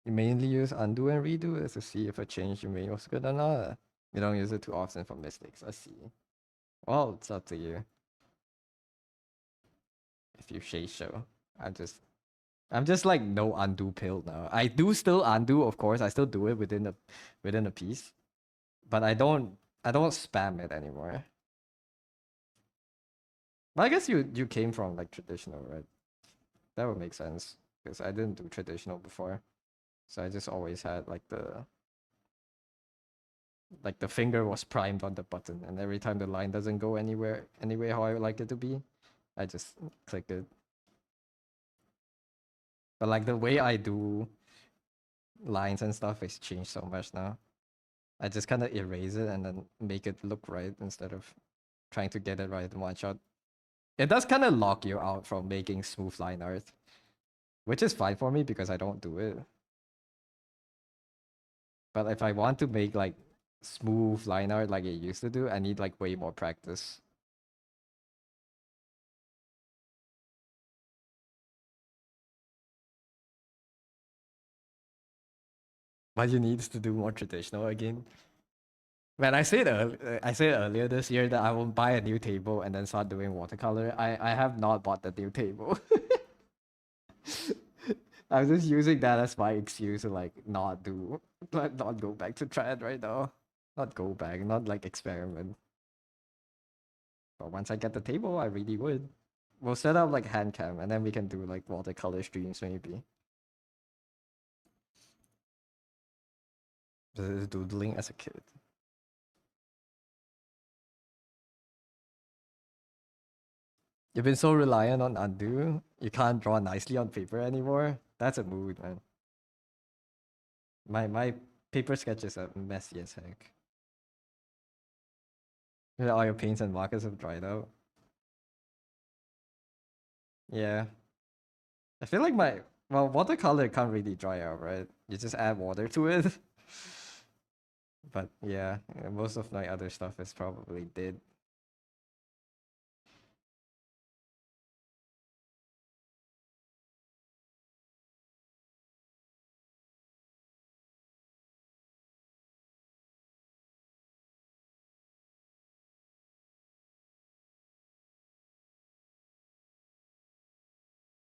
[SPEAKER 1] You mainly use undo and redo as to see if a change you made was good or not. You don't use it too often for mistakes. I see. Well, it's up to you. If you say so. I'm just I'm just like no undo pill now. I do still undo, of course. I still do it within a piece, but I don't spam it anymore. But I guess you came from like traditional, right? That would make sense because I didn't do traditional before, so I just always had like the finger was primed on the button, and every time the line doesn't go anyway how I would like it to be, I just click it. But like the way I do lines and stuff has changed so much now. I just kind of erase it and then make it look right instead of trying to get it right in one shot. It does kind of lock you out from making smooth line art, which is fine for me because I don't do it. But if I want to make like smooth line art like it used to do, I need like way more practice. But you need to do more traditional again. Man, I said earlier this year that I will buy a new table and then start doing watercolor. I have not bought the new table. I'm just using that as my excuse to like not go back to trad right now. Not go back, not like experiment. But once I get the table, I really would. We'll set up like hand cam and then we can do like watercolor streams maybe. Just doodling as a kid. You've been so reliant on undo, you can't draw nicely on paper anymore. That's a mood, man. My paper sketches are messy as heck. All your paints and markers have dried out. Yeah. I feel like watercolor can't really dry out, right? You just add water to it. But yeah, most of my other stuff is probably dead.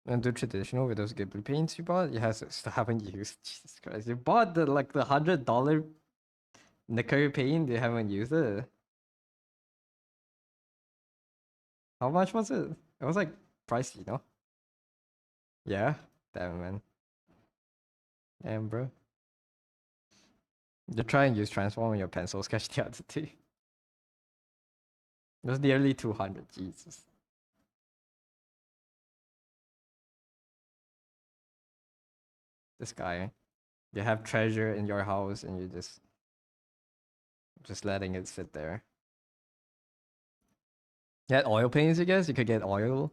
[SPEAKER 1] And do traditional with those Ghibli paints you bought? Yes, I still haven't used. Jesus Christ, you bought the like the $100 Nickery paint. You haven't used it. How much was it? It was like pricey, no? Yeah. Damn man. Damn bro. You try and use transform on your pencil sketch the other day. It was nearly 200. Jesus. This guy. You have treasure in your house and you're just letting it sit there. Get oil paints, I guess. You could get oil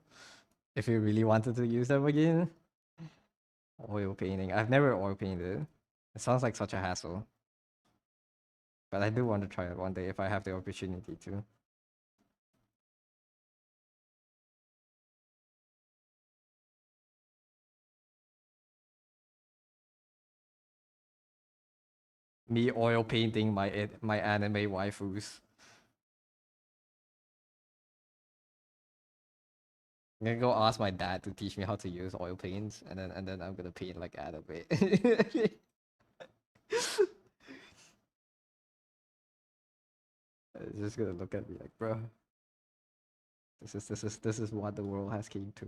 [SPEAKER 1] if you really wanted to use them again. Oil painting. I've never oil painted. It sounds like such a hassle. But I do want to try it one day if I have the opportunity to. Me oil painting my anime waifus. I'm gonna go ask my dad to teach me how to use oil paints, and then I'm gonna paint like anime. It's just gonna look at me like, bro, this is what the world has came to.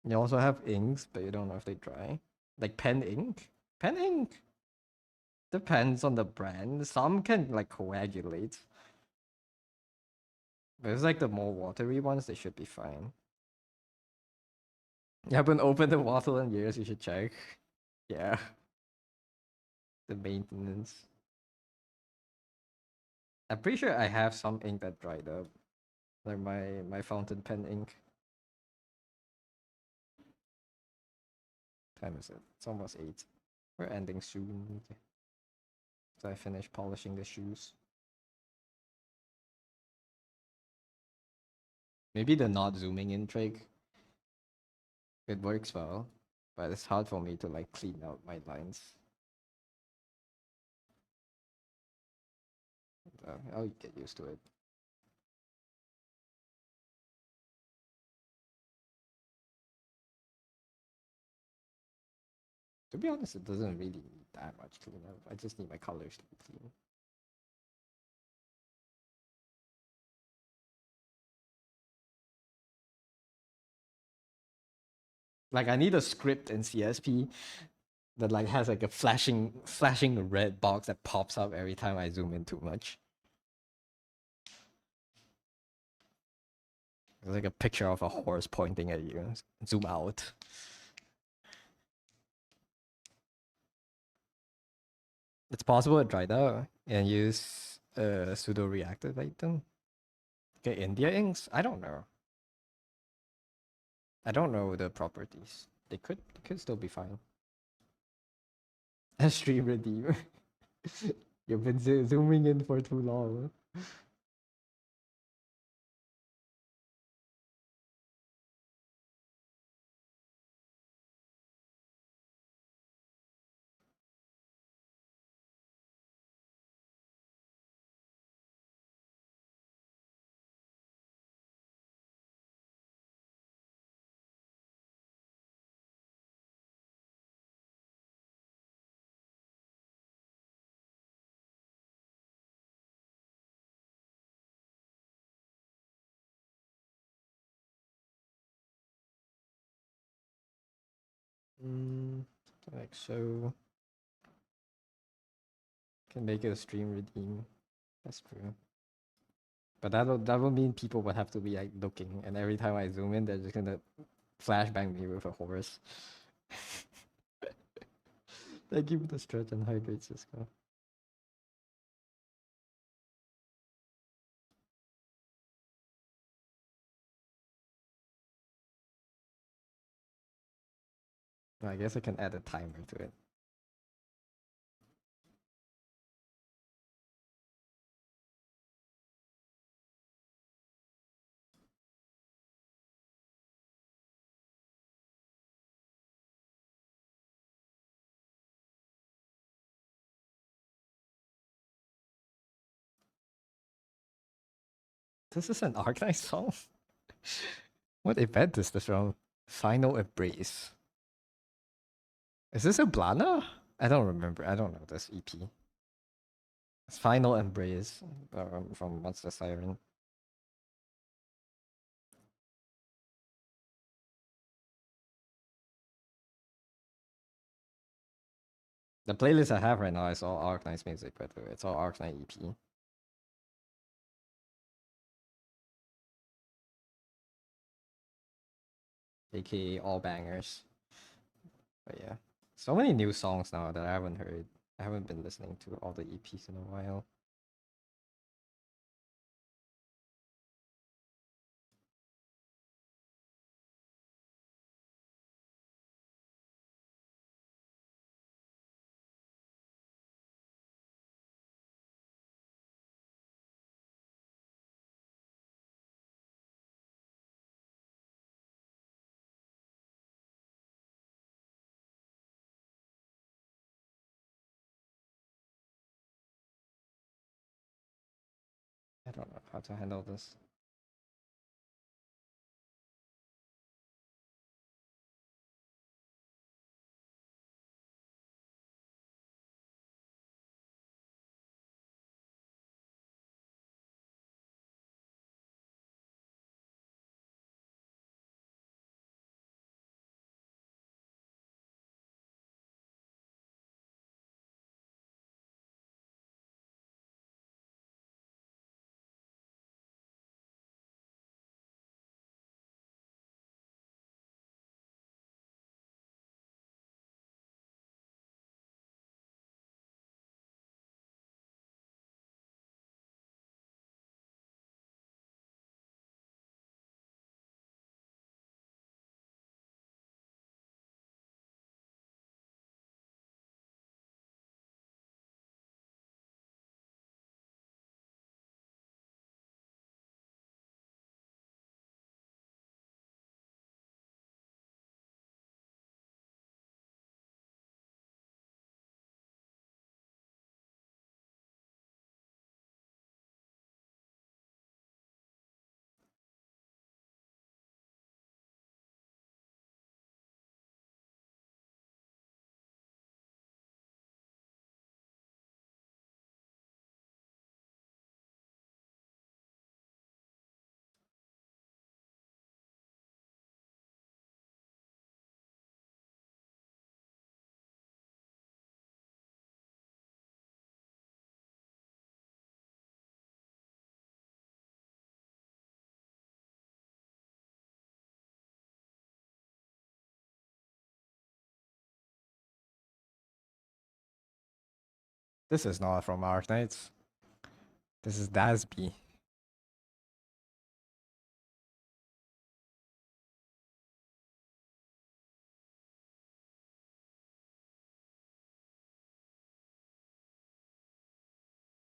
[SPEAKER 1] You also have inks, but you don't know if they dry. Like pen ink. Pen ink depends on the brand. Some can like coagulate, but it's like the more watery ones, they should be fine. You haven't opened the bottle in years. You should check. Yeah, the maintenance. I'm pretty sure I have some ink that dried up, like my fountain pen ink. Time is it? It's almost 8. We're ending soon. So I finish polishing the shoes. Maybe the not zooming in trick. It works well, but it's hard for me to like clean out my lines. I'll get used to it. To be honest, it doesn't really need that much cleanup. I just need my colors to be clean. Like I need a script in CSP that like has like a flashing red box that pops up every time I zoom in too much. It's like a picture of a horse pointing at you. Zoom out. It's possible to try that and use pseudo reactivate them. Okay, India inks? I don't know. I don't know the properties. They could still be fine. A stream redeemer. You've been zooming in for too long. Mm, like so. Can make it a stream redeem. That's true. But that will mean people would have to be like looking, and every time I zoom in, they're just gonna flashbang me with a horse. Thank you for the stretch and hydrate, Cisco. I guess I can add a timer to it. This is an Arknight song? What event is this from? Final Embrace. Is this a Blana? I don't remember. I don't know this EP. It's Final Embrace from Monster Siren. The playlist I have right now is all Arknight's music, by the way. It's all Arknight EP. AKA all bangers. But yeah. So many new songs now that I haven't heard. I haven't been listening to all the EPs in a while. I don't know how to handle this. This is not from Arknights. This is Dasby.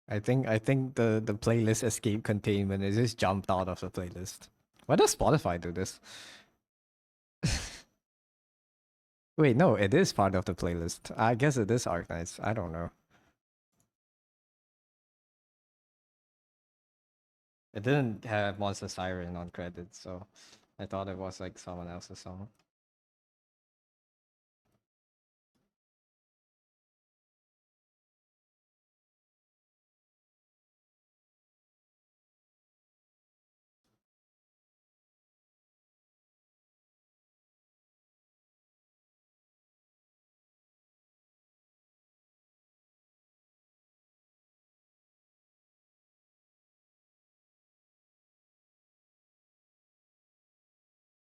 [SPEAKER 1] I think the playlist escape containment is just jumped out of the playlist. Why does Spotify do this? Wait, no, it is part of the playlist. I guess it is Arknights. I don't know. It didn't have Monster Siren on credits, so I thought it was like someone else's song.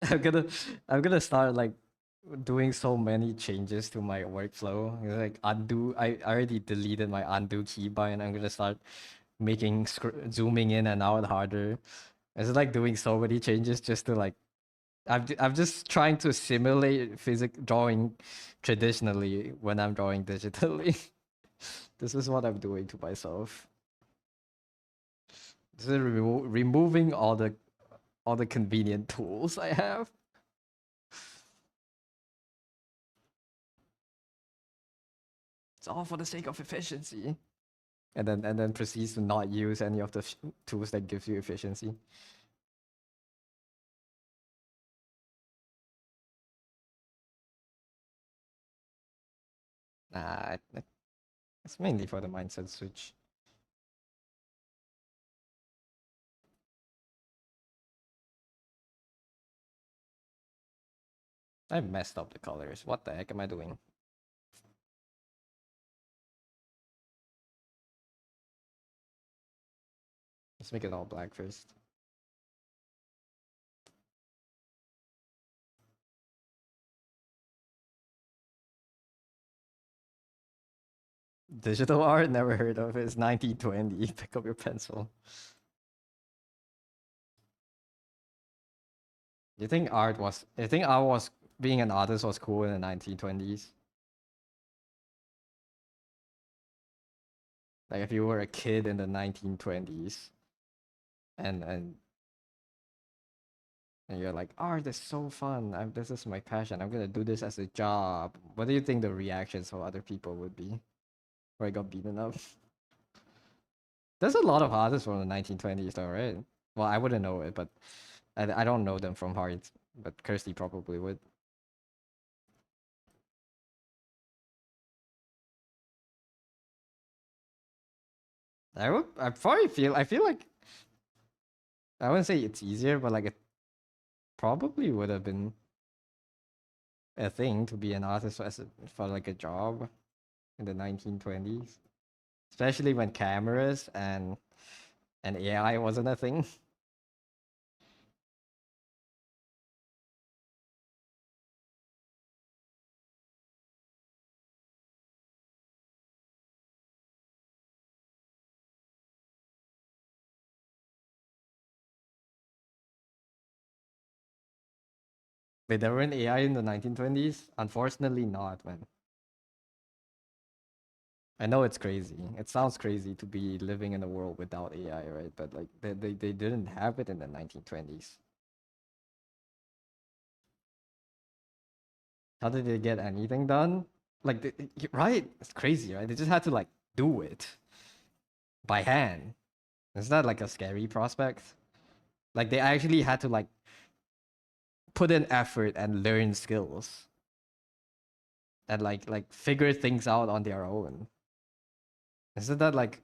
[SPEAKER 1] I'm gonna I'm gonna start like doing so many changes to my workflow. Like undo, I already deleted my undo keybind, and I'm gonna start making zooming in and out harder. It's like doing so many changes just to like I'm just trying to simulate physic drawing traditionally when I'm drawing digitally. This is what I'm doing to myself. This is removing all the convenient tools I have. It's all for the sake of efficiency. and then proceeds to not use any of the tools that gives you efficiency. Nah, it's mainly for the mindset switch. I messed up the colors. What the heck am I doing? Let's make it all black first. Digital art, never heard of it. It's 1920. Pick up your pencil. You think art was being an artist was cool in the 1920s? Like if you were a kid in the 1920s and and and you're like, art is so fun. This is my passion. I'm gonna do this as a job. What do you think the reactions of other people would be? Where I got beaten up. There's a lot of artists from the 1920s, though, right? Well, I wouldn't know it, but I don't know them from heart. But Kirsty probably would. I would. I probably feel. I feel like I wouldn't say it's easier, but like it probably would have been a thing to be an artist for like a job in the 1920s, especially when cameras and AI wasn't a thing. Wait, there weren't AI in the 1920s? Unfortunately, not, man. I know it's crazy. It sounds crazy to be living in a world without AI, right? But like they didn't have it in the 1920s. How did they get anything done? Like, right? It's crazy, right? They just had to like do it by hand. Is that like a scary prospect? Like they actually had to like put in effort and learn skills and like figure things out on their own. Isn't that like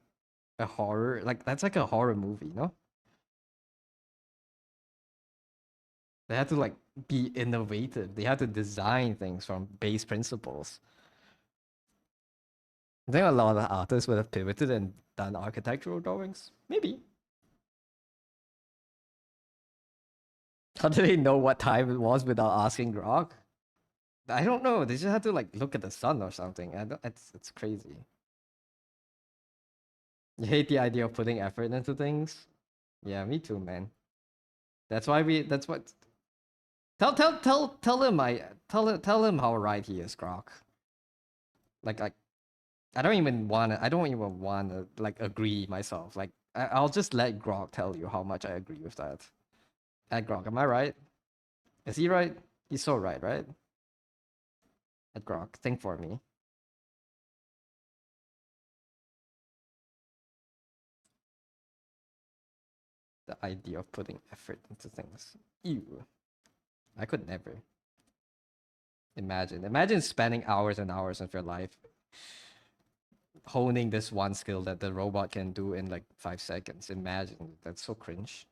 [SPEAKER 1] a horror? Like that's like a horror movie, no? They had to like be innovative. They had to design things from base principles. I think a lot of artists would have pivoted and done architectural drawings. Maybe. How do they know what time it was without asking Grok? I don't know. They just had to like look at the sun or something. It's crazy. You hate the idea of putting effort into things? Yeah, me too, man. That's why we. That's what. Tell him tell him how right he is, Grok. Like I don't even wanna like agree myself. Like I'll just let Grok tell you how much I agree with that. At Grok, am I right? Is he right? He's so right, right? At Grok, think for me. The idea of putting effort into things. Ew. I could never. Imagine spending hours and hours of your life honing this one skill that the robot can do in like 5 seconds. Imagine. That's so cringe.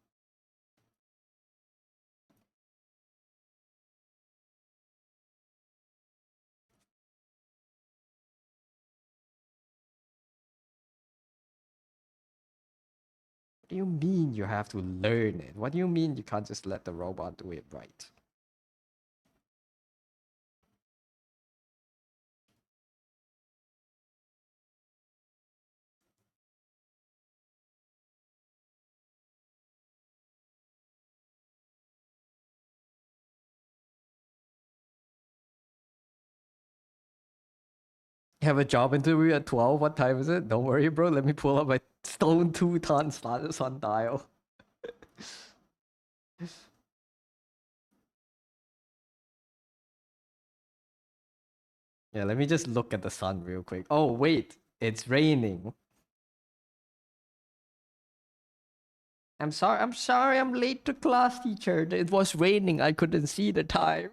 [SPEAKER 1] What do you mean you have to learn it? What do you mean you can't just let the robot do it right? You have a job interview at 12. What time is it? Don't worry, bro. Let me pull up my stone 2 ton status on dial. Yeah, let me just look at the sun real quick. Oh, wait. It's raining. I'm late to class, teacher. It was raining. I couldn't see the time.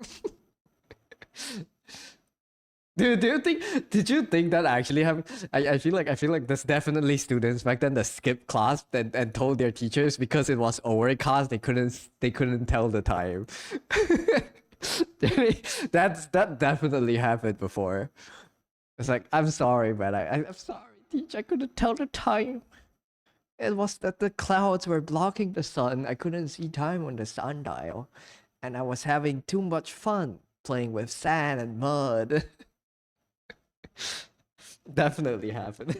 [SPEAKER 1] Do you think? Did you think that actually happened? I feel like there's definitely students back then that skipped class and told their teachers because it was overcast. They couldn't tell the time. That definitely happened before. It's like, I'm sorry, man. I'm sorry, teacher. I couldn't tell the time. It was that the clouds were blocking the sun. I couldn't see time on the sundial, and I was having too much fun playing with sand and mud. Definitely happened.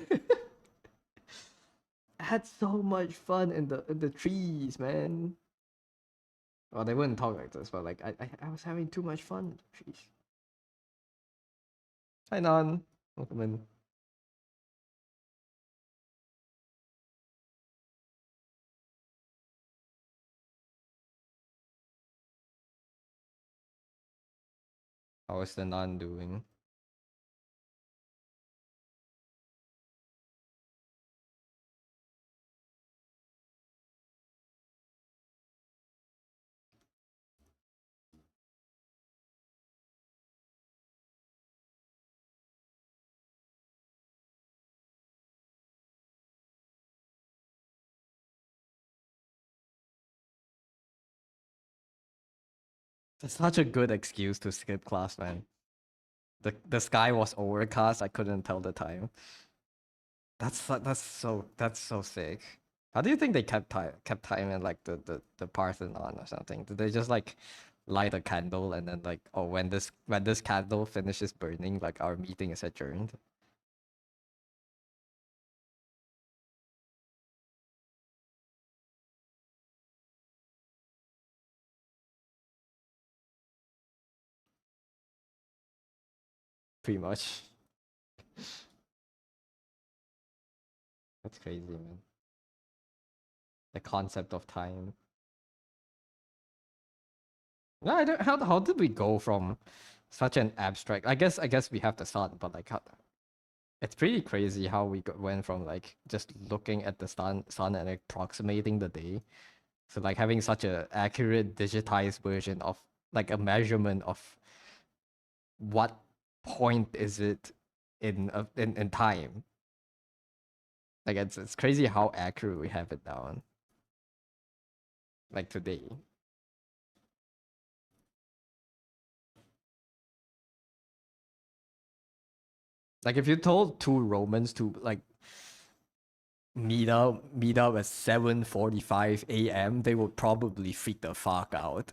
[SPEAKER 1] I had so much fun in the trees, man. Well, they wouldn't talk like this, but like I was having too much fun in the trees. Hi, Nan. Welcome in. How is the Nan doing? That's such a good excuse to skip class, man. The sky was overcast. I couldn't tell the time. That's so sick. How do you think they kept time in like the Parthenon or something? Did they just like light a candle and then like, oh, when this candle finishes burning, like our meeting is adjourned? Pretty much. That's crazy, man. The concept of time. No, I don't. How did we go from such an abstract? I guess we have the sun, but like, it's pretty crazy how went from like just looking at the sun and approximating the day, so like having such a accurate digitized version of like a measurement of what point is it in time. Like it's crazy how accurate we have it down. Like today. Like if you told two Romans to like meet up at 7:45 a.m., they would probably freak the fuck out.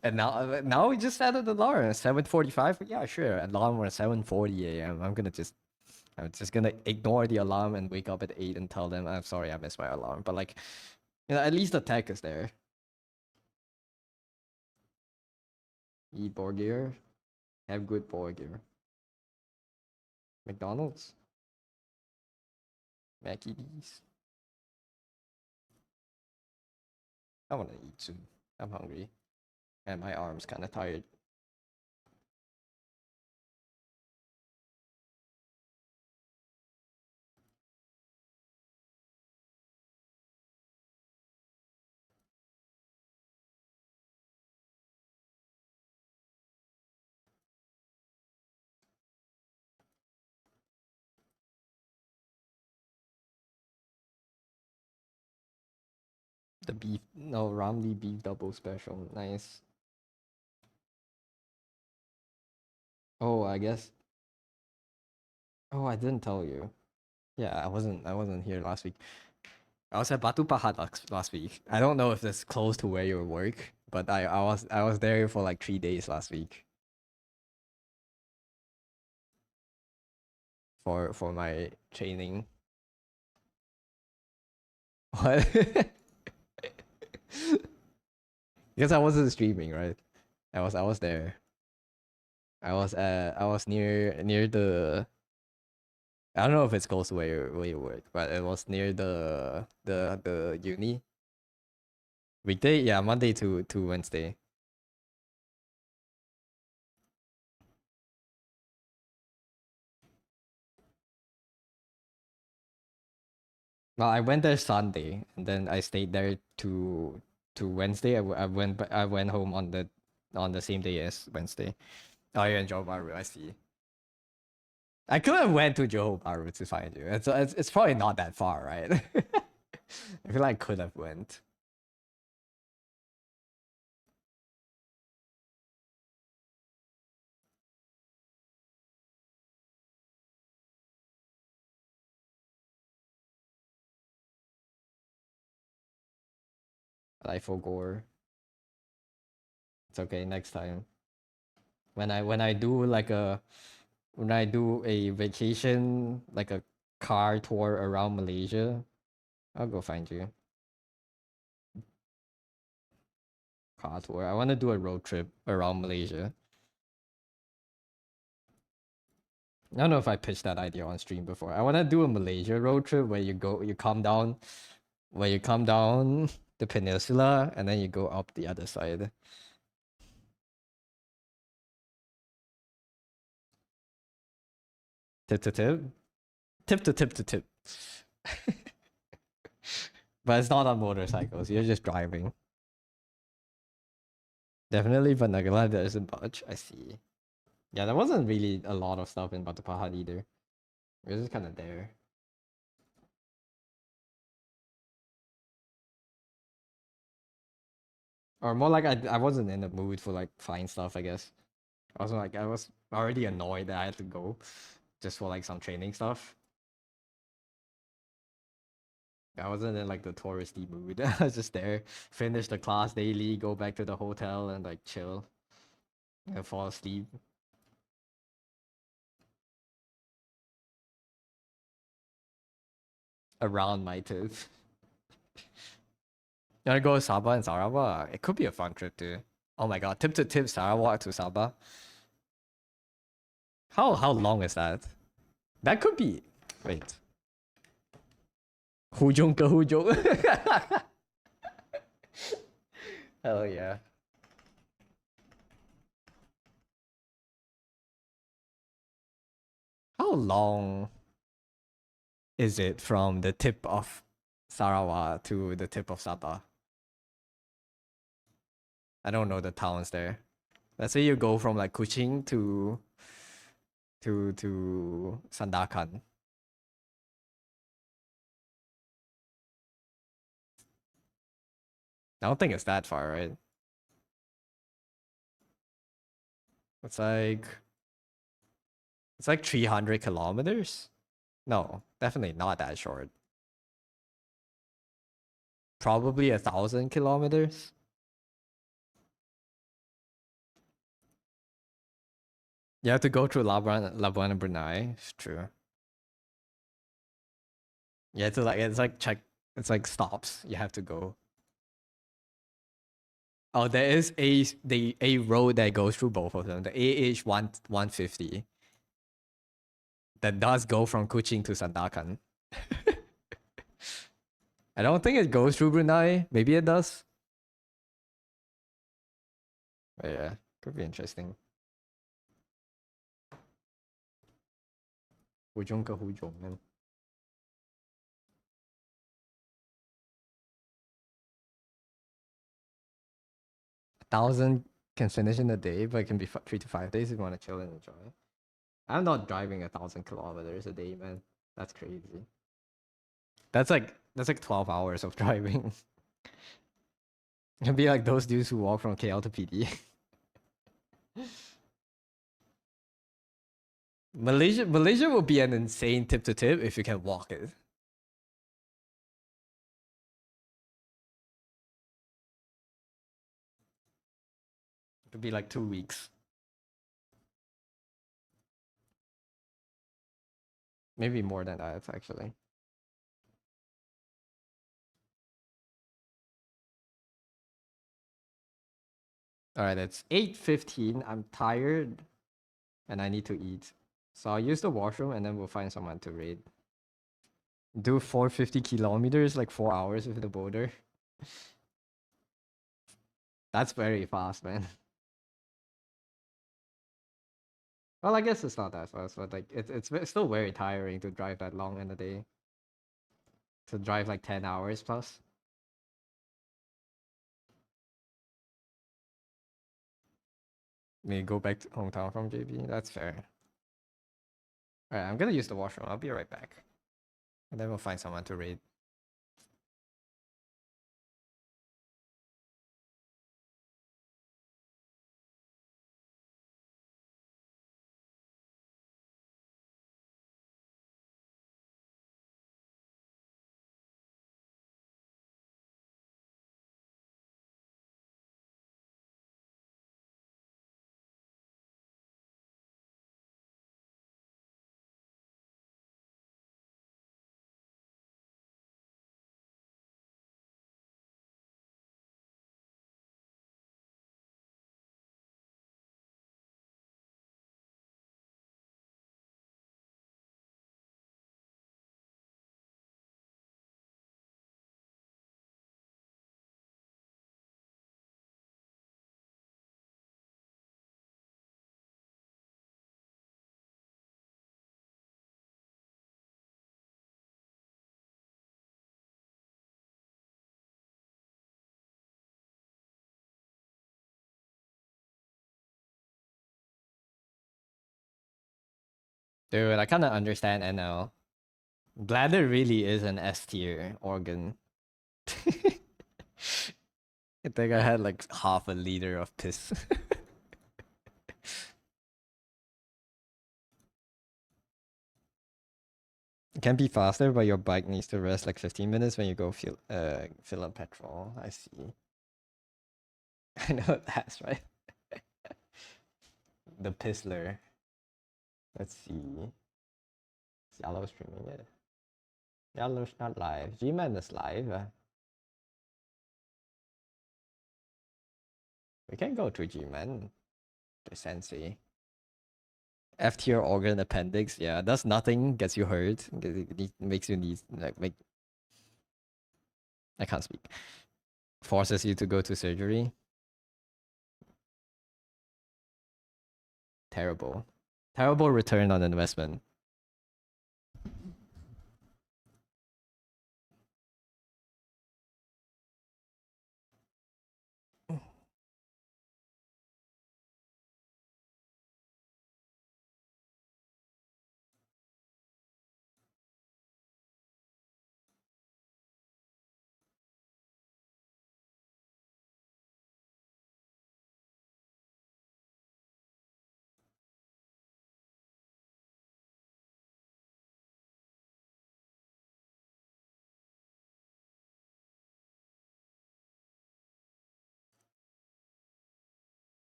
[SPEAKER 1] And now we just set an alarm at 7:45. Yeah, sure. Alarm at 7:40 a.m. I'm just gonna ignore the alarm and wake up at 8 and tell them I'm sorry I missed my alarm. But like, at least the tech is there. Eat burger, have good burger. McDonald's, Mackie D's. I wanna eat soon. I'm hungry. And my arm's kinda tired. The beef, no, Ramly beef double special. Nice. Oh, I guess. Oh, I didn't tell you. Yeah, I wasn't here last week. I was at Batu Pahat last week. I don't know if that's close to where you work, but I was there for like 3 days last week for my training. What? Because I wasn't streaming, right? I was there. I was near the, I don't know if it's close to where you work, but it was near the uni. Weekday, yeah, Monday to Wednesday. Well, I went there Sunday, and then I stayed there to Wednesday. I went home on the same day as Wednesday. Oh, you're in Johor Bahru. I see. I could have went to Johor Bahru to find you. It's probably not that far, right? I feel like I could have went. But I forgot. It's okay. Next time, when I do like a when I do a vacation, like a car tour around Malaysia, I'll go find you. Car tour. I want to do a road trip around Malaysia. I don't know if I pitched that idea on stream before. I want to do a Malaysia road trip where you come down the peninsula and then you go up the other side. Tip to tip, tip to tip to tip. But it's not on motorcycles. You're just driving. Definitely, but Nagala there isn't much. I see. Yeah, there wasn't really a lot of stuff in Batu Pahat either. It was just kind of there. Or more like I wasn't in the mood for like flying stuff, I guess. I was already annoyed that I had to go just for like some training stuff. I wasn't in like the touristy mood. I was just there, finish the class daily, go back to the hotel and like chill and fall asleep around my tip. You wanna go to Sabah and Sarawak? It could be a fun trip too. Oh my god, tip to tip Sarawak to Sabah. How long is that? That could be. Wait. Hujung ke hujung. Hell yeah. How long is it from the tip of Sarawak to the tip of Sabah? I don't know the towns there. Let's say you go from like Kuching to Sandakan. I don't think it's that far, right? It's like it's like 300 kilometers. No, definitely not that short. Probably 1,000 kilometers. You have to go through Labuan and Brunei. It's true. You have to like it's like check. It's like stops. You have to go. Oh, there is a road that goes through both of them. The AH150 that does go from Kuching to Sandakan. I don't think it goes through Brunei. Maybe it does. But yeah, could be interesting. Hujung ke hujung, man. 1,000 can finish in a day, but it can be 3 to 5 days if you want to chill and enjoy. I'm not driving 1,000 kilometers a day, man. That's crazy. That's like 12 hours of driving. It'd be like those dudes who walk from KL to PD. Malaysia will be an insane tip to tip if you can walk it. It'd be like 2 weeks. Maybe more than that, actually. Alright, it's 8:15. I'm tired and I need to eat. So I'll use the washroom and then we'll find someone to raid. Do 450 kilometers, like 4 hours with the boulder. That's very fast, man. Well, I guess it's not that fast, but like it's still very tiring to drive that long in a day. to drive like 10 hours plus. Maybe go back to hometown from JB. That's fair. Alright, I'm gonna use the washroom. I'll be right back. And then we'll find someone to raid. Dude, I kinda understand NL. Bladder really is an S tier organ. I think I had like half a liter of piss. It can be faster, but your bike needs to rest like 15 minutes when you go fill up petrol. I see. I know that's right. The Pissler. Let's see. Is Yellow streaming it? Yellow's not live. G-Man is live. We can go to G-Man. The sensei. F tier organ appendix. Yeah, does nothing, gets you hurt. Makes you need like make. I can't speak. Forces you to go to surgery. Terrible. Terrible return on investment.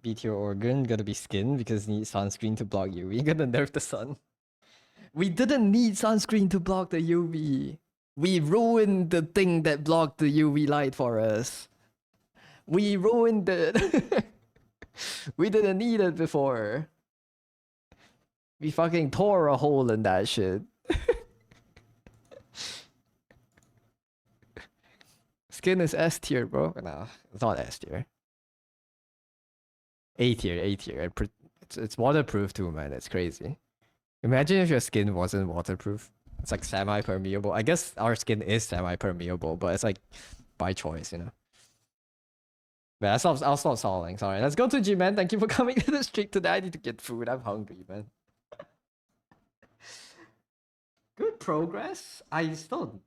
[SPEAKER 1] B tier organ gotta be skin because need sunscreen to block UV. Gonna nerf the sun. We didn't need sunscreen to block the UV. We ruined the thing that blocked the UV light for us. We ruined it. We didn't need it before. We fucking tore a hole in that shit. Skin is S tier, bro. No, it's not S tier. A tier, A tier. It's waterproof too, man. It's crazy. Imagine if your skin wasn't waterproof. It's like semi-permeable. I guess our skin is semi-permeable, but it's like by choice, you know. But I'll stop stalling. Sorry. Let's go to G, man. Thank you for coming to the street today. I need to get food. I'm hungry, man. Good progress. I still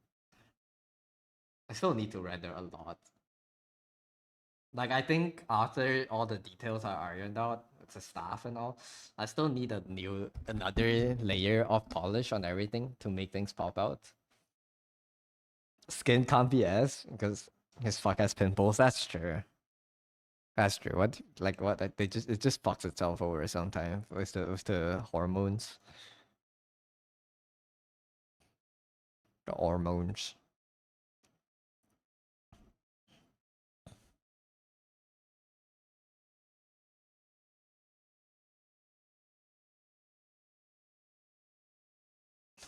[SPEAKER 1] need to render a lot. Like I think after all the details are ironed out, it's a staff and all, I still need another layer of polish on everything to make things pop out. Skin can't be S because his fuck ass pimples. That's true. That's true. What it just fucks itself over sometimes with the hormones. The hormones.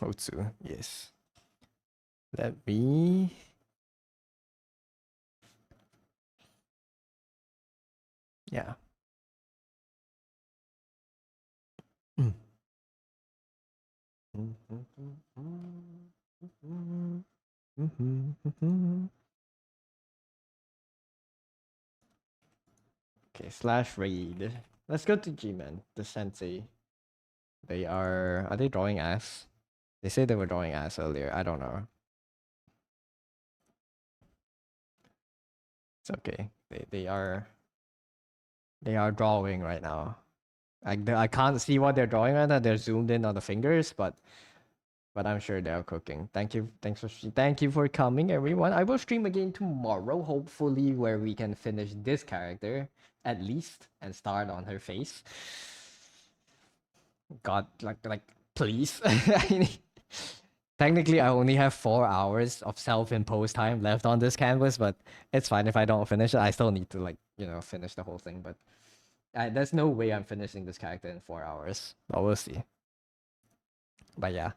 [SPEAKER 1] Otsu, yes. Let me. Yeah. Mm. Okay, slash raid. Let's go to G-Man, the sensei. Are they drawing ass? They say they were drawing ass earlier. I don't know. It's okay. They are drawing right now. I can't see what they're drawing right now. They're zoomed in on the fingers, but I'm sure they're cooking. Thank you for coming, everyone. I will stream again tomorrow, hopefully, where we can finish this character at least and start on her face. God, please. Technically, I only have 4 hours of self-imposed time left on this canvas, but it's fine if I don't finish it. I still need to finish the whole thing, but there's no way I'm finishing this character in 4 hours. But we'll see. But yeah,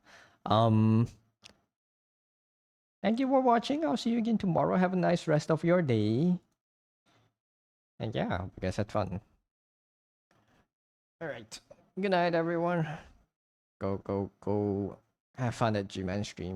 [SPEAKER 1] um, thank you for watching. I'll see you again tomorrow. Have a nice rest of your day, and yeah, hope you guys had fun. All right, good night, everyone. Go, go, go. Have fun at G-Man stream.